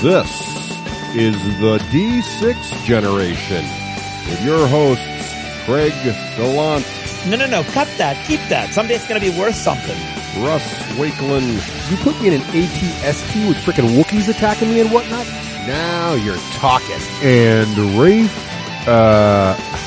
This is the D6 generation with your hosts, Craig Gallant. No, cut that. Keep that. Someday it's going to be worth something. Russ Wakelin. You put me in an ATST with frickin' Wookiees attacking me and whatnot? Now you're talking. And Raef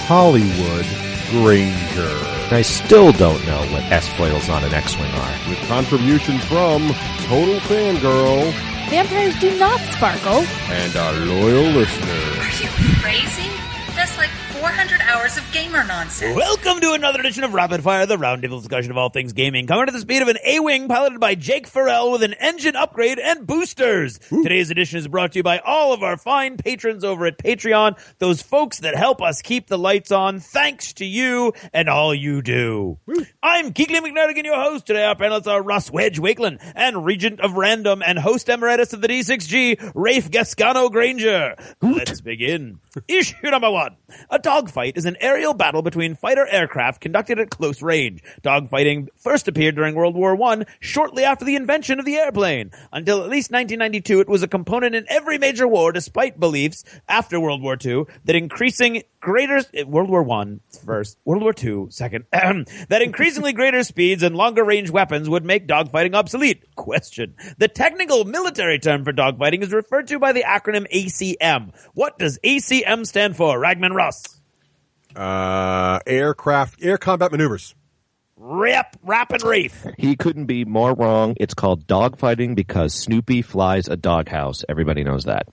Hollywood Granger. I still don't know what S-foils on an X-Wing are. With contributions from Total Fangirl Vampires do not sparkle. and our loyal listeners. Are you crazy? That's like 400 hours of gamer nonsense. Welcome to another edition of Rapid Fire, the roundtable discussion of all things gaming. Coming to the speed of an A-Wing piloted by Jake Farrell with an engine upgrade and boosters. Ooh. Today's edition is brought to you by all of our fine patrons over at Patreon, those folks that help us keep the lights on. Thanks to you and all you do. Ooh. I'm Keekly McNardigan, your host. Today our panelists are Russ Wedge Wakelin and Regent of Random and host emeritus of the D6G, Raef Gascano Granger. Let's begin. Issue number 1. A dogfight is an aerial battle between fighter aircraft conducted at close range. Dogfighting first appeared during World War I, shortly after the invention of the airplane. Until at least 1992, it was a component in every major war, despite beliefs after World War II that increasing greater World War I first, World War II second, that increasingly greater speeds and longer range weapons would make dogfighting obsolete. Question: the technical military term for dogfighting is referred to by the acronym ACM. What does ACM stand for? Ragman Russ. Air combat maneuvers. Rapid Raef. He couldn't be more wrong. It's called dogfighting because Snoopy flies a doghouse. Everybody knows that.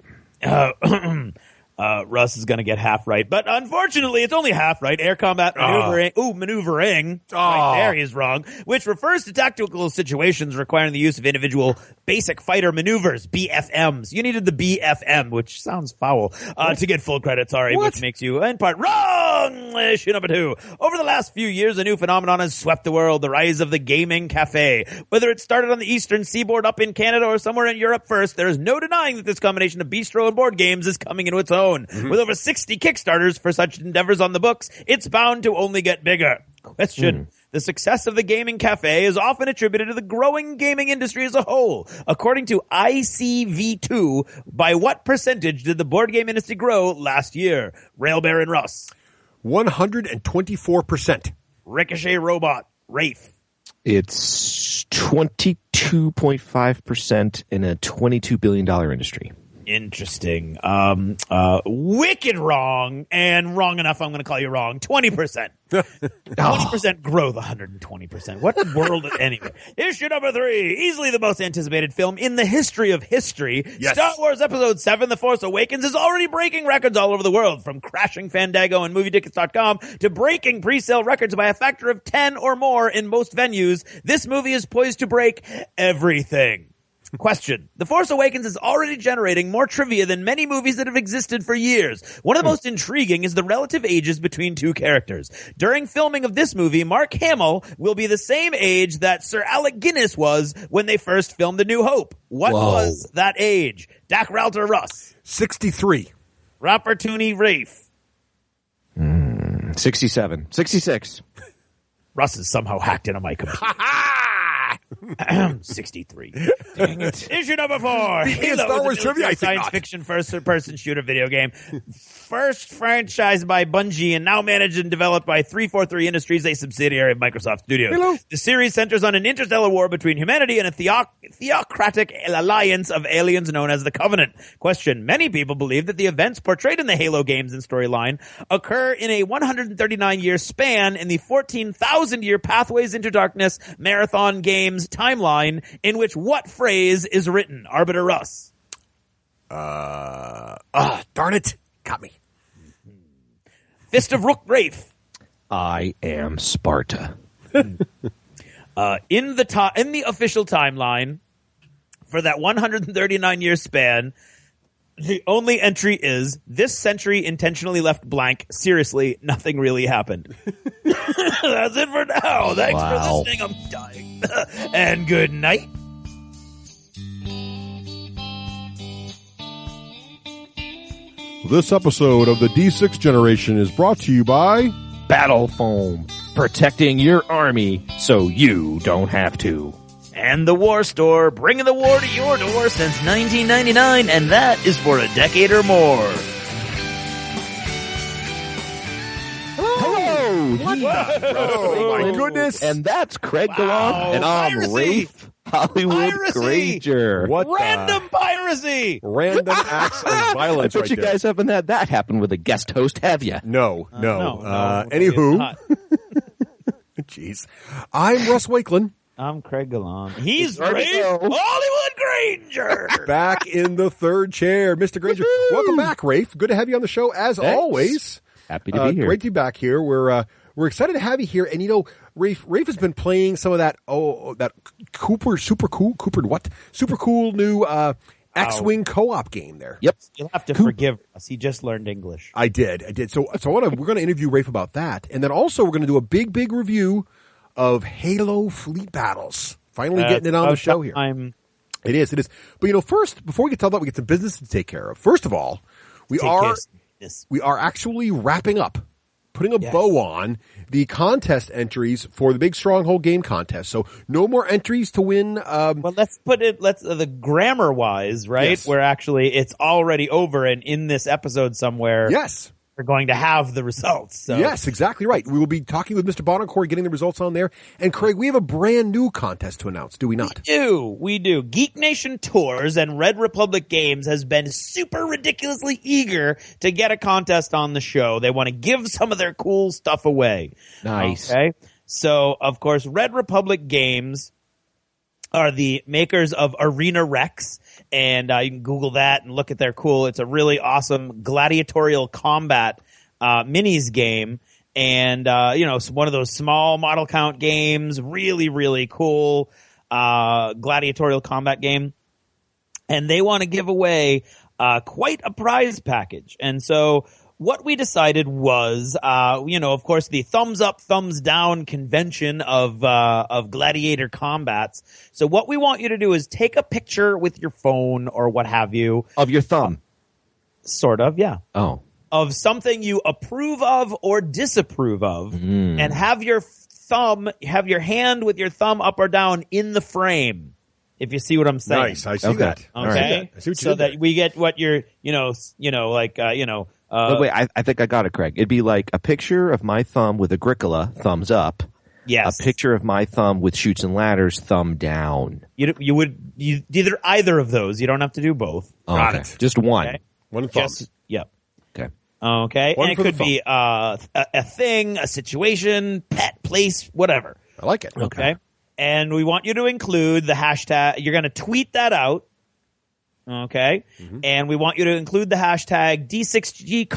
Russ is going to get half right, but unfortunately, it's only half right. Air combat maneuvering. Maneuvering. Right there, he's wrong. Which refers to tactical situations requiring the use of individual basic fighter maneuvers, BFMs. You needed the BFM, which sounds foul, to get full credit. Sorry, what? Which makes you, in part, wrong. Issue number 2. Over the last few years, a new phenomenon has swept the world: the rise of the gaming cafe. Whether it started on the eastern seaboard up in Canada or somewhere in Europe first, there is no denying that this combination of bistro and board games is coming into its own. Mm-hmm. With over 60 Kickstarters for such endeavors on the books, it's bound to only get bigger. Question. The success of the gaming cafe is often attributed to the growing gaming industry as a whole. According to ICV2, by what percentage did the board game industry grow last year? Rail Baron Russ. 124%. Ricochet Robot. Raef. It's 22.5% in a $22 billion industry. Interesting. Wicked wrong, and wrong enough I'm going to call you wrong. 20%. 20% growth, 120%. What world anyway? Issue number 3. Easily the most anticipated film in the history of history. Yes. Star Wars Episode 7, The Force Awakens, is already breaking records all over the world, from crashing Fandango and MovieTickets.com to breaking pre-sale records by a factor of 10 or more in most venues. This movie is poised to break everything. Question. The Force Awakens is already generating more trivia than many movies that have existed for years. One of the most intriguing is the relative ages between two characters. During filming of this movie, Mark Hamill will be the same age that Sir Alec Guinness was when they first filmed A New Hope. What was that age? Dak Ralter Russ. 63. Rappertoony Raef. 67. 66. Russ is somehow hacked into my computer. 63. Dang it. Issue number 4. Halo Star Wars is a trivia, science fiction first-person shooter video game. First franchised by Bungie and now managed and developed by 343 Industries, a subsidiary of Microsoft Studios. Hello. The series centers on an interstellar war between humanity and a theocratic alliance of aliens known as the Covenant. Question. Many people believe that the events portrayed in the Halo games and storyline occur in a 139-year span in the 14,000-year Pathways into Darkness Marathon Games timeline, in which what phrase is written? Arbiter Russ. Darn it. Got me. Fist of Rook Raef. I am Sparta. In the official timeline for that 139-year span, the only entry is, this century intentionally left blank. Seriously, nothing really happened. That's it for now. Thanks for listening. I'm dying. And good night. This episode of the D6 generation is brought to you by Battle Foam. Protecting your army so you don't have to. and the War Store, bringing the war to your door since 1999, and that is for a decade or more. Oh my goodness! And that's Craig Gallant, and I'm Raef Hollywood Granger. What Random piracy! Random acts of I violence bet right you there. guys haven't had that happen with a guest host, have you? No. No, Anywho, jeez. I'm Russ Wakeland, I'm Craig Gallant. He's There we Raef go. Hollywood Granger. back in the third chair. Mr. Granger, welcome back, Rafe. Good to have you on the show, as Thanks. always. Happy to be here. Great to be back here. We're excited to have you here. And, you know, Rafe has been playing some of that super cool new X-Wing co-op game there. Yep. You'll have to forgive us. He just learned English. I did. So we're going to interview Rafe about that. And then also we're going to do a big review of Halo Fleet Battles. Finally getting it on the show here. It is. But, you know, first, before we get to all that, we get some business to take care of. First of all, we are actually wrapping up, putting a bow on the contest entries for the big Stronghold game contest. So no more entries to win. Well, let's put it, the grammar wise, right? Yes. Where actually it's already over, and in this episode somewhere, Yes. we're going to have the results. So. Yes, exactly right. We will be talking with Mr. Bonaccord, getting the results on there. And Craig, we have a brand new contest to announce, do we not? We do. Geek Nation Tours and Red Republic Games has been super ridiculously eager to get a contest on the show. They want to give some of their cool stuff away. Nice. Okay. So, of course, Red Republic Games are the makers of Arena Rex, and you can Google that and look at their cool. It's a really awesome gladiatorial combat minis game, and it's one of those small model count games. Really cool gladiatorial combat game, and they want to give away quite a prize package. And so what we decided was, of course, the thumbs up, thumbs down convention of gladiator combats. So what we want you to do is take a picture with your phone or what have you. Of your thumb. Sort of, yeah. Oh. Of something you approve of or disapprove of, and have your hand with your thumb up or down in the frame. If you see what I'm saying. Nice. I see that. Okay. I see what you So did that there. we get what you're, But wait, I think I got it, Craig. It'd be like a picture of my thumb with Agricola, thumbs up. yes. A picture of my thumb with Chutes and Ladders, thumb down. You would either of those. You don't have to do both. Oh, Got okay. it. Just one. Okay. One thumb. Yep. Okay. Okay. One and it for the could be a thing, a situation, pet, place, whatever. I like it. Okay. And we want you to include the hashtag. You're going to tweet that out. Okay. And we want you to include the hashtag D6G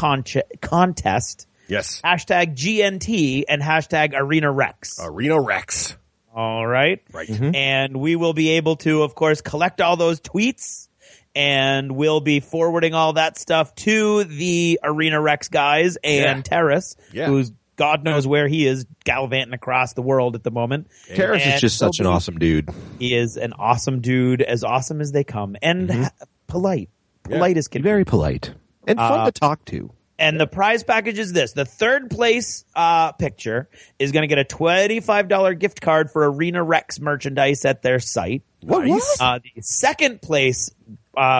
contest, Yes. hashtag GNT, and hashtag Arena Rex. Arena Rex. All right. Right. And we will be able to, of course, collect all those tweets, and we'll be forwarding all that stuff to the Arena Rex guys and Terrace, who's God knows where he is gallivanting across the world at the moment. Terrace is just such an awesome dude. He is an awesome dude, as awesome as they come, and polite. Polite as can be. Very polite. And fun to talk to. And the prize package is this. The third place picture is going to get a $25 gift card for Arena Rex merchandise at their site. Nice. The second place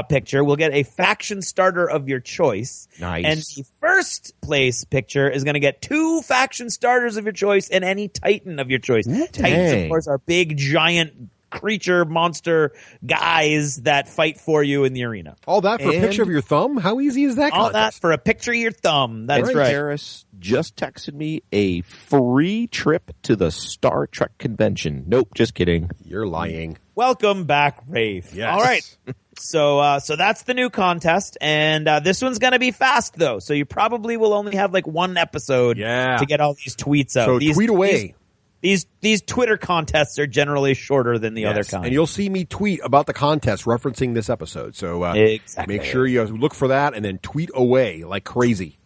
picture will get a faction starter of your choice. Nice. And the first place picture is going to get 2 faction starters of your choice and any Titan of your choice. Titans, of course, are big, giant creature monster guys that fight for you in the arena. All that for a And- picture of your thumb? How easy is that All that contest? for a picture of your thumb. That's And right. Terrace just texted me a free trip to the Star Trek convention. Nope, just kidding. You're lying. Welcome back, Rafe. Yes. All right. So that's the new contest, and this one's going to be fast, though. So you probably will only have like one episode to get all these tweets out. So tweet away. These Twitter contests are generally shorter than the other kind. And you'll see me tweet about the contest referencing this episode. So Exactly. make sure you look for that and then tweet away like crazy.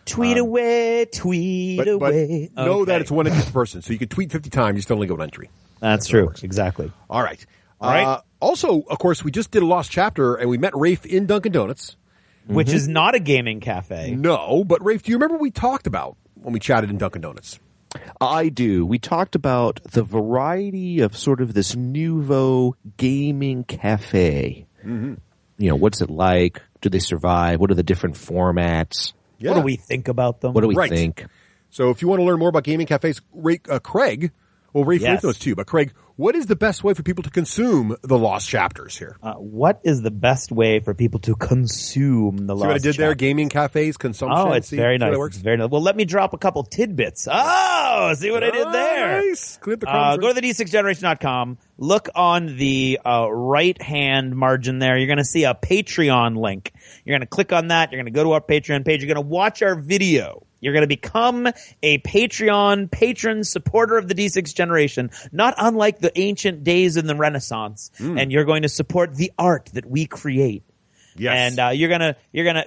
Tweet away, tweet But away. know Okay. that it's one entry per person. So you can tweet 50 times, you still only get one entry. That's true. Exactly. All right. All right. Also, of course, we just did a Lost Chapter and we met Rafe in Dunkin' Donuts. Which is not a gaming cafe. No, but Rafe, do you remember what we talked about when we chatted in Dunkin' Donuts? I do. We talked about the variety of sort of this nouveau gaming cafe. Mm-hmm. You know, what's it like? Do they survive? What are the different formats? Yeah. What do we think about them? What do we think? So if you want to learn more about gaming cafes, Craig, well, Raef knows too, but Craig, what is the best way for people to consume the Lost Chapters here? What is the best way for people to consume the Lost Chapters? See what I did there? Gaming cafes, consumption. Oh, it's very nice. It's very nice. Well, let me drop a couple tidbits. Oh, see what I did there? Nice. Go to the D6generation.com. Look on the right-hand margin there. You're going to see a Patreon link. You're going to click on that. You're going to go to our Patreon page. You're going to watch our video. You're going to become a Patreon patron supporter of the D6 generation, not unlike the ancient days in the Renaissance. And you're going to support the art that we create. Yes. And you're gonna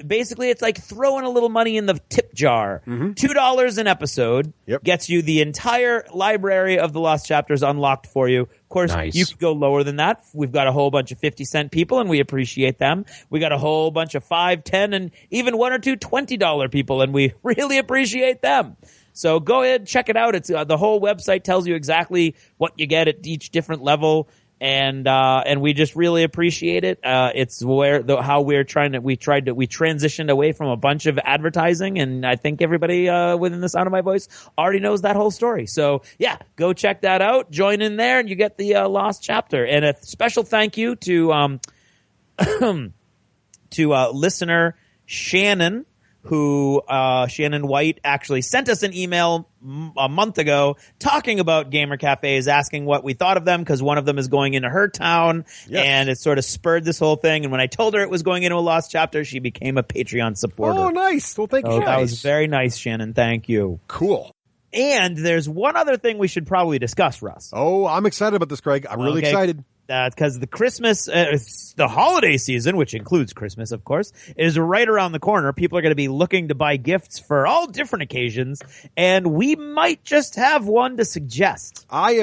basically, it's like throwing a little money in the tip jar. $2 an episode gets you the entire library of the Lost Chapters unlocked for you. Of course, you could go lower than that. We've got a whole bunch of 50-cent people, and we appreciate them. We got a whole bunch of $5, $10, and even one or two $20 people, and we really appreciate them. So go ahead, check it out. It's the whole website tells you exactly what you get at each different level. And we just really appreciate it. It's how we transitioned away from a bunch of advertising, and I think everybody, within the sound of my voice already knows that whole story. So yeah, go check that out, join in there, and you get the, Lost Chapter. And a special thank you to, listener Shannon, who Shannon White actually sent us an email a month ago talking about gamer cafes, asking what we thought of them, because one of them is going into her town, and it sort of spurred this whole thing. And when I told her it was going into a Lost Chapter, she became a Patreon supporter. Oh, nice. Well, thank you. That was very nice, Shannon. Thank you. Cool. And there's one other thing we should probably discuss, Russ. Oh, I'm excited about this, Greg. I'm really excited. Because the Christmas, the holiday season, which includes Christmas, of course, is right around the corner. People are going to be looking to buy gifts for all different occasions, and we might just have one to suggest. I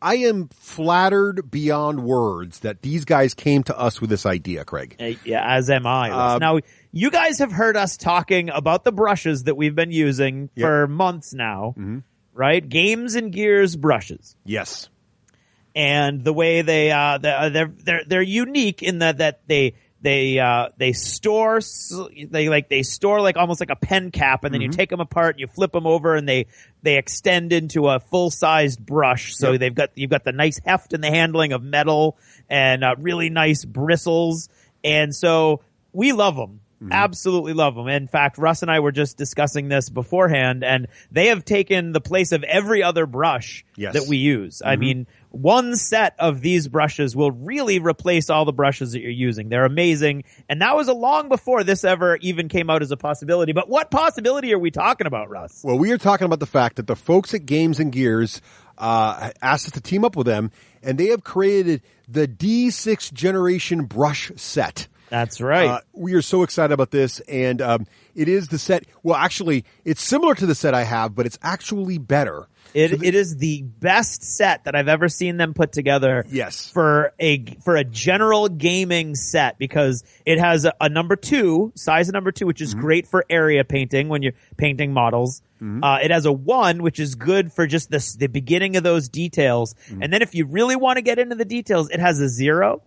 am flattered beyond words that these guys came to us with this idea, Craig. Yeah, as am I. Now, you guys have heard us talking about the brushes that we've been using for months now, right? Games and Gears brushes. Yes. And the way they're unique in that they store like almost like a pen cap, and then you take them apart, you flip them over, and they extend into a full-sized brush. So you've got the nice heft and the handling of metal, and really nice bristles. And so we love them. Absolutely love them. In fact, Russ and I were just discussing this beforehand, and they have taken the place of every other brush that we use. I mean, one set of these brushes will really replace all the brushes that you're using. They're amazing. And that was long before this ever even came out as a possibility. But what possibility are we talking about, Russ? Well, we are talking about the fact that the folks at Games and Gears asked us to team up with them, and they have created the D6 generation brush set. That's right. We are so excited about this, and it is the set. Well, actually, it's similar to the set I have, but it's actually better. It is the best set that I've ever seen them put together. Yes. For a general gaming set, because it has a number 2, size of number 2, which is great for area painting when you're painting models. It has a 1, which is good for just the beginning of those details. And then if you really want to get into the details, it has a 0.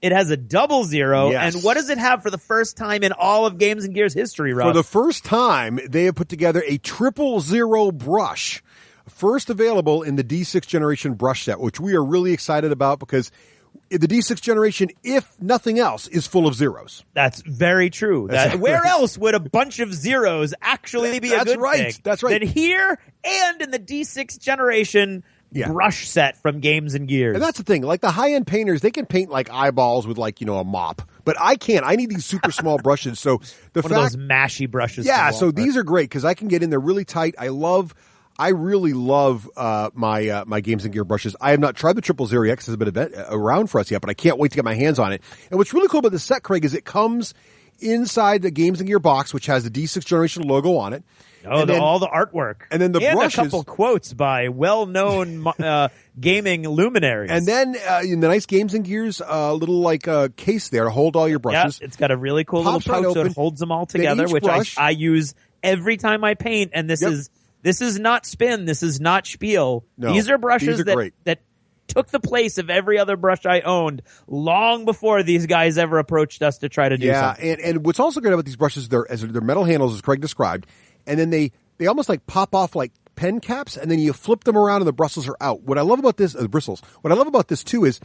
It has a 00. Yes. And what does it have for the first time in all of Games and Gears history, Rob? For the first time, they have put together a 000 brush. First available in the D6 generation brush set, which we are really excited about, because the D6 generation, if nothing else, is full of zeros. That's very true. Where else would a bunch of zeros actually be a good thing? That's right. Than here and in the D6 generation brush set from Games and Gears. And that's the thing. Like the high-end painters, they can paint like eyeballs with like, a mop. But I can't. I need these super small brushes. So one of those mashy brushes. Yeah, so these are great because I can get in there really tight. I really love my Games and Gear brushes. I have not tried the 000 yet because it's been around for us yet, but I can't wait to get my hands on it. And what's really cool about this set, Craig, is it comes inside the Games and Gear box, which has the D6 generation logo on it. Oh, all the artwork. And then the brushes. And a couple quotes by well-known gaming luminaries. And then in the nice Games and Gears little case there to hold all your brushes. Yeah, it's got a really cool little pouch, so it holds them all together, which I use every time I paint, and this is This is not spin. This is not spiel. No, these are brushes that took the place of every other brush I owned long before these guys ever approached us to try to do something. Yeah, and what's also great about these brushes, they're metal handles, as Craig described, and then they almost like pop off like pen caps, and then you flip them around and the bristles are out. What I love about this, what I love about this too is,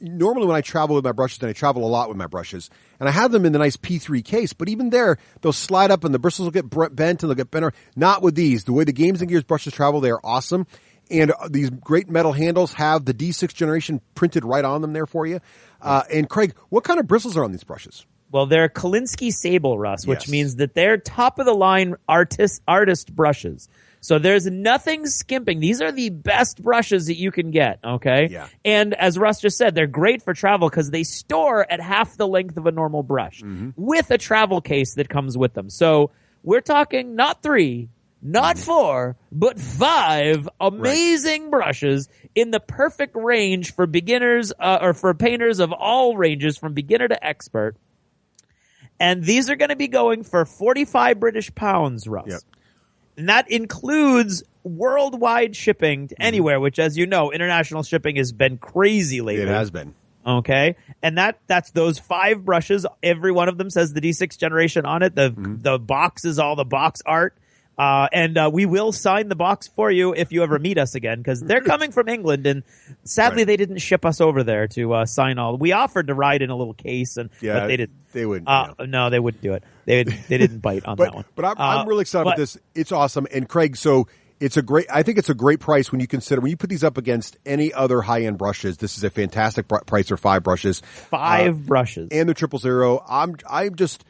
normally when I travel with my brushes, and I travel a lot with my brushes, and I have them in the nice P3 case, but even there, they'll slide up and the bristles will get bent and they'll get bent. Not with these. The way the Games and Gears brushes travel, they are awesome. And these great metal handles have the D6 generation printed right on them there for you. And Craig, what kind of bristles are on these brushes? Well, they're Kolinsky Sable Rust, which means that they're top-of-the-line artist brushes. So there's nothing skimping. These are the best brushes that you can get, okay? Yeah. And as Russ just said, they're great for travel because they store at half the length of a normal brush with a travel case that comes with them. So we're talking not 3, not 4, but 5 amazing brushes in the perfect range for beginners or for painters of all ranges, from beginner to expert. And these are going to be going for 45 British pounds, Russ. Yep. And that includes worldwide shipping to anywhere, which, as you know, international shipping has been crazy lately. It has been. Okay. And that's those 5 brushes. Every one of them says the D6 generation on it. The box is all the box art. And we will sign the box for you if you ever meet us again, because they're coming from England, and sadly they didn't ship us over there to sign all. We offered to ride in a little case, but they didn't. They wouldn't. No, they wouldn't do it. They didn't bite on that one. But I'm really excited about this. It's awesome. And Craig, so I think it's a great price when you put these up against any other high-end brushes. This is a fantastic price for 5 brushes. 5 brushes. And the 000. I'm just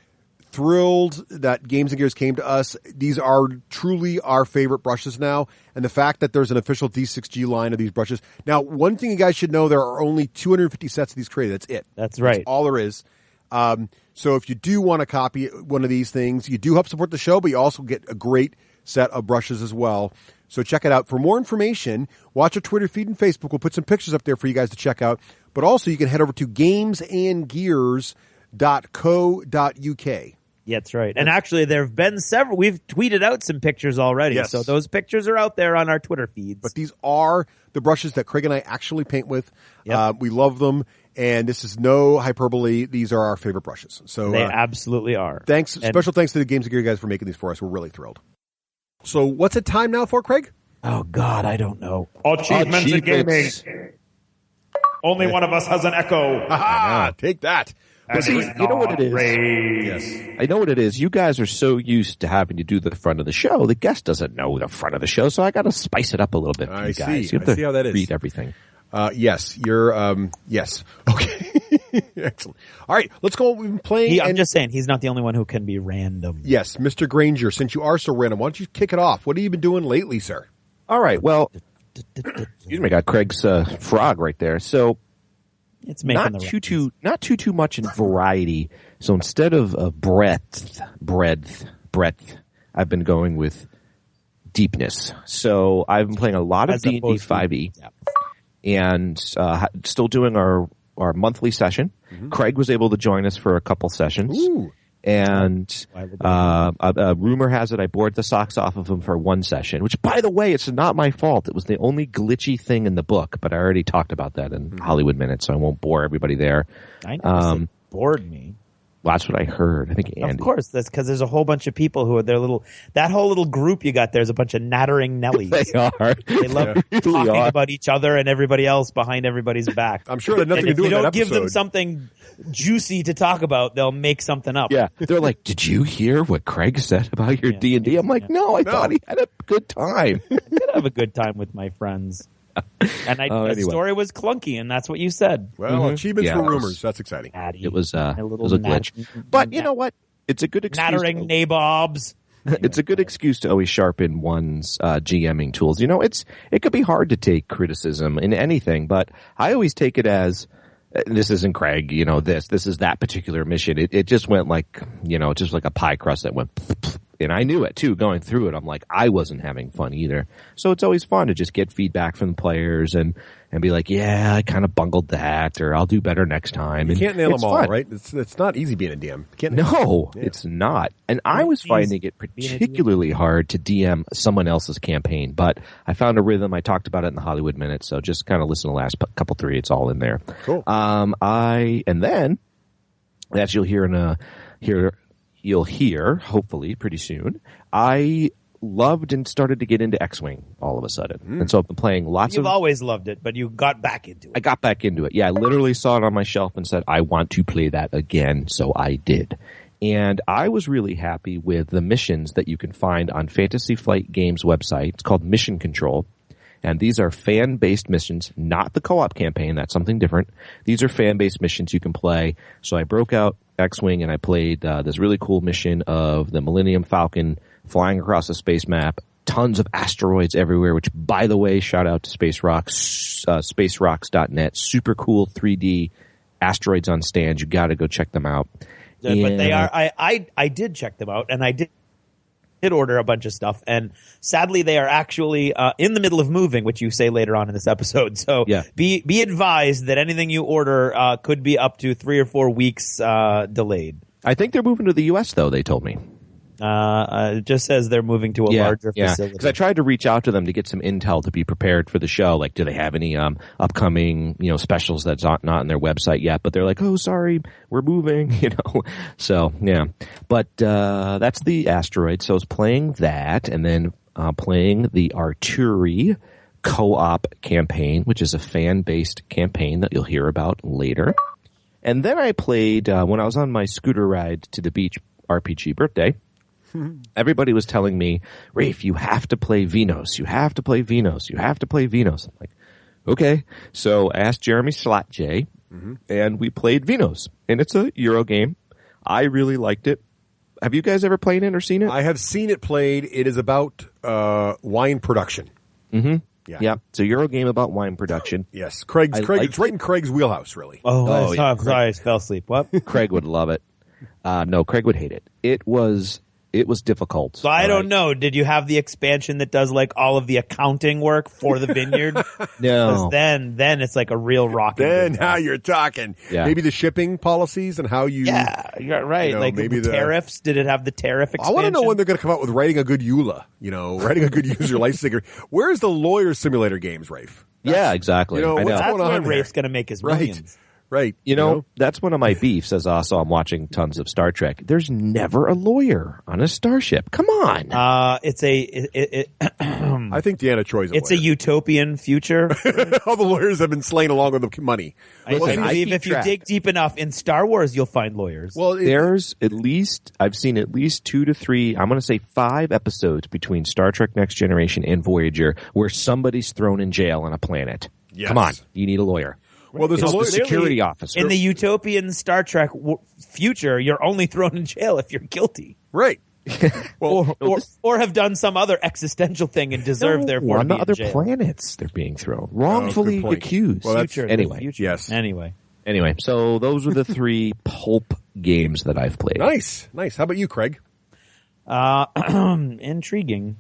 thrilled that Games and Gears came to us. These are truly our favorite brushes now, and the fact that there's an official D6G line of these brushes. Now, one thing you guys should know, there are only 250 sets of these created. That's it. That's right. That's all there is. So if you do want to copy one of these things, you do help support the show, but you also get a great set of brushes as well. So check it out. For more information, watch our Twitter feed and Facebook. We'll put some pictures up there for you guys to check out. But also, you can head over to gamesandgears.co.uk. Yeah, that's right. And actually, there have been several. We've tweeted out some pictures already. Yes. So those pictures are out there on our Twitter feeds. But these are the brushes that Craig and I actually paint with. Yep. We love them. And this is no hyperbole. These are our favorite brushes. So they absolutely are. Special thanks to the Games and Gear guys for making these for us. We're really thrilled. So what's it time now for, Craig? Oh, God, I don't know. Achievements in gaming. Only one of us has an echo. Aha, take that. But see, you know what it is? Yes. I know what it is. You guys are so used to having to do the front of the show. The guest doesn't know the front of the show, so I got to spice it up a little bit for you guys. You have to see how that is. Read everything. Yes, you're. Yes. Okay. Excellent. All right, let's go. We've been playing. I'm just saying, he's not the only one who can be random. Yes, Mr. Granger. Since you are so random, why don't you kick it off? What have you been doing lately, sir? All right. Well, excuse me. I got Craig's frog right there. So. It's making not too much in variety. So instead of breadth, I've been going with deepness. So I've been playing a lot of D&D 5e, and still doing our monthly session. Mm-hmm. Craig was able to join us for a couple sessions. Ooh. And a rumor has it I bored the socks off of him for one session, which, by the way, it's not my fault. It was the only glitchy thing in the book, but I already talked about that in Hollywood Minutes, so I won't bore everybody there. I know it bored me. Well, that's what I heard. I think Andy. Of course, that's because there's a whole bunch of people who are that whole little group you got there is a bunch of nattering Nellies. They are. They love talking about each other and everybody else behind everybody's back. I'm sure that nothing to do with that episode. If you don't give them something juicy to talk about, they'll make something up. Yeah. They're like, did you hear what Craig said about your D&D? I'm like, no, I thought he had a good time. I did have a good time with my friends. And the story was clunky, and that's what you said. Well, achievements for rumors. That's exciting. It was a glitch. But you know what? It's a good excuse. Nattering nabobs. It's a good excuse to always sharpen one's GMing tools. You know, it could be hard to take criticism in anything, but I always take it as this isn't Craig. You know, this is that particular mission. It just went like, you know, just like a pie crust that went. and I knew it too going through it. I'm like, I wasn't having fun either. So it's always fun to just get feedback from the players and be like, yeah, I kind of bungled that, or I'll do better next time. You can't nail them all, fun. Right? It's not easy being a DM. It's not. And I was finding it particularly hard to DM someone else's campaign, but I found a rhythm. I talked about it in the Hollywood Minute, so just kind of listen to the last couple three. It's all in there. Cool. And then, as you'll hear, hopefully pretty soon, I loved and started to get into X-Wing all of a sudden. And so I've been playing You've always loved it, but you got back into it. I got back into it. Yeah, I literally saw it on my shelf and said, I want to play that again, so I did. And I was really happy with the missions that you can find on Fantasy Flight Games website. It's called Mission Control. And these are fan-based missions, not the co-op campaign. That's something different. These are fan-based missions you can play. So I broke out X-Wing and I played this really cool mission of the Millennium Falcon flying across a space map, tons of asteroids everywhere, which, by the way, shout out to Space Rocks, spacerocks.net. Super cool 3D asteroids on stands. You got to go check them out. But they are. I did check them out, and I did order a bunch of stuff, and sadly they are actually in the middle of moving, which you say later on in this episode. So be advised that anything you order could be up to 3 or 4 weeks delayed. I think they're moving to the U.S. though, they told me. It just says they're moving to a larger facility. Because I tried to reach out to them to get some intel to be prepared for the show. Like, do they have any upcoming specials that's not on their website yet? But they're like, oh, sorry, we're moving. So yeah. But that's the asteroid. So I was playing that, and then playing the Artillery co-op campaign, which is a fan-based campaign that you'll hear about later. And then I played when I was on my scooter ride to the beach RPG birthday. Everybody was telling me, Raef, you have to play Venos. You have to play Venos. You have to play Venos. I'm like, okay. So I asked Jeremy Slotjay, and we played Venos. And it's a Euro game. I really liked it. Have you guys ever played it or seen it? I have seen it played. It is about wine production. Yeah. It's a Euro game about wine production. Yes. It's right in Craig's wheelhouse, really. Sorry, I fell asleep. What? Craig would love it. No, Craig would hate it. It was difficult. So I don't know. Did you have the expansion that does like all of the accounting work for the vineyard? No. Then it's like a real rocket. Then now you're talking. Yeah. Maybe the shipping policies and how you. Yeah, you're right. Like maybe the tariffs. Did it have the tariff expansion? I want to know when they're going to come out with writing a good EULA. Writing a good user life sticker. Where's the lawyer simulator games, Raef? Yeah, exactly. I know. That's where Rafe's going to make his millions. Right. That's one of my beefs as also I'm watching tons of Star Trek. There's never a lawyer on a starship. Come on. I think Deanna Troy's a lawyer. It's a utopian future. All the lawyers have been slain along with the money. I believe if you dig deep enough in Star Wars, you'll find lawyers. Well, I've seen at least 2 to 3, I'm going to say 5 episodes between Star Trek Next Generation and Voyager where somebody's thrown in jail on a planet. Yes. Come on. You need a lawyer. Well, there's a security officer. In the utopian Star Trek future, you're only thrown in jail if you're guilty. Right. Or have done some other existential thing and deserve therefore on to be other in jail. Planets they're being thrown. Wrongfully accused. Well, anyway. Yes. Anyway, so those are the 3 pulp games that I've played. Nice. How about you, Craig? Intriguing.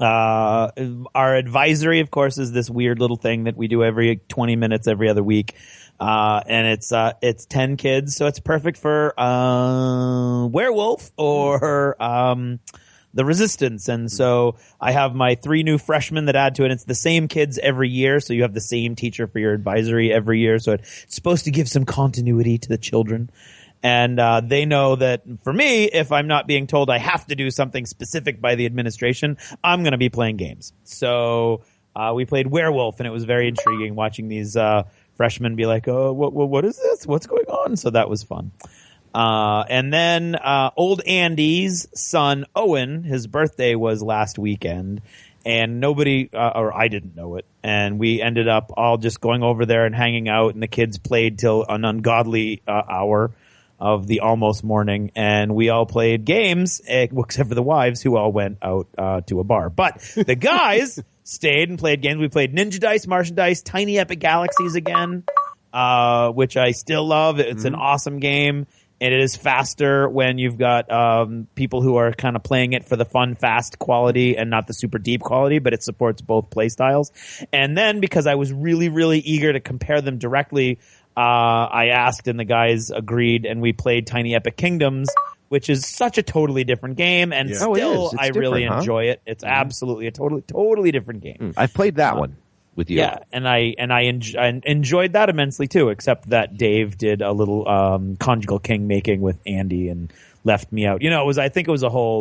Our advisory, of course, is this weird little thing that we do every 20 minutes every other week. And it's 10 kids, so it's perfect for Werewolf or the Resistance. And so I have my 3 new freshmen that add to it. It's the same kids every year, so you have the same teacher for your advisory every year. So it's supposed to give some continuity to the children. And they know that for me, if I'm not being told I have to do something specific by the administration, I'm going to be playing games. So we played Werewolf, and it was very intriguing watching these freshmen be like, oh, what is this? What's going on? So that was fun. And then old Andy's son, Owen, his birthday was last weekend. And nobody, or I didn't know it. And we ended up all just going over there and hanging out, and the kids played till an ungodly hour of the almost morning, and we all played games, except for the wives who all went out to a bar. But the guys stayed and played games. We played Ninja Dice, Martian Dice, Tiny Epic Galaxies again, which I still love. It's an awesome game. And it is faster when you've got people who are kind of playing it for the fun, fast quality and not the super deep quality, but it supports both play styles. And then because I was really, really eager to compare them directly, I asked and the guys agreed, and we played Tiny Epic Kingdoms, which is such a totally different game, and still I really enjoy it. It's absolutely a totally different game. I've played that one. With you. Yeah, and I enjoyed that immensely too, except that Dave did a little conjugal king making with Andy and left me out. I think it was a whole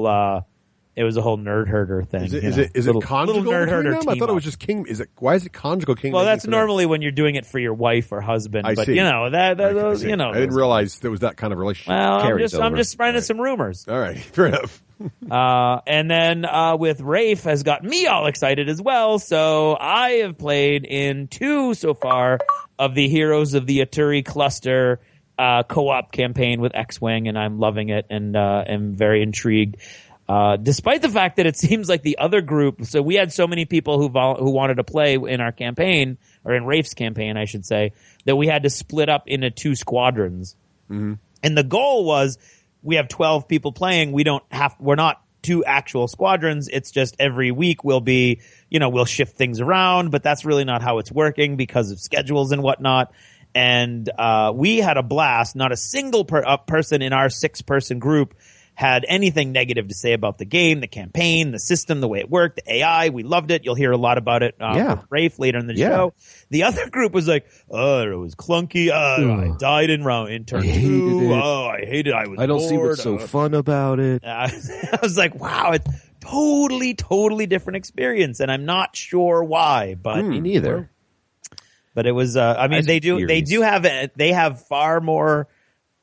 nerd herder thing. Is it conjugal nerd herder? I thought it was just king. Why is it conjugal king? Well, that's normally when you're doing it for your wife or husband. I see. I didn't realize there was that kind of relationship. Well, I'm just spreading some rumors. All right, fair enough. And then with Raef has got me all excited as well. So I have played in 2 so far of the Heroes of the Aturi cluster co-op campaign with X-Wing, and I'm loving it and am very intrigued. Despite the fact that it seems like the other group, so we had so many people who wanted to play in our campaign, or in Rafe's campaign, I should say, that we had to split up into 2 squadrons. Mm-hmm. And the goal was, we have 12 people playing. We're not 2 actual squadrons. It's just every week we'll shift things around, but that's really not how it's working because of schedules and whatnot. And, we had a blast. Not a single person in our 6-person group had anything negative to say about the game, the campaign, the system, the way it worked, the AI. We loved it. You'll hear a lot about it with Raef later in the show. The other group was like, it was clunky. I died in turn 2. I hated it. I don't see what's so fun about it. I was like, wow, it's totally different experience, and I'm not sure why. But me neither. But it was. They have far more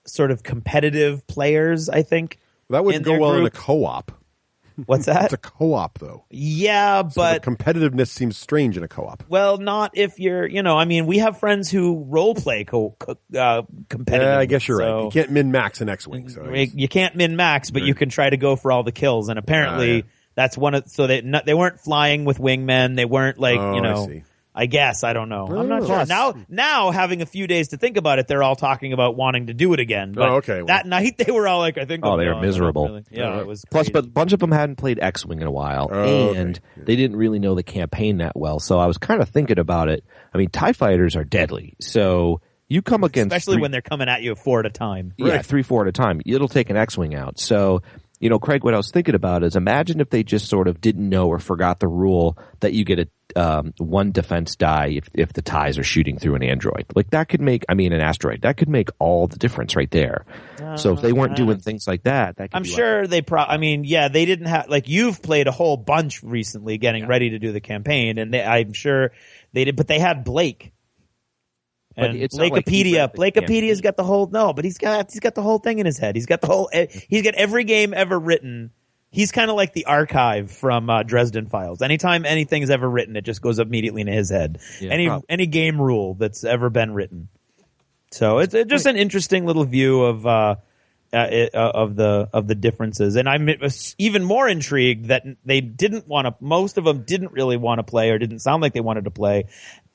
sort of competitive players, I think. That wouldn't go well in a co-op. What's that? It's a co-op, though. Yeah, but so the competitiveness seems strange in a co-op. Well, not if you're, we have friends who role play competitive. Yeah, I guess you're right. You can't min-max an X-Wing. So you can't min-max, but you can try to go for all the kills. And apparently, that's one of. So they weren't flying with wingmen. They weren't like I see. I guess. I don't know. I'm not sure. Now, having a few days to think about it, they're all talking about wanting to do it again. But that night, they were all like, I think... they were miserable. Really. Yeah, it was Plus, crazy. but a bunch of them hadn't played X-Wing in a while, and they didn't really know the campaign that well. So I was kind of thinking about it. I mean, TIE fighters are deadly. So you come against... Especially when they're coming at you 4 at a time. Yeah, 3-4 at a time. It'll take an X-Wing out. So... Craig, what I was thinking about is imagine if they just sort of didn't know or forgot the rule that you get a 1 defense die if the TIEs are shooting through an android. Like that could make, an asteroid. That could make all the difference right there. So if they weren't doing things like that could I'm sure they they didn't have, like you've played a whole bunch recently getting ready to do the campaign, and I'm sure they did, but they had Blake. And Blakeopedia's got the whole but he's got the whole thing in his head. He's got every game ever written. He's kind of like the archive from Dresden Files. Anytime anything's ever written, it just goes immediately into his head. Yeah, any game rule that's ever been written. So it's just an interesting little view of the differences. And I'm even more intrigued that most of them didn't really want to play, or didn't sound like they wanted to play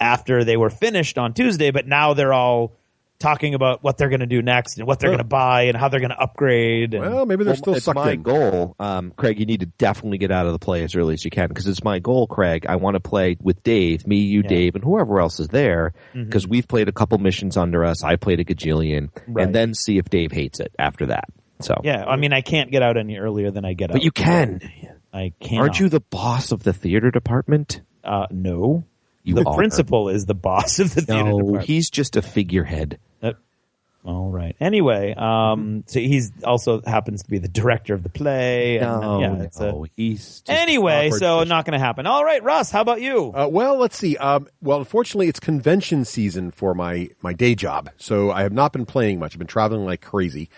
after they were finished on Tuesday, but now they're all talking about what they're going to do next and what they're going to buy and how they're going to upgrade. Well, maybe they're still sucked in. It's my goal, Craig, you need to definitely get out of the play as early as you can, because it's my goal, Craig. I want to play with Dave, Dave, and whoever else is there, because we've played a couple missions under us. I played a gajillion, and then see if Dave hates it after that. So yeah, I can't get out any earlier than I get out. But you can. I can't. Aren't you the boss of the theater department? No. The principal is the boss of the theater department. No, he's just a figurehead. All right. Anyway, so he's also happens to be the director of the play. He's anyway, so not going to happen. All right, Russ, how about you? Well, let's see. Unfortunately, it's convention season for my day job, so I have not been playing much. I've been traveling like crazy.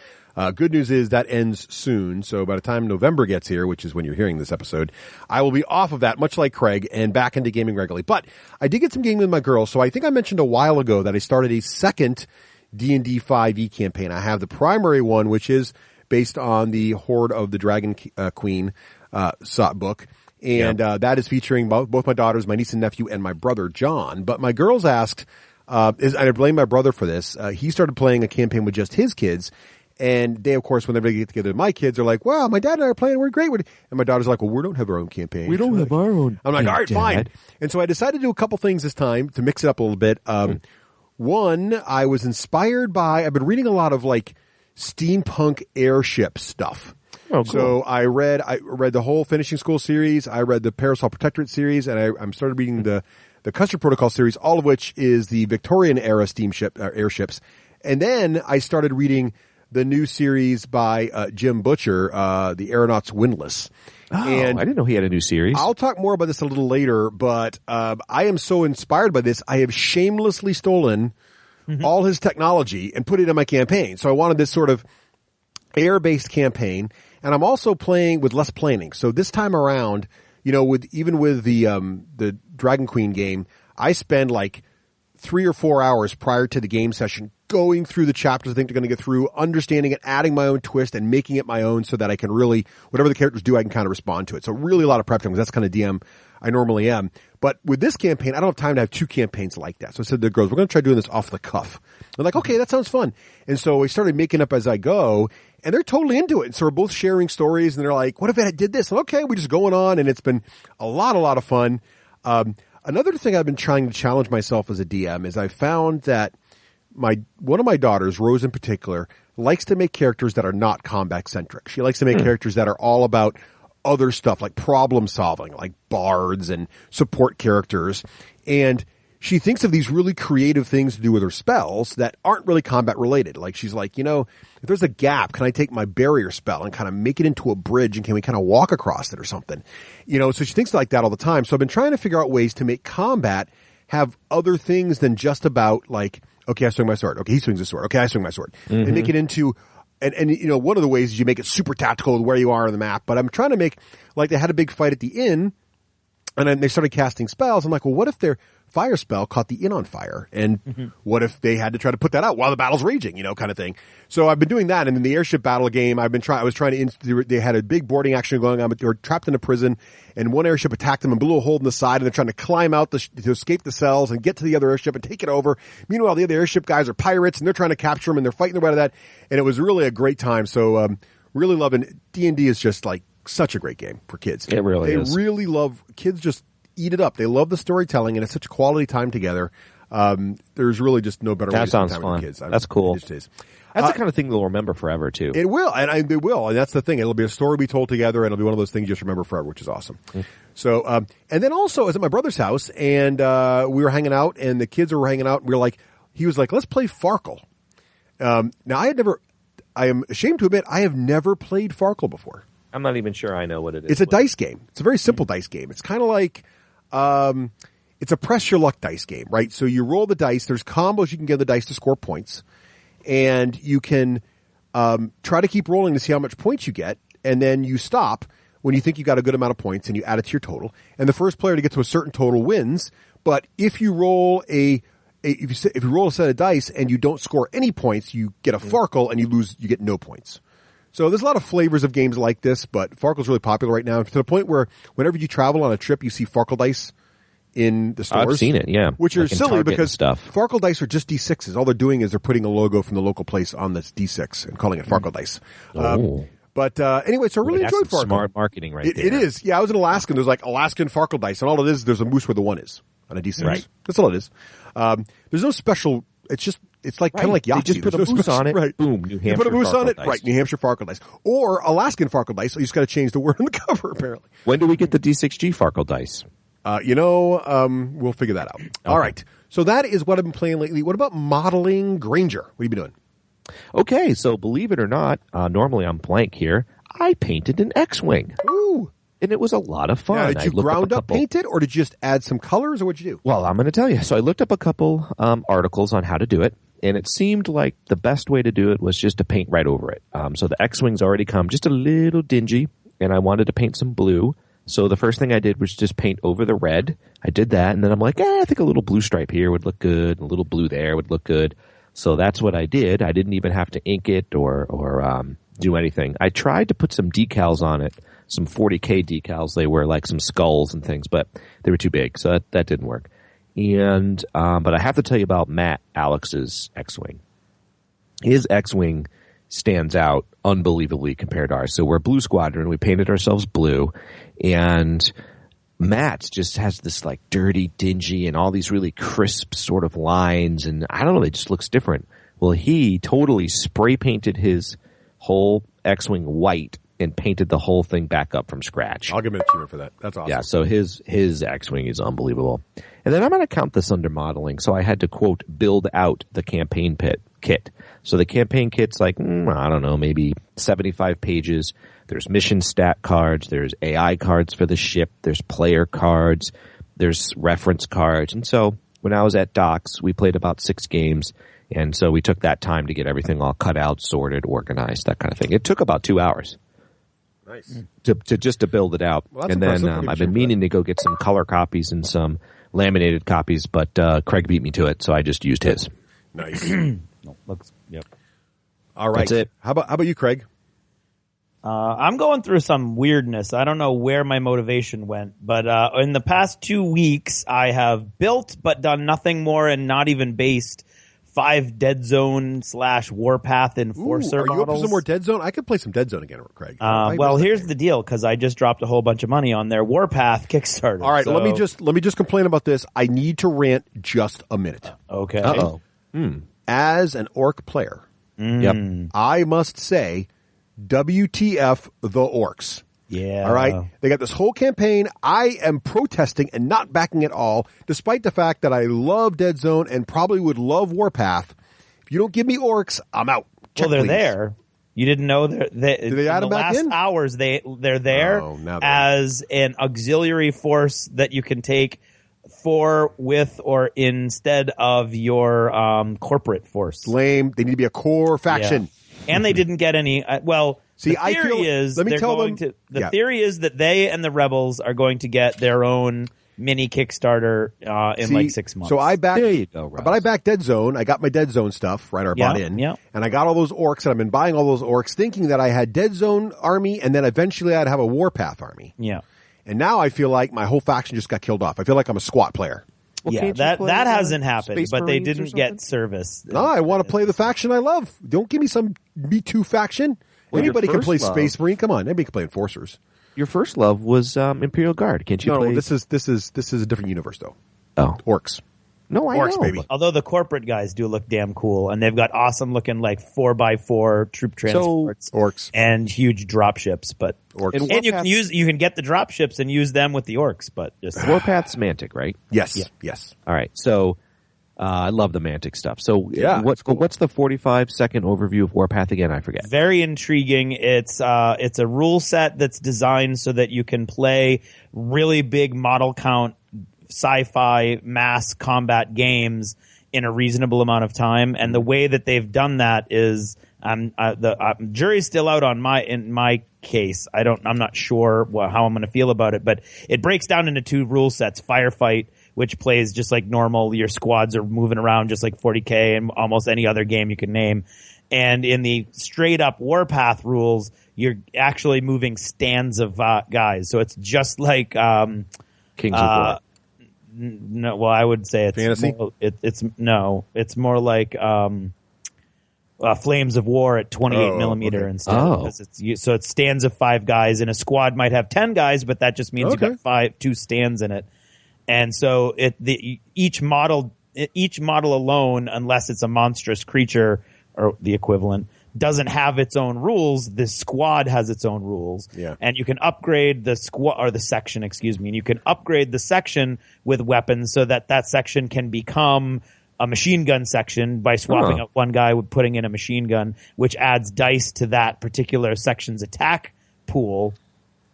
Good news is that ends soon, so by the time November gets here, which is when you're hearing this episode, I will be off of that, much like Craig, and back into gaming regularly. But I did get some gaming with my girls, so I think I mentioned a while ago that I started a second D&D 5e campaign. I have the primary one, which is based on the Horde of the Dragon Queen book, and that is featuring both my daughters, my niece and nephew, and my brother John. But my girls asked, and I blame my brother for this, he started playing a campaign with just his kids, And they, of course, whenever they get together, my kids are like, wow, my dad and I are playing. We're great. And my daughter's like, well, we don't have our own campaign. We don't have our own. I'm like, all right, Dad. fine. And so I decided to do a couple things this time to mix it up a little bit. One, I was inspired by, I've been reading a lot of like steampunk airship stuff. Oh, cool. So I read the whole Finishing School series. I read the Parasol Protectorate series, and I'm started reading the Custard Protocol series, all of which is the Victorian era airships. And then I started reading the new series by Jim Butcher, The Aeronaut's Windlass. Oh, and I didn't know he had a new series. I'll talk more about this a little later, but I am so inspired by this. I have shamelessly stolen all his technology and put it in my campaign. So I wanted this sort of air-based campaign, and I'm also playing with less planning. So this time around, you know, with the Dragon Queen game, I spend like 3 or 4 hours prior to the game session going through the chapters I think they're going to get through, understanding it, adding my own twist, and making it my own so that I can really, whatever the characters do, I can kind of respond to it. So really a lot of prep time, because that's kind of DM I normally am. But with this campaign, I don't have time to have 2 campaigns like that. So I said to the girls, we're going to try doing this off the cuff. They're like, okay, that sounds fun. And so we started making up as I go, and they're totally into it. And so we're both sharing stories, and they're like, what if I did this? And okay, we're just going on, and it's been a lot of fun. Another thing I've been trying to challenge myself as a DM is I found that one of my daughters, Rose in particular, likes to make characters that are not combat centric. She likes to make characters that are all about other stuff, like problem solving, like bards and support characters. And she thinks of these really creative things to do with her spells that aren't really combat related. Like she's like, you know, if there's a gap, can I take my barrier spell and kind of make it into a bridge, and can we kind of walk across it or something? You know, so she thinks like that all the time. So I've been trying to figure out ways to make combat have other things than just about like, okay, I swing my sword. Okay, he swings his sword. Okay, I swing my sword. And make it into, and you know, one of the ways is you make it super tactical with where you are on the map. But I'm trying to make, like they had a big fight at the inn, and then they started casting spells. I'm like, well, what if their fire spell caught the inn on fire? And what if they had to try to put that out while the battle's raging, you know, kind of thing. So I've been doing that. And in the airship battle game, I was trying to, they had a big boarding action going on, but they were trapped in a prison, and one airship attacked them and blew a hole in the side, and they're trying to climb out to escape the cells and get to the other airship and take it over. Meanwhile, the other airship guys are pirates, and they're trying to capture them, and they're fighting their way out of that. And it was really a great time. So, really loving D&D is just like such a great game for kids. It really is. They really love, kids just eat it up. They love the storytelling, and it's such a quality time together. There's really just no better way to spend time with kids. That's cool. That's the kind of thing they'll remember forever, too. It will, and they will, and that's the thing. It'll be a story we told together, and it'll be one of those things you just remember forever, which is awesome. So, and then also, I was at my brother's house, and we were hanging out, and the kids were hanging out, and he was like, let's play Farkle. Now, I am ashamed to admit, I have never played Farkle before. I'm not even sure I know what it is. It's a dice game. It's a very simple dice game. It's kind of like, it's a press your luck dice game, right? So you roll the dice. There's combos you can give the dice to score points, and you can try to keep rolling to see how much points you get, and then you stop when you think you got a good amount of points, and you add it to your total. And the first player to get to a certain total wins. But if you roll if you roll a set of dice and you don't score any points, you get a Farkle, and you get no points. So there's a lot of flavors of games like this, but Farkle's really popular right now, to the point where whenever you travel on a trip, you see Farkle dice in the stores. I've seen it, yeah. Which are silly because stuff. Farkle dice are just D6s. All they're doing is they're putting a logo from the local place on this D6 and calling it Farkle dice. But anyway, so I really enjoyed Farkle. Smart marketing right there. It is. Yeah, I was in Alaska, and there's like Alaskan Farkle dice, and all it is, there's a moose where the 1 is on a D6. Right. That's all it is. There's no special, it's like kind of like Yahtzee. You just put a moose on it, right. Boom, New Hampshire You put a moose Farkle on it, dice. right, New Hampshire Farkle dice. Or Alaskan Farkle dice, so you just got to change the word on the cover, apparently. When do we get the D6G Farkle dice? We'll figure that out. Okay. All right. So that is what I've been playing lately. What about modeling Granger? What have you been doing? Okay, so believe it or not, normally I'm blank here. I painted an X-Wing. Ooh. And it was a lot of fun. Now, did you ground up paint it, or did you just add some colors, or what'd you do? Well, I'm going to tell you. So I looked up a couple articles on how to do it, and it seemed like the best way to do it was just to paint right over it. So the X-Wings already come just a little dingy, and I wanted to paint some blue. So the first thing I did was just paint over the red. I did that, and then I'm like, I think a little blue stripe here would look good, and a little blue there would look good. So that's what I did. I didn't even have to ink it or do anything. I tried to put some decals on it, some 40K decals. They were like some skulls and things, but they were too big, so that didn't work. And but I have to tell you about Matt Alex's X-Wing. His X-Wing stands out unbelievably compared to ours. So we're Blue Squadron. We painted ourselves blue, and Matt's just has this like dirty, dingy, and all these really crisp sort of lines, and I don't know, it just looks different. Well, he totally spray painted his whole X-Wing white and painted the whole thing back up from scratch. I'll give him an achievement for that. That's awesome. Yeah, so his X-Wing is unbelievable. And then I'm going to count this under modeling, so I had to, quote, build out the campaign kit. So the campaign kit's like, I don't know, maybe 75 pages. There's mission stat cards. There's AI cards for the ship. There's player cards. There's reference cards. And so when I was at Docks, we played about 6 games. And so we took that time to get everything all cut out, sorted, organized, that kind of thing. It took about 2 hours. Nice. To build it out. Well, and then I've been meaning to go get some color copies and some laminated copies, but Craig beat me to it, so I just used his. Nice. Yep. All right. That's it. How about you, Craig? I'm going through some weirdness. I don't know where my motivation went, but in the past 2 weeks, I have built but done nothing more and not even based 5 Dead Zone / Warpath Enforcer models. Are you up for some more Dead Zone? I could play some Dead Zone again, Craig. Well, here's the deal, because I just dropped a whole bunch of money on their Warpath Kickstarter. All right, let me just complain about this. I need to rant just a minute. Okay. Uh-oh. As an orc player, I must say, WTF the orcs. Yeah. All right. They got this whole campaign. I am protesting and not backing at all, despite the fact that I love Dead Zone and probably would love Warpath. If you don't give me orcs, I'm out. Check, they're please. There. You didn't know Did they add them back in? The last hours they're there as an auxiliary force that you can take for, with, or instead of your corporate force. Lame. They need to be a core faction. Yeah. And they didn't get any. See, the theory is the theory is that they and the rebels are going to get their own mini Kickstarter in like 6 months. So I backed. There you go, Ross. But I backed Dead Zone. I got my Dead Zone stuff right. I bought in, and I got all those orcs, and I've been buying all those orcs, thinking that I had Dead Zone army, and then eventually I'd have a Warpath army. Yeah. And now I feel like my whole faction just got killed off. I feel like I'm a squat player. Well, that hasn't happened, but they didn't get service. No, I want to play the faction I love. Don't give me some Me Too faction. Well, anybody can play Space Marine. Come on, anybody can play Enforcers. Your first love was Imperial Guard. Can't you play? No, this is a different universe though. Oh, orcs. No, I orcs, know. Baby. Although the corporate guys do look damn cool, and they've got awesome looking like 4x4 troop transports, orcs, and huge drop ships. But orcs, and you can get the drop ships and use them with the orcs. But just Warpath's Mantic, right? Yes, yeah. yes. All right, so. I love the Mantic stuff. So what's the 45-second overview of Warpath again? I forget. Very intriguing. It's a rule set that's designed so that you can play really big model count sci-fi mass combat games in a reasonable amount of time. And the way that they've done that is the jury's still out on in my case. I'm not sure how I'm going to feel about it, but it breaks down into 2 rule sets: Firefight, which plays just like normal. Your squads are moving around just like 40K and almost any other game you can name. And in the straight up Warpath rules, you're actually moving stands of guys. So it's just like Kings of War. No, well, I would say it's Fantasy. It's more like Flames of War at 28 millimeter instead. So it's stands of 5 guys, and a squad might have 10 guys, but that just means you've got 2 stands in it. And so each model alone, unless it's a monstrous creature or the equivalent, doesn't have its own rules. The squad has its own rules. Yeah. And you can upgrade the section, and you can upgrade the section with weapons so that section can become a machine gun section by swapping out one guy with putting in a machine gun, which adds dice to that particular section's attack pool.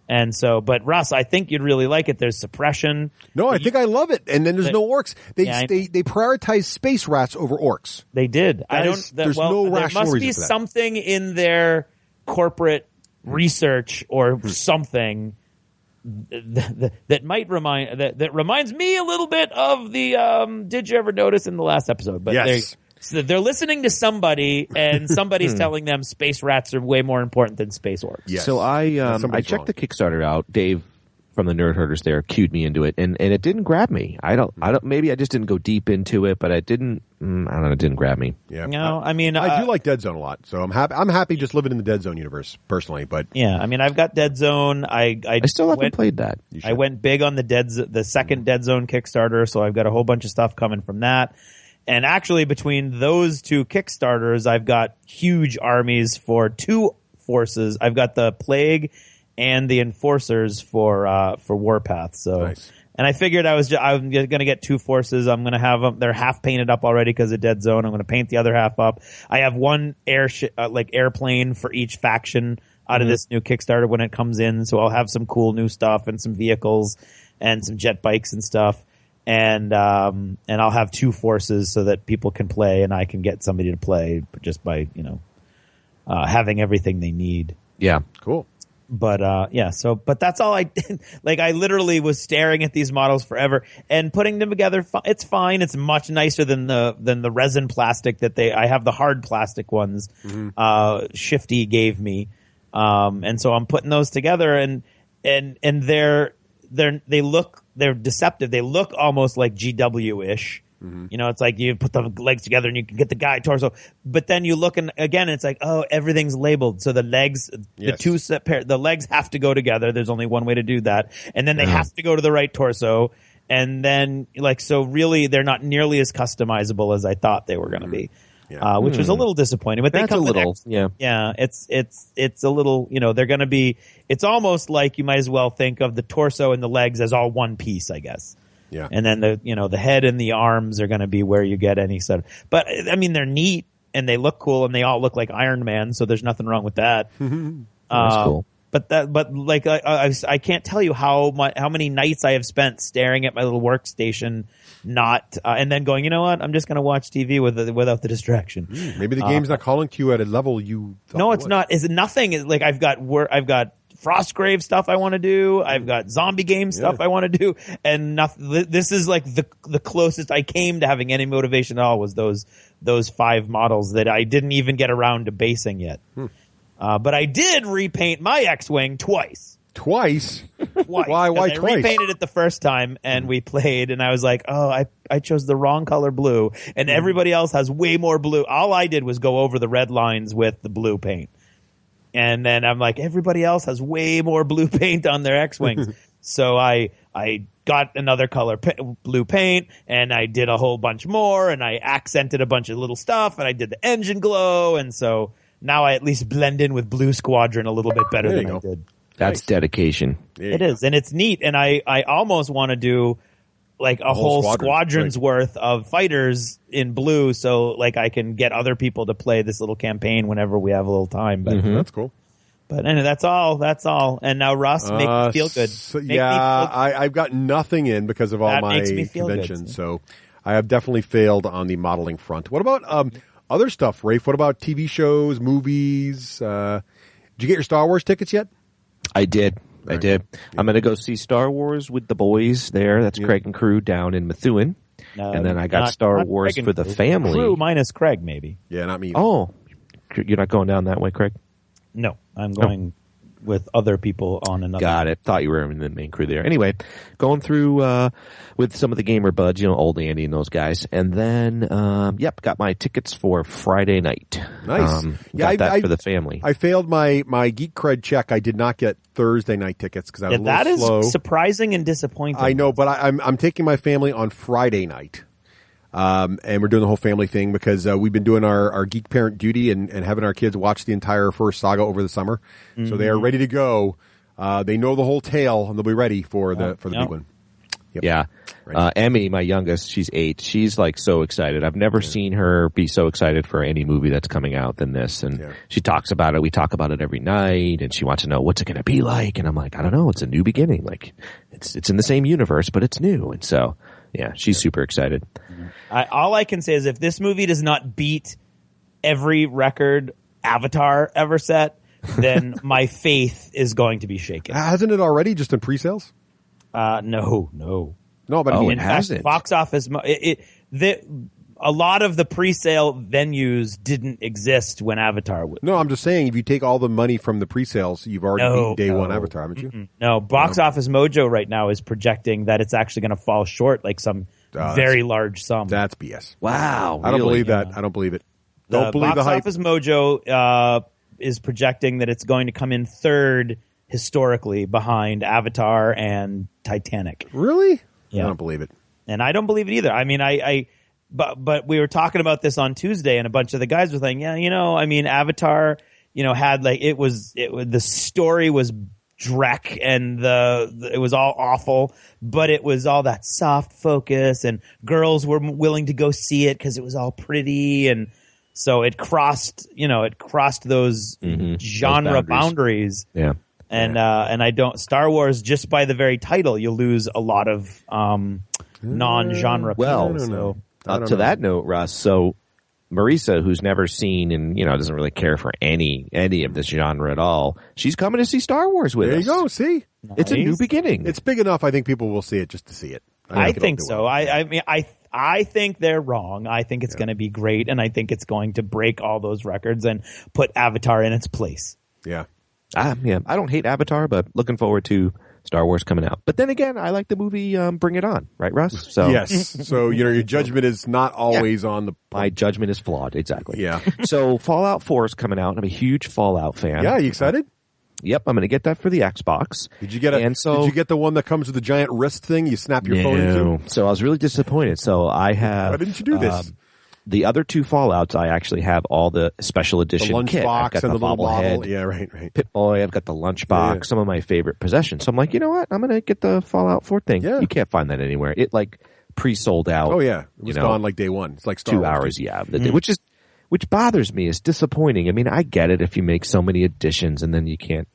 And so, but Russ, I think you'd really like it. There's suppression. No, I think I love it. And then there's no orcs. They prioritize space rats over orcs. They did. There's no rational reason for that. There must be something in their corporate research or something that might reminds me a little bit of the did you ever notice in the last episode? But yes. So they're listening to somebody, and somebody's telling them space rats are way more important than space orcs. Yes. So I checked the Kickstarter out. Dave from the Nerd Herders there cued me into it, and it didn't grab me. I don't. Maybe I just didn't go deep into it, but it didn't. I don't know. It didn't grab me. Yeah. No, I mean, I do like Dead Zone a lot, so I'm happy. I'm happy just living in the Dead Zone universe personally. But yeah, I mean, I've got Dead Zone. I still haven't played that. I went big on the second Dead Zone Kickstarter, so I've got a whole bunch of stuff coming from that. And actually, between those two Kickstarters, I've got huge armies for two forces. I've got the Plague and the Enforcers for Warpath. So, nice. And I figured I'm going to get two forces. I'm going to have them. They're half painted up already because of Dead Zone. I'm going to paint the other half up. I have one airplane for each faction out of this new Kickstarter when it comes in. So I'll have some cool new stuff and some vehicles and some jet bikes and stuff. And I'll have two forces so that people can play and I can get somebody to play just by, having everything they need. Yeah. Cool. But but that's all I did. Like, I literally was staring at these models forever and putting them together. It's fine. It's much nicer than the resin plastic that I have the hard plastic ones. Shifty gave me. And so I'm putting those together and they're deceptive. They look almost like GW-ish. It's like you put the legs together and you can get the guy torso, but then you look and again, it's like, oh, everything's labeled. So the legs, the legs have to go together. There's only one way to do that. And then they have to go to the right torso. And then so really they're not nearly as customizable as I thought they were going to be. Yeah. Which was a little disappointing, but that's they come a little, it's a little, they're going to be, it's almost like you might as well think of the torso and the legs as all one piece, I guess. Yeah. And then the head and the arms are going to be where you get any sort of, but I mean, they're neat and they look cool and they all look like Iron Man. So there's nothing wrong with that. That's cool. But I can't tell you how many nights I have spent staring at my little workstation, and then going, you know what? I'm just going to watch TV without the distraction. Maybe the game's not calling to you at a level you thought. No, it's not. It's nothing. It's like I've got Frostgrave stuff I want to do. I've got zombie game stuff I want to do, and nothing. This is like the closest I came to having any motivation at all was those 5 models that I didn't even get around to basing yet. But I did repaint my X-Wing twice. Twice? Why I twice? I repainted it the first time, and we played, and I was like, oh, I chose the wrong color blue, and everybody else has way more blue. All I did was go over the red lines with the blue paint. And then I'm like, everybody else has way more blue paint on their X-Wings. So I got another color blue paint, and I did a whole bunch more, and I accented a bunch of little stuff, and I did the engine glow, and so now I at least blend in with Blue Squadron a little bit better than I did. That's dedication. It is, and it's neat, and I almost want to do like a whole squadron's worth of fighters in blue, so like I can get other people to play this little campaign whenever we have a little time. But that's cool. But anyway, that's all. And now Russ, make me feel good. I've got nothing in because of all my conventions, so I have definitely failed on the modeling front. What about other stuff, Rafe? What about TV shows, movies? Did you get your Star Wars tickets yet? I did. Yeah. I'm going to go see Star Wars with the boys there. That's Craig and crew down in Methuen. And then I got Star Wars for the family. Crew minus Craig, maybe. Yeah, not me. Oh, you're not going down that way, Craig? No, I'm going with other people on another. Got it. Thought you were in the main crew there. Anyway, going through with some of the gamer buds, old Andy and those guys. And then, got my tickets for Friday night. Nice. Got that for the family. I failed my Geek Cred check. I did not get Thursday night tickets because I was a little slow. That is surprising and disappointing. I know, but I'm taking my family on Friday night. And we're doing the whole family thing because we've been doing our geek parent duty and having our kids watch the entire first saga over the summer. So they are ready to go. They know the whole tale and they'll be ready for the big one. Yep. Yeah. Emmy, my youngest, she's 8. She's like so excited. I've never seen her be so excited for any movie that's coming out than this. And she talks about it. We talk about it every night and she wants to know what's it going to be like. And I'm like, I don't know. It's a new beginning. Like it's in the same universe, but it's new. And so, yeah, she's super excited. All I can say is if this movie does not beat every record Avatar ever set, then my faith is going to be shaken. Hasn't it already just in pre-sales? No. No, but it hasn't. Box office. a lot of the pre-sale venues didn't exist when Avatar was. No, I'm just saying, if you take all the money from the pre-sales, you've already beaten day one Avatar, haven't you? No, Box Office Mojo right now is projecting that it's actually going to fall short, like some very large sum. That's BS. Wow. I don't believe that. I don't believe it. Don't believe the hype. Box Office Mojo is projecting that it's going to come in third historically behind Avatar and Titanic. Really? Yeah. I don't believe it. And I don't believe it either. I mean, but we were talking about this on Tuesday, and a bunch of the guys were saying, yeah, I mean, Avatar, had like the story was dreck, and it was all awful, but it was all that soft focus, and girls were willing to go see it because it was all pretty, and so it crossed those genre boundaries. Yeah. And I don't. Star Wars, just by the very title, you'll lose a lot of non-genre. Well, to that note, Russ. So Marisa, who's never seen and doesn't really care for any of this genre at all, she's coming to see Star Wars with us. There you go. See, it's a new beginning. It's big enough. I think people will see it just to see it. I think so. I think they're wrong. I think it's going to be great, and I think it's going to break all those records and put Avatar in its place. Yeah. I don't hate Avatar, but looking forward to Star Wars coming out. But then again, I like the movie Bring It On, right, Russ? So yes. So your judgment is not always on the. My judgment is flawed. Exactly. Yeah. So Fallout 4 is coming out, and I'm a huge Fallout fan. Yeah, you excited? Yep, I'm going to get that for the Xbox. Did you get the one that comes with the giant wrist thing? You snap your phone into? So I was really disappointed. So I have. Why didn't you do this? The other two Fallouts, I actually have all the special edition kit. Lunchbox and the little bobblehead. Yeah, right. Pip-Boy, I've got the lunchbox, some of my favorite possessions. So I'm like, you know what? I'm going to get the Fallout 4 thing. Yeah. You can't find that anywhere. It pre-sold out. Oh, yeah. It was gone like day one. It's like Star 2 Wars, hours, which bothers me. Is disappointing. I mean, I get it if you make so many editions and then you can't,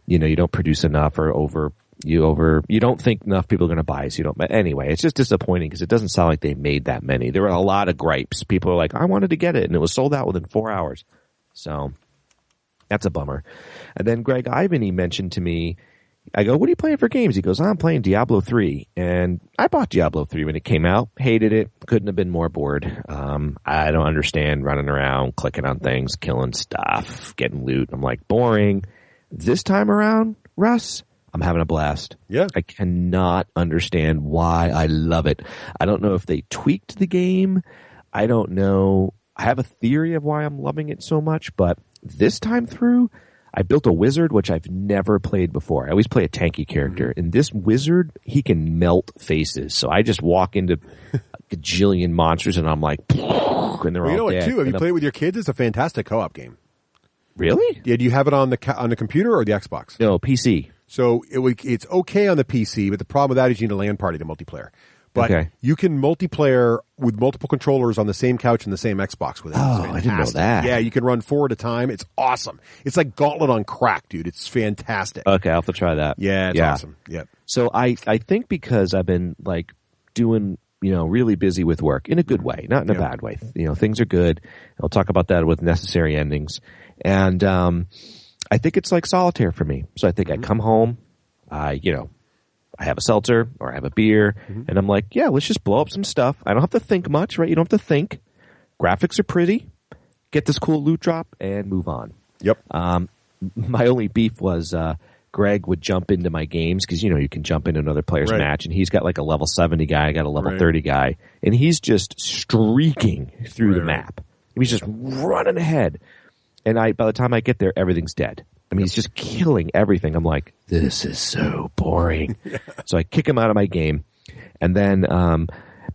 you don't produce enough or you don't think enough people are going to buy, so you don't. But anyway, it's just disappointing because it doesn't sound like they made that many. There were a lot of gripes. People are like, I wanted to get it, and it was sold out within 4 hours. So that's a bummer. And then Greg Ivany mentioned to me, I go, what are you playing for games? He goes, I'm playing Diablo 3. And I bought Diablo 3 when it came out. Hated it. Couldn't have been more bored. I don't understand running around, clicking on things, killing stuff, getting loot. I'm like, boring. This time around, Russ, I'm having a blast. Yeah. I cannot understand why I love it. I don't know if they tweaked the game. I don't know. I have a theory of why I'm loving it so much, but this time through, I built a wizard, which I've never played before. I always play a tanky character. And this wizard, he can melt faces. So I just walk into a gajillion monsters and I'm like, and they're all dead. What, too? Have you played it with your kids? It's a fantastic co-op game. Really? Yeah, do you have it on the computer or the Xbox? No, PC. So it's okay on the PC, but the problem with that is you need a LAN party to multiplayer. But you can multiplayer with multiple controllers on the same couch and the same Xbox with it. Oh, I didn't know that. Yeah, you can run 4 at a time. It's awesome. It's like Gauntlet on crack, dude. It's fantastic. Okay, I'll have to try that. Yeah, it's awesome. Yep. So I think because I've been doing really busy with work in a good way, not in a bad way. Things are good. I'll talk about that with necessary endings. And I think it's like solitaire for me. So I think I come home, I have a seltzer or I have a beer, and I'm like, yeah, let's just blow up some stuff. I don't have to think much, right? You don't have to think. Graphics are pretty. Get this cool loot drop and move on. Yep. My only beef was Greg would jump into my games because, you can jump into another player's match, and he's got like a level 70 guy, I got a level 30 guy, and he's just streaking through the map. He's just running ahead. And by the time I get there, everything's dead. I mean, he's just killing everything. I'm like, this is so boring. So I kick him out of my game. And then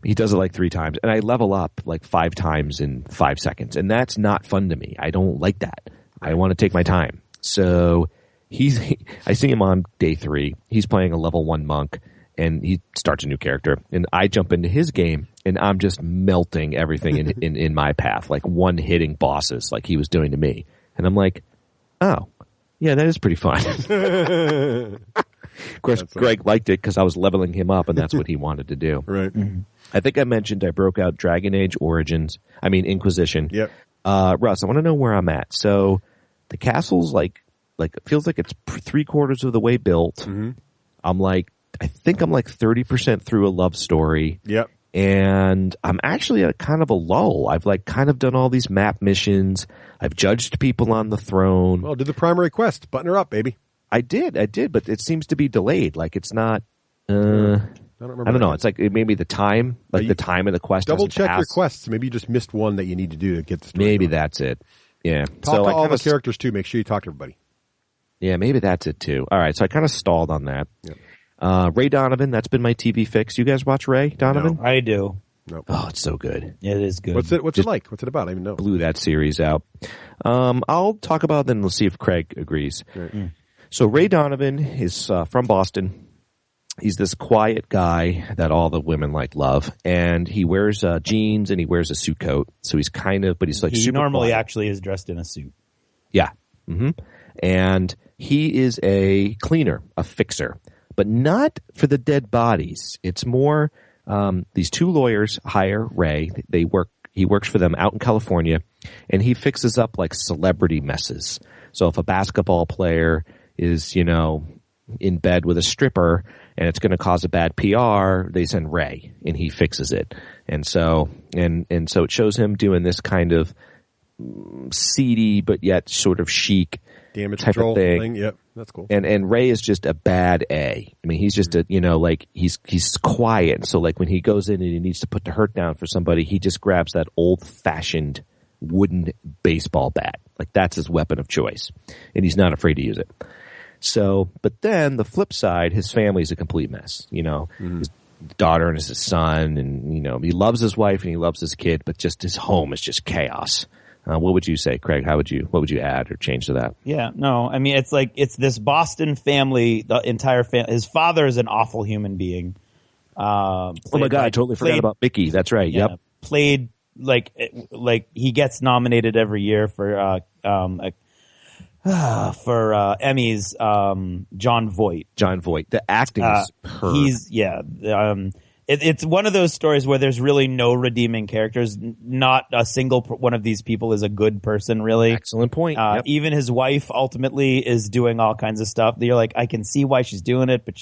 he does it like 3 times. And I level up like 5 times in 5 seconds. And that's not fun to me. I don't like that. I want to take my time. So I see him on day 3. He's playing a level 1 monk. And he starts a new character. And I jump into his game. And I'm just melting everything in my path. Like one-hitting bosses like he was doing to me. And I'm like, oh. Yeah, that is pretty fun. Of course, Greg liked it because I was leveling him up, and that's what he wanted to do. Right. Mm-hmm. I think I mentioned I broke out Dragon Age Inquisition. Yep. Russ, I want to know where I'm at. So the castle's like it feels like it's 3/4 of the way built. Mm-hmm. I think I'm like 30% through a love story. Yep. And I'm actually at kind of a lull. I've like kind of done all these map missions. I've judged people on the throne. Well, do the primary quest. Button her up, baby. I did, but it seems to be delayed. Like it's not. I don't know. It's like maybe the time, the time of the quest. Double check your quests. Maybe you just missed one that you need to do to get the story. Maybe that's it. Yeah. Talk to all the characters too. Make sure you talk to everybody. Yeah, maybe that's it too. All right, so I kind of stalled on that. Yep. Ray Donovan, that's been my TV fix. You guys watch Ray Donovan? No. I do. Nope. Oh, it's so good. It is good. What's it like? What's it about? I don't even know. Blew that series out. I'll talk about it, then we'll see if Craig agrees. Right. So Ray Donovan is from Boston. He's this quiet guy that all the women love, and he wears jeans and he wears a suit coat. So he's but he's like super normally quiet. actually is dressed in a suit. Yeah. Mm-hmm. And he is a cleaner, a fixer, but not for the dead bodies. It's more these two lawyers hire Ray. He works for them out in California, and he fixes up like celebrity messes. So if a basketball player is, in bed with a stripper and it's going to cause a bad PR, they send Ray and he fixes it. And so it shows him doing this kind of seedy but yet sort of chic damage type control of thing. Yep, that's cool. And Ray is just a bad A. I mean, he's just he's quiet. And so like when he goes in and he needs to put the hurt down for somebody, he just grabs that old-fashioned wooden baseball bat. Like that's his weapon of choice. And he's not afraid to use it. So, but then the flip side, his family's a complete mess. His daughter and his son, and he loves his wife and he loves his kid, but just his home is just chaos. What would you say, Craig? What would you add or change to that? Yeah, no, I mean it's this Boston family, the entire family. His father is an awful human being. Oh my God, I totally forgot about Mickey. That's right. Yeah, yep. Played like he gets nominated every year for Emmys. Jon Voight. Jon Voight. The acting is superb. It's one of those stories where there's really no redeeming characters. Not a single one of these people is a good person, really. Excellent point. Yep. Even his wife ultimately is doing all kinds of stuff. You're like, I can see why she's doing it, but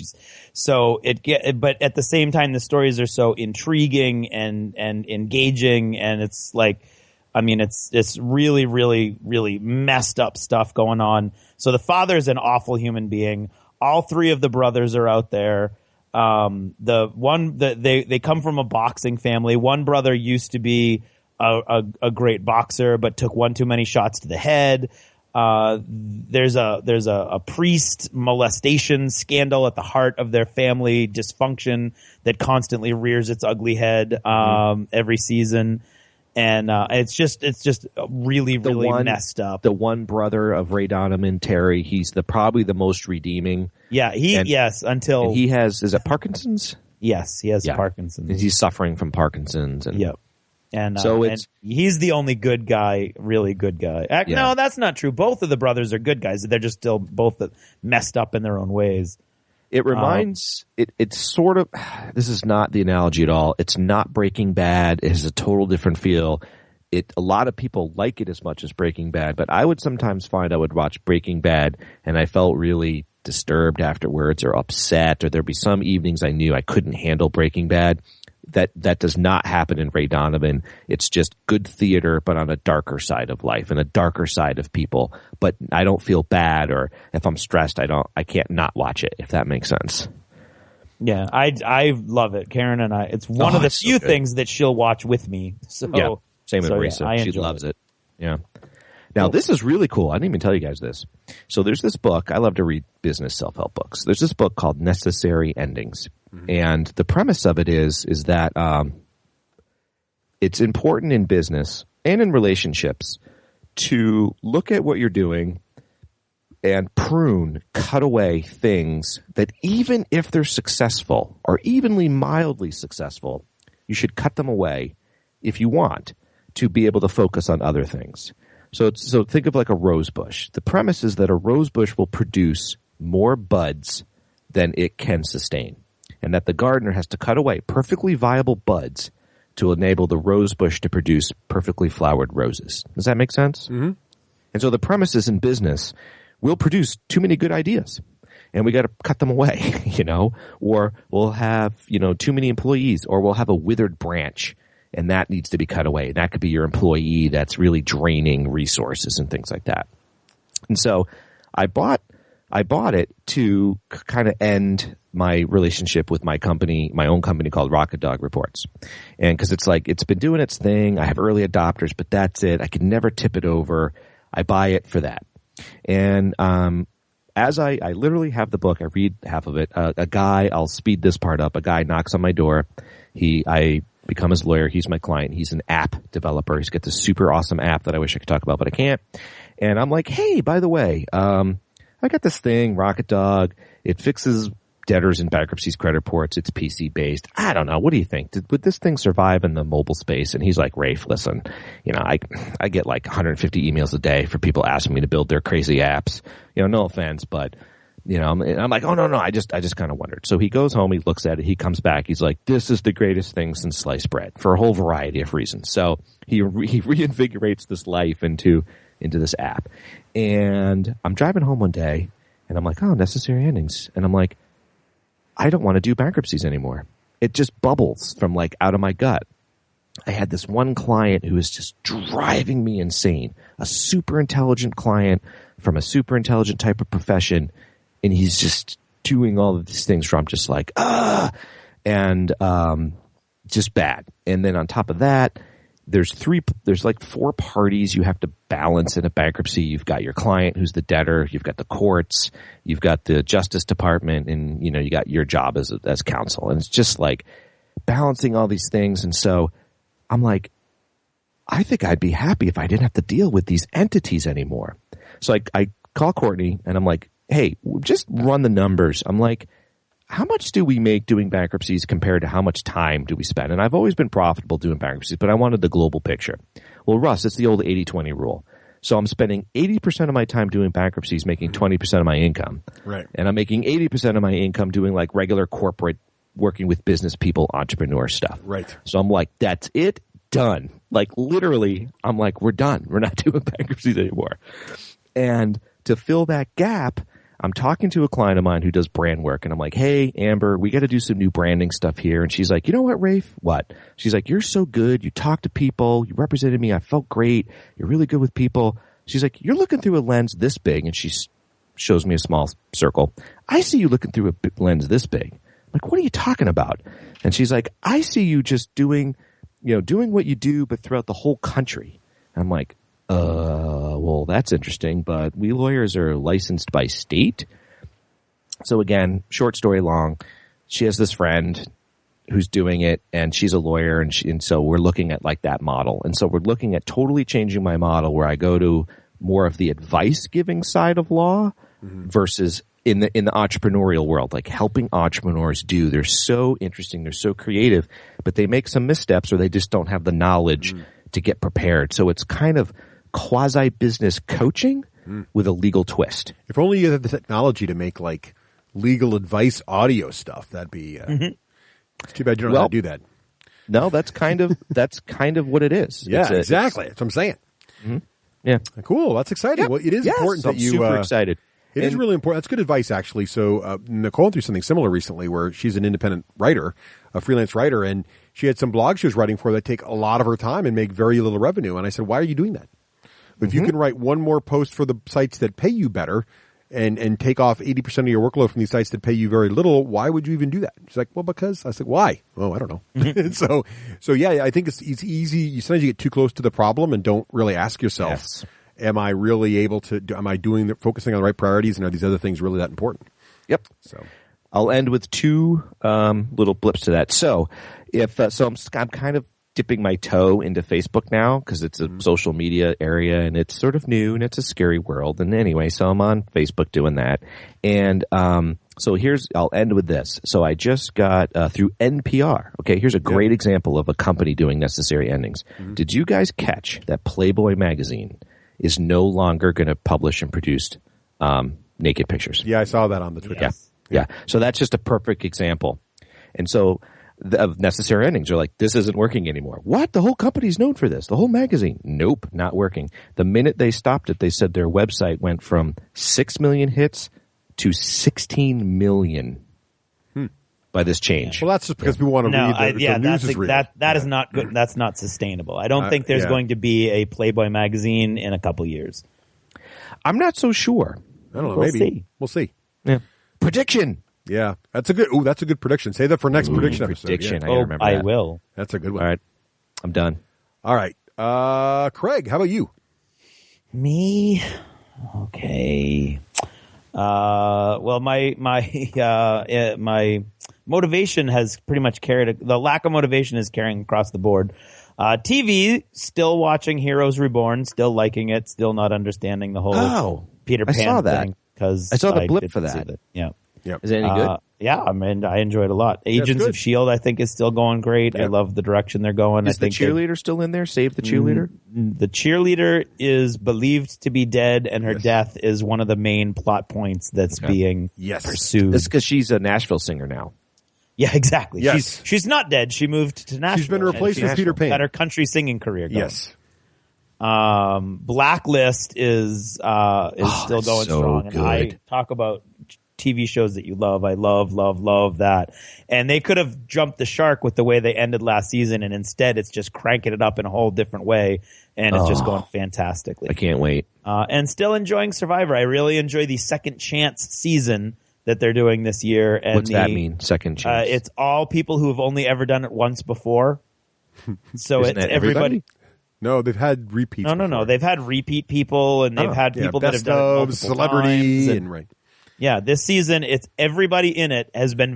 but at the same time, the stories are so intriguing and engaging, and it's like, I mean, it's really, really, really messed up stuff going on. So the father's an awful human being. All three of the brothers are out there. They come from a boxing family. One brother used to be a great boxer, but took one too many shots to the head. There's a priest molestation scandal at the heart of their family dysfunction that constantly rears its ugly head every season. And it's just really messed up. The one brother of Ray Donovan, Terry, he's probably the most redeeming. Yeah, until he has, is it Parkinson's? Yes, he has Parkinson's. And he's suffering from Parkinson's. And yep. And he's the only good guy, really good guy. No, that's not true. Both of the brothers are good guys. They're just still both messed up in their own ways. It reminds it's sort of, this is not the analogy at all. It's not Breaking Bad. It has a total different feel. A lot of people like it as much as Breaking Bad, but I would sometimes find I would watch Breaking Bad and I felt really disturbed afterwards or upset, or there'd be some evenings I knew I couldn't handle Breaking Bad. That does not happen in Ray Donovan. It's just good theater, but on a darker side of life and a darker side of people. But I don't feel bad, or if I'm stressed, I can't not watch it, if that makes sense. Yeah, I love it. Karen and I, it's one of the few things that she'll watch with me. So yeah, same with Marisa. She loves it. Yeah. Now, this is really cool. I didn't even tell you guys this. So there's this book. I love to read business self-help books. There's this book called Necessary Endings. Mm-hmm. And the premise of it is that it's important in business and in relationships to look at what you're doing and cut away things that even if they're successful or evenly mildly successful, you should cut them away if you want to be able to focus on other things. So think of like a rose bush. The premise is that a rose bush will produce more buds than it can sustain, and that the gardener has to cut away perfectly viable buds to enable the rose bush to produce perfectly flowered roses. Does that make sense? Mm-hmm. And so the premise is in business, we'll produce too many good ideas. and we got to cut them away, or we'll have, too many employees, or we'll have a withered branch and that needs to be cut away. And that could be your employee that's really draining resources and things like that. And so I bought it to kind of end my relationship with my company, my own company called Rocket Dog Reports. And because it's like, it's been doing its thing. I have early adopters, but that's it. I can never tip it over. I buy it for that. And as I literally have the book, I read half of it. A guy, I'll speed this part up. A guy knocks on my door. I become his lawyer. He's my client. He's an app developer. He's got this super awesome app that I wish I could talk about, but I can't. And I'm like, hey, by the way, I got this thing, Rocket Dog. It fixes debtors and bankruptcies credit reports. It's PC based. I don't know. What do you think? Would this thing survive in the mobile space? And he's like, Raef, listen, I get like 150 emails a day for people asking me to build their crazy apps. No offense, but I'm like, oh no, I just kind of wondered. So he goes home, he looks at it, he comes back, he's like, this is the greatest thing since sliced bread for a whole variety of reasons. So he reinvigorates this life into this app. And I'm driving home one day and I'm like, oh, necessary endings. And I'm like, I don't want to do bankruptcies anymore. It just bubbles from like out of my gut. I had this one client who was just driving me insane, a super intelligent client from a super intelligent type of profession. And he's just doing all of these things where I'm just like, and just bad. And then on top of that, there's like 4 parties you have to balance in a bankruptcy. You've got your client who's the debtor, you've got the courts, you've got the Justice Department, and you got your job as counsel. And it's just like balancing all these things. And so I'm like, I think I'd be happy if I didn't have to deal with these entities anymore. So I call Courtney and I'm like, hey, just run the numbers. I'm like, how much do we make doing bankruptcies compared to how much time do we spend? And I've always been profitable doing bankruptcies, but I wanted the global picture. Well, Russ, it's the old 80-20 rule. So I'm spending 80% of my time doing bankruptcies, making 20% of my income. Right. And I'm making 80% of my income doing like regular corporate, working with business people, entrepreneur stuff. Right. So I'm like, that's it, done. Like literally, I'm like, we're done. We're not doing bankruptcies anymore. And to fill that gap, I'm talking to a client of mine who does brand work, and I'm like, hey, Amber, we got to do some new branding stuff here. And she's like, you know what, Raef? What? She's like, you're so good. You talk to people. You represented me. I felt great. You're really good with people. She's like, you're looking through a lens this big. And she shows me a small circle. I see you looking through a lens this big. I'm like, what are you talking about? And she's like, I see you just doing what you do, but throughout the whole country. And I'm like, well, that's interesting, but we lawyers are licensed by state. So again, short story long, she has this friend who's doing it, and she's a lawyer, and so we're looking at like that model. And so we're looking at totally changing my model where I go to more of the advice giving side of law versus in the entrepreneurial world, like helping entrepreneurs do. They're so interesting, they're so creative, but they make some missteps or they just don't have the knowledge to get prepared. So it's kind of quasi-business coaching with a legal twist. If only you had the technology to make like legal advice audio stuff, that'd be it's too bad you don't know how to do that. No, that's kind of what it is. Yeah, exactly. That's what I'm saying. Mm-hmm. Yeah. Cool. That's exciting. Yeah. Well, it is important that you super excited. It is really important. That's good advice, actually. So Nicole went through something similar recently where she's an independent writer, a freelance writer, and she had some blogs she was writing for that take a lot of her time and make very little revenue. And I said, why are you doing that? If you can write one more post for the sites that pay you better and take off 80% of your workload from these sites that pay you very little, why would you even do that? She's like, well, because. I said, why? Oh, I don't know. So yeah, I think it's easy. Sometimes you get too close to the problem and don't really ask yourself, am I really able to, am I focusing on the right priorities, and are these other things really that important? Yep. So I'll end with 2 little blips to that. So I'm kind of dipping my toe into Facebook now because it's a social media area and it's sort of new and it's a scary world. And anyway, so I'm on Facebook doing that. And so I'll end with this. So I just got through NPR. Okay, here's a great example of a company doing necessary endings. Did you guys catch that Playboy magazine is no longer going to publish and produce naked pictures? Yeah, I saw that on the Twitter. Yeah. So that's just a perfect example. And so of necessary endings are like, this isn't working anymore. What? The whole company's known for this. The whole magazine. Nope, not working. The minute they stopped it, they said their website went from 6 million hits to 16 million by this change. Well, that's just because people want to read the news is real. That is not good. That's not sustainable. I don't think there's going to be a Playboy magazine in a couple years. I'm not so sure. I don't know. Maybe we'll see. Yeah. Prediction. Yeah, that's a good prediction. Say that for next prediction episode. Prediction. Yeah. I remember that. I will. That's a good one. All right, I'm done. All right, Craig, how about you? Me? Okay. Well, my motivation has pretty much carried. The lack of motivation is carrying across the board. TV, still watching Heroes Reborn, still liking it, still not understanding the whole Peter Pan saw that. thing. Because I saw the blip for that. Yeah. Yep. Is it any good? Yeah, I mean, I enjoyed it a lot. Agents of S.H.I.E.L.D., I think, is still going great. Yep. I love the direction they're going. Is the cheerleader still in there? Save the cheerleader? The cheerleader is believed to be dead, and her death is one of the main plot points that's being pursued. It's because she's a Nashville singer now. Yeah, exactly. Yes. She's not dead. She moved to Nashville. She's been replaced with Peter Pan. Had her country singing career going. Yes. Blacklist is still going strong. Good. And I talk about TV shows that you love. I love that. And they could have jumped the shark with the way they ended last season, and instead it's just cranking it up in a whole different way, and it's just going fantastically. I can't wait. And still enjoying Survivor. I really enjoy the Second Chance season that they're doing this year. And what's that mean, Second Chance? It's all people who have only ever done it once before. So it's everybody. No, they've had repeats. No. They've had repeat people, and they've had people that have done it multiple celebrity times. And right. Yeah, this season, it's everybody in it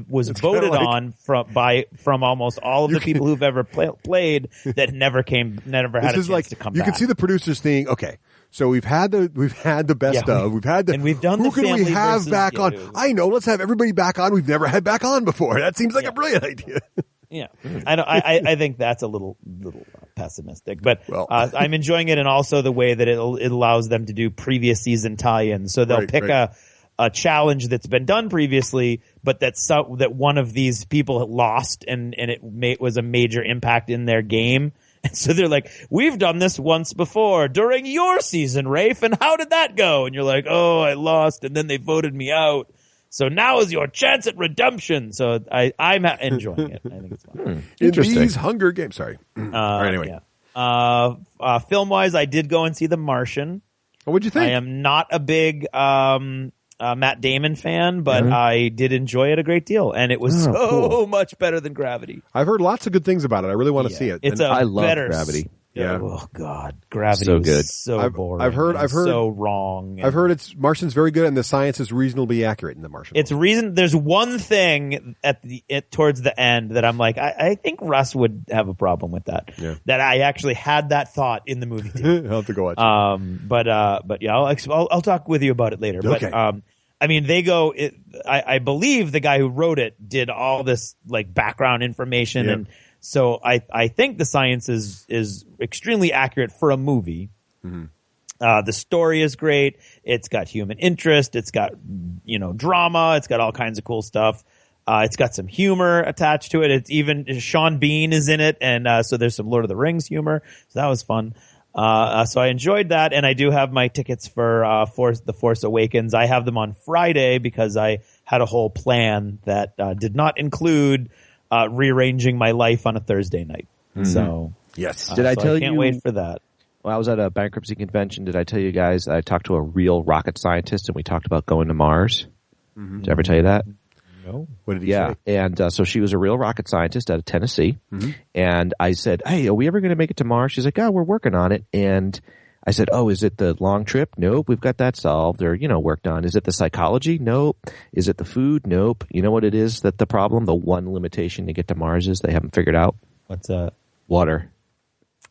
was voted on from almost all of the people who've ever played that never had a chance to come back. You can see the producers thinking, okay, so we've had the best of, and we've done who the can we have back on? You. I know, let's have everybody back on we've never had back on before. That seems like a brilliant idea. Yeah, I think that's a little pessimistic, but I'm enjoying it, and also the way that it allows them to do previous season tie-ins. So they'll pick a challenge that's been done previously, but that one of these people lost, and it was a major impact in their game. And so they're like, we've done this once before during your season, Raef, and how did that go? And you're like, oh, I lost, and then they voted me out. So now is your chance at redemption. So I'm enjoying it. I think it's fun. Interesting. In these Hunger Games. Sorry. All right, anyway. Yeah. Film-wise, I did go and see The Martian. What'd you think? I am not a big Matt Damon fan, but I did enjoy it a great deal, and it was much better than Gravity. I've heard lots of good things about it. I really want to see it. I love Gravity. Yeah. Oh God, Gravity so was good. So boring. I've heard so wrong. I've heard Martian's very good, and the science is reasonably accurate in The Martian. There's one thing towards the end that I'm like, I think Russ would have a problem with that. Yeah. That I actually had that thought in the movie theater. I'll have to go watch it. But yeah, I'll talk with you about it later. Okay. But I mean, they go. I believe the guy who wrote it did all this like background information, and so I think the science is extremely accurate for a movie. Mm-hmm. The story is great. It's got human interest. It's got drama. It's got all kinds of cool stuff. It's got some humor attached to it. It's even Sean Bean is in it, and so there's some Lord of the Rings humor. So that was fun. So I enjoyed that, and I do have my tickets for The Force Awakens. I have them on Friday because I had a whole plan that did not include rearranging my life on a Thursday night. Mm-hmm. So yes, did I tell you? Can't wait for that. Well, I was at a bankruptcy convention. Did I tell you guys I talked to a real rocket scientist, and we talked about going to Mars? Mm-hmm. Did I ever tell you that? No. What did he say? And so she was a real rocket scientist out of Tennessee. Mm-hmm. And I said, hey, are we ever going to make it to Mars? She's like, oh, we're working on it. And I said, oh, is it the long trip? Nope, we've got that solved or, worked on. Is it the psychology? Nope. Is it the food? Nope. You know what it is that the problem, the one limitation to get to Mars is they haven't figured out? What's that? Water.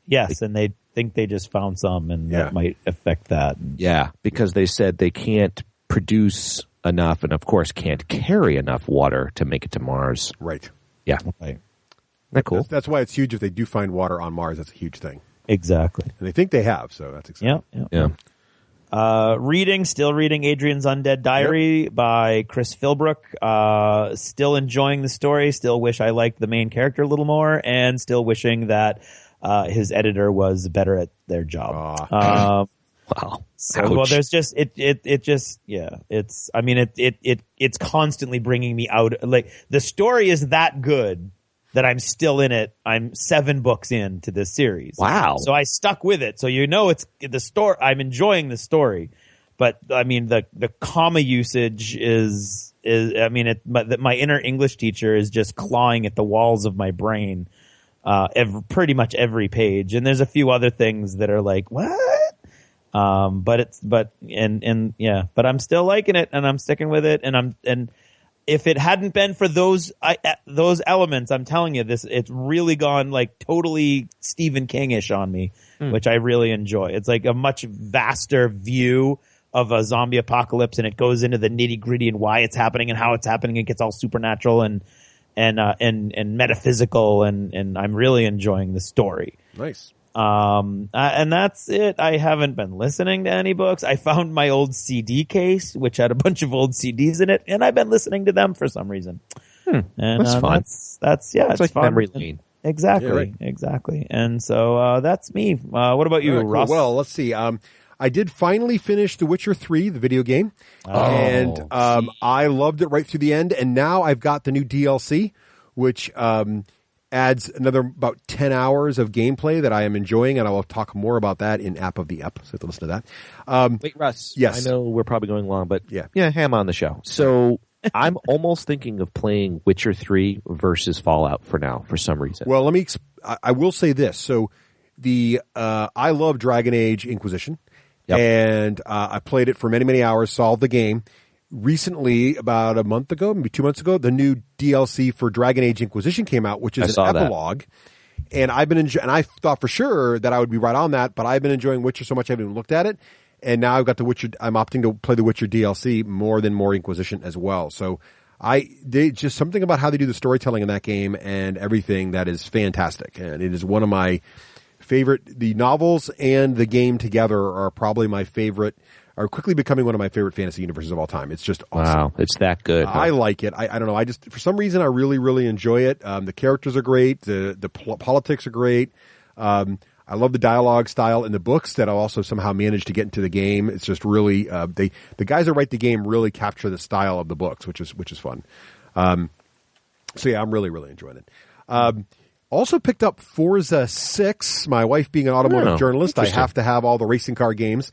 Yes, and they think they just found some, and that might affect that. Yeah, because they said they can't produce enough, and of course can't carry enough water to make it to Mars. Right. Yeah. Right. Isn't that cool? That's why it's huge if they do find water on Mars. That's a huge thing. Exactly. And they think they have, so that's exciting. Yeah. Still reading Adrian's Undead Diary by Chris Philbrook. Still enjoying the story. Still wish I liked the main character a little more, and still wishing that his editor was better at their job. Wow. So, well, there's just it's constantly bringing me out. Like, the story is that good that I'm still in it. I'm 7 books into this series. Wow. So I stuck with it. So it's the story. I'm enjoying the story, but I mean the comma usage is my inner English teacher is just clawing at the walls of my brain, pretty much every page. And there's a few other things that are like, what? But I'm still liking it, and I'm sticking with it, and if it hadn't been for those elements, I'm telling you, it's really gone like totally Stephen King-ish on me, which I really enjoy. It's like a much vaster view of a zombie apocalypse, and it goes into the nitty-gritty and why it's happening and how it's happening. It gets all supernatural and metaphysical, and I'm really enjoying the story. Nice. And that's it. I haven't been listening to any books. I found my old CD case, which had a bunch of old CDs in it, and I've been listening to them for some reason. And that's fun. That's it's like fun. memory lane. Exactly. Yeah, right. Exactly. And so, that's me. What about you, Cool. Russ? Well, let's see. I did finally finish The Witcher 3, the video game. And I loved it right through the end. And now I've got the new DLC, which adds another about 10 hours of gameplay that I am enjoying. And I will talk more about that in App of the Ep. So you have to listen to that. Wait, Russ. Yes. I know we're probably going long, but yeah, ham on the show. So I'm almost thinking of playing Witcher 3 versus Fallout for now, for some reason. Well, I will say this. So I love Dragon Age Inquisition. Yep. And I played it for many, many hours, solved the game. Recently, about a month ago, maybe 2 months ago, the new DLC for Dragon Age Inquisition came out, which is an epilogue. And I've been and I thought for sure that I would be right on that, but I've been enjoying Witcher so much I haven't even looked at it. And now I've got the Witcher. I'm opting to play the Witcher DLC more Inquisition as well. So they just something about how they do the storytelling in that game and everything that is fantastic. And it is one of my favorite. The novels and the game together are probably my favorite. Are quickly becoming one of my favorite fantasy universes of all time. It's just awesome. Wow, it's that good. I like it. I don't know. I just, for some reason, I really, really enjoy it. The characters are great. The politics are great. I love the dialogue style in the books that I'll also somehow manage to get into the game. It's just really, the guys that write the game really capture the style of the books, which is fun. So yeah, I'm really, really enjoying it. Also picked up Forza 6. My wife being an automotive journalist, I have to have all the racing car games.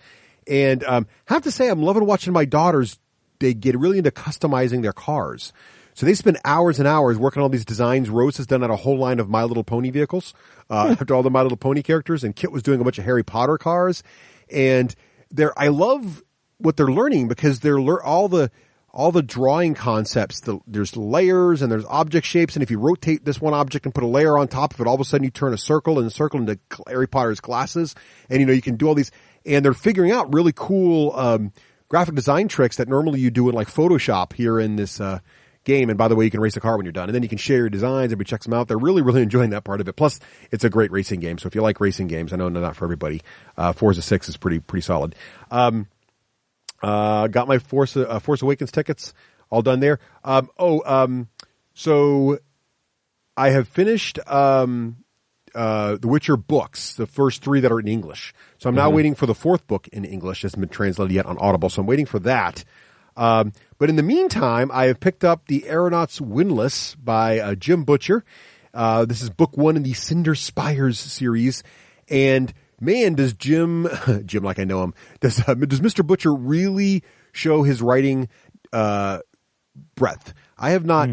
And have to say, I'm loving watching my daughters. They get really into customizing their cars. So they spend hours and hours working on all these designs. Rose has done out a whole line of My Little Pony vehicles, after all the My Little Pony characters. And Kit was doing a bunch of Harry Potter cars. And I love what they're learning because they're all the drawing concepts. There's layers and there's object shapes. And if you rotate this one object and put a layer on top of it, all of a sudden you turn a circle into Harry Potter's glasses. And you can do all these. And they're figuring out really cool graphic design tricks that normally you do in like Photoshop here in this game. And by the way, you can race a car when you're done. And then you can share your designs. Everybody checks them out. They're really, really enjoying that part of it. Plus, it's a great racing game. So if you like racing games, I know not for everybody, Forza 6 is pretty solid. Got my Force Awakens tickets all done there. So I have finished The Witcher books, the first 3 that are in English. So I'm now waiting for the 4th book in English. It hasn't been translated yet on Audible, so I'm waiting for that. But in the meantime, I have picked up The Aeronauts Windlass by Jim Butcher. This is book 1 in the Cinder Spires series. And man, does Jim like I know him, does Mr. Butcher really show his writing breadth? I have not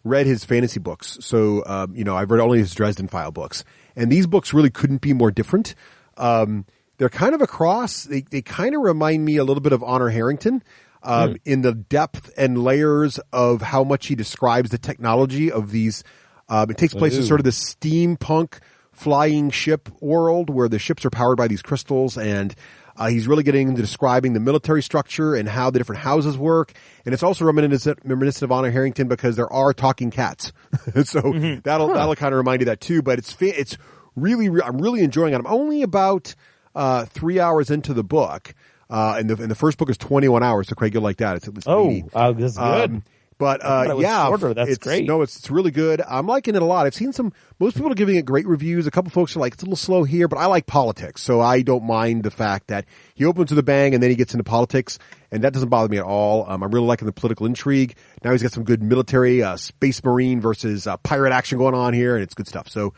read his fantasy books, so I've read only his Dresden File books, and these books really couldn't be more different. They're kind of across. They kind of remind me a little bit of Honor Harrington in the depth and layers of how much he describes the technology of these. It takes place in sort of the steampunk flying ship world where the ships are powered by these crystals, and he's really getting into describing the military structure and how the different houses work. And it's also reminiscent of Honor Harrington because there are talking cats. So that'll kind of remind you that too. But it's really, I'm really enjoying it. I'm only about 3 hours into the book. And the first book is 21 hours. So Craig, you'll like that. It's 80. That's good. But shorter. That's great. No, it's really good. I'm liking it a lot. I've seen most people are giving it great reviews. A couple folks are like, it's a little slow here, but I like politics, so I don't mind the fact that he opens with a bang and then he gets into politics, and that doesn't bother me at all. I'm really liking the political intrigue. Now he's got some good military, space marine versus pirate action going on here, and it's good stuff. So,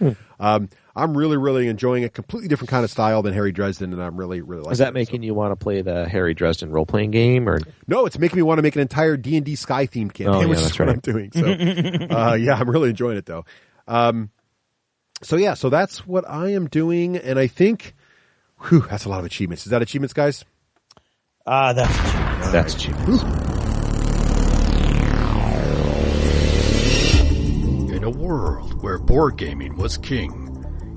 I'm really, really enjoying it. Completely different kind of style than Harry Dresden, and I'm really, really liking it. Is that making you want to play the Harry Dresden role-playing game? Or no, it's making me want to make an entire D&D Sky-themed campaign, which is what I'm doing. So, I'm really enjoying it, though. So that's what I am doing, and I think, that's a lot of achievements. Is that achievements, guys? That's achievements. In a world where board gaming was king,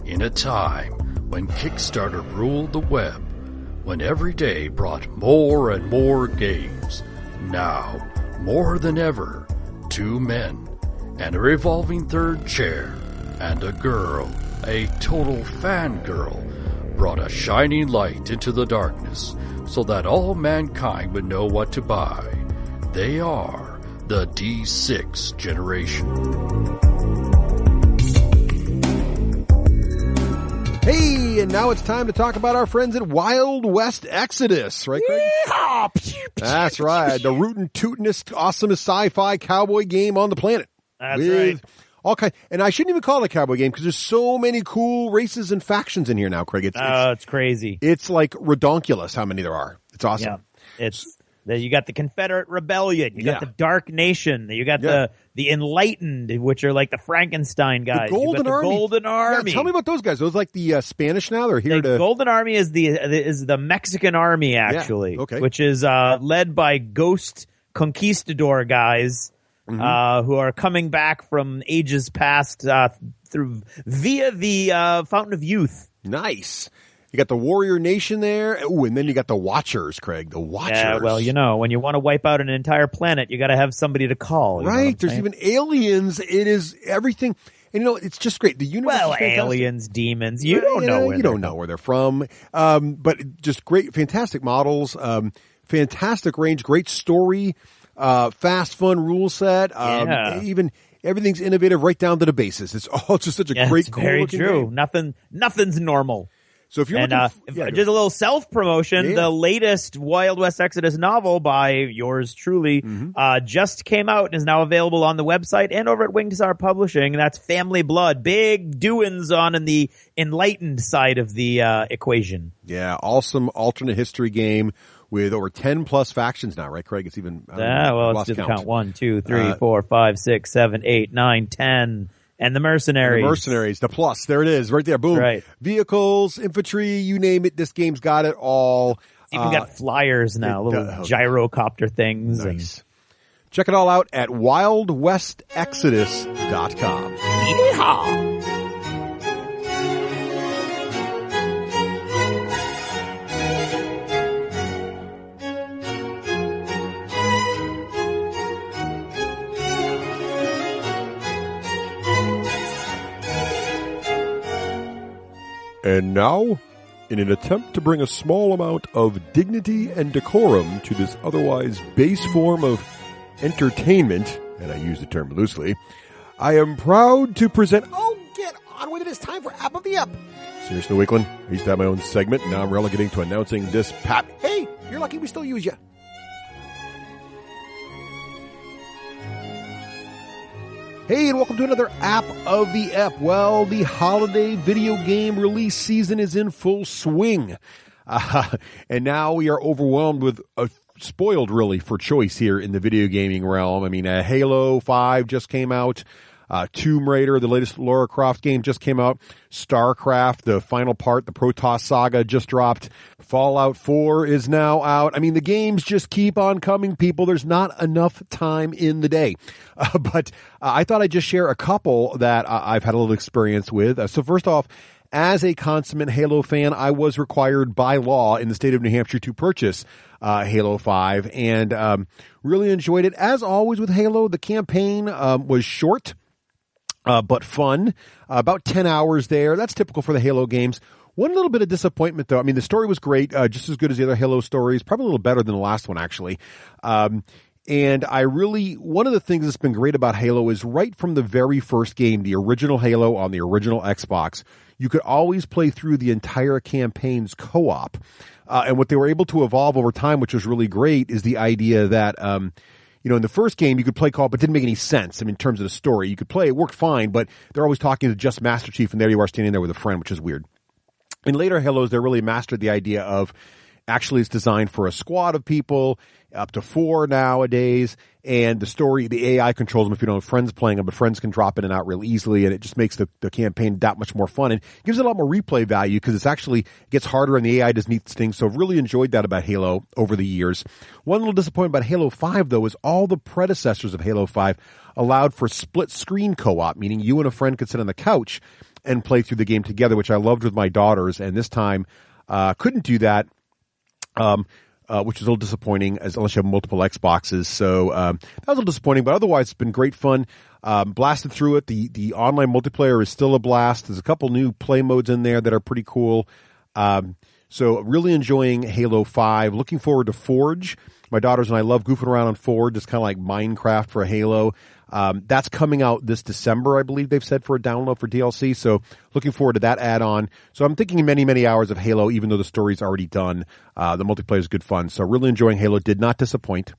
in a time when Kickstarter ruled the web, when every day brought more and more games, now, more than ever, 2 men and a revolving third chair and a girl, a total fangirl, brought a shining light into the darkness so that all mankind would know what to buy. They are the D6 generation. Hey, and now it's time to talk about our friends at Wild West Exodus, right, Craig? That's right. The rootin' tootin'est, awesomest sci-fi cowboy game on the planet. That's right. All kind, and I shouldn't even call it a cowboy game because there's so many cool races and factions in here now, Craig. It's crazy. It's like redonkulous how many there are. It's awesome. Yeah. You got the Confederate Rebellion. You got the Dark Nation. You got the Enlightened, which are like the Frankenstein guys. The Golden Army. Golden Army. Yeah, tell me about those guys. Those like the Spanish now. They're here the Golden Army is the Mexican army actually, which is led by ghost conquistador guys who are coming back from ages past via the Fountain of Youth. Nice. You got the Warrior Nation there. Ooh, and then you got the Watchers, Craig. The Watchers. Yeah, well, when you want to wipe out an entire planet, you got to have somebody to call. Right. There's even aliens. It is everything. And, it's just great. The universe is fantastic. Aliens, demons. You don't know where they're from. But just great, fantastic models. Fantastic range. Great story. Fast, fun rule set. Even everything's innovative right down to the basis. It's all just such a great, cool looking true. game. Nothing's normal. So if you're just a little self-promotion, the latest Wild West Exodus novel by yours truly just came out and is now available on the website and over at Wingdesar Publishing. And that's Family Blood. Big doings on in the enlightened side of the equation. Yeah, awesome alternate history game with over 10 plus factions now, right, Craig? It's even let's do the count. 1, 2, 3, 4, 5, 6, 7, 8, 9, 10. And the mercenaries. The plus. There it is, right there. Boom. Right. Vehicles, infantry, you name it. This game's got it all. It's even got flyers now, little gyrocopter things. Nice. Check it all out at wildwestexodus.com. Yeehaw! And now, in an attempt to bring a small amount of dignity and decorum to this otherwise base form of entertainment, and I use the term loosely, I am proud to present... Oh, get on with it. It's time for App of the Ep. Seriously, Wakeland, I used to have my own segment, and now I'm relegating to announcing this pap. Hey, you're lucky we still use you. Hey, and welcome to another App of the Ep. Well, the holiday video game release season is in full swing. And now we are overwhelmed with spoiled, really, for choice here in the video gaming realm. I mean, Halo 5 just came out. Tomb Raider, the latest Lara Croft game, just came out. StarCraft, the final part, the Protoss saga, just dropped. Fallout 4 is now out. I mean, the games just keep on coming, people. There's not enough time in the day. But I thought I'd just share a couple that I've had a little experience with. So first off, as a consummate Halo fan, I was required by law in the state of New Hampshire to purchase Halo 5 and really enjoyed it. As always with Halo, the campaign was short. But fun, about 10 hours there. That's typical for the Halo games. One little bit of disappointment, though. I mean, the story was great, just as good as the other Halo stories, probably a little better than the last one, actually. And one of the things that's been great about Halo is right from the very first game, the original Halo on the original Xbox, you could always play through the entire campaign's co-op. And what they were able to evolve over time, which was really great, is the idea that, in the first game, you could play co-op, but it didn't make any sense. I mean, in terms of the story, you could play, it worked fine, but they're always talking to just Master Chief, and there you are standing there with a friend, which is weird. In later Halos, they really mastered the idea of actually it's designed for a squad of people, up to 4 nowadays, and the story, the AI controls them if you don't have friends playing them, but friends can drop in and out real easily, and it just makes the campaign that much more fun, and gives it a lot more replay value because it gets harder and the AI does neat things, so I've really enjoyed that about Halo over the years. One little disappointment about Halo 5, though, is all the predecessors of Halo 5 allowed for split-screen co-op, meaning you and a friend could sit on the couch and play through the game together, which I loved with my daughters, and this time couldn't do that. Which is a little disappointing unless you have multiple Xboxes. So that was a little disappointing, but otherwise it's been great fun. Blasted through it. The online multiplayer is still a blast. There's a couple new play modes in there that are pretty cool. So really enjoying Halo 5. Looking forward to Forge. My daughters and I love goofing around on Forge. It's kind of like Minecraft for Halo. That's coming out this December, I believe they've said, for a download for DLC. So looking forward to that add-on. So I'm thinking many, many hours of Halo, even though the story's already done. The multiplayer is good fun. So really enjoying Halo. Did not disappoint.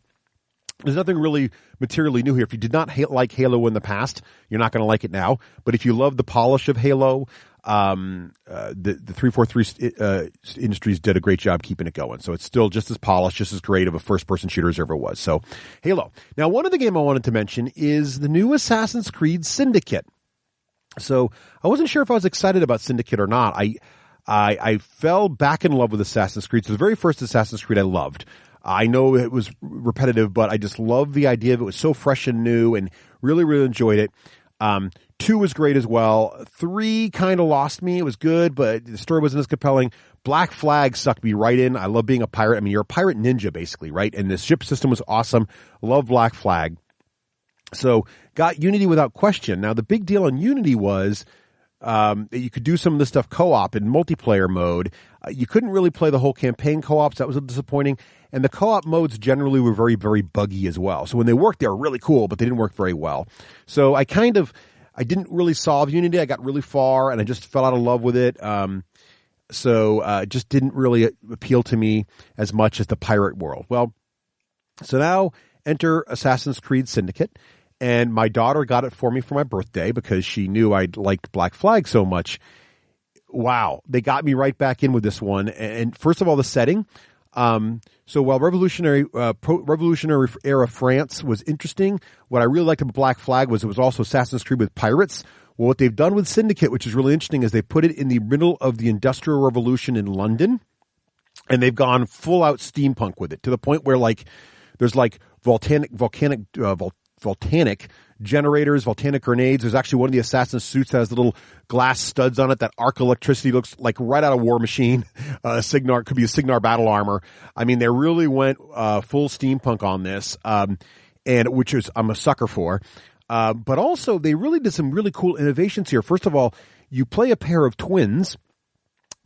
There's nothing really materially new here. If you did not like Halo in the past, you're not going to like it now. But if you love the polish of Halo, the 343 Industries did a great job keeping it going. So it's still just as polished, just as great of a first-person shooter as ever was. So Halo. Now, one other game I wanted to mention is the new Assassin's Creed Syndicate. So I wasn't sure if I was excited about Syndicate or not. I fell back in love with Assassin's Creed. So the very first Assassin's Creed I loved. I know it was repetitive, but I just loved the idea of it. It was so fresh and new and really, really enjoyed it. 2 was great as well. 3 kind of lost me. It was good, but the story wasn't as compelling. Black Flag sucked me right in. I love being a pirate. I mean, you're a pirate ninja, basically, right? And the ship system was awesome. Love Black Flag. So got Unity without question. Now, the big deal on Unity was that you could do some of this stuff co-op in multiplayer mode. You couldn't really play the whole campaign co-ops. That was disappointing. And the co-op modes generally were very, very buggy as well. So when they worked, they were really cool, but they didn't work very well. So I didn't really solve Unity. I got really far, and I just fell out of love with it. So it just didn't really appeal to me as much as the pirate world. Well, so now enter Assassin's Creed Syndicate. And my daughter got it for me for my birthday because she knew I liked Black Flag so much. Wow. They got me right back in with this one. And first of all, the setting. So while Revolutionary era France was interesting, what I really liked about Black Flag was it was also Assassin's Creed with pirates. Well, what they've done with Syndicate, which is really interesting, is they put it in the middle of the Industrial Revolution in London. And they've gone full out steampunk with it to the point where there's volcanic generators, volcanic grenades. There's actually one of the assassin's suits that has little glass studs on it that arc electricity. Looks like right out of War Machine. Signar could be a Signar battle armor. I mean, they really went full steampunk on this, and which is I'm a sucker for. But also, they really did some really cool innovations here. First of all, you play a pair of twins.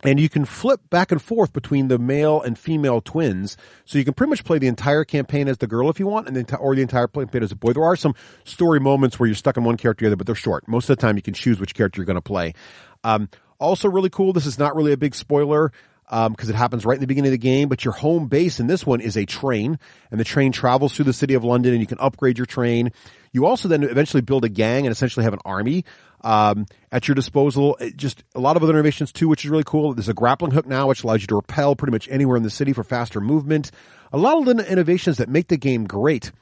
And you can flip back and forth between the male and female twins. So you can pretty much play the entire campaign as the girl if you want, or the entire campaign as a boy. There are some story moments where you're stuck in one character or the other, but they're short. Most of the time you can choose which character you're going to play. Also really cool, this is not really a big spoiler, because it happens right in the beginning of the game, but your home base in this one is a train, and the train travels through the city of London, and you can upgrade your train. You also then eventually build a gang and essentially have an army at your disposal. Just a lot of other innovations too, which is really cool. There's a grappling hook now, which allows you to rappel pretty much anywhere in the city for faster movement. A lot of the innovations that make the game great.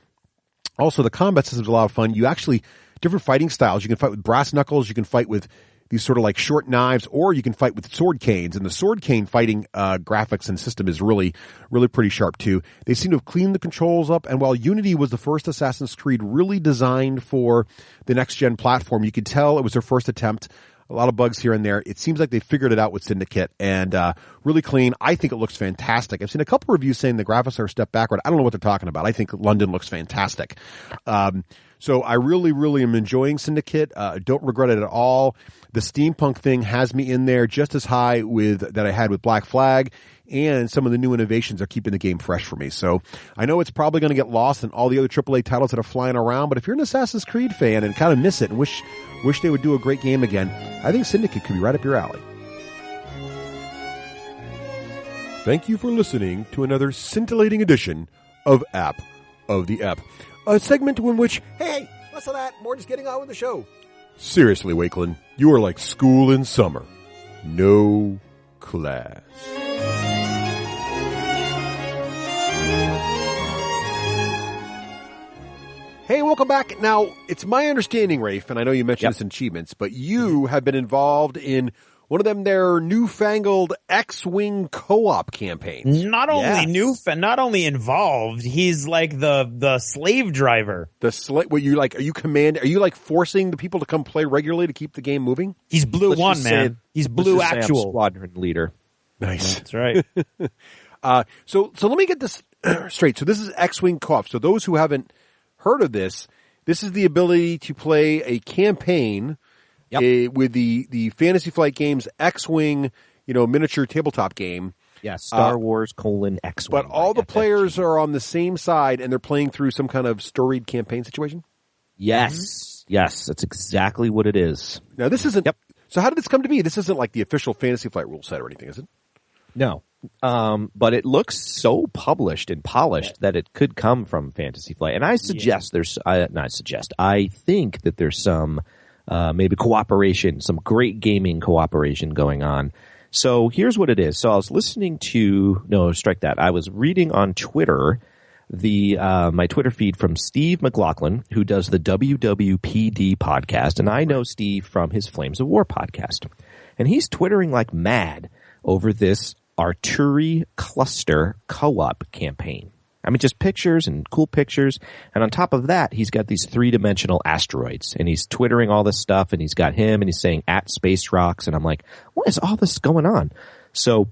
Also, the combat system's a lot of fun. You actually, different fighting styles. You can fight with brass knuckles. You can fight with these sort of like short knives, or you can fight with sword canes. And the sword cane fighting graphics and system is really, really pretty sharp too. They seem to have cleaned the controls up. And while Unity was the first Assassin's Creed really designed for the next-gen platform, you could tell it was their first attempt. A lot of bugs here and there. It seems like they figured it out with Syndicate, and really clean. I think it looks fantastic. I've seen a couple reviews saying the graphics are a step backward. I don't know what they're talking about. I think London looks fantastic. So I really, really am enjoying Syndicate. Don't regret it at all. The steampunk thing has me in there just as high that I had with Black Flag, and some of the new innovations are keeping the game fresh for me. So I know it's probably going to get lost in all the other AAA titles that are flying around, but if you're an Assassin's Creed fan and kind of miss it and wish they would do a great game again, I think Syndicate could be right up your alley. Thank you for listening to another scintillating edition of App of the Ep, a segment in which, hey, less of that, more just getting on with the show. Seriously, Wakeland, you are like school in summer. No class. Hey, welcome back. Now, it's my understanding, Raef, and I know you mentioned this in Achievements, but you have been involved in one of them their newfangled X-Wing co-op campaigns. Not only involved, he's like the slave driver. What you like? Are you like forcing the people to come play regularly to keep the game moving? He's Blue One, man. He's Blue Actual squadron leader. Nice. That's right. So let me get this straight. So this is X-Wing co-op. So those who haven't heard of this is the ability to play a campaign. Yep. With the Fantasy Flight Games X-Wing, miniature tabletop game. Yes, Star Wars : X-Wing. But all the players are on the same side, and they're playing through some kind of storied campaign situation? Yes. Yes, that's exactly what it is. Now, this isn't... Yep. So how did this come to be? This isn't like the official Fantasy Flight rule set or anything, is it? No. But it looks so published and polished that it could come from Fantasy Flight. And I suggest I think that there's some... maybe cooperation, some great gaming cooperation going on. So here's what it is. So I was I was reading on Twitter, my Twitter feed from Steve McLaughlin, who does the WWPD podcast. And I know Steve from his Flames of War podcast. And he's twittering like mad over this Arturi Cluster co-op campaign. I mean, just pictures and cool pictures. And on top of that, he's got these 3-dimensional asteroids. And he's twittering all this stuff. And he's got him. And he's saying @Space Rocks. And I'm like, what is all this going on? So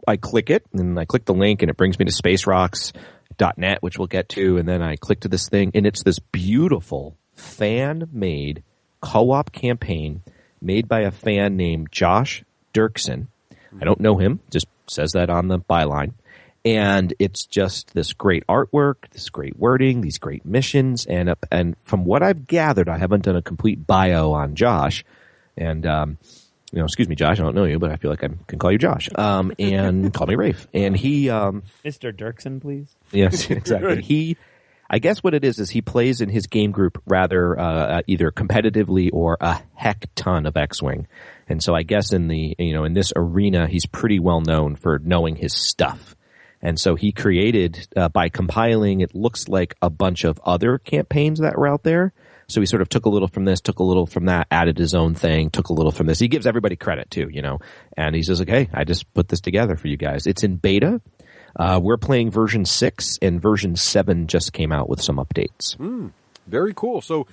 I click it. And I click the link. And it brings me to spacerocks.net, which we'll get to. And then I click to this thing. And it's this beautiful fan-made co-op campaign made by a fan named Josh Dirksen. I don't know him. Just says that on the byline. And it's just this great artwork, this great wording, these great missions. And from what I've gathered, I haven't done a complete bio on Josh. And, excuse me, Josh, I don't know you, but I feel like I can call you Josh. And call me Raef. And he, Mr. Dirksen, please. Yes, exactly. I guess what it is he plays in his game group rather, either competitively or a heck ton of X-Wing. And so I guess in this arena, he's pretty well known for knowing his stuff. And so he created, by compiling, it looks like a bunch of other campaigns that were out there. So he sort of took a little from this, took a little from that, added his own thing, took a little from this. He gives everybody credit too, and he says, okay, I just put this together for you guys. It's in beta. We're playing version 6 and version 7 just came out with some updates. Very cool. So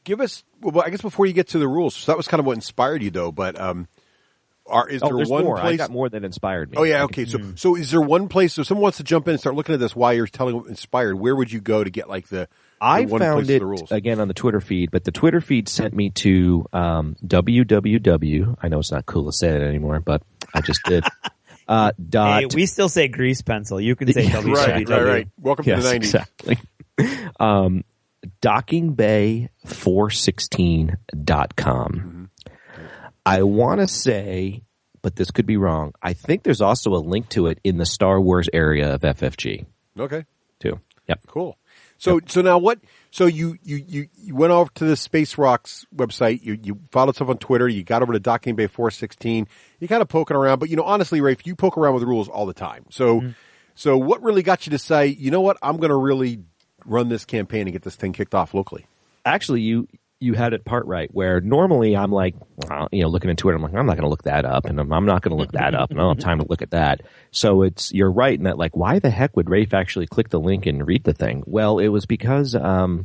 give us, well, I guess before you get to the rules, so that was kind of what inspired you though, but, is there one more. place? I got more that inspired me. Oh yeah, okay. So is there one place? So if someone wants to jump in and start looking at this while you're telling them inspired, where would you go to get like I one found place it the rules? Again on the Twitter feed, but the Twitter feed sent me to www. I know it's not cool to say it anymore, but I just did. Hey, we still say grease pencil. You can say www. Right. Welcome to the 90s. Exactly. DockingBay416.com. I want to say, but this could be wrong, I think there's also a link to it in the Star Wars area of FFG. Okay. Too. Yep. Cool. So now what? So you went over to the Space Rocks website. You followed stuff on Twitter. You got over to Docking Bay 416. You kind of poking around, but honestly, Raef, you poke around with rules all the time. So what really got you to say, you know what? I'm going to really run this campaign and get this thing kicked off locally. Actually, you had it part right, where normally I'm like, looking into it, I'm like, I'm not going to look that up, and I'm not going to look that up, and I don't have time to look at that. So you're right in that, like, why the heck would Raef actually click the link and read the thing? Well, it was because I've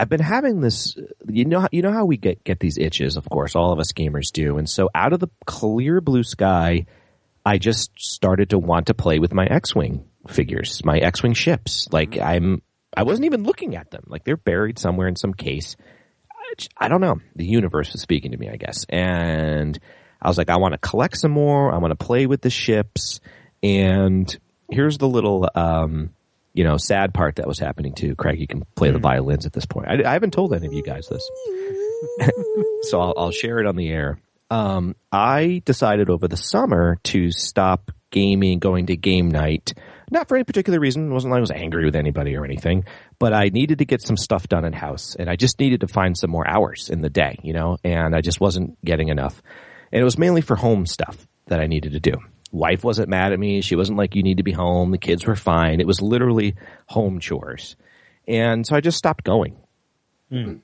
been having this, you know how we get these itches, of course, all of us gamers do, and so out of the clear blue sky, I just started to want to play with my X-Wing figures, my X-Wing ships. Like, I wasn't even looking at them. Like, they're buried somewhere in some case. I don't know. The universe was speaking to me, I guess. And I was like, I want to collect some more. I want to play with the ships. And here's the little, sad part that was happening too. Craig, you can play the violins at this point. I haven't told any of you guys this. So I'll share it on the air. I decided over the summer to stop gaming, going to game night. Not for any particular reason. It wasn't like I was angry with anybody or anything, but I needed to get some stuff done in house, and I just needed to find some more hours in the day, and I just wasn't getting enough. And it was mainly for home stuff that I needed to do. Wife wasn't mad at me. She wasn't like, you need to be home. The kids were fine. It was literally home chores. And so I just stopped going. And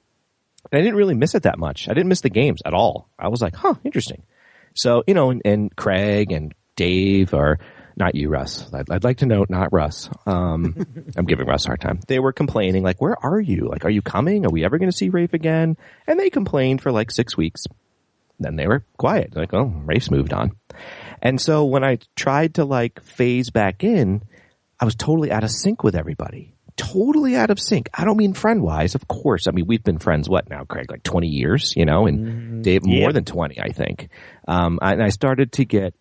I didn't really miss it that much. I didn't miss the games at all. I was like, interesting. So, and Craig and Dave are... Not you, Russ. I'd like to note, not Russ. I'm giving Russ a hard time. They were complaining, like, where are you? Like, are you coming? Are we ever going to see Raef again? And they complained for like 6 weeks. Then they were quiet. Like, oh, Rafe's moved on. And so when I tried to like phase back in, I was totally out of sync with everybody. Totally out of sync. I don't mean friend-wise, of course. I mean, we've been friends, what now, Craig? Like 20 years, and Dave, more than 20, I think. And I started to get,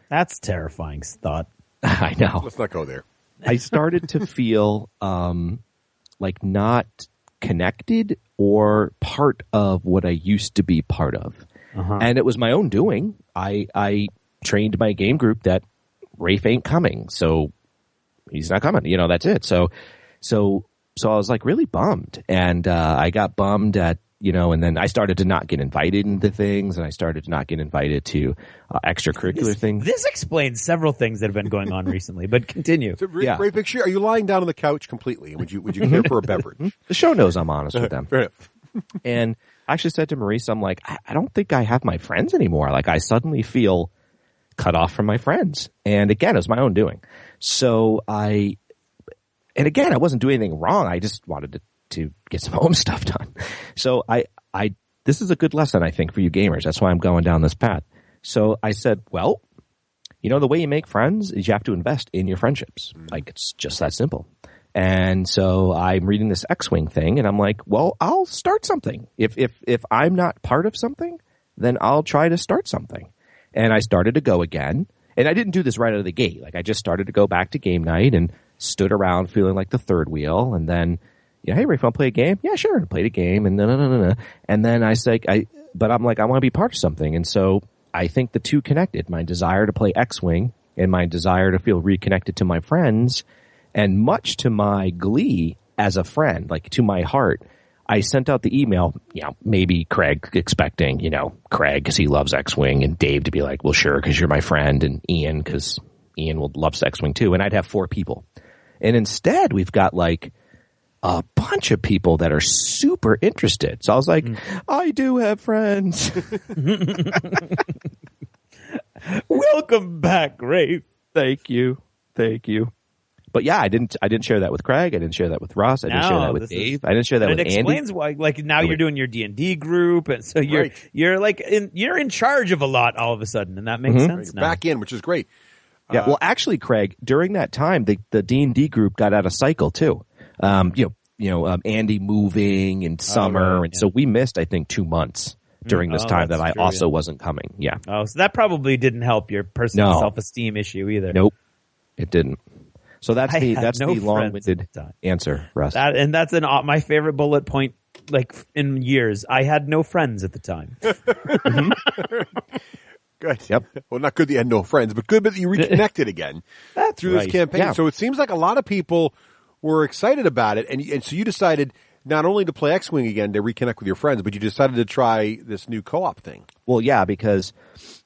That's terrifying thought. I know. Let's not go there. I started to feel like not connected or part of what I used to be part of. And it was my own doing. I trained my game group that Raef ain't coming, so he's not coming. That's it. So I was like really bummed, and I got bummed at, and then I started to not get invited into things, and I started to not get invited to extracurricular things. This explains several things that have been going on recently, but continue. So, Raef, are you lying down on the couch completely? Would you care for a beverage? The show knows I'm honest with them. Fair enough. And I actually said to Maurice, I'm like, I don't think I have my friends anymore. Like, I suddenly feel cut off from my friends. And again, it was my own doing. So and again, I wasn't doing anything wrong. I just wanted to get some home stuff done. So this is a good lesson, I think, for you gamers. That's why I'm going down this path. So I said, well, the way you make friends is you have to invest in your friendships. Like, it's just that simple. And so I'm reading this X-Wing thing, and I'm like, well, I'll start something. If I'm not part of something, then I'll try to start something. And I started to go again. And I didn't do this right out of the gate. Like, I just started to go back to game night and stood around feeling like the third wheel. And then, hey, Raef, want to play a game? Yeah, sure. And played a game. And And then I said, but I'm like, I want to be part of something. And so I think the two connected, my desire to play X-Wing and my desire to feel reconnected to my friends. And much to my glee as a friend, like to my heart, I sent out the email, maybe Craig expecting, Craig because he loves X-Wing, and Dave to be like, well, sure, because you're my friend, and Ian because Ian loves X-Wing too. And I'd have 4 people. And instead, we've got like a bunch of people that are super interested. So I was like, I do have friends. Welcome back, Raef. Thank you. But yeah, I didn't share that with Craig. I didn't share that with Ross. I didn't share that with Dave. I didn't share that with Andy. It explains why, like, now you're doing your D&D group, and so you're like you're in charge of a lot all of a sudden, and that makes sense now. Back in, which is great. Yeah. Well, actually, Craig, during that time, the D&D group got out of cycle too. Andy moving in summer, and so we missed, I think, 2 months during this time that I also wasn't coming. Yeah. Oh, so that probably didn't help your personal self-esteem issue either. Nope, it didn't. So that's the long-winded answer, Russ. That's my favorite bullet point, like, in years. I had no friends at the time. Good. Yep. Well, not good that you had no friends, but good that you reconnected again through this campaign. Yeah. So it seems like a lot of people were excited about it, and so you decided not only to play X-Wing again to reconnect with your friends, but you decided to try this new co-op thing. Well, yeah, because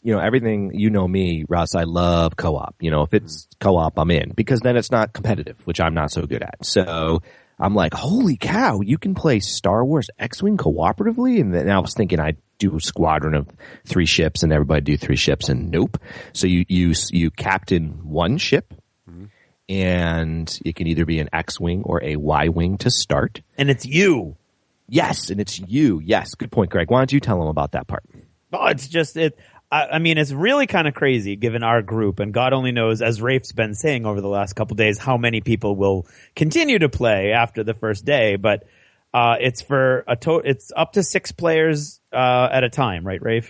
everything, me, Russ, I love co-op. If it's co-op, I'm in, because then it's not competitive, which I'm not so good at. So I'm like, holy cow, you can play Star Wars X-Wing cooperatively? And then I was thinking I'd do a squadron of 3 ships and everybody do 3 ships, and nope. So you captain 1 ship, and it can either be an X-Wing or a Y-Wing to start. And it's you. Yes, and it's you. Yes, good point, Greg. Why don't you tell them about that part? Oh, it's just I mean, it's really kind of crazy given our group, and God only knows, as Raef's been saying over the last couple days, how many people will continue to play after the first day. But it's for it's up to 6 players at a time, right, Raef?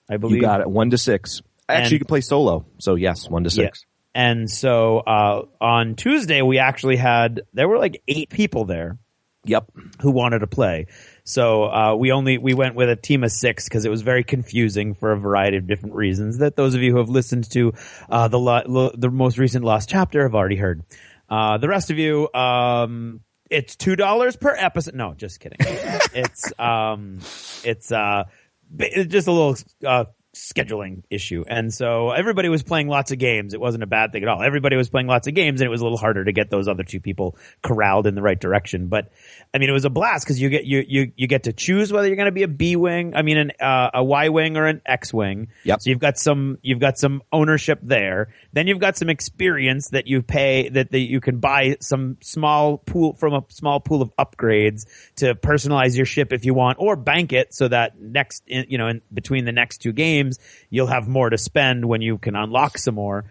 I believe you got it. 1 to 6. Actually, you can play solo. So yes, 1 to 6. Yeah. And so on Tuesday, there were like 8 people there. Yep. Who wanted to play. So we went with a team of 6 because it was very confusing for a variety of different reasons that those of you who have listened to the most recent Lost Chapter have already heard. The rest of you, it's $2 per episode. No, just kidding. It's just a little scheduling issue. And so everybody was playing lots of games. It wasn't a bad thing at all. Everybody was playing lots of games, and it was a little harder to get those other 2 people corralled in the right direction. But I mean, it was a blast because you get to choose whether you're going to be a B wing, a Y wing or an X wing. Yep. So you've got some ownership there. Then you've got some experience that you pay that you can buy some small pool of upgrades to personalize your ship if you want, or bank it so that in between the next 2 games, you'll have more to spend when you can unlock some more.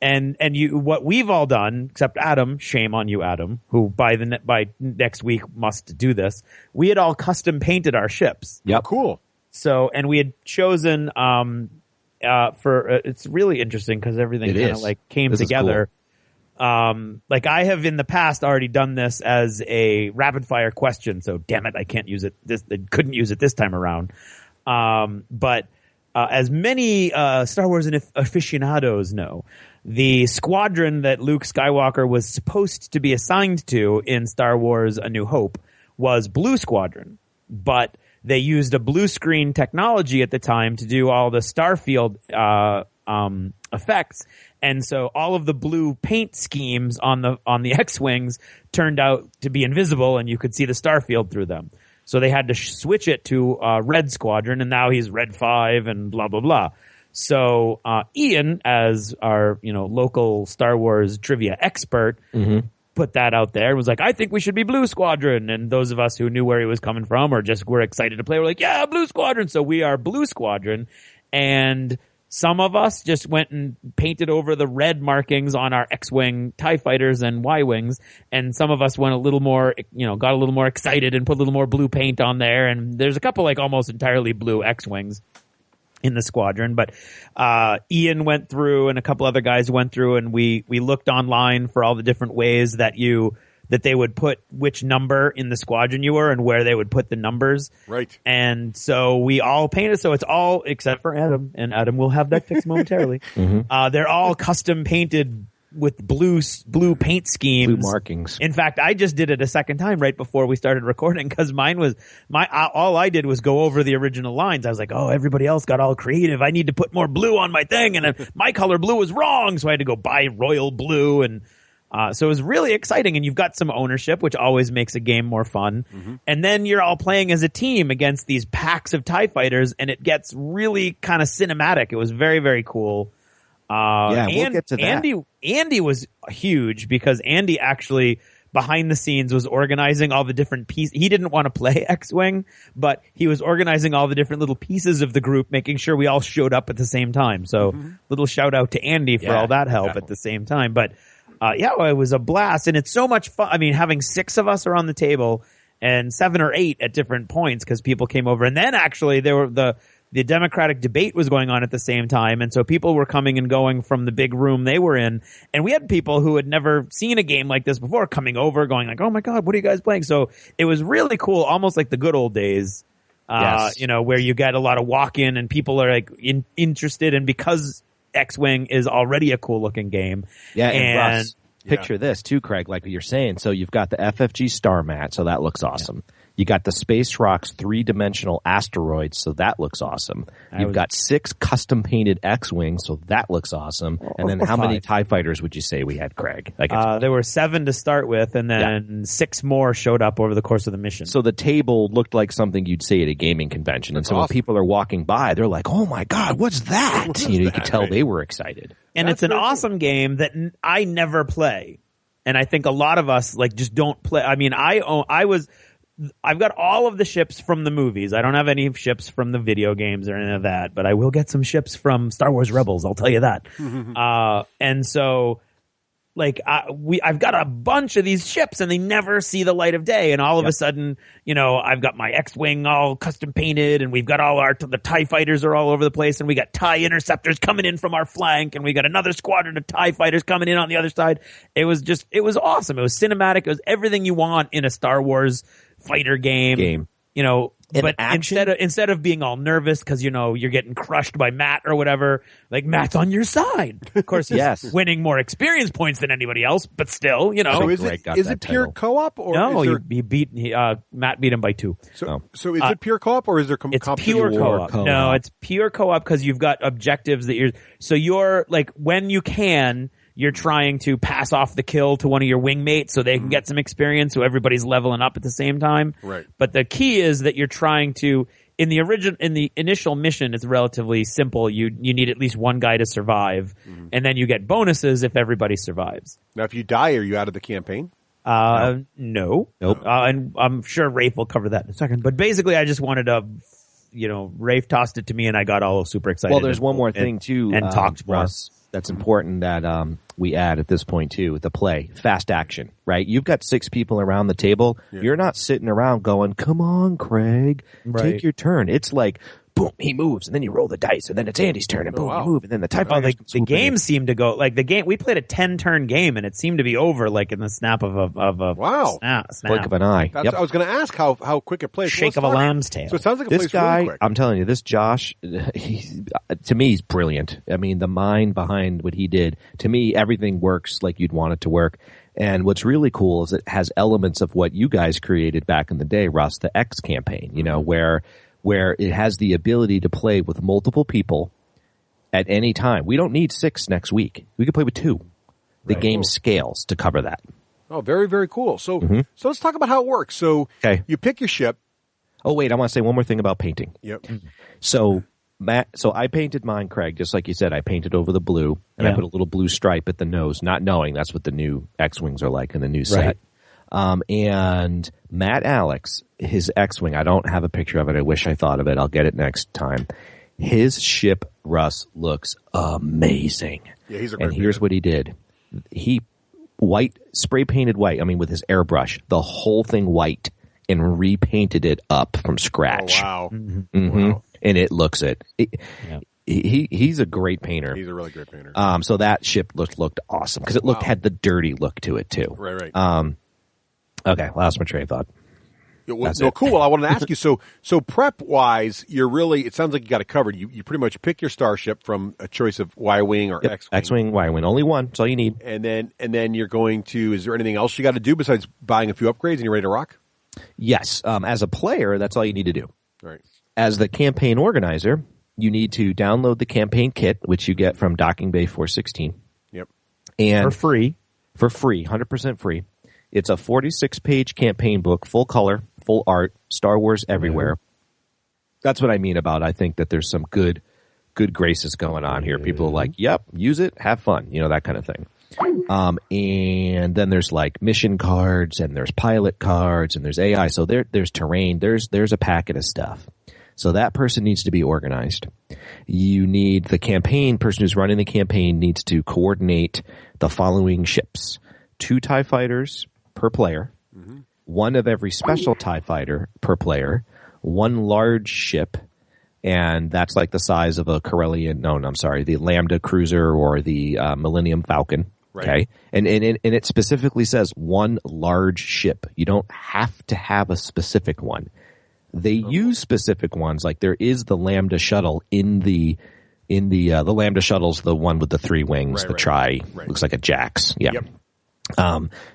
And what we've all done, except Adam, shame on you, Adam, who by next week must do this. We had all custom painted our ships. Yep. Cool. So, and we had chosen it's really interesting because everything kind of like came together. Cool. Like I have in the past already done this as a rapid fire question. So damn it, I can't use it. I couldn't use it this time around. But as many Star Wars aficionados know, the squadron that Luke Skywalker was supposed to be assigned to in Star Wars A New Hope was Blue Squadron. But they used a blue screen technology at the time to do all the Starfield effects. And so all of the blue paint schemes on the X-Wings turned out to be invisible, and you could see the Starfield through them. So they had to switch it to Red Squadron, and now he's Red 5 and blah, blah, blah. So Ian, as our local Star Wars trivia expert, put that out there and was like, I think we should be Blue Squadron. And those of us who knew where he was coming from or just were excited to play were like, yeah, Blue Squadron. So we are Blue Squadron. And some of us just went and painted over the red markings on our X-Wing TIE fighters and Y-Wings. And some of us went a little more, got a little more excited and put a little more blue paint on there. And there's a couple like almost entirely blue X-Wings in the squadron. But Ian went through and a couple other guys went through, and we looked online for all the different ways that they would put which number in the squadron you were and where they would put the numbers. Right. And so we all painted, so it's all except for Adam, and Adam will have that fixed momentarily. They're all custom painted with blue paint schemes. Blue markings. In fact, I just did it a second time right before we started recording because mine was all I did was go over the original lines. I was like, oh, everybody else got all creative. I need to put more blue on my thing, and my color blue was wrong, so I had to go buy royal blue. And so it was really exciting, and you've got some ownership, which always makes a game more fun. And then you're all playing as a team against these packs of TIE fighters, and it gets really kind of cinematic. It was very, very cool. We'll get to that. Andy was huge because Andy actually behind the scenes was organizing all the different pieces. He didn't want to play X-Wing, but he was organizing all the different little pieces of the group, making sure we all showed up at the same time. So little shout out to Andy for all that help at the same time. But it was a blast, and it's so much fun. I mean, having 6 of us around the table and 7 or 8 at different points because people came over, and then actually there were the Democratic debate was going on at the same time, and so people were coming and going from the big room they were in, and we had people who had never seen a game like this before coming over, going like, "Oh my God, what are you guys playing?" So it was really cool, almost like the good old days, where you get a lot of walk-in and people are like interested, and because X-Wing is already a cool-looking game, and Russ, picture this too, Craig, like what you're saying. So you've got the FFG star mat, so that looks awesome. You got the Space Rocks 3-dimensional asteroids, so that looks awesome. You've got 6 custom-painted X-Wings, so that looks awesome. And then how many TIE fighters would you say we had, Craig? There were 7 to start with, and then 6 more showed up over the course of the mission. So the table looked like something you'd see at a gaming convention. And so when people are walking by, they're like, oh my God, what's that? You could tell they were excited. And it's an awesome game that I never play. And I think a lot of us just don't play. I mean, I've got all of the ships from the movies. I don't have any ships from the video games or any of that, but I will get some ships from Star Wars Rebels. I'll tell you that. And so, like, I've got a bunch of these ships, and they never see the light of day. And all of a sudden, you know, I've got my X-wing all custom painted, and we've got all the TIE fighters are all over the place, and we got TIE interceptors coming in from our flank, and we got another squadron of TIE fighters coming in on the other side. It was awesome. It was cinematic. It was everything you want in a Star Wars fighter game. You know, but instead of being all nervous because, you know, you're getting crushed by Matt or whatever, like, Matt's on your side. Of course, he's winning more experience points than anybody else, but still, you know. So is it pure co-op? Or no, Matt beat him by 2. So is it pure co-op, or is there it's pure co-op? No, it's pure co-op because you've got objectives that you're like, when you can, you're trying to pass off the kill to one of your wingmates so they can get some experience, so everybody's leveling up at the same time. Right. But the key is that you're trying to, in the initial mission, it's relatively simple. You need at least one guy to survive, and then you get bonuses if everybody survives. Now, if you die, are you out of the campaign? No. Nope. And I'm sure Raef will cover that in a second. But basically, I just wanted to, you know, Raef tossed it to me, and I got all super excited. Well, there's one more thing too, and talked more. Russ, that's important that we add at this point too. The play, fast action, right? You've got 6 people around the table. Yeah. You're not sitting around going, "Come on, Craig, take your turn." It's like, boom, he moves, and then you roll the dice, and then it's Andy's turn, and boom, you move, and then the TIE fighter. The game seemed to go like we played a 10-turn game, and it seemed to be over like in the snap of a snap. Blink of an eye. I was going to ask how quick it plays. Shake of a lamb's tail. So it sounds like this guy. Really quick. I'm telling you, this Josh, to me, he's brilliant. I mean, the mind behind what he did. To me, everything works like you'd want it to work. And what's really cool is it has elements of what you guys created back in the day, Russ, the X campaign. You know, where it has the ability to play with multiple people at any time. We don't need 6 next week. We could play with 2. The game scales to cover that. Oh, very, very cool. So so let's talk about how it works. So you pick your ship. Oh, wait, I want to say one more thing about painting. Yep. So I painted mine, Craig, just like you said. I painted over the blue, and I put a little blue stripe at the nose, not knowing that's what the new X-Wings are like in the new set. And Matt Alex, his X-Wing, I don't have a picture of it. I wish I thought of it. I'll get it next time. His ship, Russ, looks amazing. Yeah, he's a great And here's what he did. He spray painted white, with his airbrush, the whole thing white, and repainted it up from scratch. Oh, wow. Wow. And it looks it. He's a great painter. He's a really great painter. So that ship looked awesome because it had the dirty look to it too. Right. Okay, lost my train of thought. Cool. Well, I wanted to ask you. So prep wise, it sounds like you got it covered. You pretty much pick your starship from a choice of Y-wing or X-wing. X-wing, Y-wing, only one. That's all you need. And then you're going to. Is there anything else you got to do besides buying a few upgrades and you're ready to rock? Yes. As a player, that's all you need to do. Right. As the campaign organizer, you need to download the campaign kit, which you get from Docking Bay 416. Yep. And for free, 100% free. It's a 46-page campaign book, full color, full art, Star Wars everywhere. That's what I mean about I think that there's some good graces going on here. People are like, yep, use it, have fun, that kind of thing. And then there's like mission cards, and there's pilot cards, and there's AI. So there's terrain. There's a packet of stuff. So that person needs to be organized. You need the person who's running the campaign needs to coordinate the following ships: 2 TIE fighters per player, 1 of every special TIE fighter per player, 1 large ship, and that's like the size of a the Lambda Cruiser or the Millennium Falcon. Right. Okay, and it specifically says 1 large ship. You don't have to have a specific one. They use specific ones, like there is the Lambda shuttle in the Lambda shuttle's the one with the 3 wings, looks like a Jax. Yeah. Yep.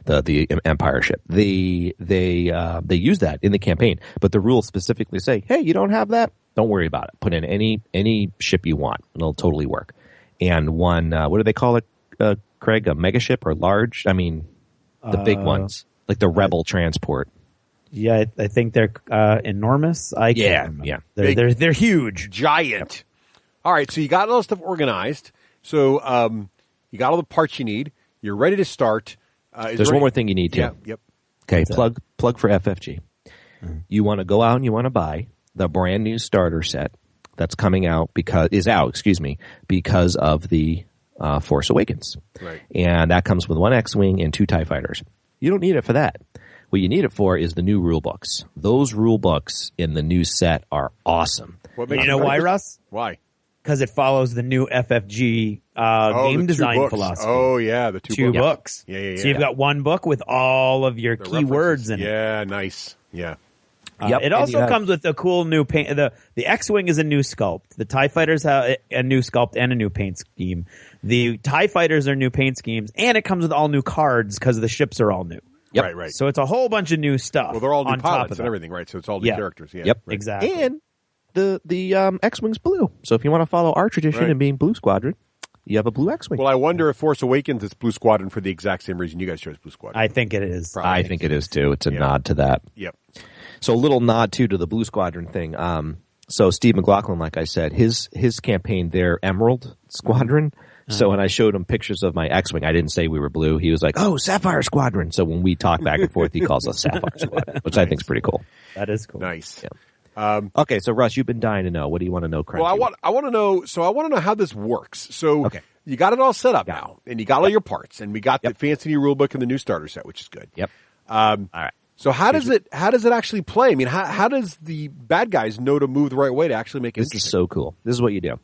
The Empire ship. They use that in the campaign, but the rules specifically say, hey, you don't have that? Don't worry about it. Put in any ship you want, and it'll totally work. And one, what do they call it, Craig? A mega ship or large? The big ones, like the Rebel transport. Yeah, I think they're enormous. Yeah. They're huge, giant. All right, so you got all the stuff organized. So you got all the parts you need. You're ready to start. There's one more thing you need to. Yep. Okay, plug for FFG. you want to go out and you want to buy the brand new starter set that's coming out because of the Force Awakens. Right. And that comes with 1 X-Wing and 2 TIE Fighters. You don't need it for that. What you need it for is the new rule books. Those rule books in the new set are awesome. You know why, Russ? Why? Because it follows the new FFG game design philosophy. Oh, yeah, the two books. Yeah. So you've got one book with all of your keywords in it. Yeah, nice. Yeah. It also comes with a cool new paint. The X-Wing is a new sculpt. The TIE Fighters have a new sculpt and a new paint scheme. The TIE Fighters are new paint schemes, and it comes with all new cards because the ships are all new. Yep. Right. So it's a whole bunch of new stuff. Well, they're all new on pilots top of and everything, right? So it's all new characters. Yeah. Yep. Right. Exactly. And the X-Wing's blue. So if you want to follow our tradition and being Blue Squadron, you have a blue X-Wing. Well, I wonder if Force Awakens is Blue Squadron for the exact same reason you guys chose Blue Squadron. I think it is. I think it is too. It's a nod to that. Yep. So a little nod too to the Blue Squadron thing. So Steve McLaughlin, like I said, his campaign, their Emerald Squadron. So when I showed him pictures of my X-Wing, I didn't say we were blue. He was like, "Oh, Sapphire Squadron." So when we talk back and forth, he calls us Sapphire Squadron, which I think is pretty cool. That is cool. Nice. Yeah. Okay, so Russ, you've been dying to know. What do you want to know, Craig? Well, I want to know. So I want to know how this works. So you got it all set up now, and you got all your parts, and we got the fancy new rule book and the new starter set, which is good. Yep. All right. So how does it actually play? I mean, how does the bad guys know to move the right way to actually make it interesting? This is so cool. This is what you do.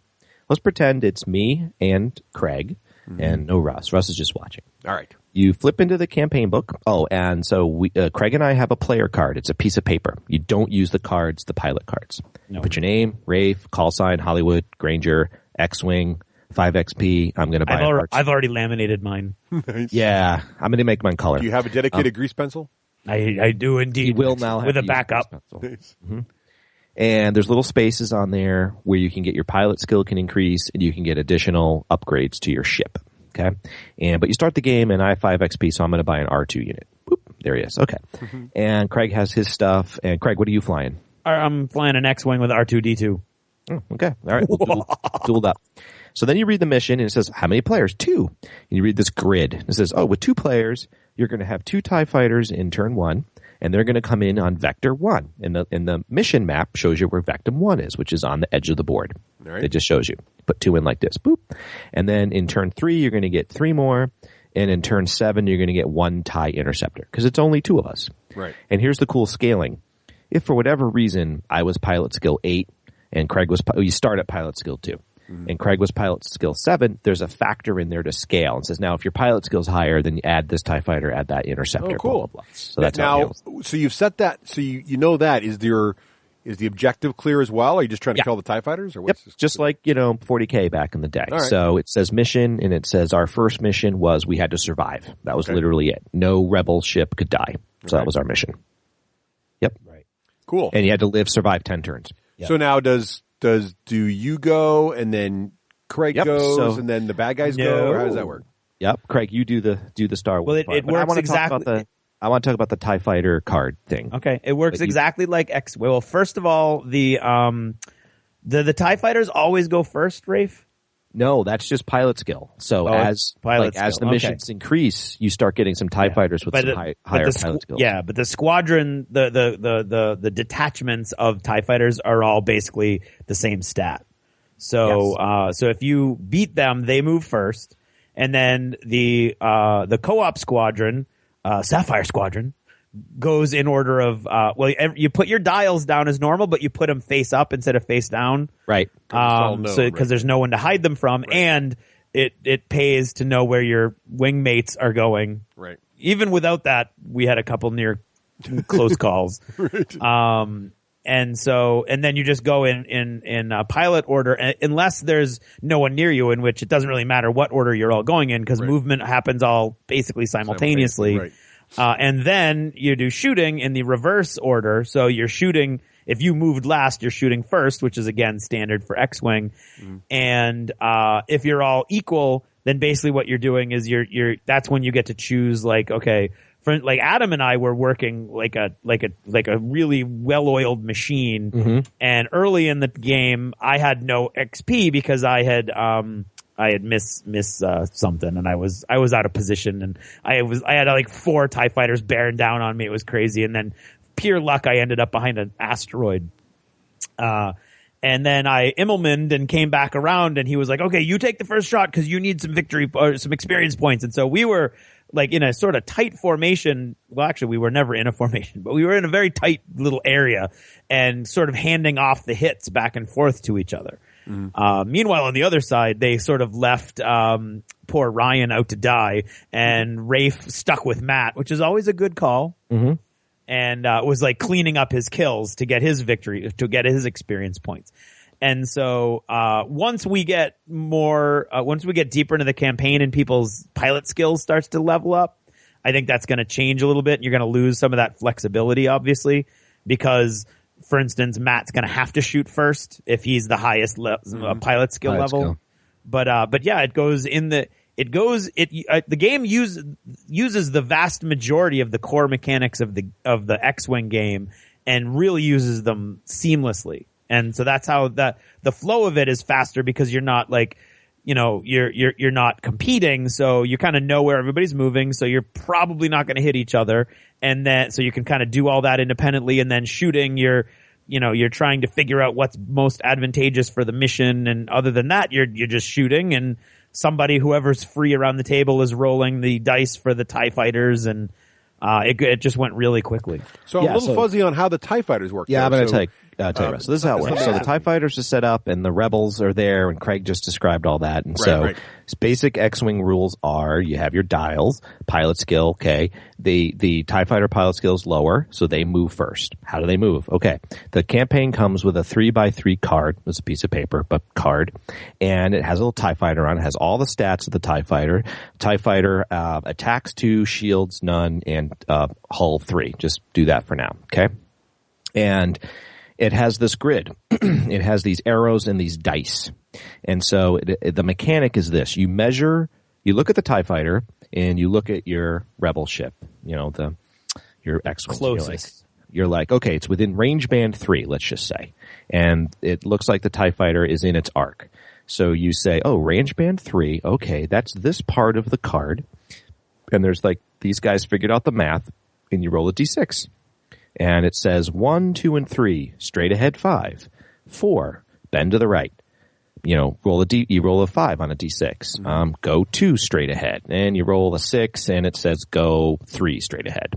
Let's pretend it's me and Craig and no Russ. Russ is just watching. All right. You flip into the campaign book. Oh, and so Craig and I have a player card. It's a piece of paper. You don't use the cards, the pilot cards. No. Put your name, Raef, call sign, Hollywood, Granger, X-Wing, 5XP. I'm going to buy I've already laminated mine. Nice. Yeah, I'm going to make mine color. Do you have a dedicated grease pencil? I do indeed. You will now have with a backup. Nice. Mm-hmm. And there's little spaces on there where you can get your pilot skill can increase and you can get additional upgrades to your ship. Okay. But you start the game and I have 5XP, so I'm going to buy an R2 unit. Boop, there he is. Okay. And Craig has his stuff. And Craig, what are you flying? I'm flying an X-Wing with R2-D2. Oh, okay. All right. We'll dueled up. So then you read the mission and it says, how many players? 2. And you read this grid. It says, with 2 players, you're going to have 2 TIE fighters in turn 1. And they're going to come in on Vector 1. And the mission map shows you where Vector 1 is, which is on the edge of the board. Right. It just shows you. Put 2 in like this. Boop. And then in turn 3, you're going to get 3 more. And in turn 7, you're going to get 1 TIE interceptor. Because it's only 2 of us. Right. And here's the cool scaling. If for whatever reason I was pilot skill 8 and Craig was, you start at pilot skill 2. And Craig was pilot skill 7, there's a factor in there to scale. And says, now, if your pilot skill's higher, then you add this TIE fighter, add that interceptor. Oh, cool. Blah, blah, blah. So that's now, so you've set that, so you know that. Is the objective clear as well? Are you just trying to kill the TIE fighters? Or what's this? Just like, 40K back in the day. Right. So it says mission, and it says our first mission was we had to survive. That was literally it. No rebel ship could die. So that was our mission. Yep. Right. Cool. And you had to survive 10 turns. Yep. So now do you go and then Craig goes and then the bad guys go? Or how does that work? Yep. Craig, you do the Star Wars. Well, it works exactly. I want to talk about the TIE Fighter card thing. Okay. It works exactly like X. Well, first of all, the TIE Fighters always go first, Rafe? No, that's just pilot skill. So as the missions increase, you start getting some TIE fighters with some higher pilot skills. Yeah, but the squadron, the detachments of TIE fighters are all basically the same stat. So so if you beat them, they move first, and then the co-op squadron, Sapphire Squadron, goes in order of you put your dials down as normal, but you put them face up instead of face down, right? Because there's no one to hide them from, and it pays to know where your wingmates are going. Right. Even without that, we had a couple near close calls. Right. And then you just go in pilot order, unless there's no one near you, in which it doesn't really matter what order you're all going in, because movement happens all basically simultaneously. Right. And then you do shooting in the reverse order. So you're shooting, if you moved last, you're shooting first, which is again standard for X-Wing. And if you're all equal, then basically what you're doing is that's when you get to choose, like, okay, like Adam and I were working like a really well-oiled machine. And early in the game, I had no XP because I had missed something, and I was out of position, and I had like 4 TIE fighters bearing down on me. It was crazy. And then pure luck, I ended up behind an asteroid. And then I Immelmaned and came back around, and he was like, okay, you take the first shot because you need some victory or some experience points. And so we were like in a sort of tight formation. Well, actually, we were never in a formation, but we were in a very tight little area and sort of handing off the hits back and forth to each other. Meanwhile, on the other side, they sort of left poor Ryan out to die, and Rafe stuck with Matt, which is always a good call. And was like cleaning up his kills to get his victory, to get his experience points. And so once we get deeper into the campaign and people's pilot skills starts to level up, I think that's going to change a little bit. You're going to lose some of that flexibility, obviously, because, for instance, Matt's going to have to shoot first if he's the highest pilot skill level. But yeah, the game uses the vast majority of the core mechanics of the X-Wing game and really uses them seamlessly. And so that's how the flow of it is faster, because you're not like, you're not competing. So you kind of know where everybody's moving. So you're probably not going to hit each other. And then, so you can kind of do all that independently, and then shooting, you're trying to figure out what's most advantageous for the mission. And other than that, you're just shooting, and whoever's free around the table is rolling the dice for the TIE fighters, and it just went really quickly. So I'm a little fuzzy on how the TIE fighters work. Yeah, I'm going to tell you. So this is how it works. So the TIE fighters are set up, and the rebels are there, and Craig just described all that. And basic X-Wing rules are: you have your dials, pilot skill. Okay, the TIE fighter pilot skill is lower, so they move first. How do they move? Okay, the campaign comes with a 3x3 card. It's a piece of paper, but card, and it has a little TIE fighter on it. It has all the stats of the TIE fighter. TIE fighter attacks 2, shields none, and hull 3. Just do that for now. Okay, and it has this grid. It has these arrows and these dice. And so the mechanic is this. You look at the TIE fighter, and you look at your rebel ship, your X-Wing. Closest. You're like, okay, it's within range band 3, let's just say. And it looks like the TIE fighter is in its arc. So you say, oh, range band 3, okay, that's this part of the card. And there's like, these guys figured out the math, and you roll a D6. And it says 1, 2, and 3, straight ahead 5, 4, bend to the right. You roll a 5 on a D6. Go 2 straight ahead, and you roll a 6, and it says go 3 straight ahead.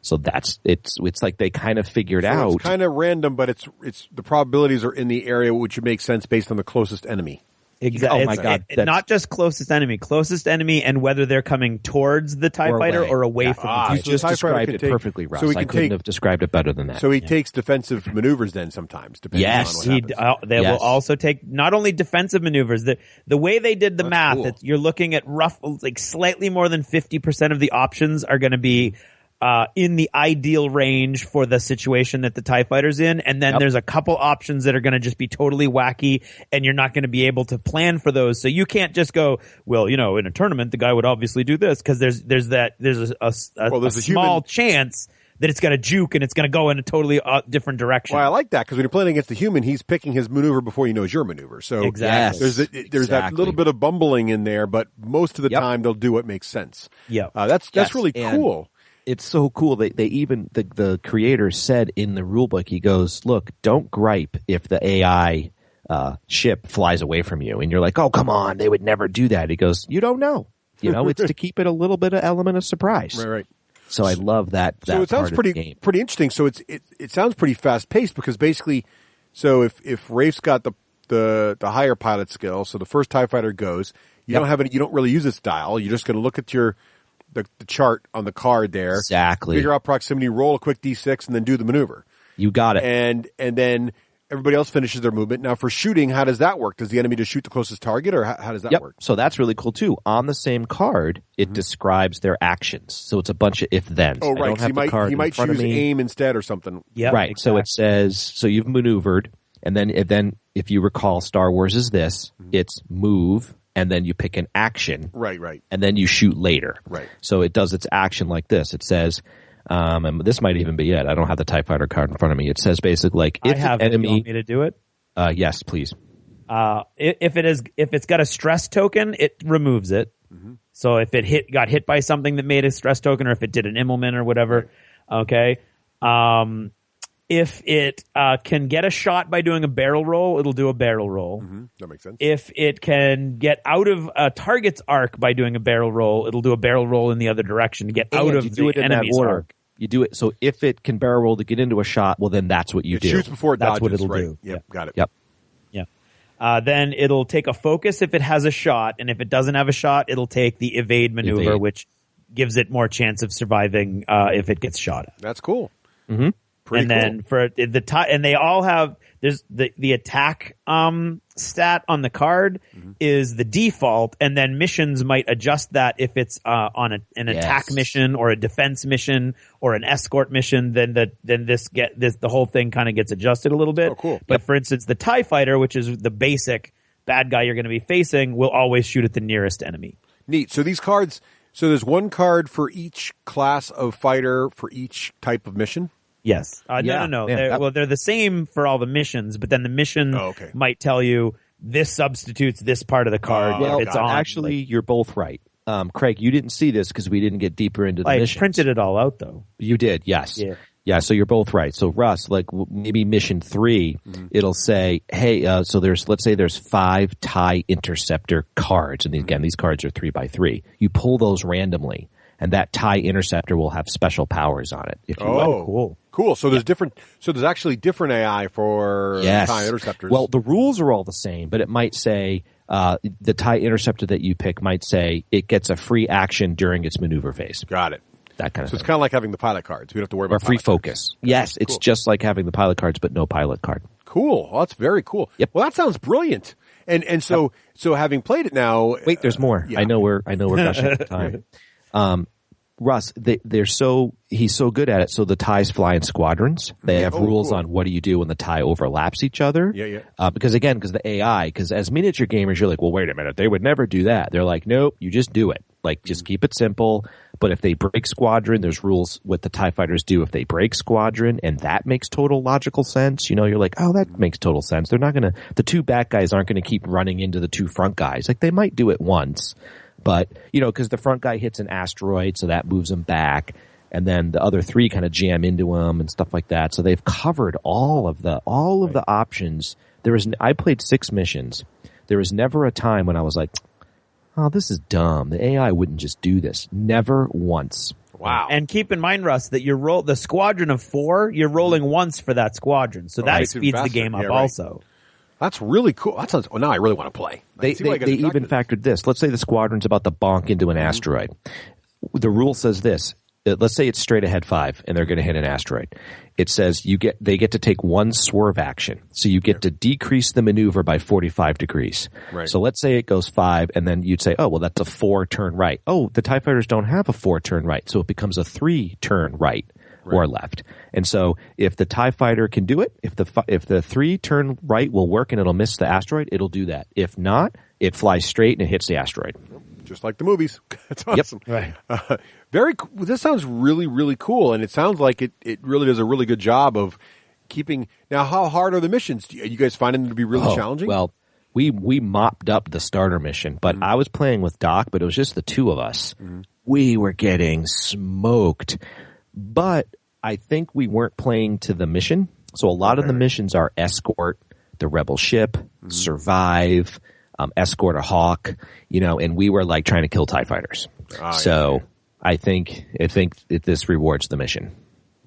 So it's like they kind of figured out. It's kind of random, but it's the probabilities are in the area which would make sense based on the closest enemy. Exactly. Oh my God! Not just closest enemy, and whether they're coming towards the TIE fighter or away from it. You just described it perfectly, Russ. I couldn't have described it better than that. So he takes defensive maneuvers then sometimes, depending on what happens. They will also take not only defensive maneuvers. The way they did the math, that you're looking at slightly more than 50% of the options are going to be in the ideal range for the situation that the TIE fighter's in. And then there's a couple options that are going to just be totally wacky, and you're not going to be able to plan for those. So you can't just go, well, in a tournament, the guy would obviously do this, because there's a small chance that it's going to juke and it's going to go in a totally different direction. Well, I like that, because when you're playing against a human, he's picking his maneuver before he knows your maneuver. So exactly. There's that little bit of bumbling in there, but most of the time they'll do what makes sense. Yeah. That's really cool. It's so cool. They even the creator said in the rulebook, he goes, look, don't gripe if the AI ship flies away from you. And you're like, oh, come on, they would never do that. He goes, you don't know. It's to keep it a little bit of element of surprise. Right. So I love that. So it sounds pretty interesting. So it sounds pretty fast paced, because basically, so if Rafe's got the higher pilot skill, so the first TIE fighter goes, you don't really use its dial. You're just going to look at the chart on the card there. Exactly. Figure out proximity, roll a quick D6, and then do the maneuver. You got it. And then everybody else finishes their movement. Now, for shooting, how does that work? Does the enemy just shoot the closest target, or how does that work? So that's really cool, too. On the same card, it describes their actions. So it's a bunch of if-thens. Oh, right. So he might choose aim instead or something. Yeah, right. Exactly. So it says, so you've maneuvered, and then if you recall, Star Wars is this, it's move, and then you pick an action. Right. And then you shoot later. Right. So it does its action like this. It says, and this might even be it. I don't have the TIE Fighter card in front of me. It says basically like, if an enemy... You want me to do it? Yes, please. If it's got a stress token, it removes it. So if it got hit by something that made a stress token, or if it did an Immelman or whatever, okay. If it can get a shot by doing a barrel roll, it'll do a barrel roll. That makes sense. If it can get out of a target's arc by doing a barrel roll, it'll do a barrel roll in the other direction to get out of the enemy's arc. You do it. So if it can barrel roll to get into a shot, well, then that's what you do. It shoots before it dodges. That's what it'll do. Yep, got it. Yep. Yeah. Then it'll take a focus if it has a shot, and if it doesn't have a shot, it'll take the evade maneuver, which gives it more chance of surviving if it gets shot at. That's cool. Mm-hmm. Pretty cool. Then for and they all have there's the attack stat on the card is the default, and then missions might adjust that if it's on an attack mission or a defense mission or an escort mission. Then the whole thing kind of gets adjusted a little bit. Oh, cool. But for instance, the TIE fighter, which is the basic bad guy you're going to be facing, will always shoot at the nearest enemy. Neat. So these cards. So there's one card for each class of fighter for each type of mission. Yes. No. Yeah, they're the same for all the missions, but then the mission might tell you this substitutes this part of the card. Well, it's on. Actually, you're both right. Craig, you didn't see this because we didn't get deeper into the missions. I printed it all out, though. You did, yes. Yeah, so you're both right. So Russ, like maybe mission 3, it'll say, hey, so let's say there's 5 TIE Interceptor cards. And again, these cards are 3x3. You pull those randomly, and that TIE Interceptor will have special powers on it. If you will. Cool. So there's there's actually different AI for TIE Interceptors. Well, the rules are all the same, but it might say, the TIE Interceptor that you pick might say it gets a free action during its maneuver phase. Got it. That kind of thing. So it's kind of like having the pilot cards. We don't have to worry about free focus. Cards. Yes, it's just like having the pilot cards, but no pilot card. Cool. Well, that's very cool. Yep. Well, that sounds brilliant. And so having played it now, wait, there's more. Yeah. I know we're rushing at the time. Russ, he's so good at it. So the TIEs fly in squadrons. They have rules on what do you do when the TIE overlaps each other. Yeah. Because the AI, because as miniature gamers, you're like, well, wait a minute, they would never do that. They're like, nope, you just do it. Like, just keep it simple. But if they break squadron, there's rules what the TIE fighters do if they break squadron, and that makes total logical sense. You know, you're like, oh, that makes total sense. They're not going to, the 2 back guys aren't going to keep running into the 2 front guys. Like, they might do it once, but, you know, because the front guy hits an asteroid, so that moves him back, and then the other 3 kind of jam into him and stuff like that. So they've covered all of the options. I played 6 missions. There was never a time when I was like, oh, this is dumb. The AI wouldn't just do this. Never once. Wow. And keep in mind, Russ, that the squadron of 4, you're rolling once for that squadron. So that speeds the game up also. That's really cool. That sounds, now I really want to play. They even factored this. Let's say the squadron's about to bonk into an asteroid. The rule says this. Let's say it's straight ahead 5 and they're going to hit an asteroid. It says they get to take 1 swerve action. So you get to decrease the maneuver by 45 degrees. Right. So let's say it goes 5 and then you'd say, oh, well, that's a 4-turn right. Oh, the TIE fighters don't have a 4-turn right. So it becomes a 3-turn right or left. And so if the TIE fighter can do it, if the 3-turn right will work and it'll miss the asteroid, it'll do that. If not, it flies straight and it hits the asteroid. Just like the movies. That's awesome. Yep. Right. Very cool. This sounds really, really cool, and it sounds like it really does a really good job of keeping. Now, how hard are the missions? Are you guys finding them to be really challenging? Well, we mopped up the starter mission, but I was playing with Doc, but it was just the 2 of us. We were getting smoked, but I think we weren't playing to the mission. So a lot of the missions are escort the rebel ship, survive, escort a Hawk, and we were like trying to kill TIE fighters. I think this rewards the mission.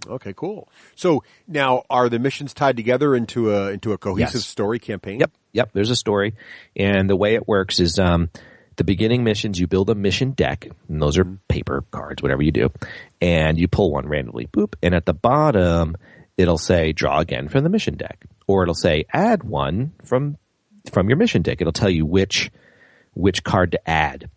Okay, cool. So now, are the missions tied together into a cohesive story campaign? Yep. There's a story, and the way it works is the beginning missions. You build a mission deck, and those are paper cards, whatever you do, and you pull one randomly. Boop, and at the bottom it'll say draw again from the mission deck, or it'll say add one from your mission deck. It'll tell you which card to add.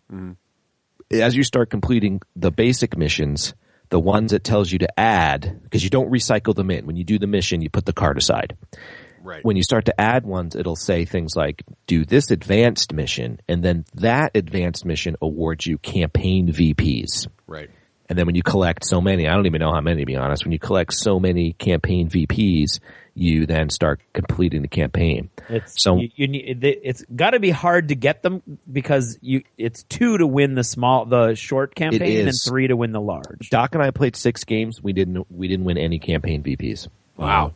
As you start completing the basic missions, the ones it tells you to add, because you don't recycle them in. When you do the mission, you put the card aside. Right. When you start to add ones, it'll say things like, do this advanced mission, and then that advanced mission awards you campaign VPs. Right. And then when you collect so many, I don't even know how many to be honest, when you collect so many campaign VPs, you then start completing the campaign. It's got to be hard to get them because it's 2 to win the short campaign and 3 to win the large. Doc and I played 6 games. We didn't win any campaign VPs. Wow.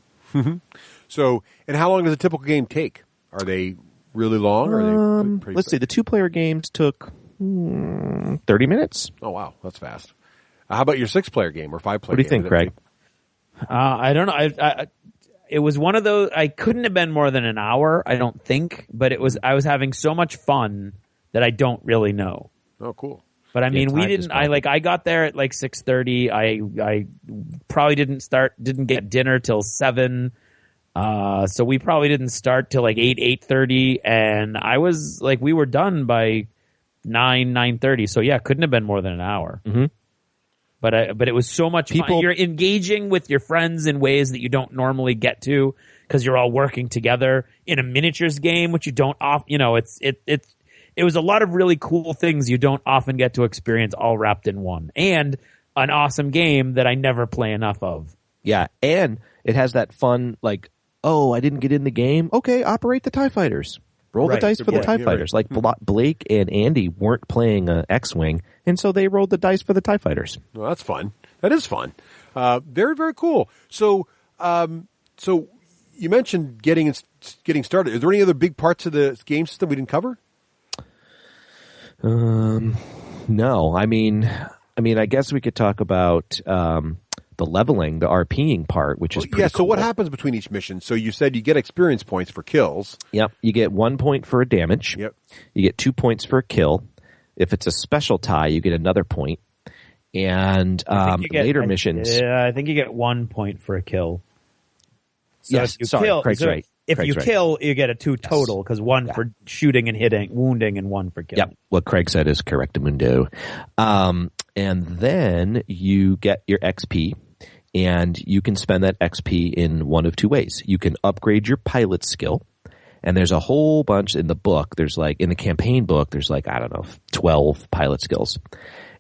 So, and how long does a typical game take? Are they really long? Or are they pretty let's see. The 2-player games took 30 minutes. Oh wow, that's fast. How about your 6-player game or 5-player? What do you think, Craig? I don't know. It was one of those. I couldn't have been more than an hour. I don't think, but it was. I was having so much fun that I don't really know. Oh, cool. But I mean, we didn't. I got there at like 6:30. I probably didn't get dinner till 7. So we probably didn't start till like 8:30, and I was like, we were done by 9:30. So yeah, couldn't have been more than an hour. Mm-hmm. But it was so much fun. You're engaging with your friends in ways that you don't normally get to because you're all working together in a miniatures game, which you don't it was a lot of really cool things you don't often get to experience all wrapped in one, and an awesome game that I never play enough of. Yeah, and it has that fun like, oh, I didn't get in the game. Okay, operate the TIE fighters. Roll the dice for the TIE fighters. Like Blake and Andy weren't playing X-Wing, and so they rolled the dice for the TIE fighters. Well, that's fun. That is fun. Very, very cool. So you mentioned getting started. Is there any other big parts of the game system we didn't cover? No. I mean, I guess we could talk about the leveling, the RPing part, which is pretty cool. So what happens between each mission? So you said you get experience points for kills. Yep. You get 1 point for a damage. Yep. You get 2 points for a kill. If it's a special tie, you get another point. And later missions. Yeah, I think you get 1 point for a kill. So yes, sorry, Craig's right. If you kill, you get a 2 total because 1 for shooting and hitting, wounding, and 1 for killing. Yep. What Craig said is correctamundo. And then you get your XP. And you can spend that XP in one of 2 ways. You can upgrade your pilot skill. And there's a whole bunch in the book. There's like, in the campaign book, there's like, I don't know, 12 pilot skills.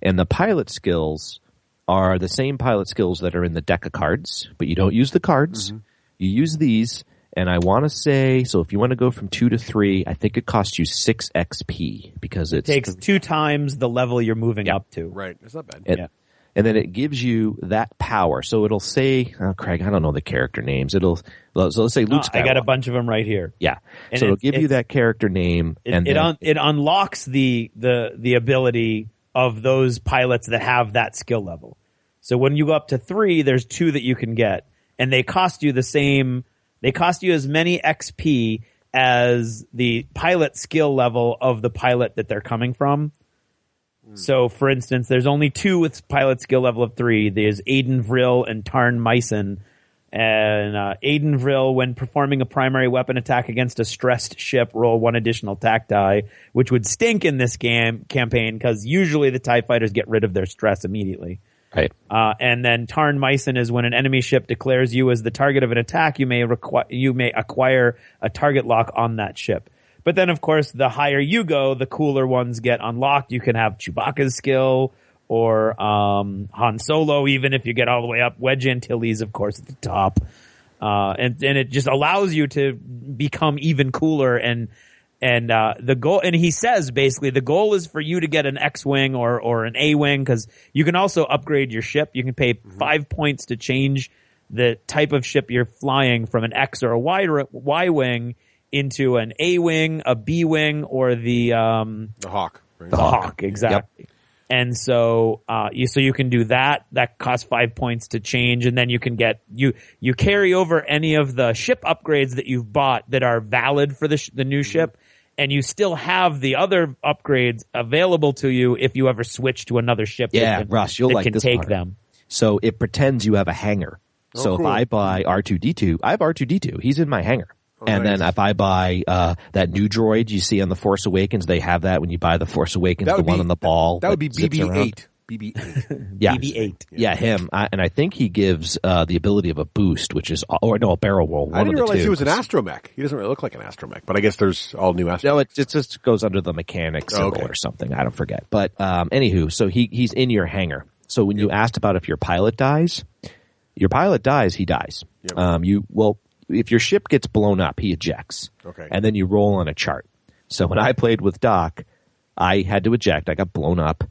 And the pilot skills are the same pilot skills that are in the deck of cards, but you don't use the cards. Mm-hmm. You use these. And I want to say, so if you want to go from 2 to 3, I think it costs you 6 XP because it takes 2 times the level you're moving up to. Right. It's not bad. And then it gives you that power. So it'll say, Craig, I don't know the character names. So let's say Luke Skywalker. I got a bunch of them right here. Yeah. And so it'll give you that character name. It unlocks the ability of those pilots that have that skill level. So when you go up to 3, there's 2 that you can get. And they cost you the same. They cost you as many XP as the pilot skill level of the pilot that they're coming from. So, for instance, there's only 2 with pilot skill level of 3. There's Aiden Vril and Tarn Myson. And Aiden Vril, when performing a primary weapon attack against a stressed ship, roll 1 additional attack die, which would stink in this campaign because usually the TIE fighters get rid of their stress immediately. Right. And then Tarn Myson is when an enemy ship declares you as the target of an attack, you may acquire a target lock on that ship. But then, of course, the higher you go, the cooler ones get unlocked. You can have Chewbacca's skill or Han Solo, even if you get all the way up. Wedge Antilles, of course, at the top. And it just allows you to become even cooler. And the goal, and he says basically the goal is for you to get an X-Wing or an A-Wing because you can also upgrade your ship. You can pay 5 points to change the type of ship you're flying from an X or a Y-Wing into an A-Wing, a B-Wing, or the Hawk. Right? The Hawk, exactly. Yep. And so you can do that. That costs 5 points to change, and then you can get you carry over any of the ship upgrades that you've bought that are valid for the new ship, and you still have the other upgrades available to you if you ever switch to another ship. Yeah, Russ, you'll like this take part. Them. So it pretends you have a hangar. Oh, so cool. if I buy R2-D2, I have R2-D2. He's in my hangar. Oh, and nice. then if I buy that new droid you see on The Force Awakens, they have that when you buy The Force Awakens, the one on the ball. That would be BB-8. BB-8. Yeah. BB-8. Yeah, him. And I think he gives the ability of a boost, which is, a barrel roll. I didn't realize he was an astromech. He doesn't really look like an astromech, but I guess there's all new astromech. No, it just goes under the mechanic symbol or something. I don't forget. But anywho, so he's in your hangar. So when you asked about if your pilot dies, he dies. Yep. if your ship gets blown up, he ejects. Okay. And then you roll on a chart. So when I played with Doc, I had to eject. I got blown up.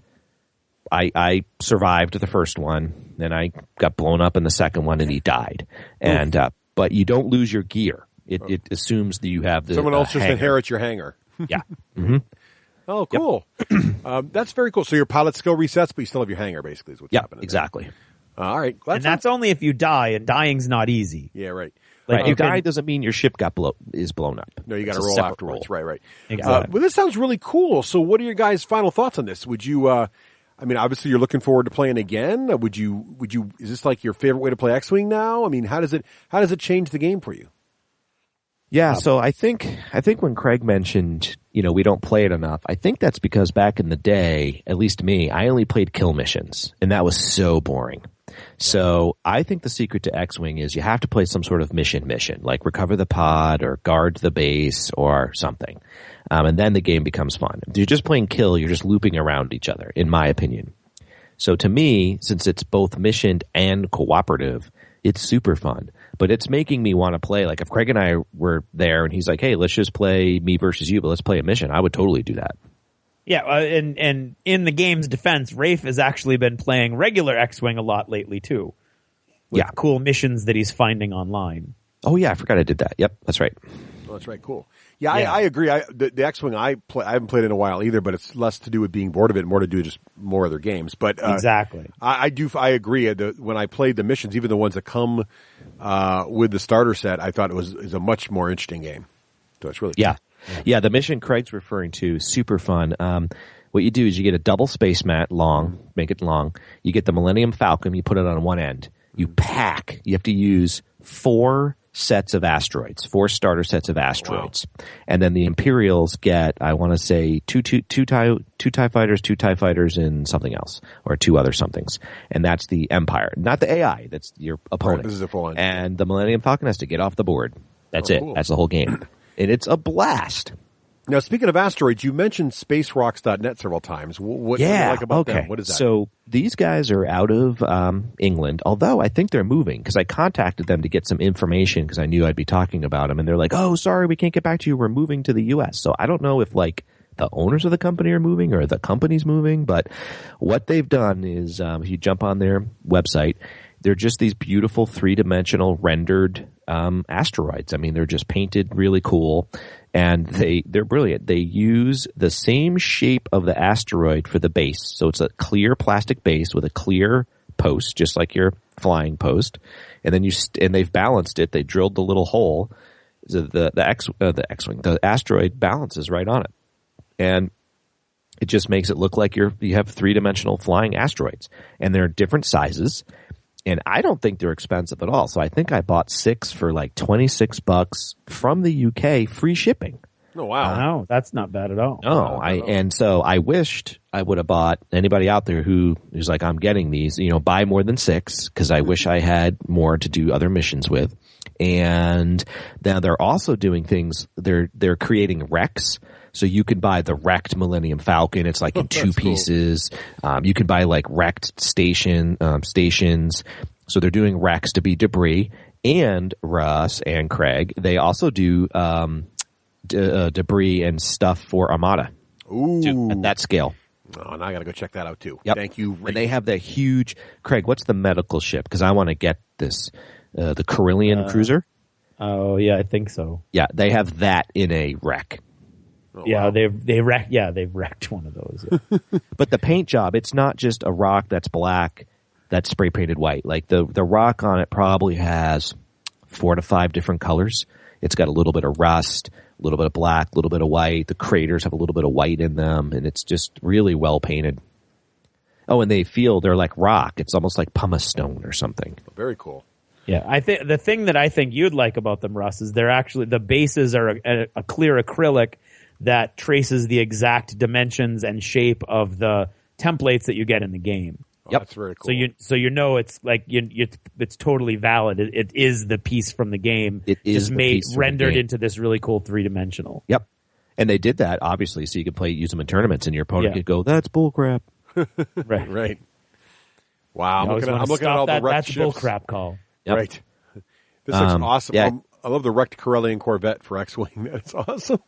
I survived the first one. Then I got blown up in the second one, and he died. And but you don't lose your gear. It assumes that you have the someone else just hangar. inherits your hangar. Yeah. Mm-hmm. Oh, cool. Yep. That's very cool. So your pilot skill resets, but you still have your hangar, basically, is what's happening. Exactly. All right. And that's only if you die, and dying's not easy. Yeah, right. Like you die doesn't mean your ship is blown up. No, you got to roll afterwards. Roll. Right. Exactly. Well, this sounds really cool. So what are your guys' final thoughts on this? Would you, I mean, obviously you're looking forward to playing again. Would you, is this like your favorite way to play X-Wing now? I mean, how does it change the game for you? Yeah, so I think when Craig mentioned, we don't play it enough, I think that's because back in the day, at least me, I only played kill missions, and that was so boring. So I think the secret to X-Wing is you have to play some sort of mission, like recover the pod or guard the base or something. And then the game becomes fun. If you're just playing kill, you're just looping around each other, in my opinion. So to me, since it's both missioned and cooperative, it's super fun. But it's making me want to play. Like if Craig and I were there and he's like, hey, let's just play me versus you, but let's play a mission, I would totally do that. Yeah, and in the game's defense, Raef has actually been playing regular X-Wing a lot lately, too. With cool missions that he's finding online. Oh, yeah, I forgot I did that. Yep, that's right. Oh, that's right, cool. Yeah, I agree. The X-Wing I haven't played in a while either, but it's less to do with being bored of it, more to do with just more other games. But exactly. I agree. When I played the missions, even the ones that come with the starter set, I thought is a much more interesting game. So it's really cool. Yeah, the mission Craig's referring to, super fun. What you do is you get a double space mat, make it long. You get the Millennium Falcon, you put it on one end. You pack. You have to use 4 sets of asteroids, 4 starter sets of asteroids. Wow. And then the Imperials get, I want to say, two TIE fighters, 2 TIE fighters, and something else, or 2 other somethings. And that's the Empire. Not the AI, that's your opponent. Right, this is a full end. And the Millennium Falcon has to get off the board. That's it. Cool. That's the whole game. And it's a blast. Now, speaking of asteroids, you mentioned spacerocks.net several times. What do you like about them? What is that? So these guys are out of England, although I think they're moving because I contacted them to get some information because I knew I'd be talking about them. And they're like, oh, sorry, we can't get back to you. We're moving to the U.S. So I don't know if the owners of the company are moving or the company's moving. But what they've done is if you jump on their website, they're just these beautiful 3-dimensional rendered asteroids. I mean, they're just painted really cool, and they're brilliant. They use the same shape of the asteroid for the base. So it's a clear plastic base with a clear post, just like your flying post. And then and they've balanced it. They drilled the little hole. So the X-Wing, the asteroid balances right on it. And it just makes it look like you have 3-dimensional flying asteroids. And they're different sizes. And I don't think they're expensive at all. So I think I bought 6 for like $26 from the UK, free shipping. Oh, wow. Wow, that's not bad at all. No, and so I wished I would have bought anybody out there who's like, I'm getting these, buy more than 6 because I wish I had more to do other missions with. And now they're also doing things, they're creating wrecks. So you can buy the wrecked Millennium Falcon. It's like in 2 pieces. Cool. You can buy like wrecked stations. So they're doing wrecks to be debris. And Russ and Craig, they also do debris and stuff for Armada. Ooh. At that scale. Oh, now I got to go check that out too. Yep. Thank you, Raef. And they have that huge, Craig, what's the medical ship? Because I want to get this, the Carillion cruiser. Oh, yeah, I think so. Yeah, they have that in a wreck. Oh, yeah, wow. They've wrecked one of those. Yeah. But the paint job, it's not just a rock that's black that's spray painted white. Like the rock on it probably has 4 to 5 different colors. It's got a little bit of rust, a little bit of black, a little bit of white. The craters have a little bit of white in them, and it's just really well painted. Oh, and they're like rock. It's almost like pumice stone or something. Very cool. Yeah, I think the thing that I think you'd like about them, Russ, is they're actually the bases are a clear acrylic that traces the exact dimensions and shape of the templates that you get in the game. Oh, yep, that's very cool. So you know it's like it's totally valid. It is the piece from the game. It is just rendered into this really cool 3-dimensional. Yep, and they did that obviously, so you could use them in tournaments, and your opponent could go, "That's bullcrap." Right. Wow, I'm looking at all the wrecked That's ships. bullcrap call. Yep. Right. This looks awesome. Yeah. I love the wrecked Corellian Corvette for X-Wing. That's awesome.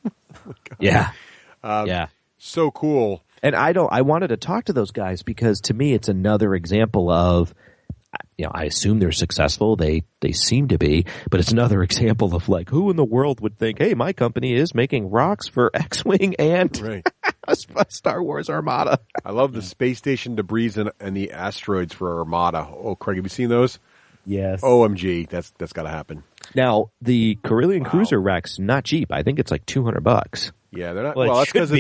Oh, yeah. So cool. And I wanted to talk to those guys because to me, it's another example of, I assume they're successful. They seem to be, but it's another example of like, who in the world would think, hey, my company is making rocks for X-Wing and Star Wars Armada. I love the space station debris and the asteroids for Armada. Oh, Craig, have you seen those? Yes. OMG, that's got to happen. Now, the Corellian Cruiser wreck's not cheap. I think it's like $200. Yeah, they're not. Well, that's because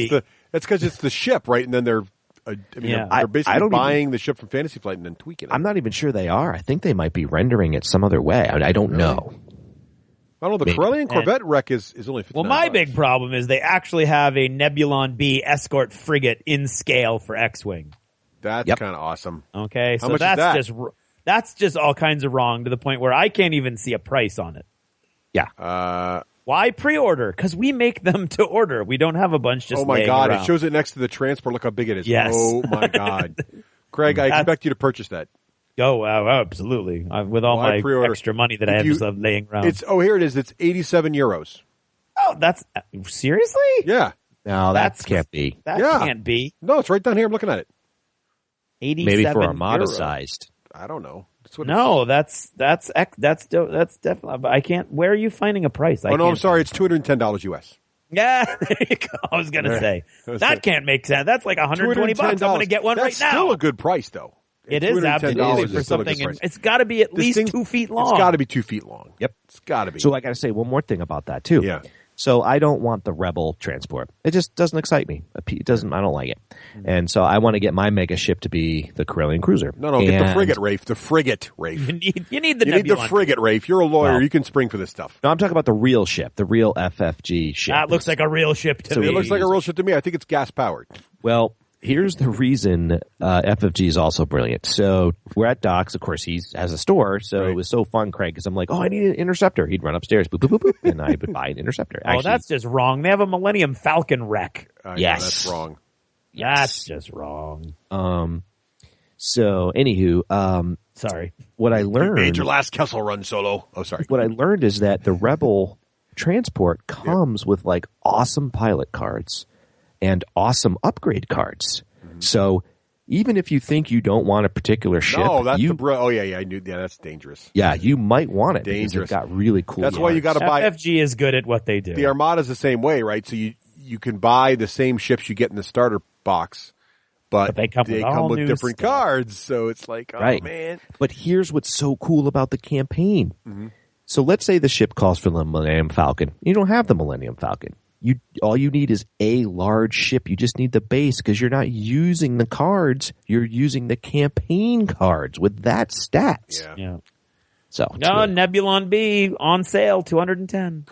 it's the ship, right? And then they're basically buying the ship from Fantasy Flight and then tweaking it. I'm not even sure they are. I think they might be rendering it some other way. I don't know. I don't know. The Corellian Corvette wreck is only $59. Well, my big problem is they actually have a Nebulon B escort frigate in scale for X-Wing. That's kind of awesome. Okay, How so much that's is that? that's just all kinds of wrong to the point where I can't even see a price on it. Yeah. Why pre-order? Because we make them to order. We don't have a bunch just. Oh my God! around. It shows it next to the transport. Look how big it is. Yes. Oh my God, Craig, I expect you to purchase that. Oh, absolutely! With all my extra money that I have just laying around. Here it is. It's €87. Oh, that's seriously? Yeah. No, that can't be. That can't be. No, it's right down here. I'm looking at it. 87 maybe for Armada euros. sized. I don't know. That's definitely. But I can't. Where are you finding a price? I'm sorry. It's $210 US. Yeah, there you go. I was gonna say that can't make sense. That's like $120. I'm gonna get one right now. That's still a good price, though. It is absolutely for something. It's got to be at least 2 feet long. It's got to be 2 feet long. Yep, it's got to be. So I got to say one more thing about that too. Yeah. So I don't want the Rebel transport. It just doesn't excite me. It doesn't. I don't like it. And so I want to get my mega ship to be the Corellian Cruiser. No, get the frigate, Rafe. The frigate, Rafe. You need the frigate, Rafe. You're a lawyer. Well, you can spring for this stuff. No, I'm talking about the real ship, the real FFG ship. That looks like a real ship to me. It looks like a real ship to me. I think it's gas powered. Well, here's the reason FFG is also brilliant. So we're at Doc's. Of course, he has a store. So it was so fun, Craig, because I'm like, I need an interceptor. He'd run upstairs, boop, boop, boop, boop, and I would buy an interceptor. Actually, that's just wrong. They have a Millennium Falcon wreck. Yes. That's wrong. That's just wrong. So, anywho, sorry. What I learned... You made your last Kessel run solo. Oh, sorry. What I learned is that the Rebel transport comes with, like, awesome pilot cards and awesome upgrade cards. Mm-hmm. So even if you think you don't want a particular ship, I knew. Yeah, that's dangerous. Yeah, you might want it. Dangerous. It's got really cool. That's why you got to buy. FFG is good at what they do. The Armada's the same way, right? So you can buy the same ships you get in the starter box, but they come with different cards. So it's like, oh man. But here's what's so cool about the campaign. Mm-hmm. So let's say the ship calls for the Millennium Falcon. You don't have the Millennium Falcon. All you need is a large ship. You just need the base because you're not using the cards. You're using the campaign cards with that stats. Yeah. So Nebulon B on sale, $210.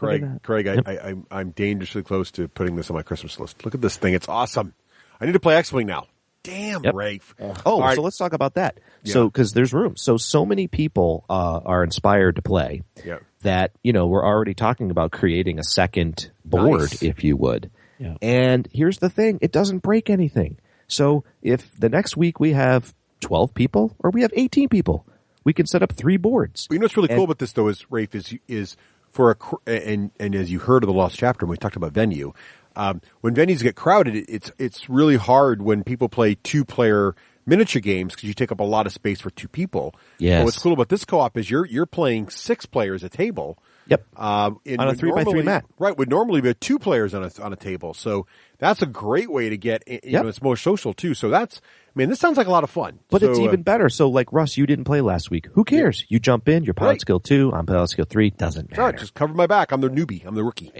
Craig, I'm dangerously close to putting this on my Christmas list. Look at this thing; it's awesome. I need to play X-Wing now. Damn, Rafe. So let's talk about that. Yeah. So because there's room. So many people are inspired to play. Yeah. That, we're already talking about creating a second board, if you would. Yeah. And here's the thing. It doesn't break anything. So if the next week we have 12 people or we have 18 people, we can set up 3 boards. Well, you know what's really cool about this, though, is, Rafe, is for and as you heard of the Lost Chapter, when we talked about venue, when venues get crowded, it's really hard when people play 2-player miniature games because you take up a lot of space for 2 people. Yes. But what's cool about this co-op is you're playing 6 players a table. Yep. On a 3x3 mat. Right. Would normally be 2 players on a table. So that's a great way to get, it's more social too. So this sounds like a lot of fun. But it's even better. So like Russ, you didn't play last week. Who cares? You jump in, you're pilot skill 2, I'm pilot skill 3. Doesn't matter. Right. Just cover my back. I'm the newbie. I'm the rookie.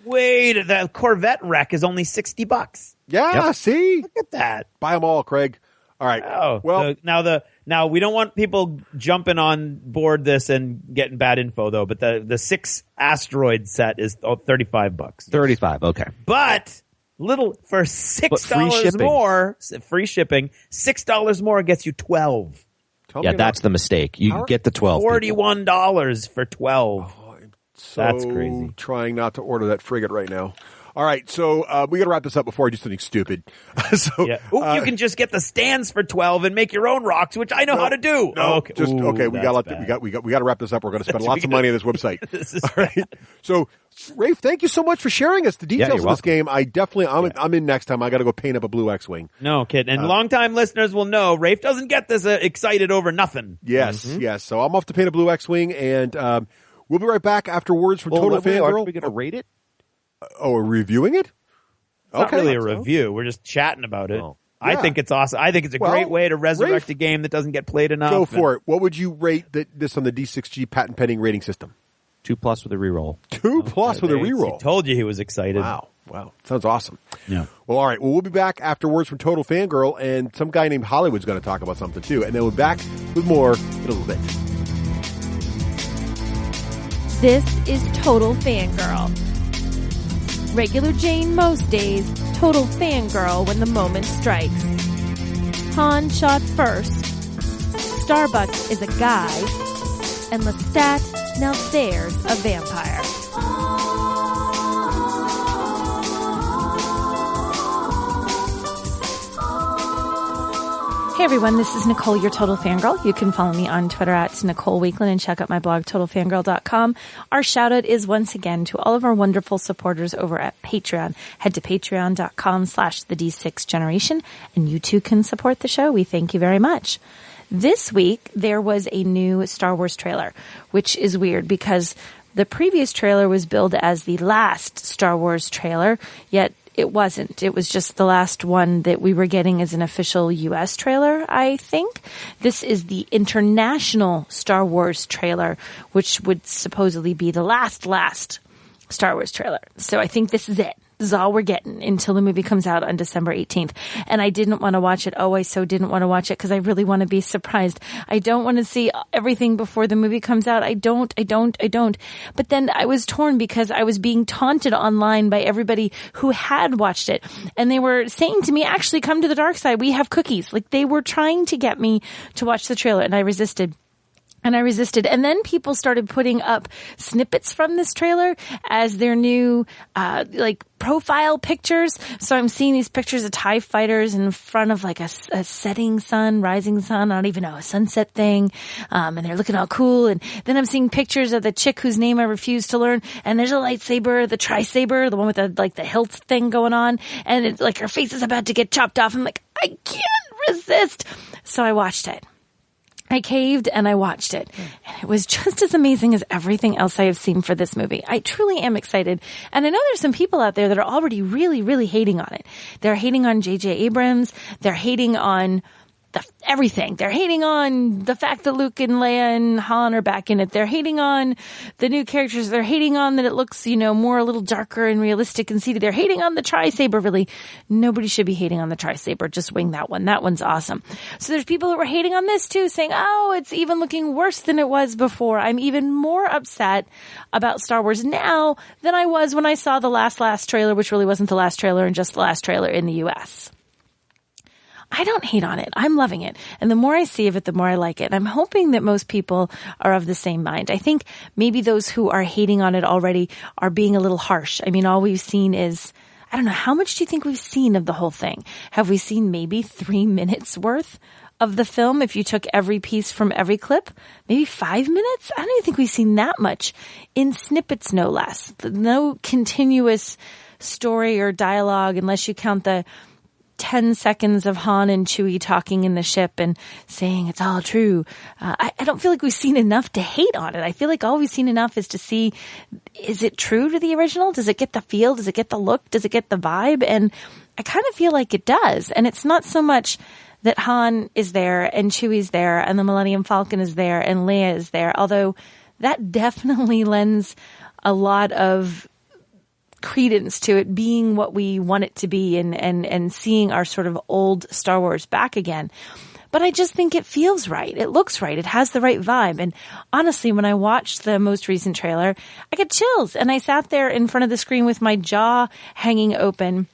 Wait, the Corvette wreck is only $60. Yeah. See? Look at that. Buy them all, Craig. All right. Oh, well, now we don't want people jumping on board this and getting bad info though. But the 6 asteroid set is $35. $35, okay. But for $6 more, free shipping. $6 more gets you 12. That's the mistake. You get the 12. $41 for 12. That's crazy. Trying not to order that frigate right now. All right, so we got to wrap this up before I do something stupid. You can just get the stands for 12 and make your own rocks, which I know how to do. No, we got to wrap this up. We're going to spend lots of money on this website. All right. So, Raef, thank you so much for sharing us the details of this game. I'm in next time. I got to go paint up a blue X-wing. No kidding. And longtime listeners will know Raef doesn't get this excited over nothing. Yes. So I'm off to paint a blue X-wing, and we'll be right back after words from Total Fangirl. Are we going to rate it? Reviewing it? It's not really a review. We're just chatting about it. Oh. Yeah. I think it's awesome. I think it's a great way to resurrect a game that doesn't get played enough. Go for it. What would you rate this on the D6G patent pending rating system? 2+ with a reroll. 2+ with a reroll. He told you he was excited. Wow. Sounds awesome. Yeah. Well, all right. Well, we'll be back after words from Total Fangirl, and some guy named Hollywood's going to talk about something too. And then we'll be back with more in a little bit. This is Total Fangirl. Regular Jane most days, total fangirl when the moment strikes. Han shot first. Starbuck is a guy. And Lestat, now there's a vampire. Hey everyone, this is Nicole, your Total Fangirl. You can follow me on Twitter at Nicole Weekland and check out my blog, TotalFangirl.com. Our shout out is once again to all of our wonderful supporters over at Patreon. Head to patreon.com/the D6 Generation and you too can support the show. We thank you very much. This week, there was a new Star Wars trailer, which is weird because the previous trailer was billed as the last Star Wars trailer, yet it wasn't. It was just the last one that we were getting as an official U.S. trailer, I think. This is the international Star Wars trailer, which would supposedly be the last Star Wars trailer. So I think this is it. This is all we're getting until the movie comes out on December 18th. And I didn't want to watch it. I so didn't want to watch it because I really want to be surprised. I don't want to see everything before the movie comes out. I don't. But then I was torn because I was being taunted online by everybody who had watched it. And they were saying to me, actually, come to the dark side. We have cookies. Like they were trying to get me to watch the trailer and I resisted. And then people started putting up snippets from this trailer as their new, profile pictures. So I'm seeing these pictures of TIE fighters in front of like a setting sun, rising sun, I don't even know, a sunset thing. And they're looking all cool. And then I'm seeing pictures of the chick whose name I refuse to learn. And there's a lightsaber, the tri-saber, the one with the hilt thing going on. And it's like her face is about to get chopped off. I'm like, I can't resist. So I watched it. I caved and I watched it. And it was just as amazing as everything else I have seen for this movie. I truly am excited. And I know there's some people out there that are already really, really hating on it. They're hating on J.J. Abrams. They're hating on everything. They're hating on the fact that Luke and Leia and Han are back in it. They're hating on the new characters. They're hating on that it looks, more a little darker and realistic and seedy. They're hating on the tri-saber, really. Nobody should be hating on the tri-saber. Just wing that one. That one's awesome. So there's people that were hating on this too, saying, oh, it's even looking worse than it was before. I'm even more upset about Star Wars now than I was when I saw the last trailer, which really wasn't the last trailer and just the last trailer in the U.S. I don't hate on it. I'm loving it. And the more I see of it, the more I like it. I'm hoping that most people are of the same mind. I think maybe those who are hating on it already are being a little harsh. I mean, all we've seen is, I don't know, how much do you think we've seen of the whole thing? Have we seen maybe 3 minutes worth of the film if you took every piece from every clip? Maybe 5 minutes? I don't even think we've seen that much in snippets, no less. No continuous story or dialogue unless you count the 10 seconds of Han and Chewie talking in the ship and saying it's all true. I don't feel like we've seen enough to hate on it. I feel like all we've seen enough is to see, is it true to the original? Does it get the feel? Does it get the look? Does it get the vibe? And I kind of feel like it does. And it's not so much that Han is there and Chewie's there and the Millennium Falcon is there and Leia is there, although that definitely lends a lot of credence to it being what we want it to be and seeing our sort of old Star Wars back again. But I just think it feels right. It looks right. It has the right vibe. And honestly, when I watched the most recent trailer, I got chills and I sat there in front of the screen with my jaw hanging open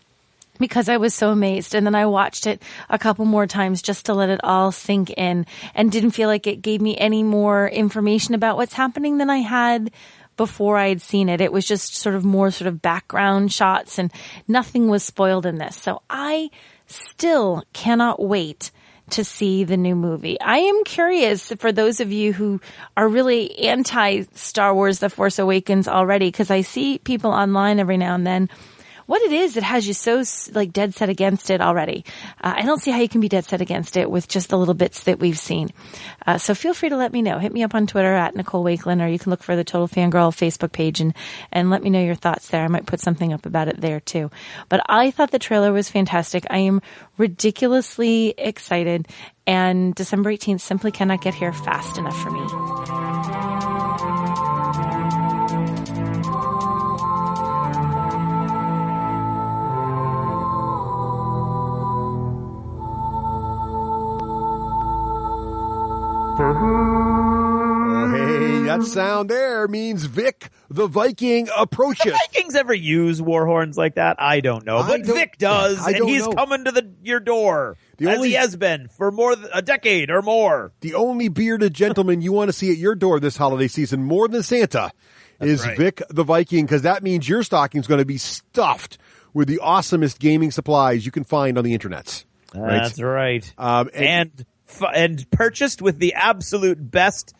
because I was so amazed. And then I watched it a couple more times just to let it all sink in and didn't feel like it gave me any more information about what's happening than I had before I had seen it. It was just sort of more sort of background shots, and nothing was spoiled in this. So I still cannot wait to see the new movie. I am curious for those of you who are really anti Star Wars The Force Awakens already, because I see people online every now and then, what it is that has you so like dead set against it already. I don't see how you can be dead set against it with just the little bits that we've seen. So feel free to let me know. Hit me up on Twitter at Nicole Wakelin, or you can look for the Total Fangirl Facebook page and let me know your thoughts there. I might put something up about it there too. But I thought the trailer was fantastic. I am ridiculously excited, and December 18th simply cannot get here fast enough for me. Oh, hey, that sound there means Vic the Viking approaches. Do Vikings ever use war horns like that? I don't know, but Vic does, and he's coming to your door, as he has been for more than a decade or more. The only bearded gentleman you want to see at your door this holiday season, more than Santa, is right. Vic the Viking, because that means your stocking's going to be stuffed with the awesomest gaming supplies you can find on the internet. Right? That's right. And purchased with the absolute best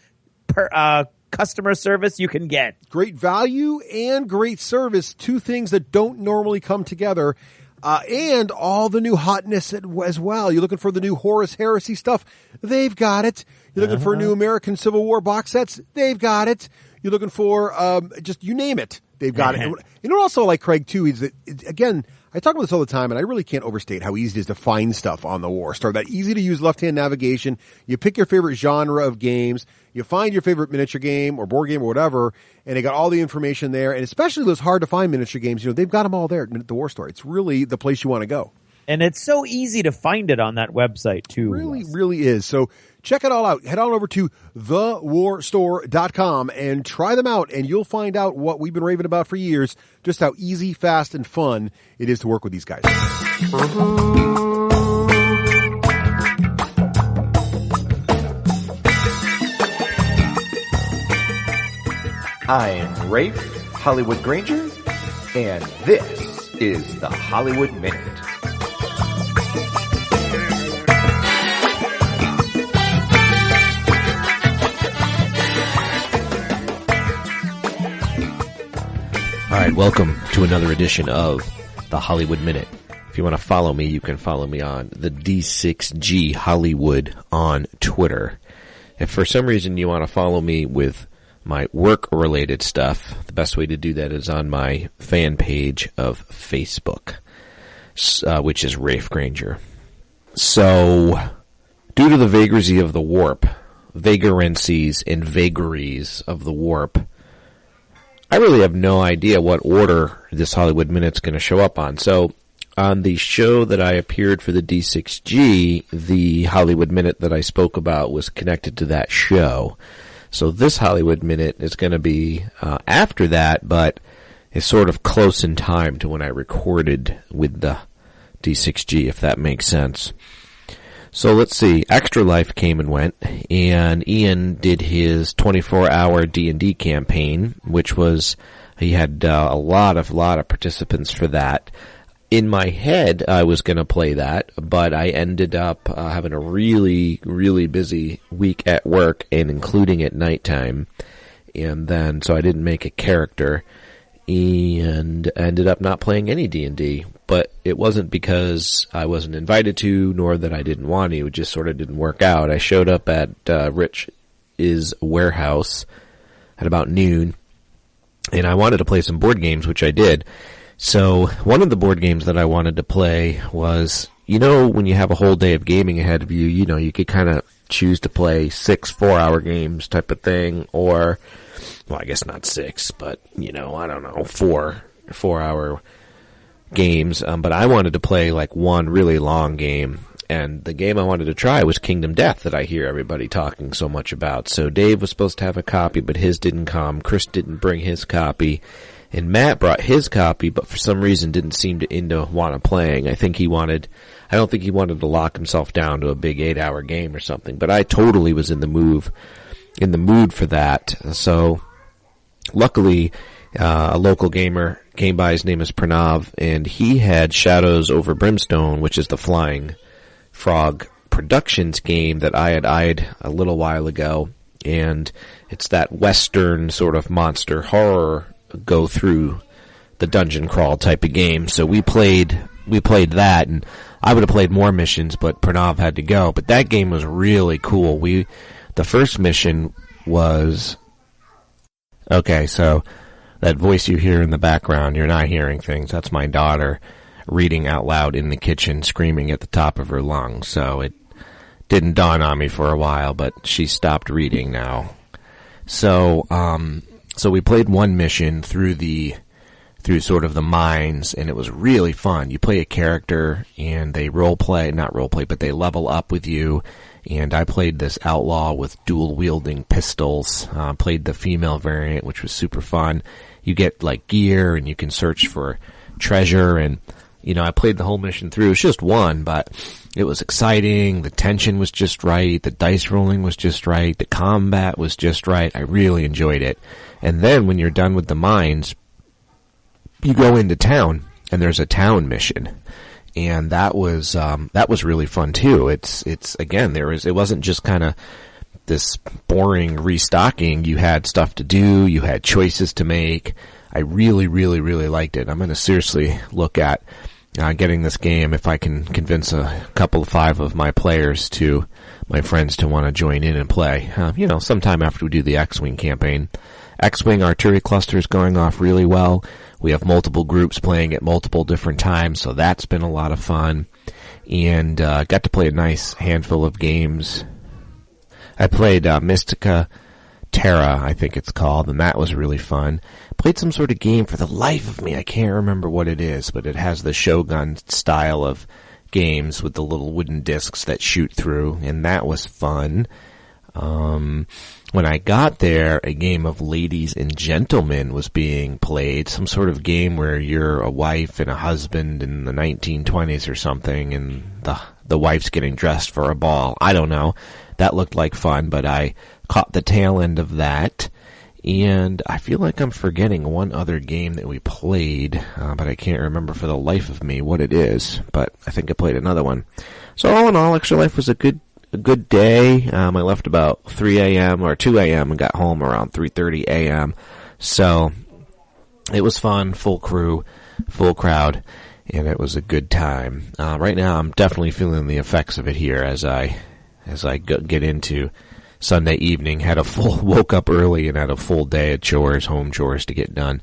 customer service you can get. Great value and great service, two things that don't normally come together. And all the new hotness as well. You're looking for the new Horus Heresy stuff? They've got it. You're looking for new American Civil War box sets? They've got it. You're looking for just you name it. They've got it. You know, also like Craig too, is that again, I talk about this all the time, and I really can't overstate how easy it is to find stuff on the War Store. That easy to use left-hand navigation. You pick your favorite genre of games. You find your favorite miniature game or board game or whatever, and they got all the information there. And especially those hard-to-find miniature games, you know, they've got them all there at the War Store. It's really the place you want to go. And it's so easy to find it on that website, too. Really is. So check it all out. Head on over to thewarstore.com and try them out, and you'll find out what we've been raving about for years, just how easy, fast, and fun it is to work with these guys. I'm Raef Hollywood Granger, and this is the Hollywood Minute. All right, welcome to another edition of the Hollywood Minute. If you want to follow me, you can follow me on the D6G Hollywood on Twitter. If for some reason you want to follow me with my work-related stuff, the best way to do that is on my fan page of Facebook, which is Raef Granger. So, due to the vagrancy of the warp, vagaries of the warp, I really have no idea what order this Hollywood Minute's going to show up on. So, on the show that I appeared for the D6G, the Hollywood Minute that I spoke about was connected to that show. So this Hollywood Minute is going to be after that, but is sort of close in time to when I recorded with the D6G, if that makes sense. So let's see. Extra Life came and went, and Ian did his 24-hour D&D campaign, which was, he had a lot of participants for that. In my head, I was going to play that, but I ended up having a really, really busy week at work, and including at nighttime. And then, so I didn't make a character, and ended up not playing any D&D. But it wasn't because I wasn't invited to, nor that I didn't want to. It just sort of didn't work out. I showed up at Rich's warehouse at about noon, and I wanted to play some board games, which I did. So one of the board games that I wanted to play was, you know, when you have a whole day of gaming ahead of you, you know, you could kind of choose to play 6 4-hour games type of thing, or, well, I guess not 6, but, you know, I don't know, 4-hour games. But I wanted to play like one really long game, and the game I wanted to try was Kingdom Death that I hear everybody talking so much about. So Dave was supposed to have a copy, but his didn't come. Chris didn't bring his copy. And Matt brought his copy, but for some reason didn't seem to into want to playing. I don't think he wanted to lock himself down to a big 8-hour game or something. But I totally was in the mood for that. So luckily, a local gamer came by. His name is Pranav, and he had Shadows Over Brimstone, which is the Flying Frog Productions game that I had eyed a little while ago. And it's that Western sort of monster horror go through the dungeon crawl type of game. So we played that, and I would have played more missions, but Pranav had to go. But that game was really cool. The first mission was, okay, so that voice you hear in the background, you're not hearing things. That's my daughter reading out loud in the kitchen, screaming at the top of her lungs. So it didn't dawn on me for a while, but she stopped reading now. So we played one mission through sort of the mines, and it was really fun. You play a character, and they not role play, but they level up with you. And I played this outlaw with dual wielding pistols, played the female variant, which was super fun. You get like gear, and you can search for treasure, and I played the whole mission through. It's just one, but it was exciting. The tension was just right. The dice rolling was just right. The combat was just right. I really enjoyed it. And then when you're done with the mines, you go into town, and there's a town mission. And that was really fun too. It's again, it wasn't just kind of this boring restocking. You had stuff to do. You had choices to make. I really, really, really liked it. I'm going to seriously look at getting this game if I can convince a couple of 5 of my friends to want to join in and play. Sometime after we do the X-Wing campaign. X-Wing artillery cluster is going off really well. We have multiple groups playing at multiple different times, so that's been a lot of fun. And got to play a nice handful of games. I played Mystica Terra, I think it's called, and that was really fun. Played some sort of game, for the life of me, I can't remember what it is, but it has the Shogun style of games with the little wooden discs that shoot through, and that was fun. When I got there, a game of Ladies and Gentlemen was being played, some sort of game where you're a wife and a husband in the 1920s or something, and the wife's getting dressed for a ball. I don't know. That looked like fun, but I caught the tail end of that. And I feel like I'm forgetting one other game that we played, but I can't remember for the life of me what it is. But I think I played another one. So all in all, Extra Life was a good day. I left about 3 a.m. or 2 a.m. and got home around 3:30 a.m. So it was fun, full crew, full crowd, and it was a good time. Right now, I'm definitely feeling the effects of it here as I get into Sunday evening. Woke up early and had a full day of home chores to get done.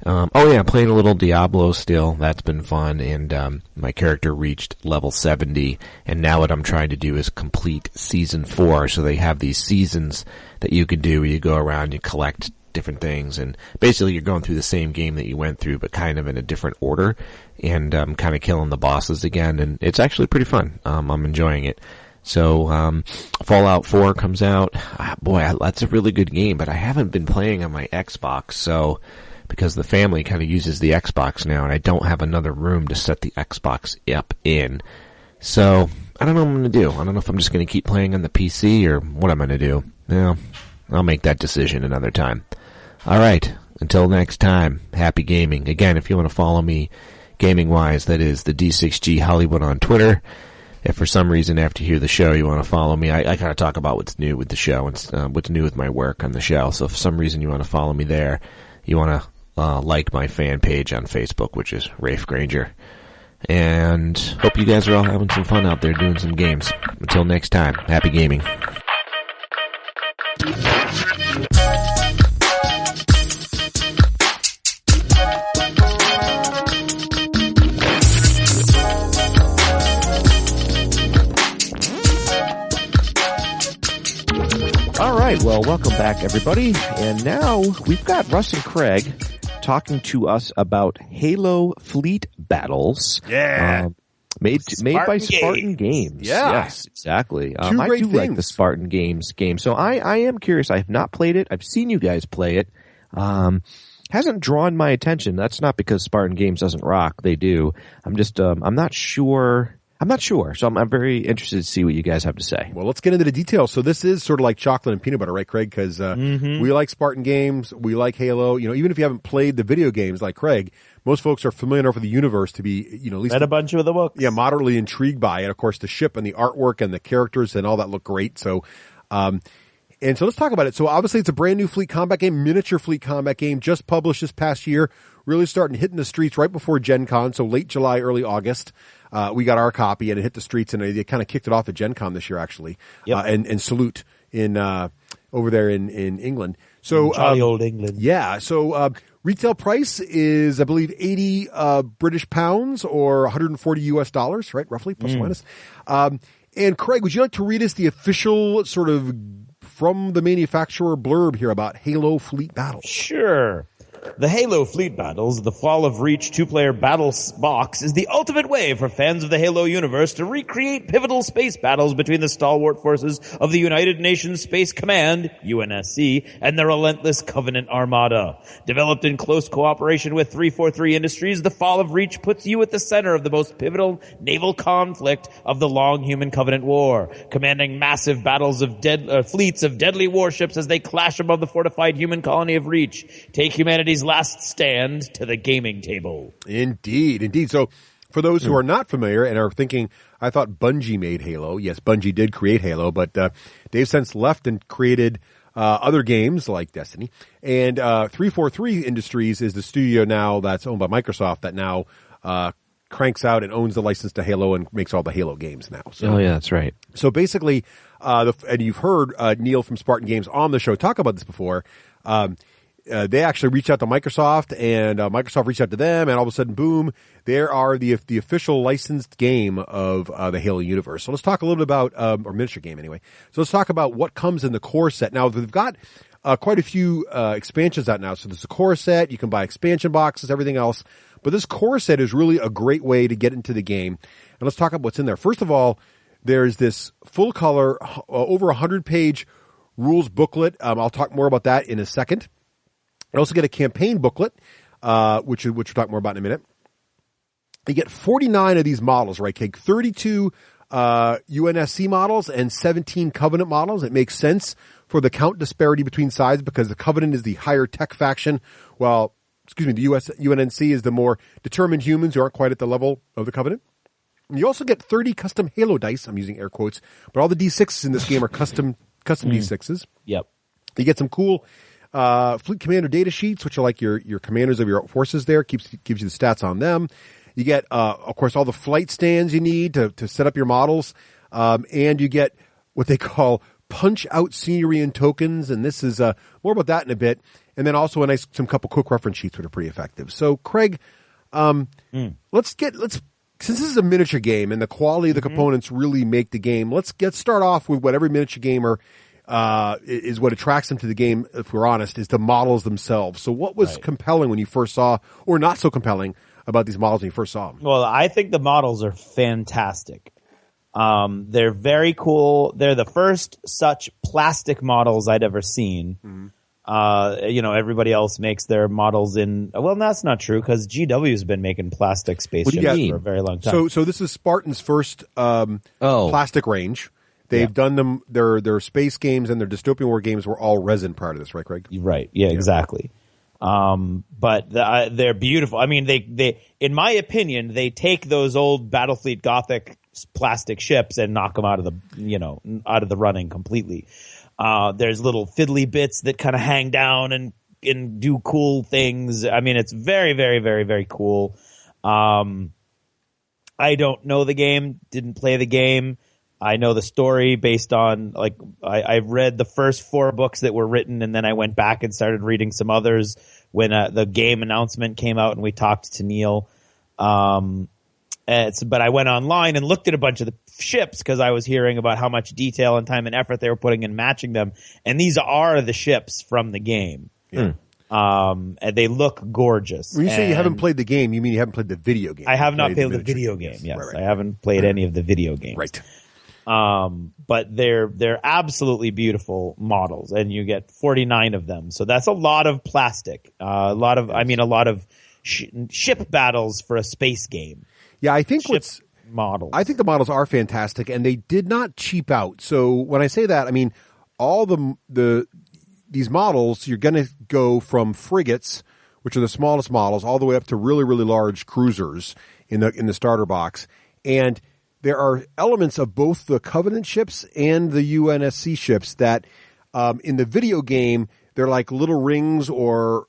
Playing a little Diablo still. That's been fun, and my character reached level 70, and now what I'm trying to do is complete Season 4, so they have these seasons that you can do where you go around, you collect different things, and basically you're going through the same game that you went through, but kind of in a different order, and kind of killing the bosses again, and it's actually pretty fun. I'm enjoying it. So, Fallout 4 comes out. That's a really good game, but I haven't been playing on my Xbox, so because the family kind of uses the Xbox now, and I don't have another room to set the Xbox up in. So, I don't know what I'm going to do. I don't know if I'm just going to keep playing on the PC or what I'm going to do. Well, I'll make that decision another time. Alright, until next time, happy gaming. Again, if you want to follow me gaming-wise, that is the D6G Hollywood on Twitter. If for some reason after you hear the show you want to follow me, I kind of talk about what's new with the show and what's new with my work on the show. So if for some reason you want to follow me there, you want to like my fan page on Facebook, which is Raef Granger. And hope you guys are all having some fun out there doing some games. Until next time, happy gaming. All right, well, welcome back, everybody. And now we've got Russ and Craig talking to us about Halo Fleet Battles. Yeah. Made by Spartan Games. Yeah. Yes, exactly. Two I great do things. like the Spartan Games game. So I am curious. I have not played it. I've seen you guys play it. Hasn't drawn my attention. That's not because Spartan Games doesn't rock. They do. I'm just, I'm not sure I'm not sure, so I'm very interested to see what you guys have to say. Well, let's get into the details. So this is sort of like chocolate and peanut butter, right, Craig? Because we like Spartan Games, we like Halo. You know, even if you haven't played the video games like Craig, most folks are familiar enough with the universe to be, you know, at least read a bunch of the books. Yeah, moderately intrigued by it. Of course, the ship and the artwork and the characters and all that look great. So, and so let's talk about it. So obviously, it's a brand new fleet combat game, miniature fleet combat game, just published this past year. Really starting hitting the streets right before Gen Con, so late July, early August. We got our copy and it hit the streets, and they kind of kicked it off at Gen Con this year, actually. Yep. And Salute in over there in England. So jolly old England. Yeah. So retail price is, I believe, 80 British pounds or 140 US dollars, right? Roughly, plus or minus. And Craig, would you like to read us the official sort of from the manufacturer blurb here about Halo Fleet Battles? Sure. The Halo Fleet Battles, the Fall of Reach two-player battle box, is the ultimate way for fans of the Halo universe to recreate pivotal space battles between the stalwart forces of the United Nations Space Command, UNSC, and the relentless Covenant Armada. Developed in close cooperation with 343 Industries, the Fall of Reach puts you at the center of the most pivotal naval conflict of the long human Covenant War, commanding massive battles of fleets of deadly warships as they clash above the fortified human colony of Reach. Take humanity's last stand to the gaming table. Indeed. So for those who are not familiar and are thinking, I thought Bungie made Halo. Yes, Bungie did create Halo, but they've since left and created other games like Destiny. And 343 Industries is the studio now that's owned by Microsoft that now cranks out and owns the license to Halo and makes all the Halo games now. So, yeah, that's right. So basically, and you've heard Neil from Spartan Games on the show talk about this before. They actually reached out to Microsoft, and Microsoft reached out to them, and all of a sudden, boom, there are the official licensed game of the Halo universe. So let's talk a little bit about, or miniature game anyway. So let's talk about what comes in the core set. Now, they've got quite a few expansions out now. So there's a core set, you can buy expansion boxes, everything else. But this core set is really a great way to get into the game. And let's talk about what's in there. First of all, there's this full color, over 100-page rules booklet. I'll talk more about that in a second. You also get a campaign booklet, which we'll talk more about in a minute. You get 49 of these models, right, Keg? 32 UNSC models and 17 Covenant models. It makes sense for the count disparity between sides because the Covenant is the higher tech faction, while, the UNSC is the more determined humans who aren't quite at the level of the Covenant. And you also get 30 custom Halo dice. I'm using air quotes, but all the D6s in this game are custom D6s. Yep. You get some cool Fleet Commander data sheets, which are like your commanders of your forces there, gives you the stats on them. You get, of course, all the flight stands you need to set up your models. And you get what they call punch out scenery and tokens. And this is, more about that in a bit. And then also some couple quick reference sheets that are pretty effective. So Craig, since this is a miniature game and the quality of the components really make the game, let's start off with what every miniature gamer is what attracts them to the game, if we're honest, is the models themselves. So what was compelling when you first saw, or not so compelling about these models when you first saw them? Well, I think the models are fantastic. They're very cool. They're the first such plastic models I'd ever seen. Everybody else makes their models in, well, that's not true because GW's been making plastic spaceships for a very long time. So this is Spartan's first, plastic range. They've done them, their space games and their dystopian war games were all resin prior to this, right, Craig? Right. Yeah, exactly. But they're beautiful. I mean, they, in my opinion, they take those old Battlefleet Gothic plastic ships and knock them out of the running completely. There's little fiddly bits that kind of hang down and do cool things. I mean, it's very, very, very, very cool. I don't know the game, didn't play the game. I know the story based on, I've read the first 4 books that were written, and then I went back and started reading some others when the game announcement came out and we talked to Neil. But I went online and looked at a bunch of the ships because I was hearing about how much detail and time and effort they were putting in matching them. And these are the ships from the game. Yeah. And they look gorgeous. When you say you haven't played the game, you mean you haven't played the video game? I have not played the video game, yes. Right. I haven't played any of the video games. Right. But they're absolutely beautiful models, and you get 49 of them. So that's a lot of plastic. A lot of ship battles for a space game. Yeah, I think models. I think the models are fantastic, and they did not cheap out. So when I say that, I mean all these models. You're going to go from frigates, which are the smallest models, all the way up to really, really large cruisers in the starter box. And there are elements of both the Covenant ships and the UNSC ships that in the video game, they're like little rings or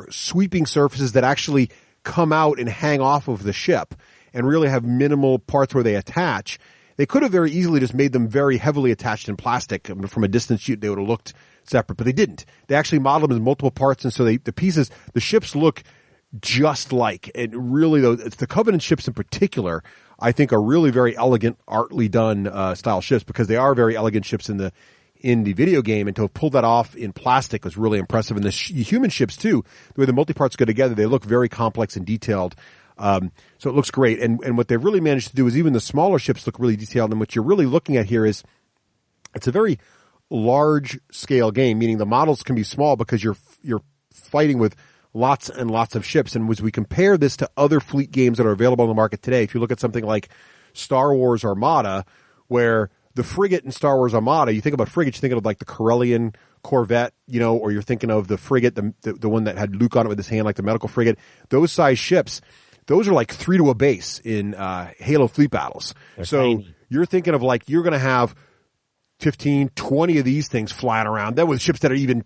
sweeping surfaces that actually come out and hang off of the ship and really have minimal parts where they attach. They could have very easily just made them very heavily attached in plastic. From a distance, they would have looked separate, but they didn't. They actually modeled them in multiple parts, and so the ships look just like. And really, though, it's the Covenant ships in particular, I think, are really very elegant, artly done style ships, because they are very elegant ships in the video game, and to have pulled that off in plastic was really impressive. And the human ships too, the way the multi-parts go together, they look very complex and detailed. So it looks great. And what they've really managed to do is even the smaller ships look really detailed. And what you're really looking at here is it's a very large scale game, meaning the models can be small because you're fighting with lots and lots of ships. And as we compare this to other fleet games that are available on the market today, if you look at something like Star Wars Armada, where the frigate in Star Wars Armada, you think about frigates, you're thinking of like the Corellian corvette, or you're thinking of the frigate, the one that had Luke on it with his hand, like the medical frigate. Those size ships, those are like 3 to a base in Halo fleet battles. They're so tiny. You're thinking of like you're going to have 15, 20 of these things flying around. Then with ships that are even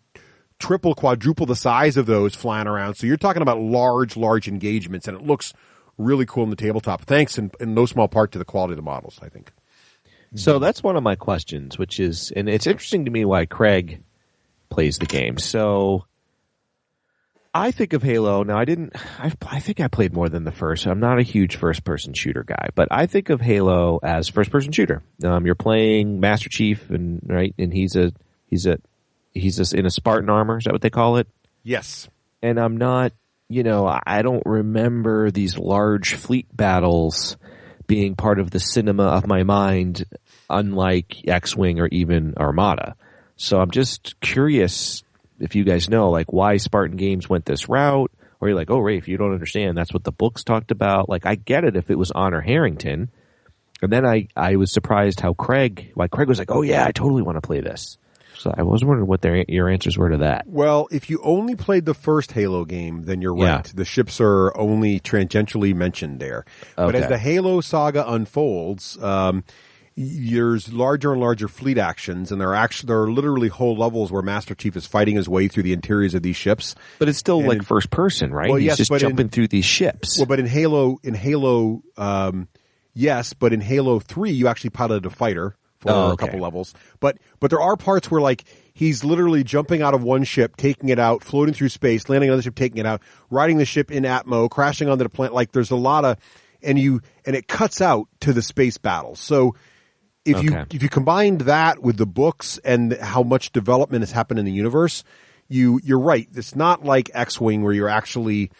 triple, quadruple the size of those flying around. So you're talking about large engagements, and it looks really cool in the tabletop. Thanks in no small part to the quality of the models, I think. So that's one of my questions, which is, and it's interesting to me why Craig plays the game. So I think of Halo. Now, I think I played more than the first. I'm not a huge first-person shooter guy, but I think of Halo as first-person shooter. You're playing Master Chief, and he's in a Spartan armor. Is that what they call it? Yes. And I'm not, I don't remember these large fleet battles being part of the cinema of my mind, unlike X-Wing or even Armada. So I'm just curious if you guys know, like, why Spartan Games went this route, or you're like, oh, Raef, you don't understand. That's what the books talked about. Like, I get it if it was Honor Harrington. And then I was surprised why Craig was like, oh, yeah, I totally want to play this. So I was wondering what your answers were to that. Well, if you only played the first Halo game, then you're right. Yeah. The ships are only tangentially mentioned there. But as the Halo saga unfolds, there's larger and larger fleet actions, and there are literally whole levels where Master Chief is fighting his way through the interiors of these ships. But it's still like first person, right? Well, He's yes, just jumping through these ships. Well, but in Halo, yes, but in Halo 3, you actually piloted a fighter for a couple levels. But there are parts where, like, he's literally jumping out of one ship, taking it out, floating through space, landing on another ship, taking it out, riding the ship in Atmo, crashing onto the planet. Like, there's a lot of, and it cuts out to the space battles. So if you combined that with the books and how much development has happened in the universe, you're right. It's not like X-Wing where you're actually,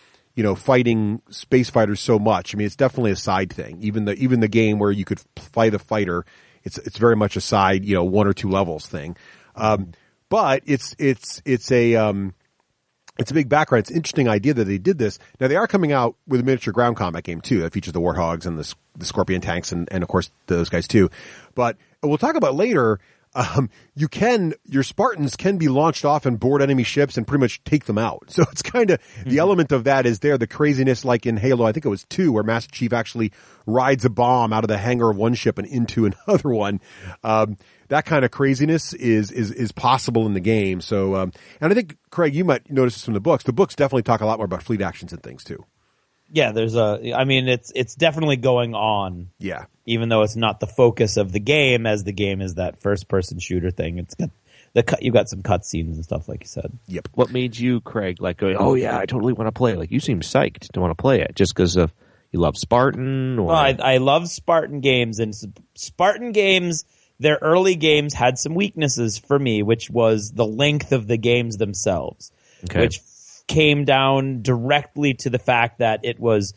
fighting space fighters so much. I mean, it's definitely a side thing. Even the game where you could fight a fighter, it's very much a side, 1 or 2 levels thing. But it's a big background. It's an interesting idea that they did this. Now, they are coming out with a miniature ground combat game too that features the Warthogs and the Scorpion tanks and of course those guys too. But we'll talk about later. Your Spartans can be launched off and board enemy ships and pretty much take them out. So it's kind of, the element of that is there. The craziness, like in Halo, I think it was 2, where Master Chief actually rides a bomb out of the hangar of one ship and into another one. That kind of craziness is possible in the game. So, and I think, Craig, you might notice this from the books. The books definitely talk a lot more about fleet actions and things too. Yeah, it's definitely going on. Yeah. Even though it's not the focus of the game, as the game is that first person shooter thing. It's got you've got some cutscenes and stuff, like you said. Yep. What made you, Craig, like go, oh yeah, I totally want to play it? Like, you seem psyched to want to play it just because of you love Spartan? Or... Well, I love Spartan Games, and Spartan Games, their early games had some weaknesses for me, which was the length of the games themselves, which came down directly to the fact that it was,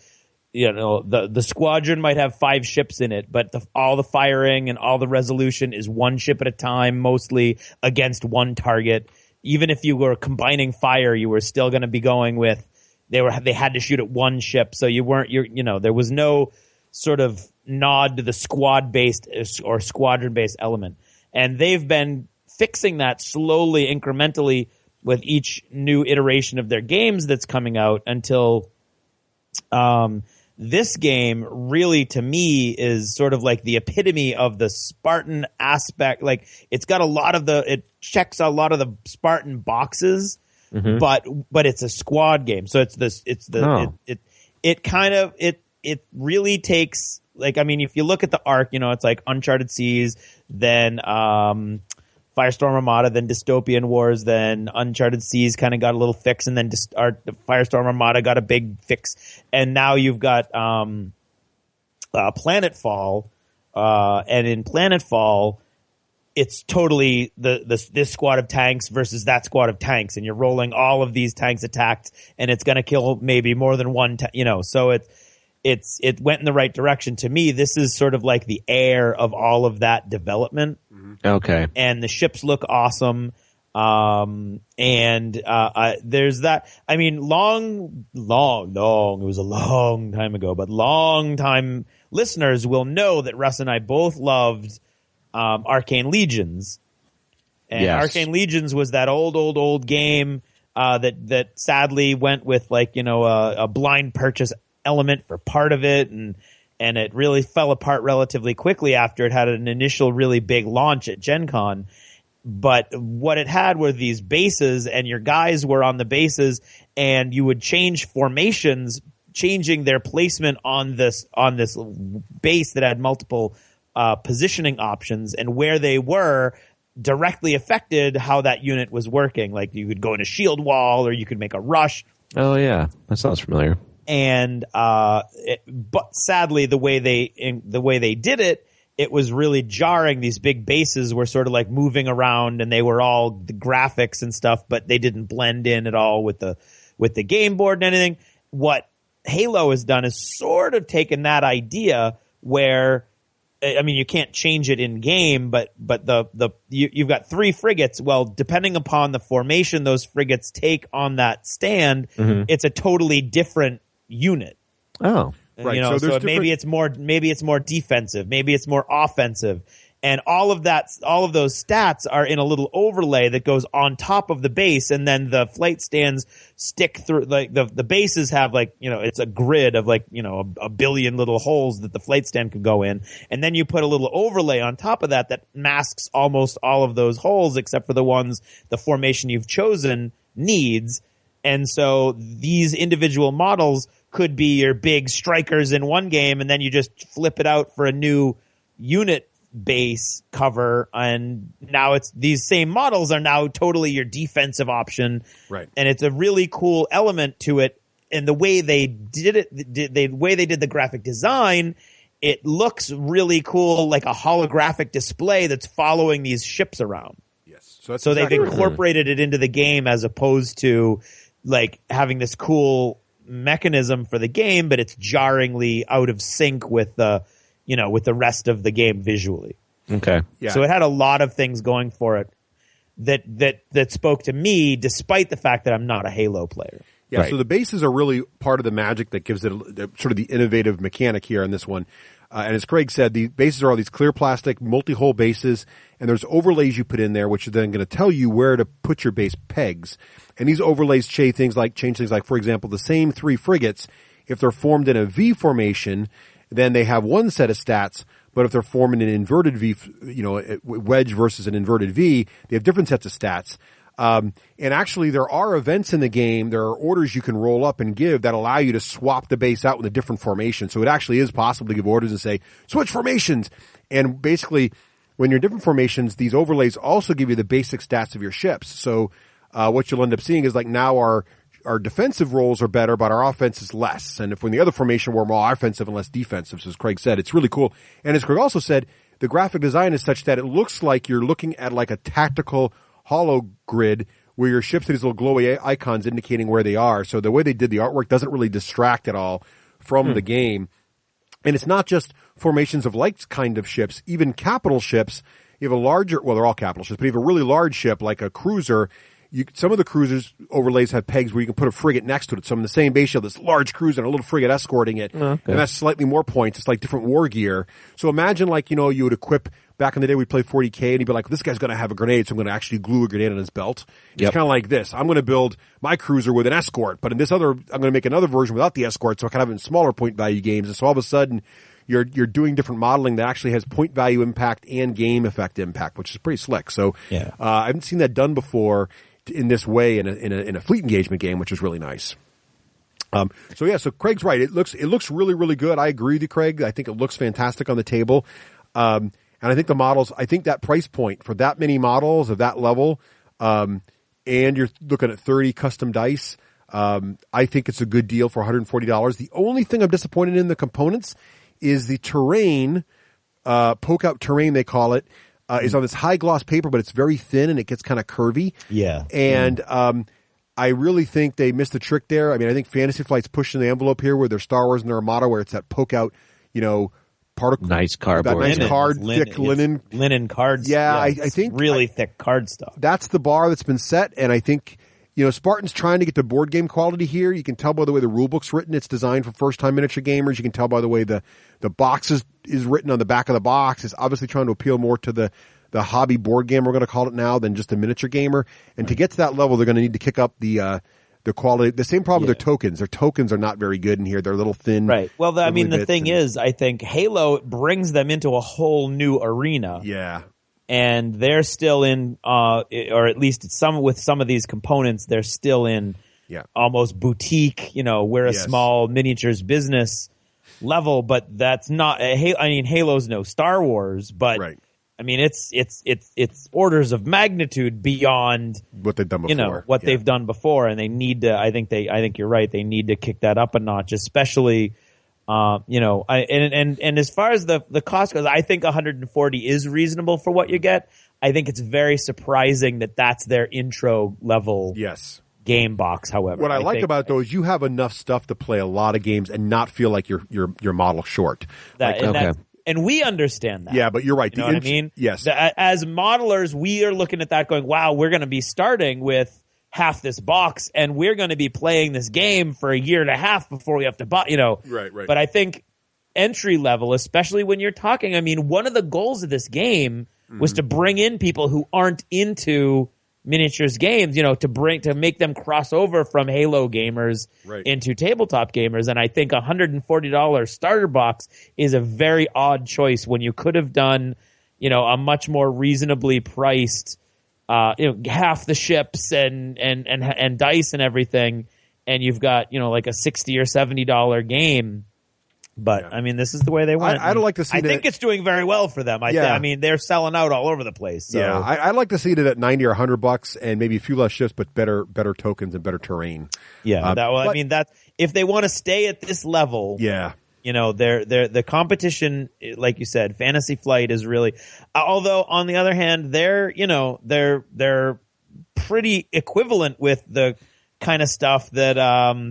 the squadron might have 5 ships in it, but all the firing and all the resolution is one ship at a time, mostly against one target. Even if you were combining fire, you were still going to be going with, they had to shoot at one ship, so there was no sort of nod to the squad-based or squadron-based element. And they've been fixing that slowly, incrementally with each new iteration of their games that's coming out until this game really, to me, is sort of like the epitome of the Spartan aspect. Like, it's got it checks a lot of the Spartan boxes, but it's a squad game. So it really takes, like, I mean, if you look at the arc, it's like Uncharted Seas, then Firestorm Armada, then Dystopian Wars, then Uncharted Seas kind of got a little fix, and then Firestorm Armada got a big fix, and now you've got Planetfall, and in Planetfall, it's totally this squad of tanks versus that squad of tanks, and you're rolling all of these tanks attacked, and it's going to kill maybe more than one, so it went in the right direction. To me, this is sort of like the heir of all of that development. Okay. And the ships look awesome. There's that. I mean, long, it was a long time ago, but long time listeners will know that Russ and I both loved Arcane Legions. And yes. Arcane Legions was that old game that sadly went with, like, a blind purchase element for part of it, and it really fell apart relatively quickly after it had an initial really big launch at Gen Con. But what it had were these bases, and your guys were on the bases, and you would change formations, changing their placement on this base that had multiple positioning options, and where they were directly affected how that unit was working. Like, you could go in a shield wall, or you could make a rush. Oh yeah, that sounds familiar. And but sadly, the way they did it, it was really jarring. These big bases were sort of like moving around, and they were all the graphics and stuff, but they didn't blend in at all with the game board and anything. What Halo has done is sort of taken that idea where, I mean, you can't change it in game, but you've got 3 frigates. Well, depending upon the formation those frigates take on that stand, it's a totally different unit. Oh, right. So maybe it's more defensive, maybe it's more offensive, and all of those stats are in a little overlay that goes on top of the base, and then the flight stands stick through. Like the bases have, like, it's a grid of, like, a billion little holes that the flight stand could go in, and then you put a little overlay on top of that masks almost all of those holes except for the ones the formation you've chosen needs. And so these individual models could be your big strikers in one game, and then you just flip it out for a new unit base cover, and now these same models are now totally your defensive option. Right. And it's a really cool element to it. And the way they did it, the way they did the graphic design, it looks really cool, like a holographic display that's following these ships around. Yes. So they've incorporated it into the game, as opposed to, like, having this cool mechanism for the game, but it's jarringly out of sync with the rest of the game visually. Okay. Yeah. So it had a lot of things going for it that spoke to me, despite the fact that I'm not a Halo player. Yeah, right. So the bases are really part of the magic that gives it sort of the innovative mechanic here in this one. And as Craig said, the bases are all these clear plastic, multi-hole bases, and there's overlays you put in there, which are then going to tell you where to put your base pegs. And these overlays change things like, for example, the same 3 frigates, if they're formed in a V formation, then they have one set of stats. But if they're formed in an inverted V, wedge versus an inverted V, they have different sets of stats. And actually, there are events in the game, there are orders you can roll up and give that allow you to swap the base out with a different formation. So it actually is possible to give orders and say, switch formations. And basically, when you're in different formations, these overlays also give you the basic stats of your ships. So what you'll end up seeing is, like, now our defensive roles are better, but our offense is less. And if we're in the other formation, we're more offensive and less defensive. So as Craig said, it's really cool. And as Craig also said, the graphic design is such that it looks like you're looking at, like, a tactical holo grid where your ships have these little glowy icons indicating where they are. So the way they did the artwork doesn't really distract at all from the game. And it's not just formations of like kind of ships, even capital ships. You have a larger, well, they're all capital ships, but you have a really large ship like a cruiser. some of the cruisers overlays have pegs where you can put a frigate next to it. So in the same base shield, this large cruiser and a little frigate escorting it, and that's slightly more points. It's like different war gear. So imagine like, you would equip, back in the day we'd play 40K and you'd be like, this guy's going to have a grenade, so I'm going to actually glue a grenade on his belt. It's kind of like this. I'm going to build my cruiser with an escort, but in this other, I'm going to make another version without the escort, so I can have it in smaller point value games. And so all of a sudden, you're doing different modeling that actually has point value impact and game effect impact, which is pretty slick. So I haven't seen that done before in this way in a fleet engagement game, which is really nice. So Craig's right. It looks really, really good. I agree with you, Craig. I think it looks fantastic on the table. And I think the models, I think that price point for that many models of that level, and you're looking at 30 custom dice, I think it's a good deal for $140. The only thing I'm disappointed in the components is the terrain, poke out terrain they call it, is on this high gloss paper, but it's very thin and it gets kind of curvy. Yeah. And I really think they missed the trick there. I mean, I think Fantasy Flight's pushing the envelope here with their Star Wars and their Armada, where it's that poke out, particle. Nice cardboard. That nice thick linen. Linen cards. Yeah, I think really thick card stuff. That's the bar that's been set, and I think Spartan's trying to get to board game quality here. You can tell by the way the rule book's written. It's designed for first-time miniature gamers. You can tell by the way the box is written on the back of the box. It's obviously trying to appeal more to the hobby board game, we're going to call it now, than just a miniature gamer. And to get to that level, they're going to need to kick up the quality. The same problem with their tokens. Their tokens are not very good in here. They're a little thin. Right. Well, the thing is, I think Halo brings them into a whole new arena. Yeah. And they're still in, or at least with some of these components, they're still in almost boutique, we're a small miniatures business level, but that's not, Halo's no Star Wars, but I mean, it's orders of magnitude beyond what they've done before. They've done before, and they need to. I think you're right. They need to kick that up a notch, especially. And as far as the cost goes, I think 140 is reasonable for what you get. I think it's very surprising that that's their intro level. Game box. However, what I like about it, though, is you have enough stuff to play a lot of games and not feel like you're model short. And we understand that. Yeah, but you're right. You know what I mean? Yes. As modelers, we are looking at that going, wow, we're going to be starting with half this box, and we're going to be playing this game for a year and a half before we have to buy, Right. But I think entry level, especially when you're talking, one of the goals of this game was to bring in people who aren't into miniatures games, to make them cross over from Halo gamers into tabletop gamers. And I think $140 starter box is a very odd choice when you could have done, a much more reasonably priced, half the ships and dice and everything. And you've got, like a $60 or $70 game. But this is the way they went. I'd like to see. I think it's doing very well for them. They're selling out all over the place. So. Yeah, I'd like to see it at $90 or $100 and maybe a few less ships, but better tokens and better terrain. Yeah, that if they want to stay at this level, the competition, like you said, Fantasy Flight is really. Although on the other hand, they're pretty equivalent with the kind of stuff that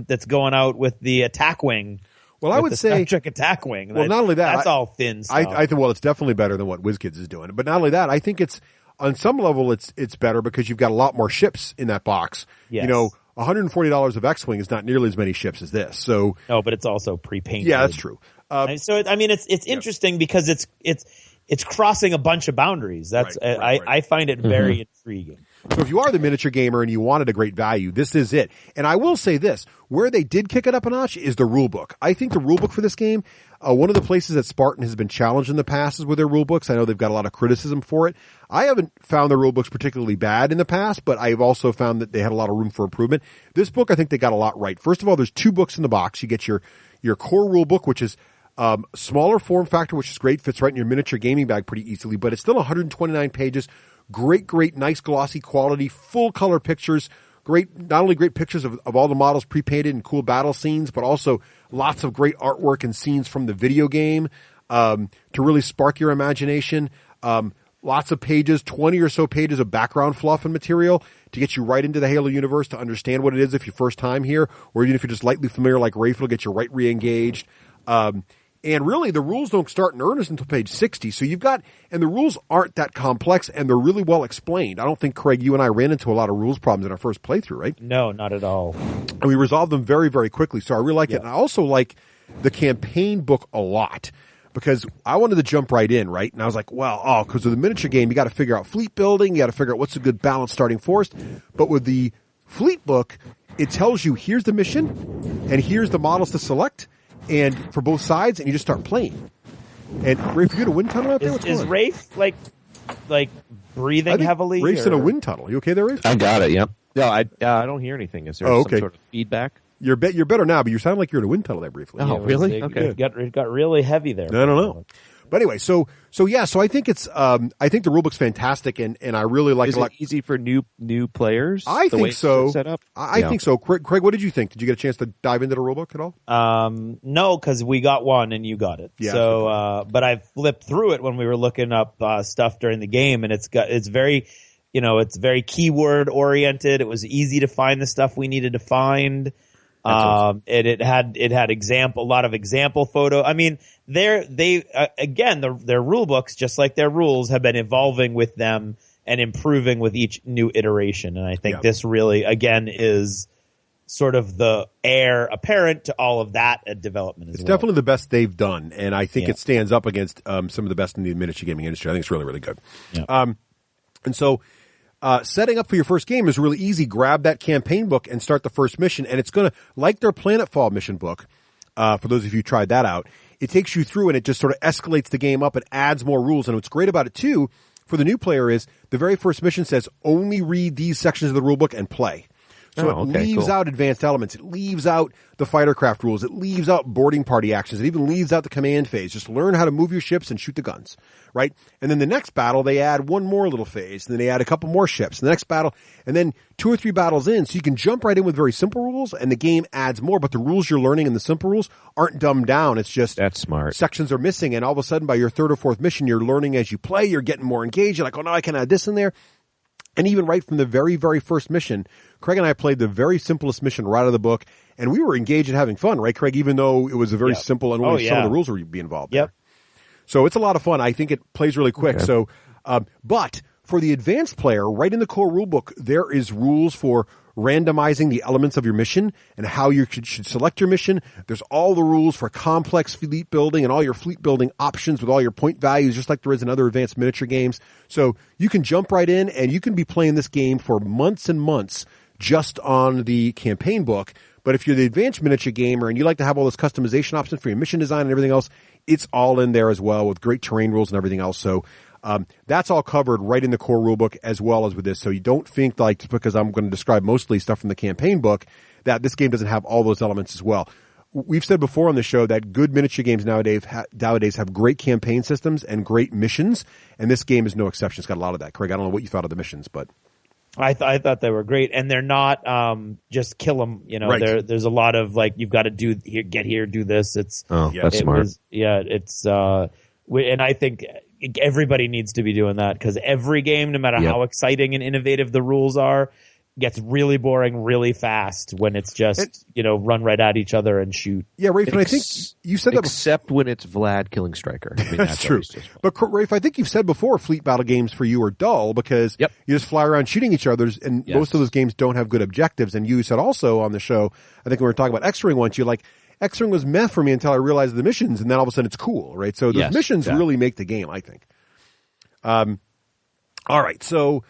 that's going out with the attack wing. Well, I would say Star Trek attack wing. Well, not only that, that's all thin stuff. I think it's definitely better than what WizKids is doing. But not only that, I think it's on some level it's better because you've got a lot more ships in that box. Yes. $140 of X-wing is not nearly as many ships as this. So but it's also pre-painted. Yeah, that's true. It's interesting because it's crossing a bunch of boundaries. That's I find it very intriguing. So if you are the miniature gamer and you wanted a great value, this is it. And I will say this, where they did kick it up a notch is the rule book. I think the rule book for this game, one of the places that Spartan has been challenged in the past is with their rule books. I know they've got a lot of criticism for it. I haven't found the rule books particularly bad in the past, but I've also found that they had a lot of room for improvement. This book, I think they got a lot right. First of all, there's 2 books in the box. You get your core rule book, which is smaller form factor, which is great, fits right in your miniature gaming bag pretty easily, but it's still 129 pages. Great, nice glossy quality, full color pictures. Not only great pictures of all the models pre-painted and cool battle scenes, but also lots of great artwork and scenes from the video game to really spark your imagination. Lots of pages, 20 or so pages of background fluff and material to get you right into the Halo universe to understand what it is if you're first time here, or even if you're just lightly familiar like Raef, it'll get you right re-engaged. And really, the rules don't start in earnest until page 60. So and the rules aren't that complex, and they're really well explained. I don't think, Craig, you and I ran into a lot of rules problems in our first playthrough, right? No, not at all. And we resolved them very, very quickly. So I really like it. And I also like the campaign book a lot because I wanted to jump right in, right? And I was like, because with the miniature game, you got to figure out fleet building. You got to figure out what's a good balanced starting force. But with the fleet book, it tells you here's the mission and here's the models to select. And for both sides, and you just start playing. And Raef, you get a wind tunnel out there? Is Raef like breathing heavily? Rafe's in a wind tunnel. You okay there, Raef? I got it. Yep. No, I don't hear anything. Is there some sort of feedback? You're better now, but you sound like you're in a wind tunnel there briefly. Oh, really? Okay. It got really heavy there. I don't know. But anyway, so I think I think the rulebook's fantastic, and I really like it. Is it easy for new players? I think so. Set up? I think so. Craig, what did you think? Did you get a chance to dive into the rulebook at all? No, because we got one and you got it. Yeah, so, but I flipped through it when we were looking up stuff during the game, and it's very, it's very keyword oriented. It was easy to find the stuff we needed to find. It had a lot of example photo. I mean, their rule books, just like their rules, have been evolving with them and improving with each new iteration. And I think this really, again, is sort of the heir apparent to all of that development as well. It's definitely the best they've done. And I think it stands up against some of the best in the miniature gaming industry. I think it's really, really good. Yeah. And so setting up for your first game is really easy. Grab that campaign book and start the first mission. And it's going to, like their Planetfall mission book, for those of you who tried that out, it takes you through and it just sort of escalates the game up and adds more rules. And what's great about it, too, for the new player is the very first mission says only read these sections of the rule book and play. So it leaves out advanced elements. It leaves out the fighter craft rules. It leaves out boarding party actions. It even leaves out the command phase. Just learn how to move your ships and shoot the guns, right? And then the next battle, they add one more little phase. And then they add a couple more ships. And the next battle, and then 2 or 3 battles in. So you can jump right in with very simple rules, and the game adds more. But the rules you're learning in the simple rules aren't dumbed down. It's just that's smart. Sections are missing, and all of a sudden, by your 3rd or 4th mission, you're learning as you play. You're getting more engaged. You're like, oh, no, I can add this in there. And even right from the very, very first mission, Craig and I played the very simplest mission right out of the book, and we were engaged and having fun, right, Craig? Even though it was a very simple and only some of the rules were be involved. Yep. So it's a lot of fun. I think it plays really quick. Okay. So, but for the advanced player, right in the core rulebook, there is rules for randomizing the elements of your mission and how you should select your mission. There's all the rules for complex fleet building and all your fleet building options with all your point values, just like there is in other advanced miniature games. So you can jump right in and you can be playing this game for months and months just on the campaign book. But if you're the advanced miniature gamer and you like to have all this customization options for your mission design and everything else, it's all in there as well with great terrain rules and everything else. So that's all covered right in the core rulebook as well as with this. So you don't think like, just because I'm going to describe mostly stuff from the campaign book, that this game doesn't have all those elements as well. We've said before on the show that good miniature games nowadays have great campaign systems and great missions, and this game is no exception. It's got a lot of that. Craig, I don't know what you thought of the missions, but I thought they were great, and they're not just kill them. Right. There's a lot of like you've got to do here, get here, do this. It's that's smart. And I think everybody needs to be doing that because every game, no matter how exciting and innovative the rules are, gets really boring really fast when it's just run right at each other and shoot. Yeah, Raef, and I think you said that except when it's Vlad killing Stryker. I mean, that's true. But Raef, I think you've said before fleet battle games for you are dull because you just fly around shooting each other, and most of those games don't have good objectives. And you said also on the show, I think when we were talking about X-Wing once, you're like, X-Wing was meh for me until I realized the missions, and then all of a sudden it's cool, right? So those missions really make the game, I think. All right, so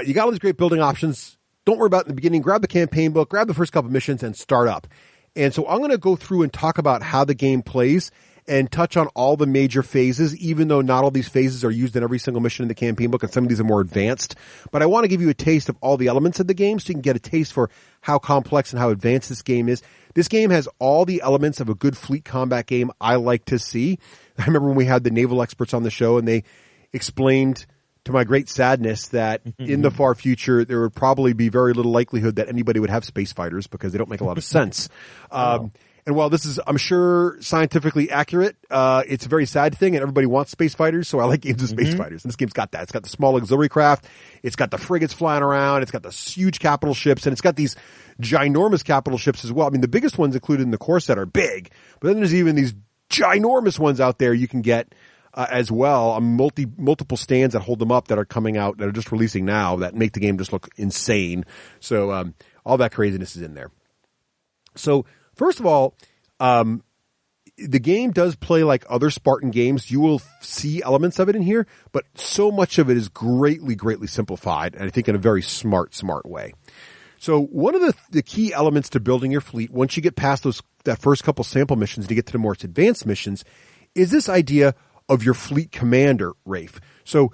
you got all these great building options. Don't worry about it in the beginning. Grab the campaign book, grab the first couple of missions, and start up. And so I'm going to go through and talk about how the game plays and touch on all the major phases, even though not all these phases are used in every single mission in the campaign book, and some of these are more advanced. But I want to give you a taste of all the elements of the game so you can get a taste for how complex and how advanced this game is. This game has all the elements of a good fleet combat game I like to see. I remember when we had the naval experts on the show, and they explained to my great sadness that in the far future, there would probably be very little likelihood that anybody would have space fighters because they don't make a lot of sense. And while this is, I'm sure, scientifically accurate, it's a very sad thing, and everybody wants space fighters, so I like games with space fighters. And this game's got that. It's got the small auxiliary craft. It's got the frigates flying around. It's got the huge capital ships, and it's got these ginormous capital ships as well. I mean, the biggest ones included in the core set are big, but then there's even these ginormous ones out there you can get as well on multiple stands that hold them up that are coming out, that are just releasing now, that make the game just look insane. So all that craziness is in there. So first of all, the game does play like other Spartan games. You will see elements of it in here, but so much of it is greatly, greatly simplified, and I think in a very smart way. So one of the key elements to building your fleet, once you get past that first couple sample missions to get to the more advanced missions, is this idea of your fleet commander, Raef. So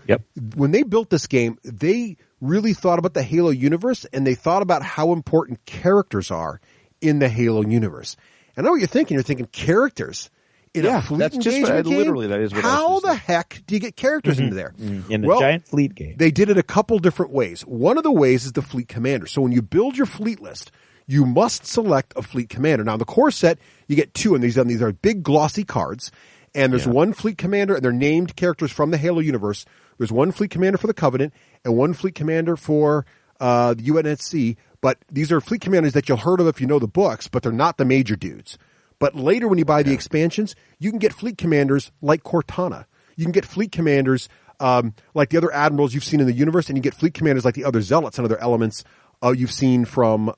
when they built this game, they really thought about the Halo universe, and they thought about how important characters are in the Halo universe. I know what you're thinking. You're thinking characters in a fleet engagement game? Literally, that is what How the heck do you get characters into there? In a giant fleet game. They did it a couple different ways. One of the ways is the fleet commander. So when you build your fleet list, you must select a fleet commander. Now, in the core set, you get two, and these are big glossy cards. And there's one fleet commander, and they're named characters from the Halo universe. There's one fleet commander for the Covenant and one fleet commander for the UNSC. But these are fleet commanders that you'll heard of if you know the books, but they're not the major dudes. But later when you buy the expansions, you can get fleet commanders like Cortana. You can get fleet commanders like the other admirals you've seen in the universe, and you get fleet commanders like the other zealots and other elements you've seen from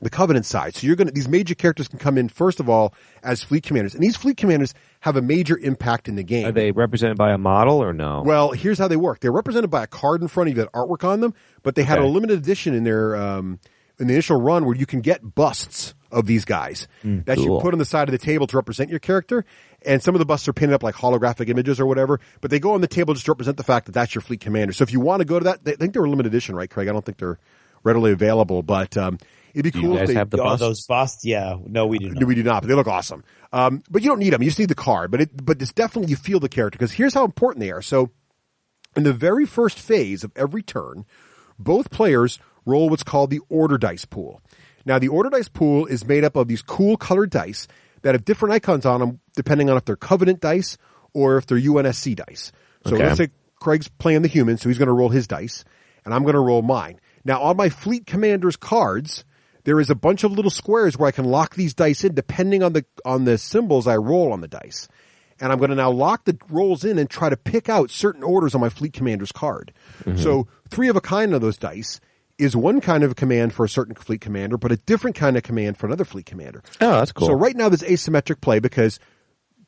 the Covenant side. So these major characters can come in, first of all, as fleet commanders. And these fleet commanders have a major impact in the game. Are they represented by a model or no? Well, here's how they work. They're represented by a card in front of you that artwork on them, but they had a limited edition in their in the initial run where you can get busts of these guys that you put on the side of the table to represent your character. And some of the busts are pinned up like holographic images or whatever, but they go on the table just to represent the fact that that's your fleet commander. So if you want to go to that, I think they're a limited edition, right, Craig? I don't think they're readily available, but it'd be cool if they have the busts? Those busts. Yeah, no, we do not. No, we do not, but they look awesome. But you don't need them; you just need the card. But it's definitely, you feel the character, because here's how important they are. So, in the very first phase of every turn, both players roll what's called the order dice pool. Now, the order dice pool is made up of these cool colored dice that have different icons on them, depending on if they're Covenant dice or if they're UNSC dice. So let's say Craig's playing the human, so he's going to roll his dice, and I'm going to roll mine. Now, on my fleet commander's cards, there is a bunch of little squares where I can lock these dice in depending on the symbols I roll on the dice. And I'm going to now lock the rolls in and try to pick out certain orders on my fleet commander's card. So 3 of a kind of those dice is one kind of command for a certain fleet commander, but a different kind of command for another fleet commander. Oh, that's cool. So right now there's asymmetric play because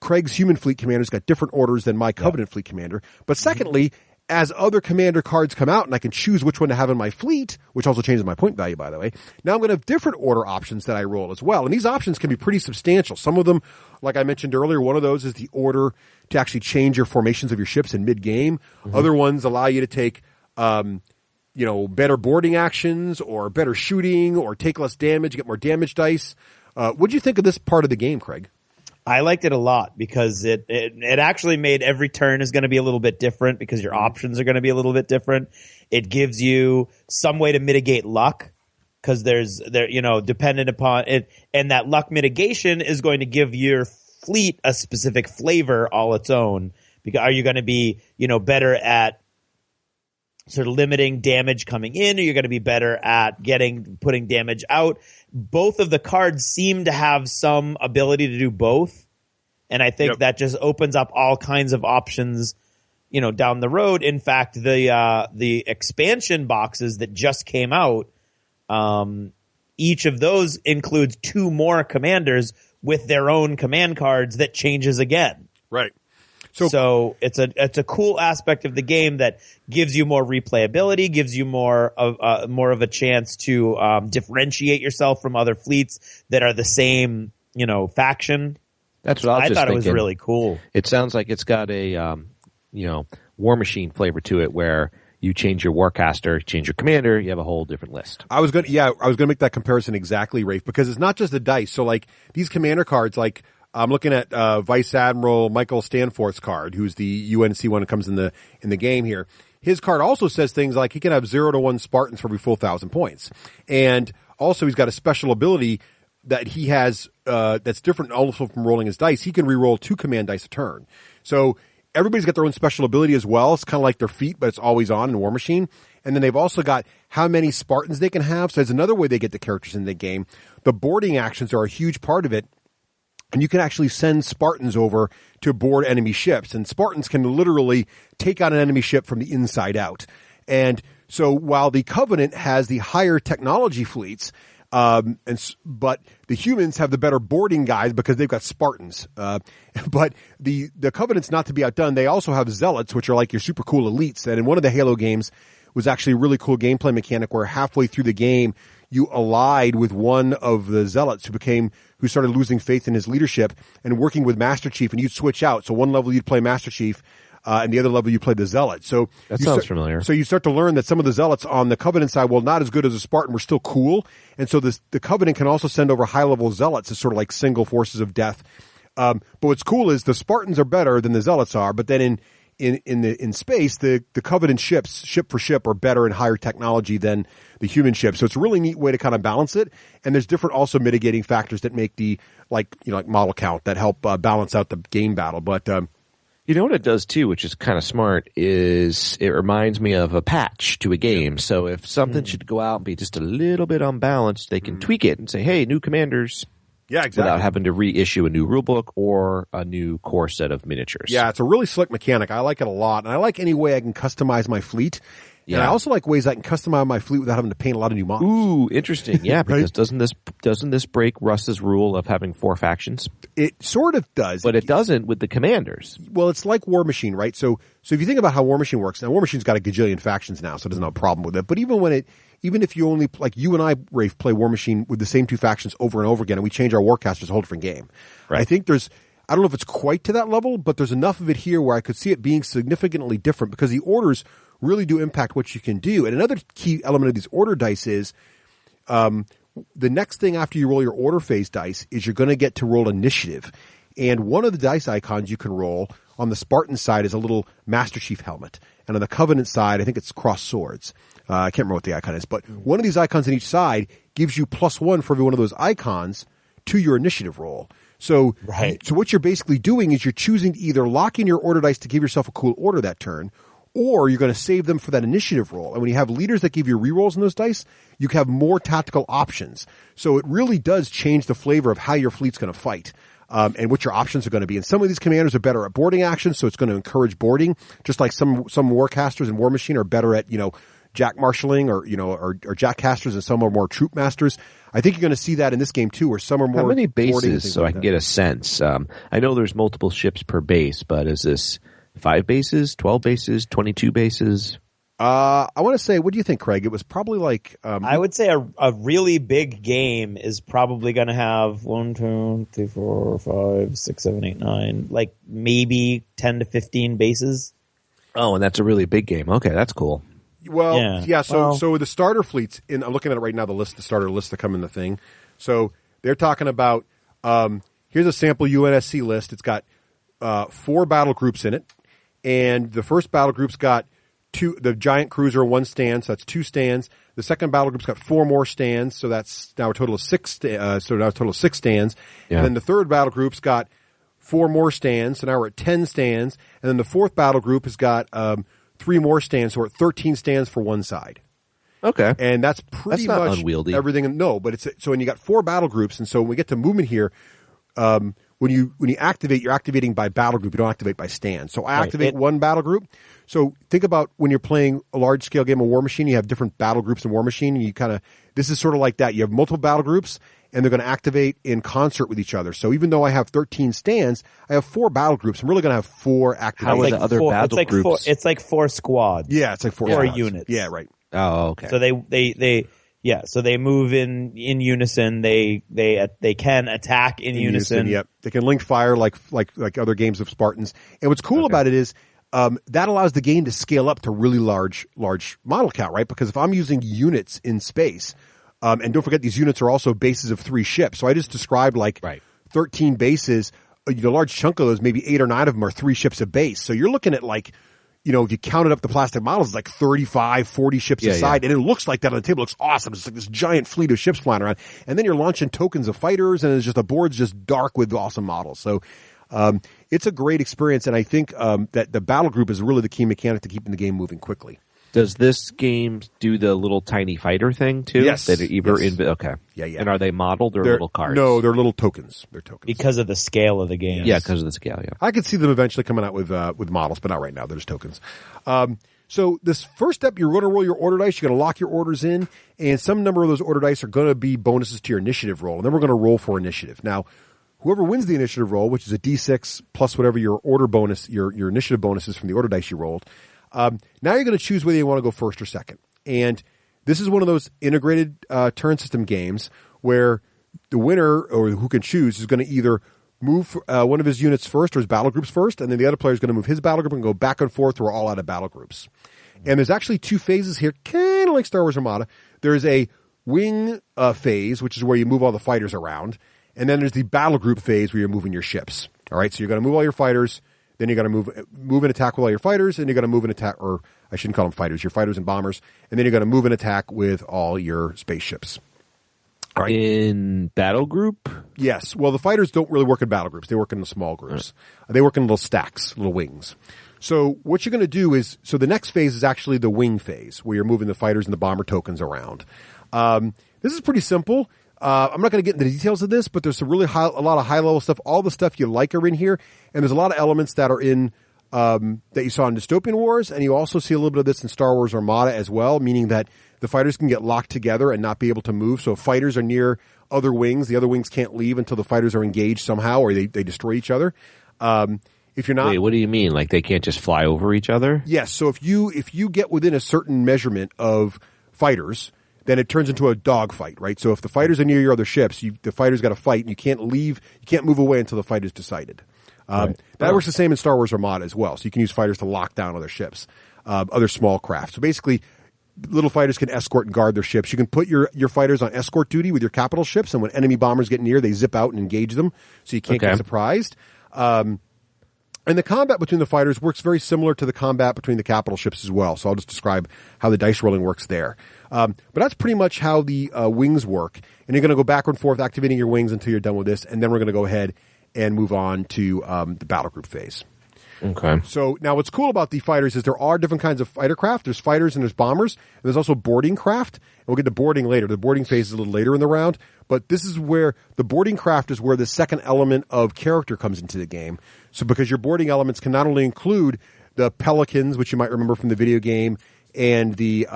Craig's human fleet commander's got different orders than my Covenant fleet commander. But secondly, as other commander cards come out and I can choose which one to have in my fleet, which also changes my point value, by the way, now I'm going to have different order options that I roll as well. And these options can be pretty substantial. Some of them, like I mentioned earlier, one of those is the order to actually change your formations of your ships in mid-game. Other ones allow you to take better boarding actions or better shooting or take less damage, get more damage dice. What do you think of this part of the game, Craig? I liked it a lot because it actually made every turn is going to be a little bit different because your options are going to be a little bit different. It gives you some way to mitigate luck because dependent upon it, and that luck mitigation is going to give your fleet a specific flavor all its own. Because are you going to be, better at sort of limiting damage coming in, or you're going to be better at putting damage out? Both of the cards seem to have some ability to do both. And I think that just opens up all kinds of options, down the road. In fact, the expansion boxes that just came out, each of those includes 2 more commanders with their own command cards that changes again. Right. So it's a cool aspect of the game that gives you more replayability, gives you more of a chance to differentiate yourself from other fleets that are the same, faction. That's what I thought it was really cool. It sounds like it's got a War Machine flavor to it, where you change your Warcaster, change your commander, you have a whole different list. I was going to make that comparison exactly, Rafe, because it's not just the dice. So like these commander cards, like I'm looking at Vice Admiral Michael Stanforth's card, who's the UNC one that comes in the game here. His card also says things like he can have 0 to 1 Spartans for every full 1,000 points. And also he's got a special ability that he has that's different also from rolling his dice. He can re-roll 2 command dice a turn. So everybody's got their own special ability as well. It's kind of like their feat, but it's always on in War Machine. And then they've also got how many Spartans they can have. So there's another way they get the characters in the game. The boarding actions are a huge part of it. And you can actually send Spartans over to board enemy ships. And Spartans can literally take on an enemy ship from the inside out. And so while the Covenant has the higher technology fleets, but the humans have the better boarding guys because they've got Spartans. But the Covenant's not to be outdone. They also have Zealots, which are like your super cool elites. And in one of the Halo games was actually a really cool gameplay mechanic where halfway through the game, you allied with one of the Zealots who started losing faith in his leadership and working with Master Chief, and you'd switch out. So one level you'd play Master Chief, and the other level you play the Zealot. So that sounds familiar. So you start to learn that some of the Zealots on the Covenant side, well, not as good as a Spartan, were still cool. And so the Covenant can also send over high-level Zealots as sort of like single forces of death. But what's cool is the Spartans are better than the Zealots are, but then in space, the Covenant ships, ship for ship, are better and higher technology than the human ships. So it's a really neat way to kind of balance it. And there's different also mitigating factors that make the like model count that help balance out the game battle. But you know what it does too, which is kind of smart, is it reminds me of a patch to a game. So if something should go out and be just a little bit unbalanced, they can tweak it and say, "Hey, new commanders." Yeah, exactly. Without having to reissue a new rulebook or a new core set of miniatures. Yeah, it's a really slick mechanic. I like it a lot. And I like any way I can customize my fleet. Yeah. And I also like ways I can customize my fleet without having to paint a lot of new models. Ooh, interesting. Yeah, right? Because doesn't this break Russ's rule of having 4 factions? It sort of does. But it doesn't with the commanders. Well, it's like War Machine, right? So if you think about how War Machine works, now War Machine's got a gajillion factions now, so it doesn't have a problem with it. But even if you only, like you and I, Rafe, play War Machine with the same 2 factions over and over again, and we change our Warcasters, it's a whole different game. Right. I think I don't know if it's quite to that level, but there's enough of it here where I could see it being significantly different because the orders really do impact what you can do. And another key element of these order dice is the next thing after you roll your order phase dice is you're going to get to roll initiative. And one of the dice icons you can roll on the Spartan side is a little Master Chief helmet. And on the Covenant side, I think it's crossed swords. I can't remember what the icon is, but one of these icons on each side gives you +1 for every one of those icons to your initiative roll. So what you're basically doing is you're choosing to either lock in your order dice to give yourself a cool order that turn, or you're going to save them for that initiative roll. And when you have leaders that give you rerolls in those dice, you have more tactical options. So it really does change the flavor of how your fleet's going to fight. And what your options are going to be. And some of these commanders are better at boarding actions, so it's going to encourage boarding, just like some Warcasters in War Machine are better at, jack marshalling or jack casters, and some are more troop masters. I think you're going to see that in this game too, where some are more. How many bases, so I can get a sense? I know there's multiple ships per base, but is this 5 bases, 12 bases, 22 bases? I want to say, what do you think, Craig? It was probably like I would say a really big game is probably going to have 1, 2, 3, 4, 5, 6, 7, 8, 9, like maybe 10 to 15 bases. Oh, and that's a really big game. Okay, that's cool. Well, yeah. So the starter fleets, I'm looking at it right now. The starter list that come in the thing. So they're talking about. Here's a sample UNSC list. It's got 4 battle groups in it, and the first battle group's got the giant cruiser, 1 stand, so that's 2 stands. The second battle group's got 4 more stands, so that's now a total of 6 stands. Yeah. And then the third battle group's got 4 more stands, so now we're at 10 stands. And then the fourth battle group has got 3 more stands, so we're at 13 stands for one side. Okay. And that's pretty much unwieldy. Everything. No, but so when you got 4 battle groups, and so when we get to movement here, when you activate, you're activating by battle group. You don't activate by stand. So I activate one battle group. So think about when you're playing a large-scale game of War Machine, you have different battle groups in War Machine, and this is sort of like that. You have multiple battle groups, and they're going to activate in concert with each other. So even though I have 13 stands, I have 4 battle groups. I'm really going to have 4 activations. How are the other battle groups? It's like 4 squads. Yeah, it's like 4 units. Yeah, right. Oh, okay. So so they move in unison. They can attack in unison. Yep. They can link fire like other games of Spartans. And what's cool about it is that allows the game to scale up to really large model count, right? Because if I'm using units in space, and don't forget these units are also bases of 3 ships. So I just described 13 bases. A large chunk of those, maybe 8 or 9 of them are 3 ships a base. So you're looking at if you counted up the plastic models, it's like 35, 40 ships aside. Yeah. And it looks like that on the table. It looks awesome. It's like this giant fleet of ships flying around. And then you're launching tokens of fighters, and it's just the board's just dark with awesome models. So it's a great experience, and I think that the battle group is really the key mechanic to keeping the game moving quickly. Does this game do the little tiny fighter thing too? Yes. Okay. Yeah. And are they modeled or little cards? No, they're little tokens. They're tokens. Because of the scale of the game. Yeah, because of the scale, yeah. I could see them eventually coming out with models, but not right now. They're just tokens. So this first step, you're going to roll your order dice. You're going to lock your orders in, and some number of those order dice are going to be bonuses to your initiative roll. And then we're going to roll for initiative. Now, whoever wins the initiative roll, which is a D6 plus whatever your order bonus, your initiative bonus is from the order dice you rolled, now you're going to choose whether you want to go first or second. And this is one of those integrated turn system games where the winner, or who can choose, is going to either move one of his units first or his battle groups first, and then the other player is going to move his battle group and go back and forth or all out of battle groups. And there's actually two phases here, kind of like Star Wars Armada. There's a wing phase, which is where you move all the fighters around, and then there's the battle group phase where you're moving your ships. All right, so you're going to move all your fighters, then you're going to move and attack with all your fighters, and you're going to move and attack, or I shouldn't call them fighters, your fighters and bombers, and then you're going to move and attack with all your spaceships. All right. In battle group? Yes. Well, the fighters don't really work in battle groups. They work in the small groups. They work in little stacks, little wings. So what you're going to do is, so the next phase is actually the wing phase, where you're moving the fighters and the bomber tokens around. This is pretty simple. I'm not going to get into the details of this, but there's a lot of high-level stuff. All the stuff you like are in here, and there's a lot of elements that are in that you saw in Dystopian Wars, and you also see a little bit of this in Star Wars Armada as well, meaning that the fighters can get locked together and not be able to move. So if fighters are near other wings, the other wings can't leave until the fighters are engaged somehow, or they destroy each other. If you're not, wait, what do you mean? Like they can't just fly over each other? Yes. So if you get within a certain measurement of fighters, then it turns into a dogfight, right? So if the fighters are near your other ships, the fighters got to fight, and you can't leave, you can't move away until the fight is decided. That works the same in Star Wars Armada as well. So you can use fighters to lock down other ships, other small craft. So basically, little fighters can escort and guard their ships. You can put your fighters on escort duty with your capital ships, and when enemy bombers get near, they zip out and engage them, so you can't get surprised. And the combat between the fighters works very similar to the combat between the capital ships as well. So I'll just describe how the dice rolling works there. But that's pretty much how the wings work. And you're going to go back and forth, activating your wings until you're done with this, and then we're going to go ahead and move on to the battle group phase. Okay. So now what's cool about the fighters is there are different kinds of fighter craft. There's fighters and there's bombers. And there's also boarding craft. And we'll get to boarding later. The boarding phase is a little later in the round. But this is where the boarding craft is where the second element of character comes into the game. So because your boarding elements can not only include the Pelicans, which you might remember from the video game, and the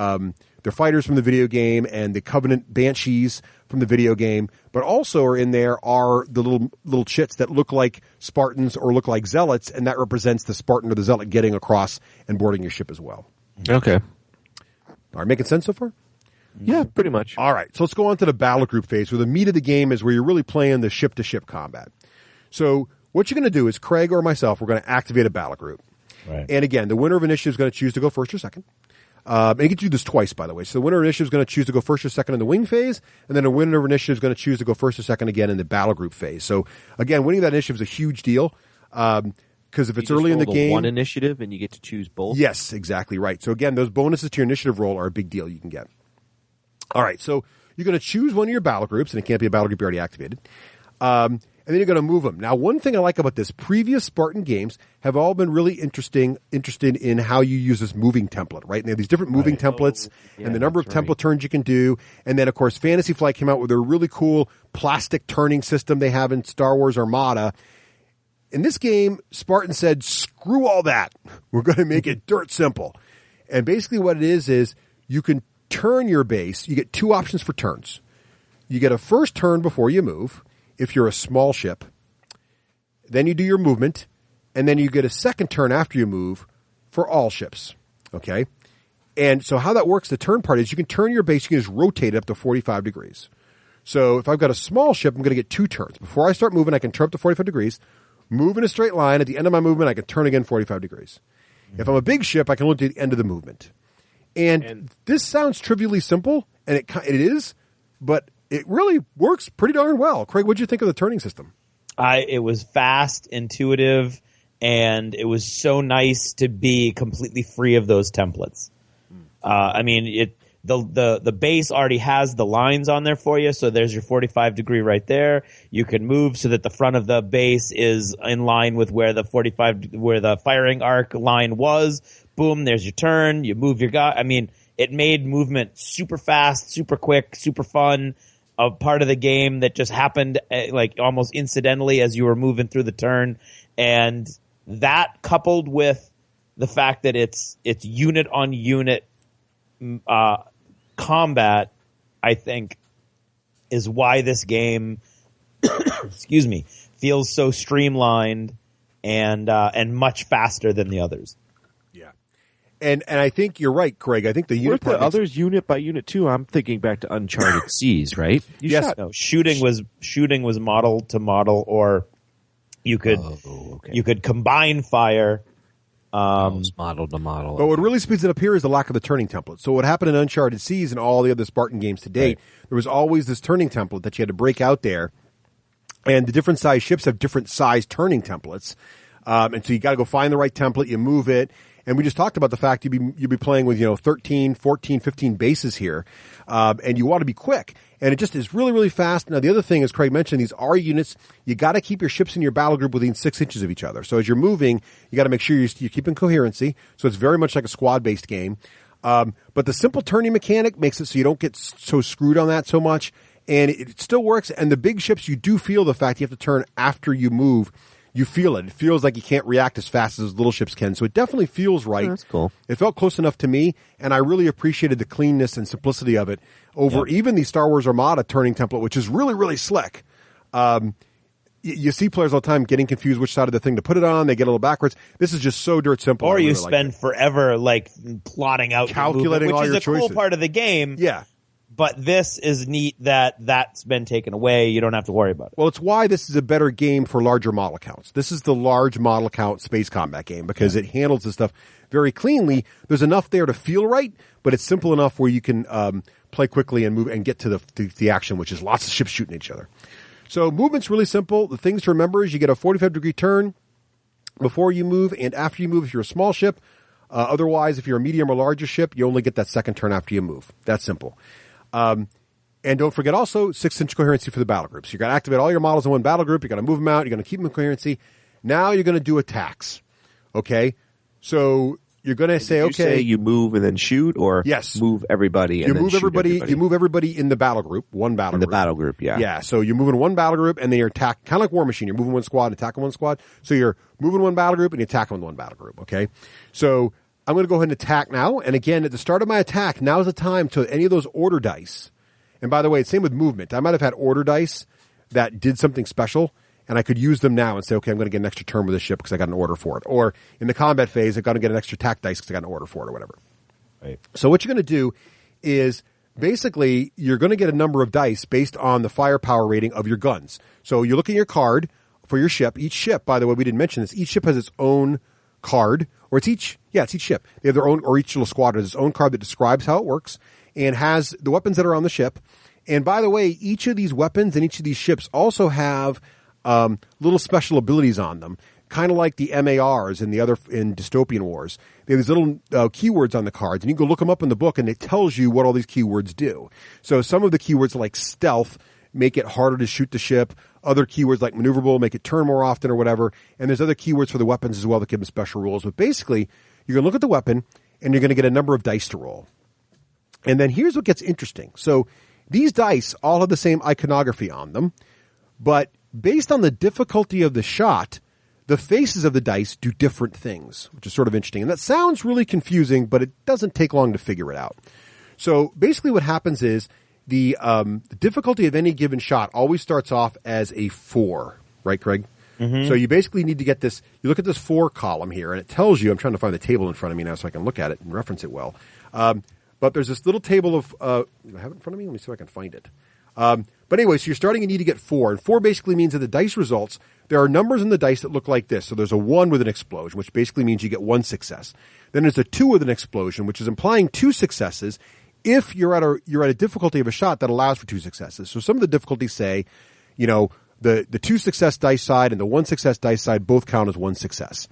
fighters from the video game, and the Covenant Banshees from the video game, but also are in there are the little chits that look like Spartans or look like Zealots, and that represents the Spartan or the Zealot getting across and boarding your ship as well. Okay. All right, making sense so far? Yeah, pretty much. All right, so let's go on to the battle group phase, where the meat of the game is where you're really playing the ship-to-ship combat. So what you're going to do is Craig or myself, we're going to activate a battle group. Right. And again, the winner of initiative is going to choose to go first or second. And you can do this twice, by the way. So the winner of initiative is going to choose to go first or second in the wing phase, and then the winner of initiative is going to choose to go first or second again in the battle group phase. So again, winning that initiative is a huge deal, because if it's early in the game, one initiative and you get to choose both. Yes, exactly right. So again, those bonuses to your initiative roll are a big deal you can get. All right, so you're going to choose one of your battle groups, and it can't be a battle group you already activated. And then you're going to move them. Now, one thing I like about this, previous Spartan games have all been really interested in how you use this moving template, right? And they have these different moving templates and the number of template turns you can do. And then, of course, Fantasy Flight came out with a really cool plastic turning system they have in Star Wars Armada. In this game, Spartan said, screw all that. We're going to make it dirt simple. And basically what it is you can turn your base. You get two options for turns. You get a first turn before you move, if you're a small ship. Then you do your movement, and then you get a second turn after you move for all ships. Okay? And so how that works, the turn part is you can turn your base, you can just rotate it up to 45 degrees. So if I've got a small ship, I'm going to get two turns. Before I start moving, I can turn up to 45 degrees, move in a straight line. At the end of my movement, I can turn again 45 degrees. If I'm a big ship, I can only do the end of the movement. And this sounds trivially simple, and it is, but it really works pretty darn well. Craig, what did you think of the turning system? It was fast, intuitive, and it was so nice to be completely free of those templates. I mean, the base already has the lines on there for you, so there's your 45 degree right there. You can move so that the front of the base is in line with where the firing arc line was, boom, there's your turn. You move your guy. I mean, it made movement super fast, super quick, super fun. A part of the game that just happened like almost incidentally as you were moving through the turn. And that coupled with the fact that it's unit on unit combat, I think, is why this game, excuse me, feels so streamlined and much faster than the others. Yeah, and I think you're right, Craig. I think the unit the others unit by unit too. I'm thinking back to Uncharted Seas, right? Yes, shooting was model to model, or you could you could combine fire. Model to model. But what really speeds it up here is the lack of the turning template. So what happened in Uncharted Seas and all the other Spartan games to date, there was always this turning template that you had to break out there. And the different size ships have different size turning templates. And so you got to go find the right template, you move it. And we just talked about the fact you'd be playing with, 13, 14, 15 bases here. And you want to be quick. And it just is really, really fast. Now, the other thing, as Craig mentioned, these R units, you got to keep your ships in your battle group within 6 inches of each other. So as you're moving, you got to make sure you're keeping coherency. So it's very much like a squad-based game. But the simple turning mechanic makes it so you don't get so screwed on that so much. And it still works. And the big ships, you do feel the fact you have to turn after you move. You feel it. It feels like you can't react as fast as little ships can. So it definitely feels right. Oh, that's cool. It felt close enough to me, and I really appreciated the cleanness and simplicity of it over even the Star Wars Armada turning template, which is really, really slick. You see players all the time getting confused which side of the thing to put it on. They get a little backwards. This is just so dirt simple. Or you spend forever plotting out calculating all your choices, which is a choices. cool part of the game. Yeah. But this is neat that's been taken away. You don't have to worry about it. Well, it's why this is a better game for larger model counts. This is the large model count space combat game because it handles this stuff very cleanly. There's enough there to feel right, but it's simple enough where you can play quickly and move and get to the action, which is lots of ships shooting each other. So movement's really simple. The things to remember is you get a 45-degree turn before you move and after you move if you're a small ship. Otherwise, if you're a medium or larger ship, you only get that second turn after you move. That's simple. And don't forget also 6-inch coherency for the battle groups. You're going to activate all your models in one battle group. You're going to move them out. You're going to keep them in coherency. Now you're going to do attacks. Okay? So you're going to say, okay. You move and then shoot, or move everybody and then shoot everybody? You move everybody in the battle group, one battle group. In the battle group, yeah. Yeah, so you're moving one battle group and then you're kind of like War Machine. You're moving one squad and attacking one squad. So you're moving one battle group and you're attacking one battle group, okay? So I'm going to go ahead and attack now. And again, at the start of my attack, now is the time to any of those order dice. And by the way, it's same with movement. I might have had order dice that did something special, and I could use them now and say, okay, I'm going to get an extra turn with this ship because I got an order for it. Or in the combat phase, I've got to get an extra attack dice because I got an order for it or whatever. Right. So what you're going to do is basically you're going to get a number of dice based on the firepower rating of your guns. So you look at your card for your ship. Each ship, by the way, we didn't mention this, each ship has its own card, or it's each ship. They have their own, or each little squadron has its own card that describes how it works and has the weapons that are on the ship. And by the way, each of these weapons and each of these ships also have little special abilities on them, kind of like the MARs in Dystopian Wars. They have these little keywords on the cards, and you can go look them up in the book, and it tells you what all these keywords do. So some of the keywords like stealth make it harder to shoot the ship. Other keywords like maneuverable make it turn more often or whatever. And there's other keywords for the weapons as well that give them special rules. But basically, you're going to look at the weapon, and you're going to get a number of dice to roll. And then here's what gets interesting. So these dice all have the same iconography on them, but based on the difficulty of the shot, the faces of the dice do different things, which is sort of interesting. And that sounds really confusing, but it doesn't take long to figure it out. So basically what happens is the difficulty of any given shot always starts off as a 4, right, Craig? Mm-hmm. So you basically need to get this, you look at this 4 column here, and it tells you, I'm trying to find the table in front of me now so I can look at it and reference it well. But there's this little table of, I have it in front of me? Let me see if I can find it. But anyway, so you're starting, you need to get 4. And 4 basically means that the dice results, there are numbers in the dice that look like this. So there's a 1 with an explosion, which basically means you get 1 success. Then there's a 2 with an explosion, which is implying 2 successes if you're at a difficulty of a shot that allows for 2 successes. So some of the difficulties say, the 2 success dice side and the 1 success dice side both count as 1 success.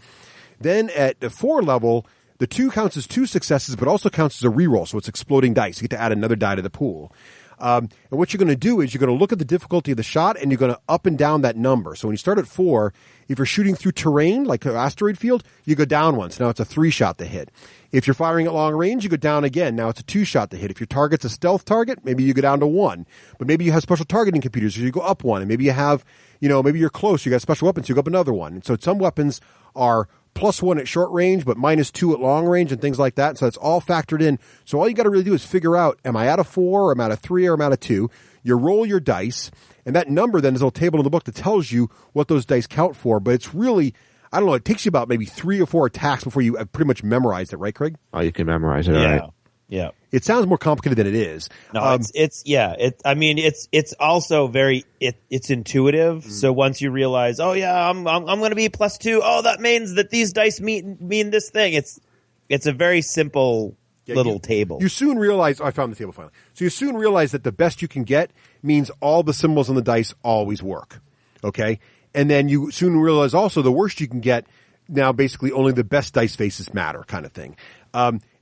Then at the 4 level, the 2 counts as 2 successes, but also counts as a reroll, so it's exploding dice. You get to add another die to the pool. And what you're going to do is you're going to look at the difficulty of the shot, and you're going to up and down that number. So when you start at 4, if you're shooting through terrain, like an asteroid field, you go down once. Now it's a 3-shot to hit. If you're firing at long range, you go down again. Now it's a 2-shot to hit. If your target's a stealth target, maybe you go down to 1. But maybe you have special targeting computers, so you go up 1. And maybe you have, maybe you're close, you got special weapons, so you go up another 1. And so some weapons are +1 at short range, but -2 at long range and things like that. So it's all factored in. So all you got to really do is figure out, am I at a 4, or am I at a 3, or am I at a 2? You roll your dice, and that number then is a little table in the book that tells you what those dice count for. But it's really, I don't know, it takes you about maybe 3 or 4 attacks before you have pretty much memorized it, right, Craig? Oh, you can memorize it, all right. Yeah. It sounds more complicated than it is. No, it's also very, it's intuitive. Mm-hmm. So once you realize, oh yeah, I'm going to be +2. Oh, that means that these dice mean this thing. It's a very simple little table. You soon realize, I found the table finally. So you soon realize that the best you can get means all the symbols on the dice always work. Okay? And then you soon realize also the worst you can get, now basically only the best dice faces matter, kind of thing.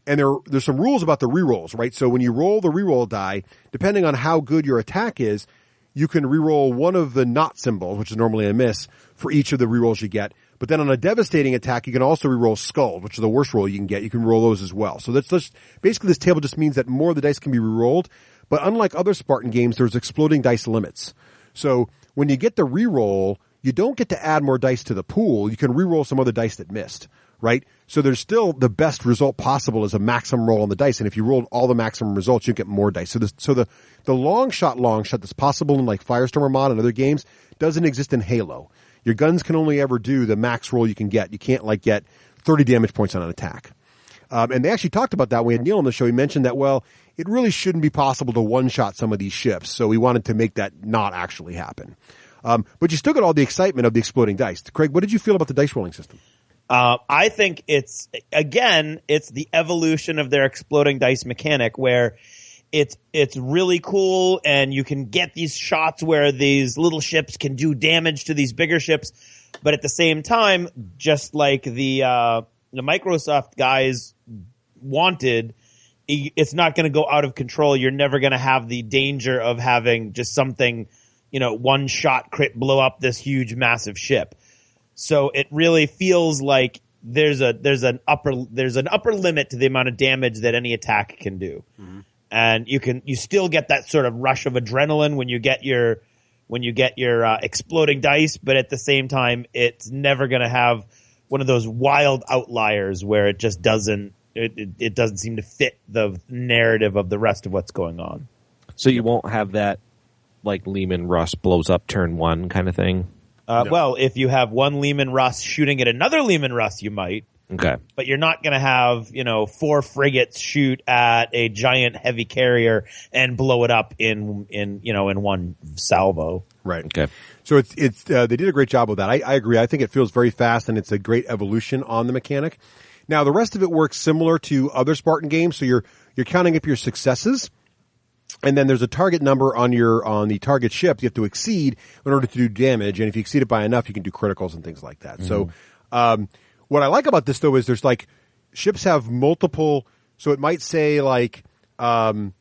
And there's some rules about the rerolls, right? So when you roll the reroll die, depending on how good your attack is, you can reroll one of the not symbols, which is normally a miss, for each of the rerolls you get. But then on a devastating attack, you can also reroll skull, which is the worst roll you can get. You can roll those as well. So that's just, basically this table just means that more of the dice can be rerolled. But unlike other Spartan games, there's exploding dice limits. So when you get the reroll, you don't get to add more dice to the pool. You can reroll some other dice that missed, right? So there's still the best result possible is a maximum roll on the dice. And if you rolled all the maximum results, you get more dice. So the long shot that's possible in like Firestorm Armada and other games doesn't exist in Halo. Your guns can only ever do the max roll you can get. You can't like get 30 damage points on an attack. And they actually talked about that. We had Neil on the show. He mentioned that, well, it really shouldn't be possible to one-shot some of these ships. So we wanted to make that not actually happen. But you still got all the excitement of the exploding dice. Craig, what did you feel about the dice rolling system? I think it's the evolution of their exploding dice mechanic where it's really cool and you can get these shots where these little ships can do damage to these bigger ships. But at the same time, just like the Microsoft guys wanted, it's not going to go out of control. You're never going to have the danger of having just something, one shot crit blow up this huge, massive ship. So it really feels like there's an upper limit to the amount of damage that any attack can do. Mm-hmm. And you still get that sort of rush of adrenaline when you get your exploding dice, but at the same time, it's never going to have one of those wild outliers where it just doesn't seem to fit the narrative of the rest of what's going on. So you won't have that like Lehman Russ blows up turn 1 kind of thing? No. Well, if you have one Lehman Russ shooting at another Lehman Russ, you might. Okay. But you're not going to have, 4 frigates shoot at a giant heavy carrier and blow it up in one salvo. Right. Okay. So it's they did a great job with that. I agree. I think it feels very fast and it's a great evolution on the mechanic. Now the rest of it works similar to other Spartan games. So you're counting up your successes. And then there's a target number on the target ship you have to exceed in order to do damage. And if you exceed it by enough, you can do criticals and things like that. Mm-hmm. So, what I like about this though is there's like ships have multiple. So it might say like 3 or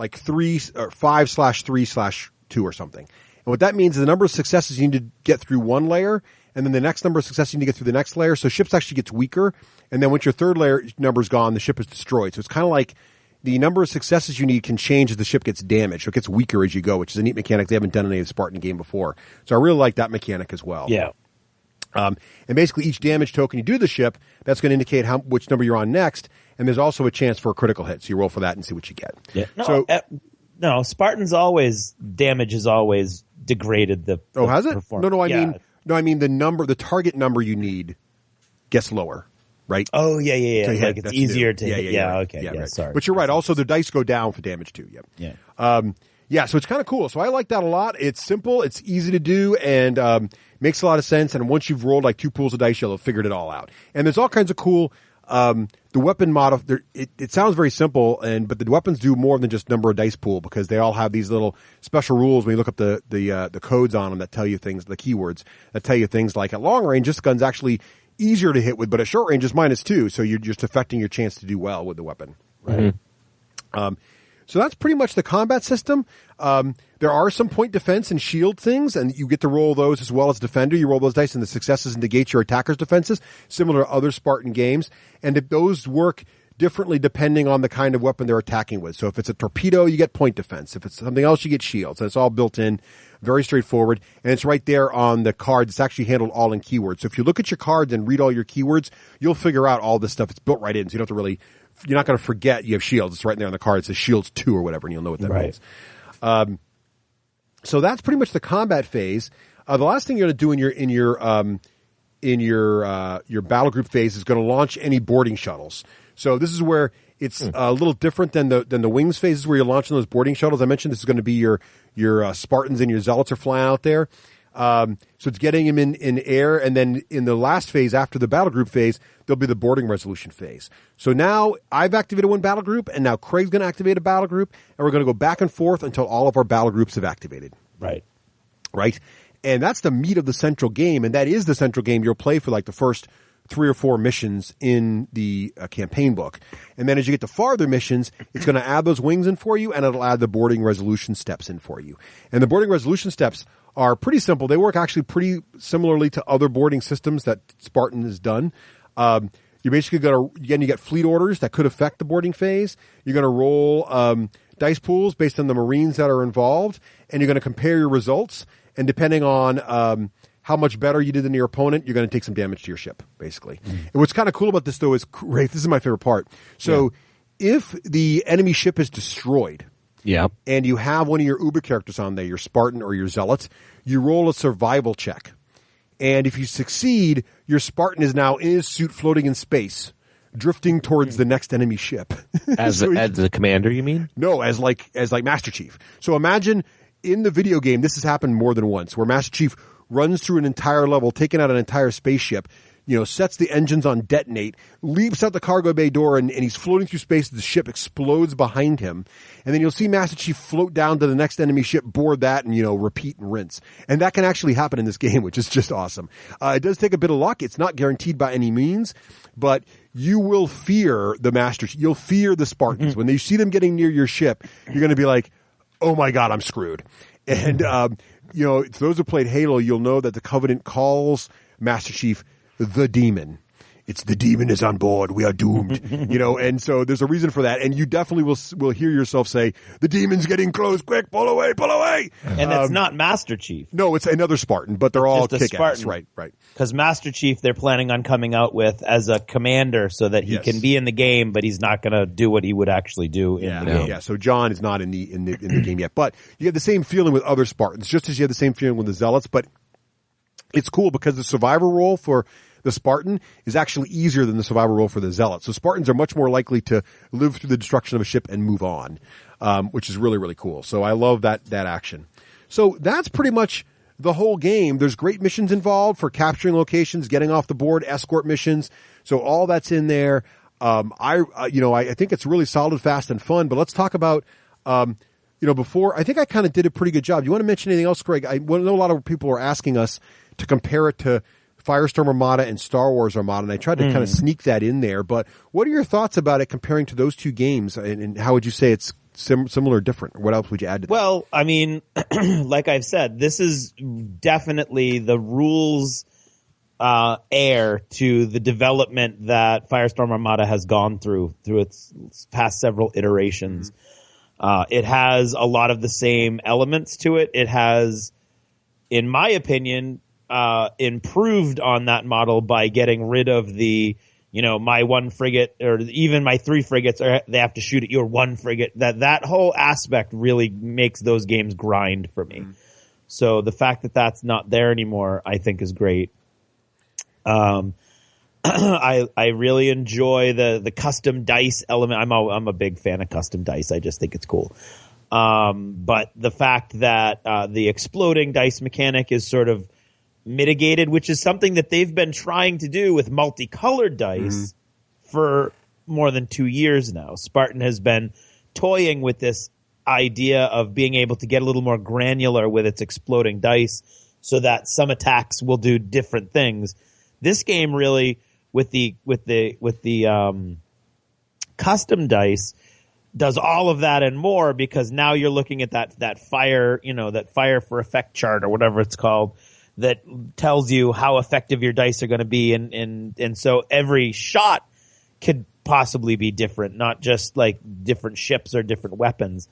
5/3/2 or something. And what that means is the number of successes you need to get through one layer, and then the next number of successes you need to get through the next layer. So ships actually gets weaker. And then once your third layer number is gone, the ship is destroyed. So it's kind of like the number of successes you need can change as the ship gets damaged. So it gets weaker as you go, which is a neat mechanic they haven't done in any Spartan game before. So I really like that mechanic as well. Yeah. And basically each damage token you do to the ship, that's going to indicate which number you're on next. And there's also a chance for a critical hit. So you roll for that and see what you get. Yeah. No, Spartans damage has always degraded the has it? performance. I mean the target number you need gets lower. Right? Oh, yeah. So like it's easier to hit. Yeah, okay. Yeah, right. Sorry. But you're right. Also, the dice go down for damage too. Yep. Yeah. So it's kind of cool. So I like that a lot. It's simple. It's easy to do and makes a lot of sense. And once you've rolled like 2 pools of dice, you'll have figured it all out. And there's all kinds of cool the weapon mod. It sounds very simple, but the weapons do more than just number of dice pool because they all have these little special rules when you look up the codes on them that tell you things, the keywords that tell you things like at long range, this gun's actually easier to hit with, but at short range is -2, so you're just affecting your chance to do well with the weapon. Right. Mm-hmm. So that's pretty much the combat system. There are some point defense and shield things, and you get to roll those as well as defender. You roll those dice, and the successes negate your attacker's defenses, similar to other Spartan games. And if those work differently depending on the kind of weapon they're attacking with. So if it's a torpedo, you get point defense. If it's something else, you get shields. And it's all built in, very straightforward. And it's right there on the cards. It's actually handled all in keywords. So if you look at your cards and read all your keywords, you'll figure out all this stuff. It's built right in, so you don't have to really, you're not going to forget you have shields. It's right there on the card. It says shields 2 or whatever, and you'll know what that means. So that's pretty much the combat phase. The last thing you're going to do in your battle group phase is going to launch any boarding shuttles. So this is where it's a little different than the wings phases where you're launching those boarding shuttles. I mentioned this is going to be your Spartans and your Zealots are flying out there. So it's getting them in air, and then in the last phase after the battle group phase, there'll be the boarding resolution phase. So now I've activated one battle group, and now Craig's going to activate a battle group, and we're going to go back and forth until all of our battle groups have activated. Right. And that's the meat of the central game, and that is the central game you'll play for like the first 3 or 4 missions in the campaign book. And then as you get to farther missions, it's going to add those wings in for you, and it'll add the boarding resolution steps in for you. And the boarding resolution steps are pretty simple. They work actually pretty similarly to other boarding systems that Spartan has done. You're basically going to, again, you get fleet orders that could affect the boarding phase. You're going to roll dice pools based on the Marines that are involved, and you're going to compare your results. And depending on how much better you did than your opponent, you're going to take some damage to your ship, basically. And what's kind of cool about this, though, is, Rafe, this is my favorite part. So if the enemy ship is destroyed, and you have one of your Uber characters on there, your Spartan or your Zealot, you roll a survival check. And if you succeed, your Spartan is now in his suit floating in space, drifting towards the next enemy ship. As the commander, you mean? No, as like Master Chief. So imagine in the video game, this has happened more than once, where Master Chief runs through an entire level, taking out an entire spaceship, sets the engines on detonate, leaps out the cargo bay door, and he's floating through space. The ship explodes behind him. And then you'll see Master Chief float down to the next enemy ship, board that, and, repeat and rinse. And that can actually happen in this game, which is just awesome. It does take a bit of luck. It's not guaranteed by any means, but you will fear the Master Chief. You'll fear the Spartans. When you see them getting near your ship, you're going to be like, oh my God, I'm screwed. And, to those who played Halo, you'll know that the Covenant calls Master Chief the Demon. It's the demon is on board. We are doomed. And so there's a reason for that. And you definitely will hear yourself say, the demon's getting close. Quick, pull away, pull away. And it's not Master Chief. No, it's another Spartan, but they're all kick-ass. Right. Because Master Chief, they're planning on coming out with as a commander so that he can be in the game, but he's not going to do what he would actually do in the game. Yeah, so John is not in the game yet. But you have the same feeling with other Spartans, just as you have the same feeling with the Zealots. But it's cool because the survivor role for the Spartan is actually easier than the survival role for the Zealot. So Spartans are much more likely to live through the destruction of a ship and move on, which is really, really cool. So I love that action. So that's pretty much the whole game. There's great missions involved for capturing locations, getting off the board, escort missions. So all that's in there. I think it's really solid, fast, and fun. But let's talk about, before, I think I kind of did a pretty good job. Do you want to mention anything else, Greg? I know a lot of people are asking us to compare it to Firestorm Armada and Star Wars Armada, and I tried to kind of sneak that in there. But what are your thoughts about it comparing to those two games, and how would you say it's similar or different? What else would you add to that? Well, I mean, like I've said, this is definitely the rules heir to the development that Firestorm Armada has gone through its past several iterations. It has a lot of the same elements to it. It has, in my opinion, improved on that model by getting rid of the, my one frigate or even my 3 frigates, or they have to shoot at your 1 frigate. That whole aspect really makes those games grind for me. So the fact that that's not there anymore, I think is great. I really enjoy the custom dice element. I'm a big fan of custom dice. I just think it's cool. But the fact that the exploding dice mechanic is sort of mitigated, which is something that they've been trying to do with multicolored dice for more than 2 years now. Spartan has been toying with this idea of being able to get a little more granular with its exploding dice so that some attacks will do different things. This game really, with the custom dice, does all of that and more, because now you're looking at that fire, that fire for effect chart or whatever it's called, that tells you how effective your dice are going to be. And so every shot could possibly be different, not just like different ships or different weapons.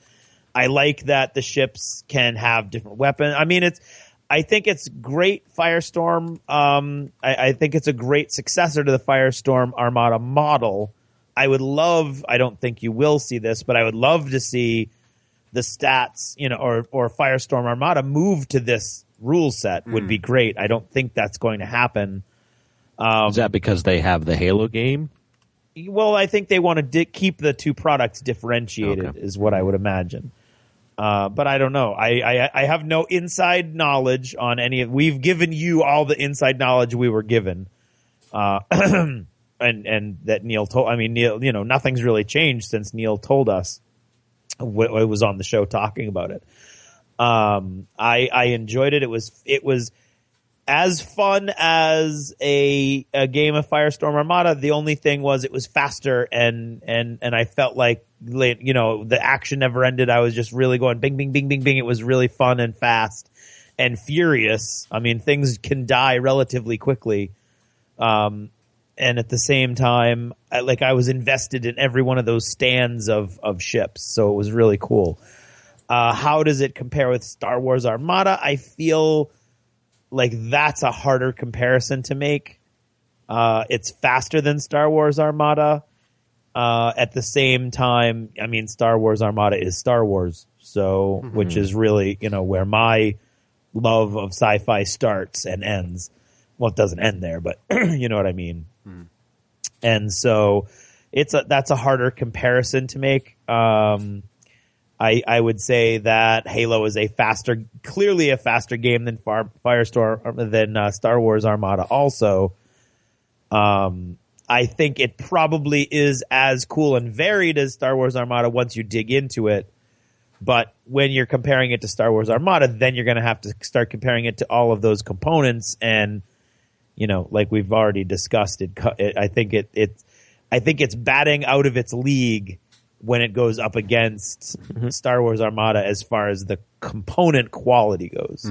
I like that the ships can have different weapons. I mean, I think it's great Firestorm. I think it's a great successor to the Firestorm Armada model. I don't think you will see this, but I would love to see the stats, or Firestorm Armada move to this rule set would be great. I don't think that's going to happen. Is that because they have the Halo game? Well, I think they want to keep the two products differentiated, is what I would imagine. But I don't know. I have no inside knowledge on any of. We've given you all the inside knowledge we were given, and that Neil told. I mean, Neil, nothing's really changed since Neil told us. It was on the show talking about it. I enjoyed it. It was as fun as a game of Firestorm Armada. The only thing was it was faster, and I felt like, the action never ended. I was just really going bing, bing, bing, bing, bing. It was really fun and fast and furious. I mean, things can die relatively quickly. And at the same time, I was invested in every one of those stands of ships. So it was really cool. How does it compare with Star Wars Armada? I feel like that's a harder comparison to make. It's faster than Star Wars Armada. At the same time, I mean, Star Wars Armada is Star Wars, so which is really, where my love of sci-fi starts and ends. Well, it doesn't end there, but you know what I mean. And so that's a harder comparison to make. I would say that Halo is clearly a faster game than Firestorm, than Star Wars Armada also. I think it probably is as cool and varied as Star Wars Armada once you dig into it. But when you're comparing it to Star Wars Armada, then you're going to have to start comparing it to all of those components. And, like we've already discussed, I think it's batting out of its league when it goes up against Star Wars Armada as far as the component quality goes.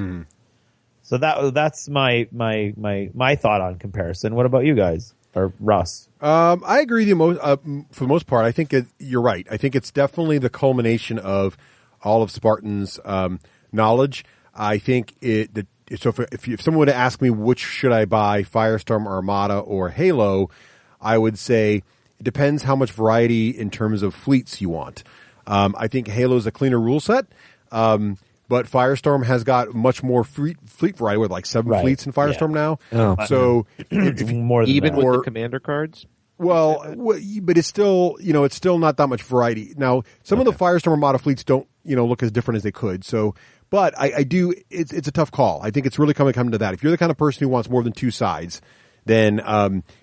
So that's my thought on comparison. What about you guys? Or Russ? I agree with you for the most part. I think you're right. I think it's definitely the culmination of all of Spartan's knowledge. I think so if someone were to ask me which should I buy, Firestorm, Armada, or Halo, I would say it depends how much variety in terms of fleets you want. I think Halo is a cleaner rule set. But Firestorm has got much more fleet variety, with like 7 fleets in Firestorm now. Oh. So more than even that. with the commander cards. Well, but it's still, it's still not that much variety. Now, some of the Firestorm Armada fleets don't, look as different as they could. So, but I do. It's a tough call. I think it's really coming to that. If you're the kind of person who wants more than 2 sides, then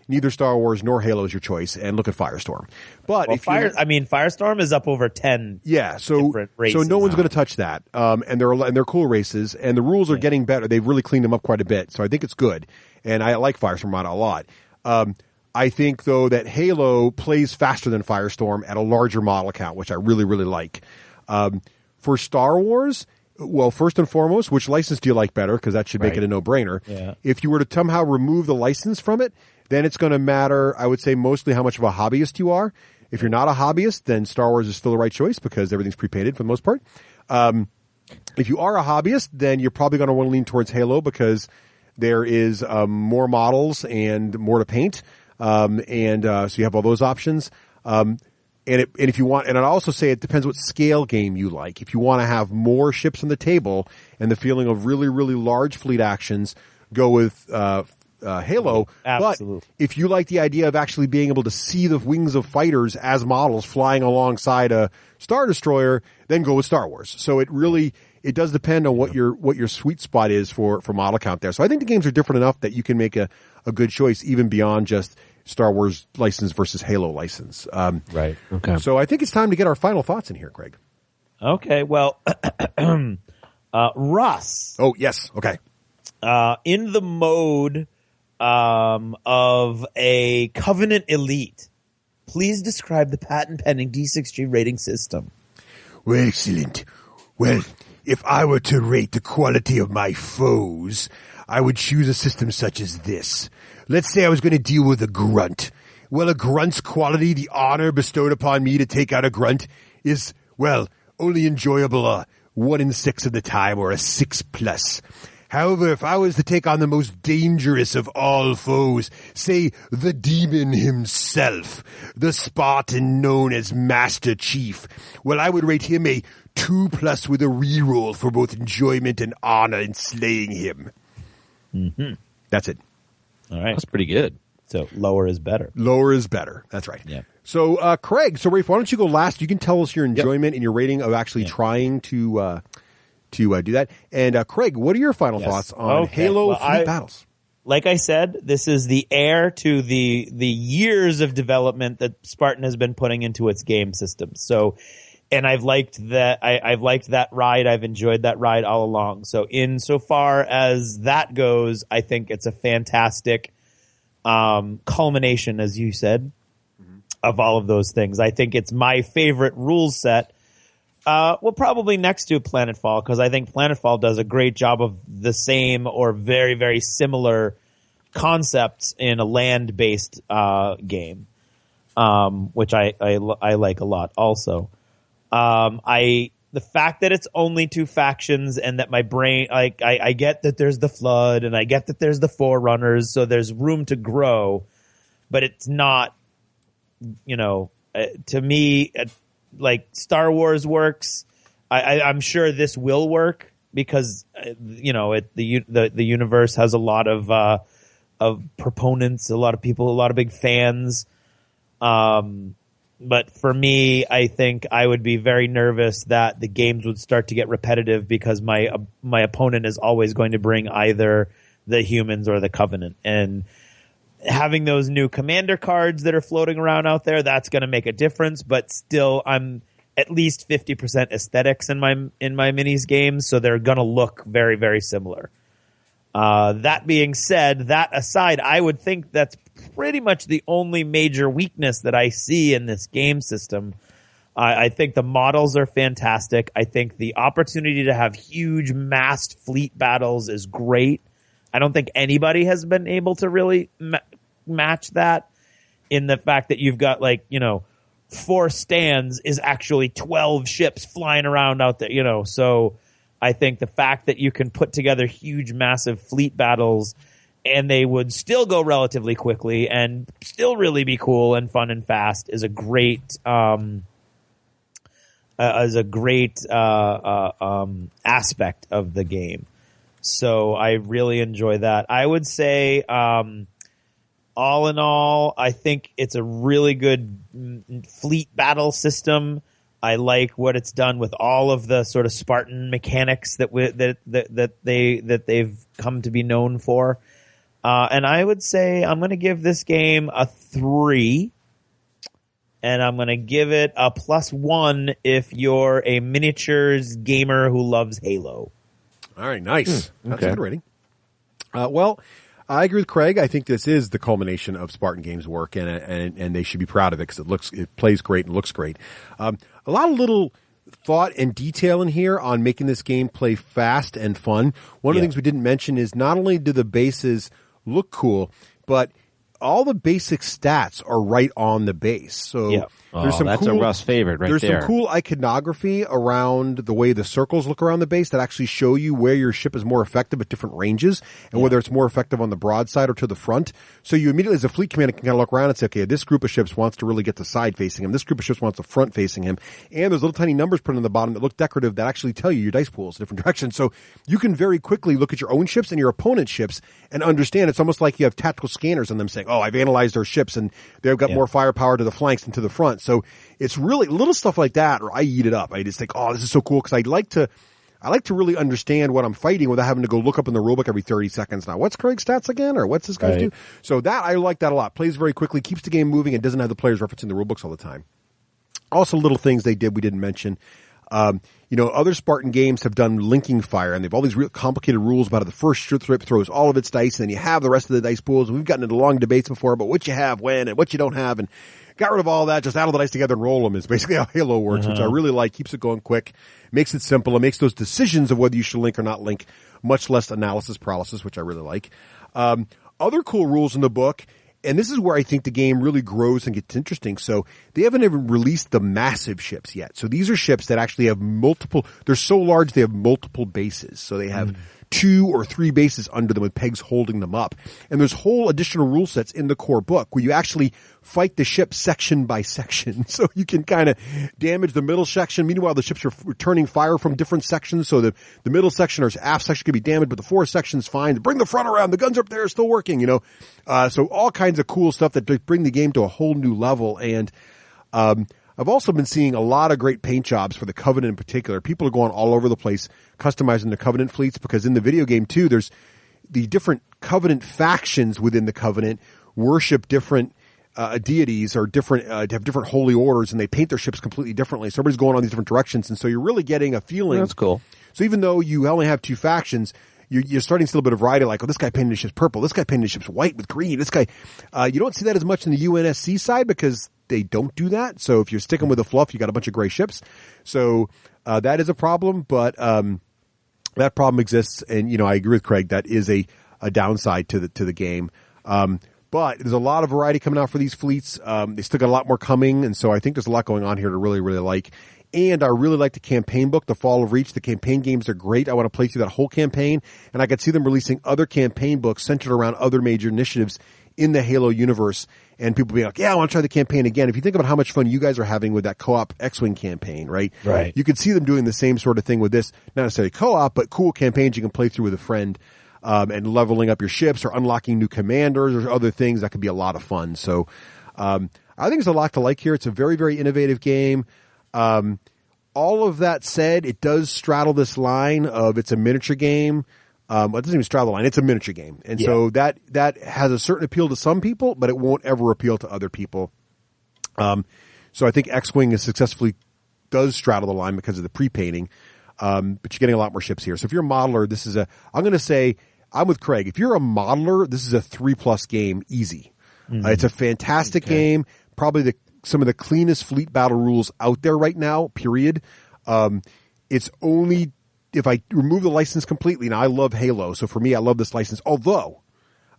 neither Star Wars nor Halo is your choice, and look at Firestorm. But Firestorm is up over 10. Yeah, so no one's going to touch that. And they're cool races, and the rules are getting better. They've really cleaned them up quite a bit, so I think it's good. And I like Firestorm Armada a lot. I think though that Halo plays faster than Firestorm at a larger model count, which I really, really like. For Star Wars, well, first and foremost, which license do you like better? Because that should make it a no-brainer. Yeah. If you were to somehow remove the license from it, then it's going to matter, I would say, mostly how much of a hobbyist you are. If you're not a hobbyist, then Star Wars is still the right choice because everything's prepainted for the most part. If you are a hobbyist, then you're probably going to want to lean towards Halo because there is more models and more to paint. So you have all those options. And if you want, and I'd also say it depends what scale game you like. If you want to have more ships on the table and the feeling of really, really large fleet actions, go with Halo. Absolutely. But if you like the idea of actually being able to see the wings of fighters as models flying alongside a Star Destroyer, then go with Star Wars. So it does depend on what your sweet spot is for model count there. So I think the games are different enough that you can make a good choice even beyond just Star Wars license versus Halo license. Right. Okay. So I think it's time to get our final thoughts in here, Craig. Okay. Well, Russ. Oh, yes. Okay. In the mode of a Covenant Elite, Please describe the patent-pending D6G rating system. Well, excellent. Well, if I were to rate the quality of my foes, I would choose a system such as this. Let's say I was going to deal with a grunt. Well, a grunt's quality, the honor bestowed upon me to take out a grunt, is, well, only enjoyable 1 in 6 of the time, or a 6+. However, if I was to take on the most dangerous of all foes, say the demon himself, the Spartan known as Master Chief, well, I would rate him a 2+ with a reroll for both enjoyment and honor in slaying him. Mm-hmm. That's it. All right. That's pretty good. So lower is better. Lower is better. That's right. Yeah. So, Craig, Raef, why don't you go last? You can tell us your enjoyment and your rating of actually trying to do that. And Craig, what are your final thoughts on Halo Fleet Battles? Like I said, this is the heir to the years of development that Spartan has been putting into its game system. So, and I've liked that. I've liked that ride. I've enjoyed that ride all along. So, insofar as that goes, I think it's a fantastic culmination, as you said, of all of those things. I think it's my favorite rules set. Well, probably next to Planetfall, because I think Planetfall does a great job of the same or very, very similar concepts in a land-based game, which I like a lot also. The fact that it's only 2 factions and that my brain, I get that there's the Flood and I get that there's the Forerunners, so there's room to grow, but it's not, to me, like Star Wars works. I'm sure this will work because the universe has a lot of proponents, a lot of people, a lot of big fans. But for me, I think I would be very nervous that the games would start to get repetitive because my opponent is always going to bring either the humans or the Covenant, and having those new commander cards that are floating around out there, that's going to make a difference. But still, I'm at least 50% aesthetics in my minis games, so they're going to look very, very similar. That being said, that aside, I would think that's pretty much the only major weakness that I see in this game system. I think the models are fantastic. I think the opportunity to have huge massed fleet battles is great. I don't think anybody has been able to really match that, in the fact that you've got 4 stands is actually 12 ships flying around out there, so I think the fact that you can put together huge, massive fleet battles and they would still go relatively quickly and still really be cool and fun and fast is a great aspect of the game. So I really enjoy that. I would say, all in all, I think it's a really good fleet battle system. I like what it's done with all of the sort of Spartan mechanics that they've come to be known for. And I would say I'm going to give this game a 3, and I'm going to give it a +1 if you're a miniatures gamer who loves Halo. All right, nice. That's a good rating. Well, I agree with Craig. I think this is the culmination of Spartan Games' work, and they should be proud of it because it plays great and looks great. A lot of little thought and detail in here on making this game play fast and fun. One of the things we didn't mention is not only do the bases look cool, but all the basic stats are right on the base. So there's some that's cool, a Russ favorite right there. There's some cool iconography around the way the circles look around the base that actually show you where your ship is more effective at different ranges and whether it's more effective on the broadside or to the front. So you immediately, as a fleet commander, can kind of look around and say, okay, this group of ships wants to really get the side facing him. This group of ships wants the front facing him. And there's little tiny numbers put on the bottom that look decorative that actually tell you your dice pools in different directions. So you can very quickly look at your own ships and your opponent's ships and understand. It's almost like you have tactical scanners on them saying, oh, I've analyzed their ships and they've got more firepower to the flanks than to the front. So it's really little stuff like that, or I eat it up. I just think, oh, this is so cool, because I like to really understand what I'm fighting without having to go look up in the rulebook every 30 seconds. Now, what's Craig's stats again, or what's this guy's do? So that, I like that a lot. Plays very quickly, keeps the game moving, and doesn't have the players referencing the rulebooks all the time. Also, little things they did we didn't mention. Other Spartan games have done linking fire, and they've all these real complicated rules about how the first ship throws all of its dice, and then you have the rest of the dice pools. And we've gotten into long debates before about what you have when and what you don't have, and got rid of all that. Just add all the dice together and roll them is basically how Halo works, which I really like. Keeps it going quick, makes it simple, and makes those decisions of whether you should link or not link much less analysis paralysis, which I really like. Other cool rules in the book. And this is where I think the game really grows and gets interesting. So they haven't even released the massive ships yet. So these are ships that actually have they're so large they have multiple bases. So they have 2 or 3 bases under them with pegs holding them up. And there's whole additional rule sets in the core book where you actually fight the ship section by section. So you can kind of damage the middle section. Meanwhile, the ships are returning fire from different sections. So the middle section or aft section could be damaged, but the forward section's fine. Bring the front around. The guns up there are still working, So all kinds of cool stuff that bring the game to a whole new level. And I've also been seeing a lot of great paint jobs for the Covenant in particular. People are going all over the place customizing the Covenant fleets because in the video game too, there's the different Covenant factions within the Covenant worship different deities or different have different holy orders, and they paint their ships completely differently. So everybody's going on these different directions, and so you're really getting a feeling. That's cool. So even though you only have 2 factions, you're starting to see a little bit of variety. Like, this guy painted his ships purple. This guy painted his ships white with green. This guy, you don't see that as much in the UNSC side because they don't do that. So if you're sticking with the fluff, you got a bunch of gray ships. So that is a problem, but that problem exists, and I agree with Craig. That is a downside to the game. But there's a lot of variety coming out for these fleets. They still got a lot more coming, and so I think there's a lot going on here to really, really like. And I really like the campaign book, The Fall of Reach. The campaign games are great. I want to play through that whole campaign, and I could see them releasing other campaign books centered around other major initiatives in the Halo universe, and people being like, yeah, I want to try the campaign again. If you think about how much fun you guys are having with that co-op X-Wing campaign, right? Right. You could see them doing the same sort of thing with this, not necessarily co-op, but cool campaigns you can play through with a friend. And leveling up your ships or unlocking new commanders or other things that could be a lot of fun. So, I think there's a lot to like here. It's a very, very innovative game. All of that said, it does straddle this line of it's a miniature game. It doesn't even straddle the line. It's a miniature game. And so that has a certain appeal to some people, but it won't ever appeal to other people. So I think X-Wing does straddle the line because of the pre-painting. But you're getting a lot more ships here. So if you're a modeler, I'm going to say, I'm with Craig. If you're a modeler, this is a 3+ game, easy. It's a fantastic game. Probably some of the cleanest fleet battle rules out there right now, period. It's only, if I remove the license completely, now I love Halo, so for me, I love this license. Although,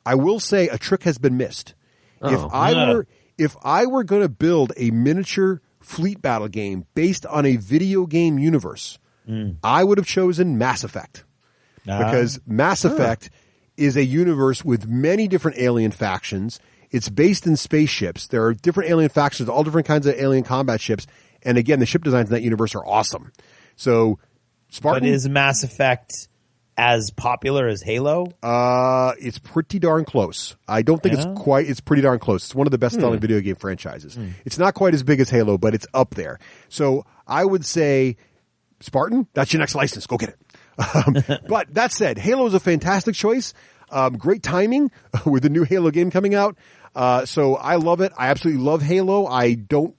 I will say a trick has been missed. If I were going to build a miniature fleet battle game based on a video game universe, I would have chosen Mass Effect. Because Mass Effect is a universe with many different alien factions. It's based in spaceships. There are different alien factions, all different kinds of alien combat ships. And again, the ship designs in that universe are awesome. So, Spartan. But is Mass Effect as popular as Halo? It's pretty darn close. I don't think it's pretty darn close. It's one of the best selling video game franchises. It's not quite as big as Halo, but it's up there. So, I would say, Spartan, that's your next license. Go get it. But that said, Halo is a fantastic choice. Great timing with the new Halo game coming out. So I love it. I absolutely love Halo. I don't,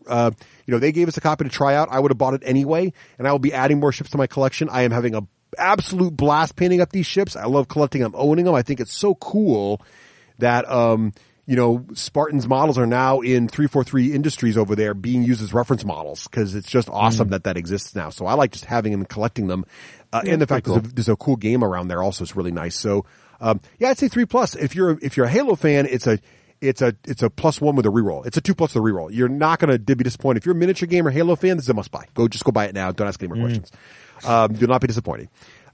they gave us a copy to try out. I would have bought it anyway, and I will be adding more ships to my collection. I am having an absolute blast painting up these ships. I love collecting them, owning them. I think it's so cool that, Spartan's models are now in 343 Industries over there being used as reference models because it's just awesome that exists now. So I like just having them and collecting them. And the fact there's a cool game around there also is really nice. So, I'd say 3+. If you're a Halo fan, it's a +1 with a reroll. It's a 2+ with a reroll. You're not going to be disappointed. If you're a miniature gamer Halo fan, this is a must buy. Go buy it now. Don't ask any more questions. Do not be disappointed.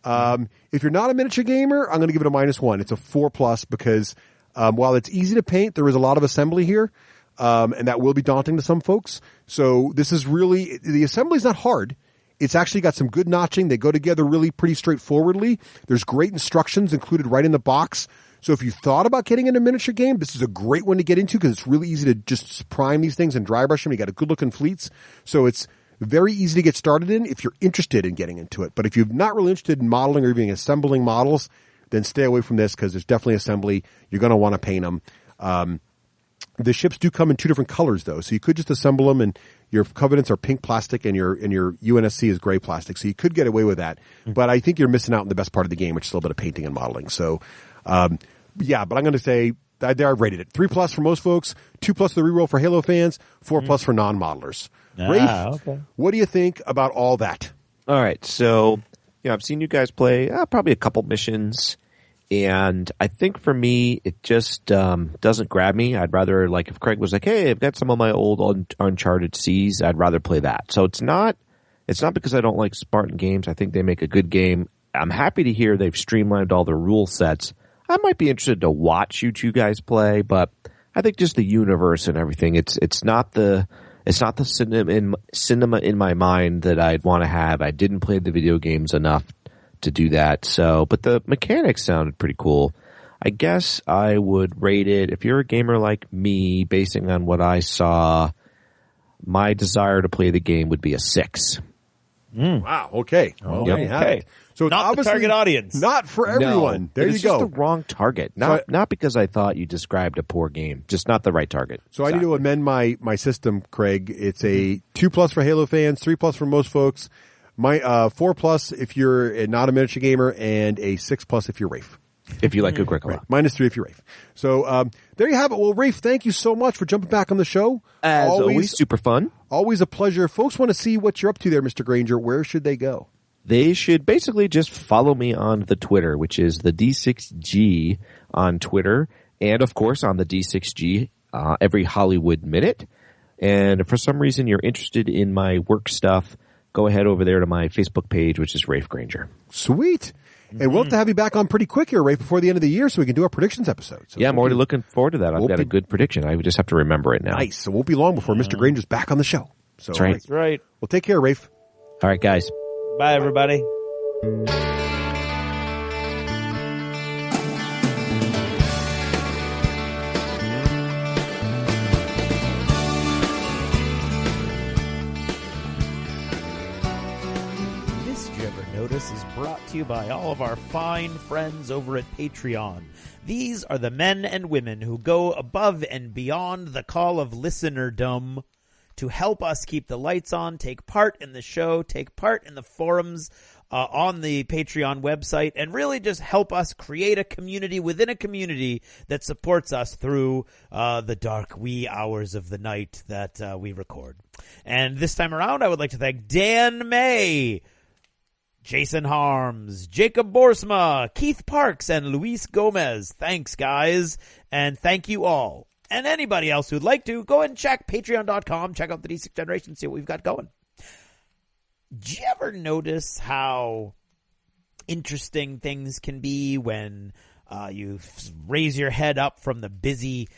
If you're not a miniature gamer, I'm going to give it a -1. It's a 4+ because, while it's easy to paint, there is a lot of assembly here. And that will be daunting to some folks. So this is really, the assembly's not hard. It's actually got some good notching. They go together really pretty straightforwardly. There's great instructions included right in the box. So if you thought about getting into a miniature game, this is a great one to get into because it's really easy to just prime these things and dry brush them. You got a good looking fleets. So it's very easy to get started in if you're interested in getting into it. But if you're not really interested in modeling or even assembling models, then stay away from this because there's definitely assembly. You're going to want to paint them. The ships do come in 2 different colors though. So you could just assemble them and your covenants are pink plastic and your UNSC is gray plastic. So you could get away with that. But I think you're missing out on the best part of the game, which is a little bit of painting and modeling. So, yeah, but I'm going to say there I've rated it 3+ for most folks, 2+ the reroll for Halo fans, 4+ for non-modelers. Raef, okay. What do you think about all that? All right, so I've seen you guys play probably a couple missions. And I think for me, it just doesn't grab me. I'd rather, like, if Craig was like, hey, I've got some of my old Uncharted Seas, I'd rather play that. So it's not because I don't like Spartan Games. I think they make a good game. I'm happy to hear they've streamlined all the rule sets. I might be interested to watch you two guys play, but I think just the universe and everything, it's not the cinema in my mind that I'd want to have. I didn't play the video games enough to do that. So, but the mechanics sounded pretty cool. I guess I would rate it, if you're a gamer like me, basing on what I saw, my desire to play the game would be a 6. Wow. Okay. Well, there you have it. So it's not the target audience. Not for everyone. No, there you it's go. Just the wrong target. Not because I thought you described a poor game. Just not the right target. So exactly. I need to amend my system, Craig. It's a 2+ for Halo fans, 3+ for most folks. My 4+ if you're not a miniature gamer, and a 6+ if you're Raef. If you like Agricola. Right. -3 if you're Raef. So there you have it. Well, Raef, thank you so much for jumping back on the show. As always, super fun. Always a pleasure. Folks want to see what you're up to there, Mr. Granger. Where should they go? They should basically just follow me on the Twitter, which is the D6G on Twitter, and of course on the D6G every Hollywood Minute. And if for some reason you're interested in my work stuff, go ahead over there to my Facebook page, which is Raef Granger. Sweet. And we'll have to have you back on pretty quick here, Raef, before the end of the year so we can do our predictions episode. So yeah, I'm already looking forward to that. I've got a good prediction. I just have to remember it now. Nice. So it won't be long before Mr. Granger's back on the show. So, that's right. That's right. Well, take care, Raef. All right, guys. Bye, everybody. Notice is brought to you by all of our fine friends over at Patreon. These are the men and women who go above and beyond the call of listenerdom to help us keep the lights on, take part in the show, take part in the forums on the Patreon website, and really just help us create a community within a community that supports us through the dark wee hours of the night that we record. And this time around, I would like to thank Dan May, Jason Harms, Jacob Borsma, Keith Parks, and Luis Gomez. Thanks, guys, and thank you all. And anybody else who'd like to, go ahead and check patreon.com, check out the D6 Generation, see what we've got going. Do you ever notice how interesting things can be when you raise your head up from the busy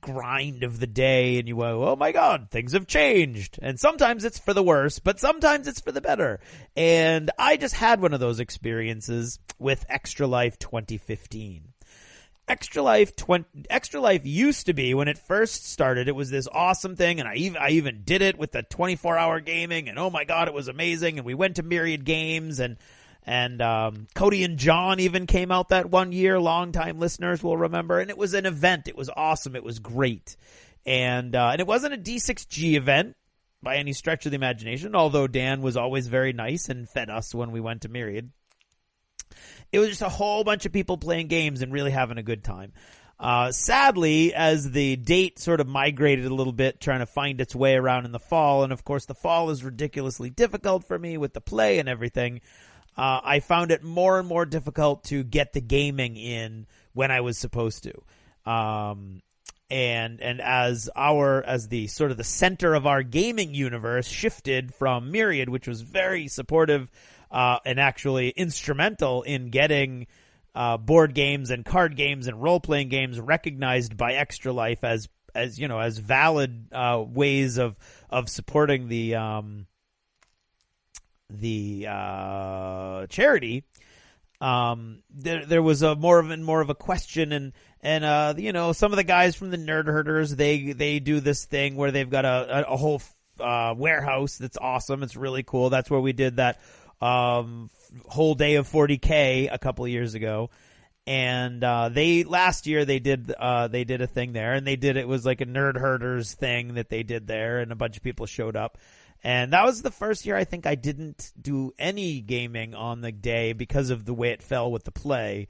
grind of the day and you go, oh my God, things have changed. And sometimes it's for the worse, but sometimes it's for the better. And I just had one of those experiences with Extra Life 2015. Extra Life used to be, when it first started, it was this awesome thing, and I even did it with the 24-hour gaming, and oh my God, it was amazing. And we went to Myriad Games, and Cody and John even came out that one year. Longtime listeners will remember. And it was an event. It was awesome. It was great. And it wasn't a D6G event by any stretch of the imagination, although Dan was always very nice and fed us when we went to Myriad. It was just a whole bunch of people playing games and really having a good time. Sadly, as the date sort of migrated a little bit, trying to find its way around in the fall, and of course the fall is ridiculously difficult for me with the play and everything, I found it more and more difficult to get the gaming in when I was supposed to. And as the sort of the center of our gaming universe shifted from Myriad, which was very supportive and actually instrumental in getting board games and card games and role-playing games recognized by Extra Life as valid ways of supporting the charity, there was a more of a question, and some of the guys from the Nerd Herders, they do this thing where they've got a whole warehouse that's awesome. It's really cool. That's where we did that whole day of 40K a couple of years ago. And last year they did a thing there, and it was like a Nerd Herders thing that they did there, and a bunch of people showed up. And that was the first year I think I didn't do any gaming on the day because of the way it fell with the play.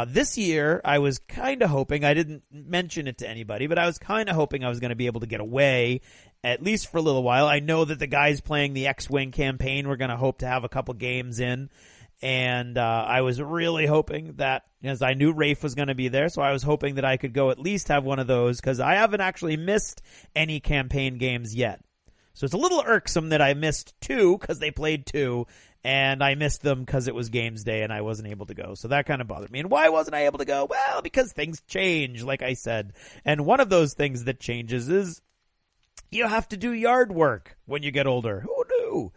This year I was kind of hoping, I didn't mention it to anybody, but I was kind of hoping I was going to be able to get away at least for a little while. I know that the guys playing the X-Wing campaign were going to hope to have a couple games in. And I was really hoping that, as I knew Raef was going to be there, so I was hoping that I could go at least have one of those, because I haven't actually missed any campaign games yet. So it's a little irksome that I missed 2, because they played 2, and I missed them because it was games day and I wasn't able to go. So that kind of bothered me. And why wasn't I able to go? Well, because things change, like I said. And one of those things that changes is you have to do yard work when you get older. Who knew?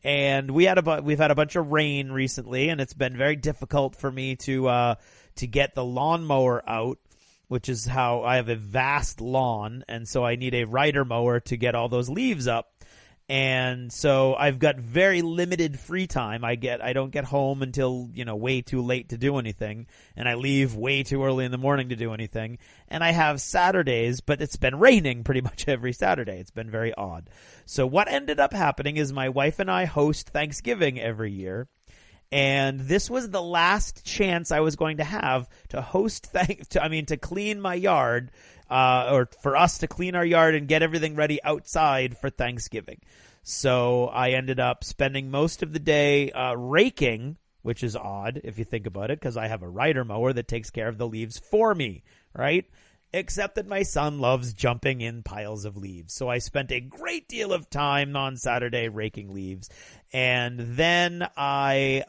And we've had a bunch of rain recently, and it's been very difficult for me to get the lawnmower out, which is how I have a vast lawn, and so I need a rider mower to get all those leaves up. And so I've got very limited free time. I don't get home until, way too late to do anything, and I leave way too early in the morning to do anything. And I have Saturdays, but it's been raining pretty much every Saturday. It's been very odd. So what ended up happening is my wife and I host Thanksgiving every year. And this was the last chance I was going to have to host to clean my yard, or for us to clean our yard and get everything ready outside for Thanksgiving. So I ended up spending most of the day raking, which is odd if you think about it, because I have a rider mower that takes care of the leaves for me, right? Except that my son loves jumping in piles of leaves. So I spent a great deal of time on Saturday raking leaves. And then I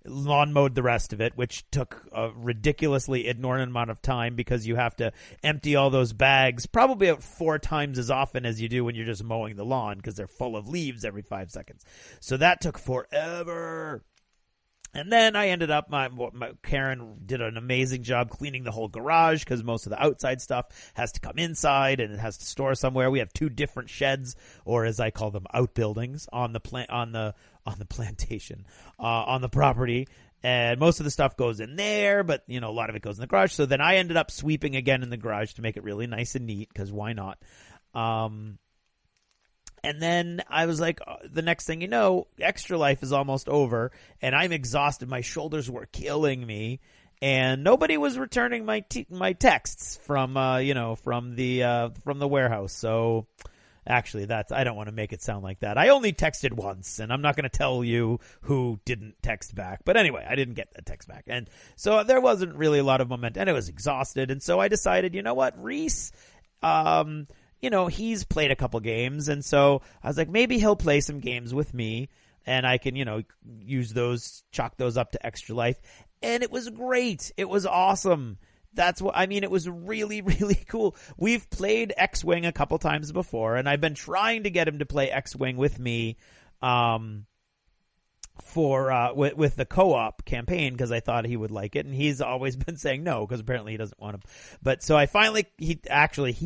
lawn mowed the rest of it, which took a ridiculously inordinate amount of time, because you have to empty all those bags probably about 4 times as often as you do when you're just mowing the lawn, because they're full of leaves every 5 seconds. So that took forever. And then I ended up, Karen did an amazing job cleaning the whole garage, because most of the outside stuff has to come inside and it has to store somewhere. We have 2 different sheds, or as I call them, outbuildings on the plantation, on the property. And most of the stuff goes in there, but a lot of it goes in the garage. So then I ended up sweeping again in the garage to make it really nice and neat, because why not? And then I was like, the next thing you know, Extra Life is almost over, and I'm exhausted. My shoulders were killing me, and nobody was returning my texts from the warehouse. So actually, I don't want to make it sound like that. I only texted once, and I'm not going to tell you who didn't text back. But anyway, I didn't get a text back, and so there wasn't really a lot of momentum, and I was exhausted. And so I decided, you know what, Reese, he's played a couple games, and so I was like, maybe he'll play some games with me, and I can, chalk those up to Extra Life. And it was great. It was awesome. It was really, really cool. We've played X-Wing a couple times before, and I've been trying to get him to play X-Wing with me, with the co-op campaign, because I thought he would like it, and he's always been saying no, because apparently he doesn't want to. But so I finally, he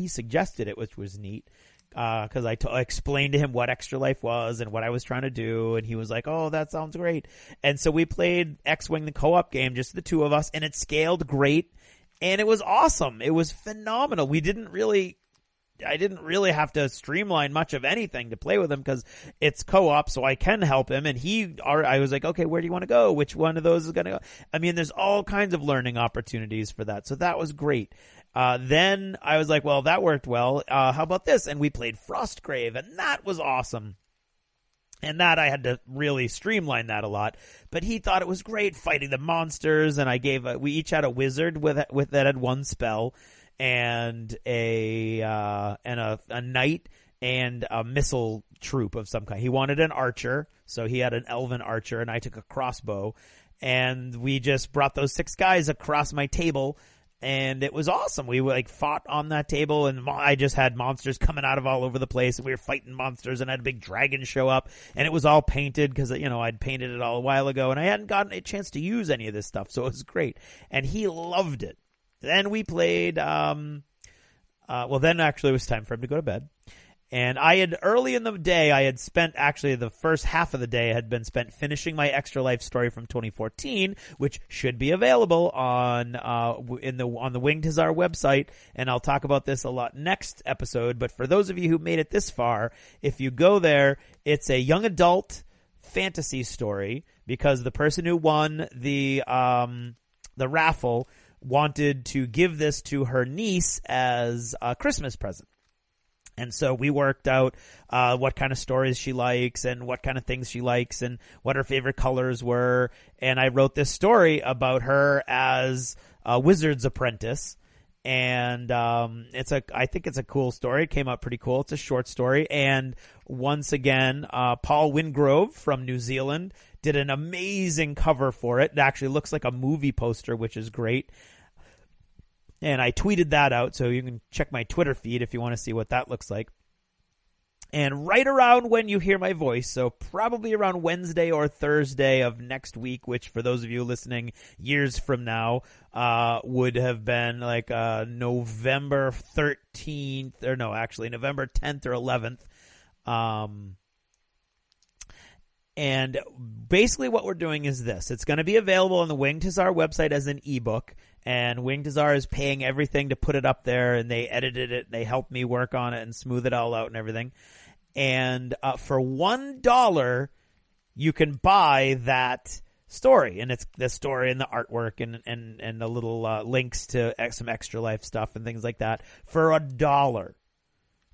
suggested it, which was neat, because I explained to him what Extra Life was and what I was trying to do, and he was like, oh, that sounds great. And so we played X-Wing, the co-op game, just the 2 of us, and it scaled great, and it was awesome. It was phenomenal. I didn't really have to streamline much of anything to play with him, because it's co-op, so I can help him. And I was like, okay, where do you want to go? Which one of those is going to go? There's all kinds of learning opportunities for that. So that was great. Then I was like, well, that worked well. How about this? And we played Frostgrave, and that was awesome. And that I had to really streamline that a lot. But he thought it was great fighting the monsters, and we each had a wizard with that had 1 spell, and a knight and a missile troop of some kind. He wanted an archer, so he had an elven archer, and I took a crossbow, and we just brought those 6 guys across my table, and it was awesome. We fought on that table, and I just had monsters coming out of all over the place, and we were fighting monsters, and I had a big dragon show up, and it was all painted, because I'd painted it all a while ago, and I hadn't gotten a chance to use any of this stuff, so it was great, and he loved it. Then we played, then actually it was time for him to go to bed. And early in the day, I had spent, actually the first half of the day had been spent finishing my Extra Life story from 2014, which should be available on the Winged Hussar website. And I'll talk about this a lot next episode. But for those of you who made it this far, if you go there, it's a young adult fantasy story because the person who won the raffle wanted to give this to her niece as a Christmas present. And so we worked out what kind of stories she likes and what kind of things she likes and what her favorite colors were. And I wrote this story about her as a wizard's apprentice. And I think it's a cool story. It came out pretty cool. It's a short story. And once again, Paul Wingrove from New Zealand did an amazing cover for it. It actually looks like a movie poster, which is great. And I tweeted that out, so you can check my Twitter feed if you want to see what that looks like. And right around when you hear my voice, so probably around Wednesday or Thursday of next week, which for those of you listening years from now would have been like November 13th, or no, actually November 10th or 11th. And basically what we're doing is this. It's going to be available on the Winged Hussar website as an ebook. And Winged Hussar is paying everything to put it up there, and they edited it. They helped me work on it and smooth it all out and everything. And for $1, you can buy that story. And it's the story and the artwork and the little links to some Extra Life stuff and things like that for $1.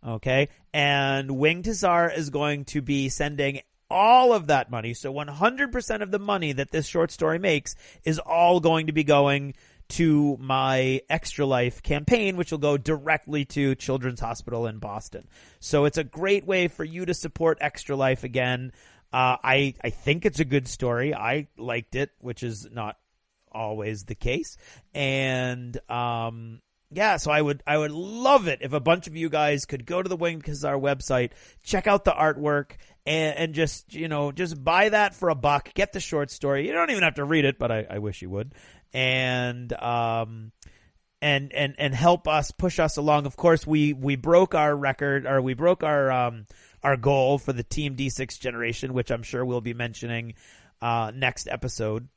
Okay? And Winged Hussar is going to be sending all of that money. So 100% of the money that this short story makes is all going to be going to my Extra Life campaign, which will go directly to Children's Hospital in Boston. So it's a great way for you to support Extra Life again. I think it's a good story. I liked it, which is not always the case. And yeah, so I would love it if a bunch of you guys could go to the Winged Hussar website, check out the artwork, and just buy that for $1. Get the short story. You don't even have to read it, but I wish you would. And help us push us along. Of course, we broke our record, or we broke our goal for the Team D6 generation, which I'm sure we'll be mentioning next episode.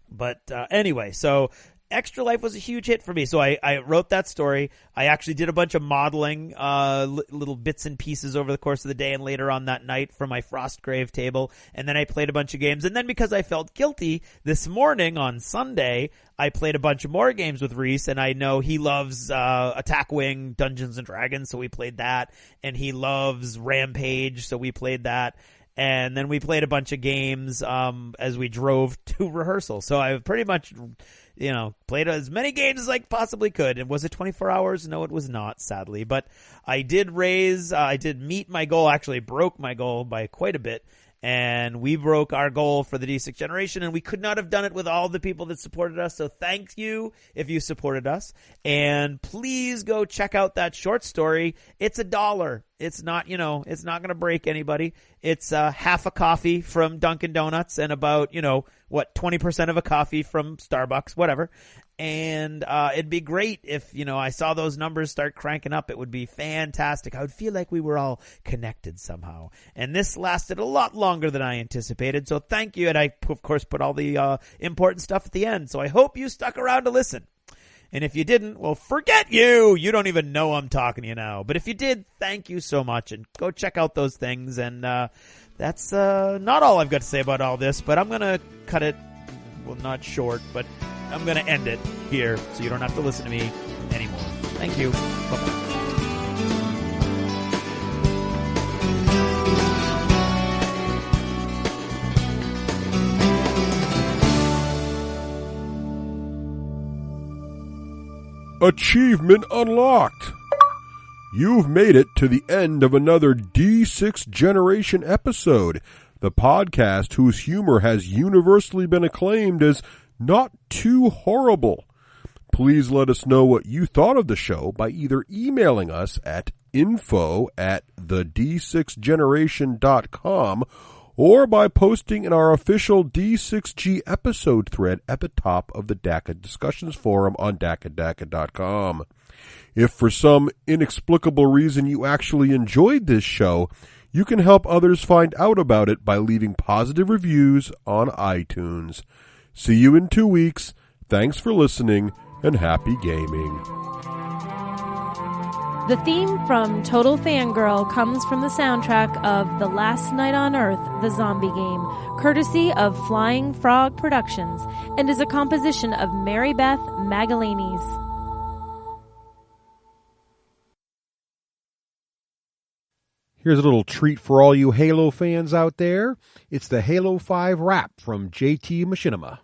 But anyway, so Extra Life was a huge hit for me. So I wrote that story. I actually did a bunch of modeling, little bits and pieces over the course of the day and later on that night for my Frostgrave table. And then I played a bunch of games. And then because I felt guilty this morning on Sunday, I played a bunch of more games with Reese. And I know he loves Attack Wing Dungeons and Dragons, so we played that. And he loves Rampage, so we played that. And then we played a bunch of games as we drove to rehearsal. So I pretty much, played as many games as I possibly could. And was it 24 hours? No, it was not, sadly. But I did meet my goal, actually broke my goal by quite a bit. And we broke our goal for the D6 generation, and we could not have done it with all the people that supported us. So thank you if you supported us. And please go check out that short story. It's $1. It's not, it's not going to break anybody. It's half a coffee from Dunkin' Donuts and about, 20% of a coffee from Starbucks, whatever. And it'd be great if, I saw those numbers start cranking up. It would be fantastic. I would feel like we were all connected somehow. And this lasted a lot longer than I anticipated. So thank you. And I, of course, put all the important stuff at the end. So I hope you stuck around to listen. And if you didn't, well, forget you. You don't even know I'm talking to you now. But if you did, thank you so much. And go check out those things. And that's not all I've got to say about all this. But I'm going to cut it, well, not short, but I'm going to end it here so you don't have to listen to me anymore. Thank you. Bye-bye. Achievement unlocked. You've made it to the end of another D6 Generation episode, the podcast whose humor has universally been acclaimed as not too horrible. Please let us know what you thought of the show by either emailing us at info@thed6generation.com or by posting in our official D6G episode thread at the top of the DACA discussions forum on DACA.com. If for some inexplicable reason you actually enjoyed this show, you can help others find out about it by leaving positive reviews on iTunes. See you in 2 weeks. Thanks for listening, and happy gaming. The theme from Total Fangirl comes from the soundtrack of The Last Night on Earth, the zombie game, courtesy of Flying Frog Productions, and is a composition of Mary Beth Magalanes. Here's a little treat for all you Halo fans out there. It's the Halo 5 rap from JT Machinima.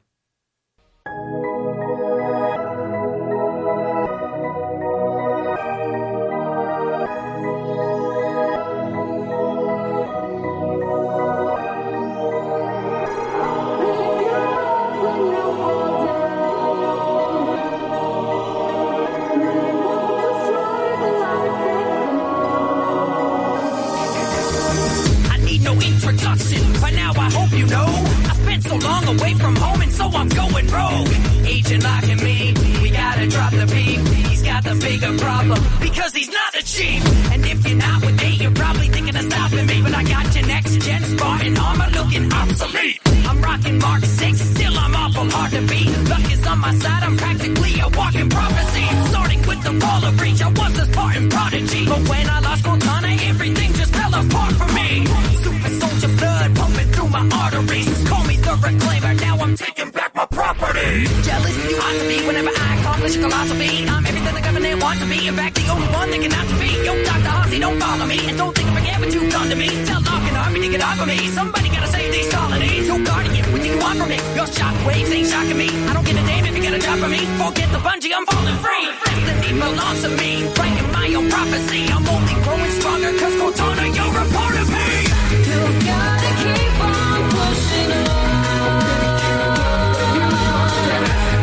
By now I hope you know I spent so long away from home and so I'm going rogue. Agent Locke and me, we gotta drop the beef. He's got the bigger problem because he's not a chief. And if you're not with me, you're probably thinking of stopping me. But I got your next gen Spartan armor looking obsolete. I'm rocking Mark 6, still I'm awful hard to beat. Luck is on my side, I'm practically a walking prophecy. Starting with the fall of Reach, I was a Spartan prodigy. But when I lost Cortana, everything just fell apart for me. Super soldier blood pumping through my arteries. Call me the reclaimer, now I'm taking back my property. Jealous you ought to be whenever I accomplish a philosophy. I'm everything the government wants to be. In fact, the only one that can out to be. Yo, Dr. Hossey, don't follow me. And don't think I forget what you've done to me. Tell Locke and Army to get off of me. Somebody gotta save these colonies. Yo, Guardian, what do you want from me? Your shockwaves ain't shocking me. I don't give a damn if you get a job from me. Forget the bungee, I'm falling free. Destiny belongs to me. Writing my own prophecy. I'm only growing stronger cause Cortana, you're a part of me. You've gotta keep on pushing on.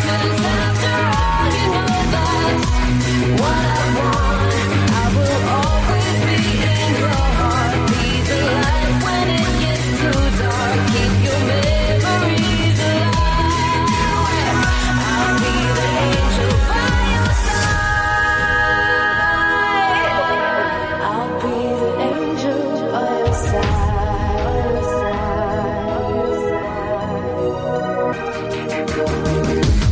Cause after all, you know that's what I want. I will always be in your heart. Be the light when it gets too dark. Keep your memories alive. I'll be the angel by your side. I'll be the angel by your side.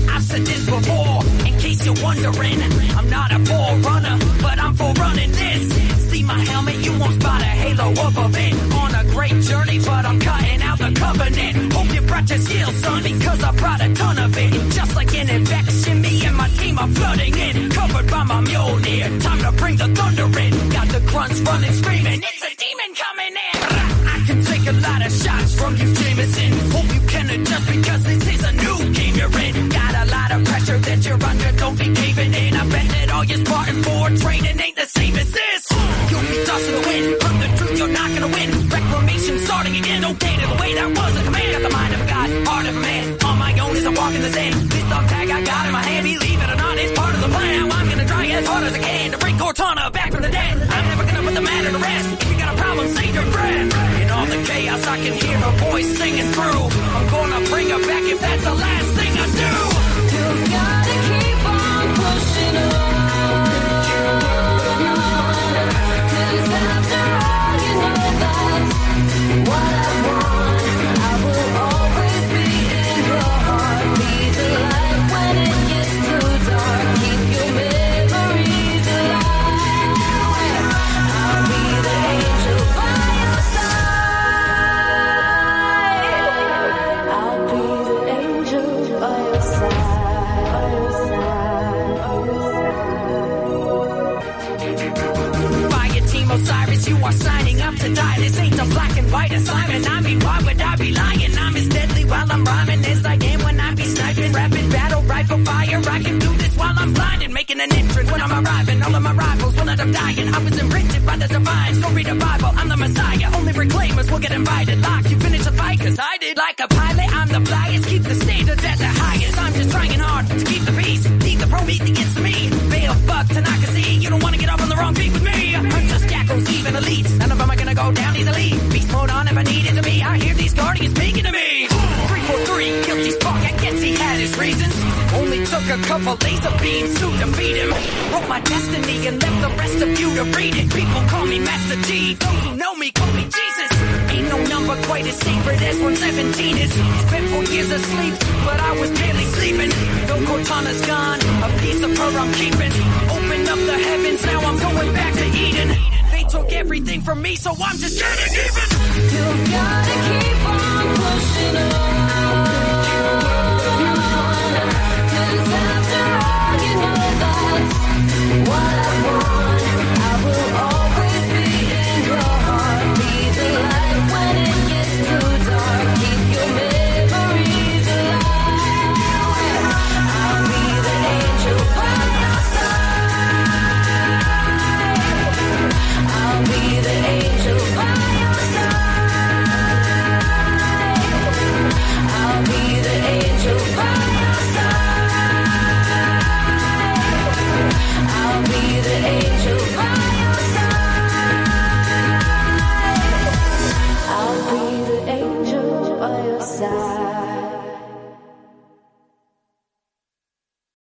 I've said this before, in case you're wondering. I'm not a forerunner, but I'm forerunning this. See my helmet, you won't spot a halo above it. On a great journey, but I'm cutting out the covenant. Hope you brought your shield, son, because I brought a ton of it. Just like an infection, me and my team are flooding in. Covered by my Mjolnir, time to bring the thunder in. Got the grunts running, screaming, it's a demon coming in. I can take a lot of shots from you, Jameson. Hope you can adjust because this is a new game you're in. Got a lot of pressure that you're under, don't be caving in. I bet that all your Spartan 4 training ain't the same as this. You'll be tossed to the wind, from the truth you're not gonna win. Reclamation starting again, okay to the way that was a command. Got the mind of a god, heart of a man. On my own as I walk in the sand. This dog tag I got in my hand, believe it or not, it's part of the plan. Now I'm gonna try as hard as I can to bring Cortana back from the dead. I'm never gonna put the matter to rest. If you got a problem, save your breath. In all the chaos, I can hear her voice singing through. I'm gonna bring her back if that's the last thing I do. You've gotta keep on pushing on. Cause after all, you know that's what I want. I will always be in your heart. Be the light when it gets too dark. Keep your memories alive. I'll be the angel by your side. I'll be the angel by your side. Fire Team Osiris, you are signing up to die. This ain't a black and white assignment. I mean, why would I be lying? I'm as deadly while I'm rhyming as I am when I be sniping. Rapid battle, rifle fire. I can do this while I'm blinded, making an entrance when I'm arriving. All of my rivals will end up dying. I was imprinted by the divine. So read the Bible, I'm the Messiah. Only reclaimers will get invited. Lock, you finish the fight, cause I did. Like a pilot, I'm the flyest. Keep the standards at the highest. I'm just trying hard to keep the peace. Keep the Prometheus to me. Fail, fuck, Tanaka-see. You don't wanna get off on the wrong beat with me. I'm just jackals, even elites. None of them are gonna go down easily. Beast mode on if I need it to be. I hear couple laser beams to defeat him. Wrote my destiny and left the rest of you to read it. People call me Master G, those who know me call me Jesus. Ain't no number quite as sacred as 117 is. Spent 4 years asleep, but I was barely sleeping. Though Cortana's gone, a piece of her I'm keeping. Open up the heavens, now I'm going back to Eden. They took everything from me, so I'm just getting even.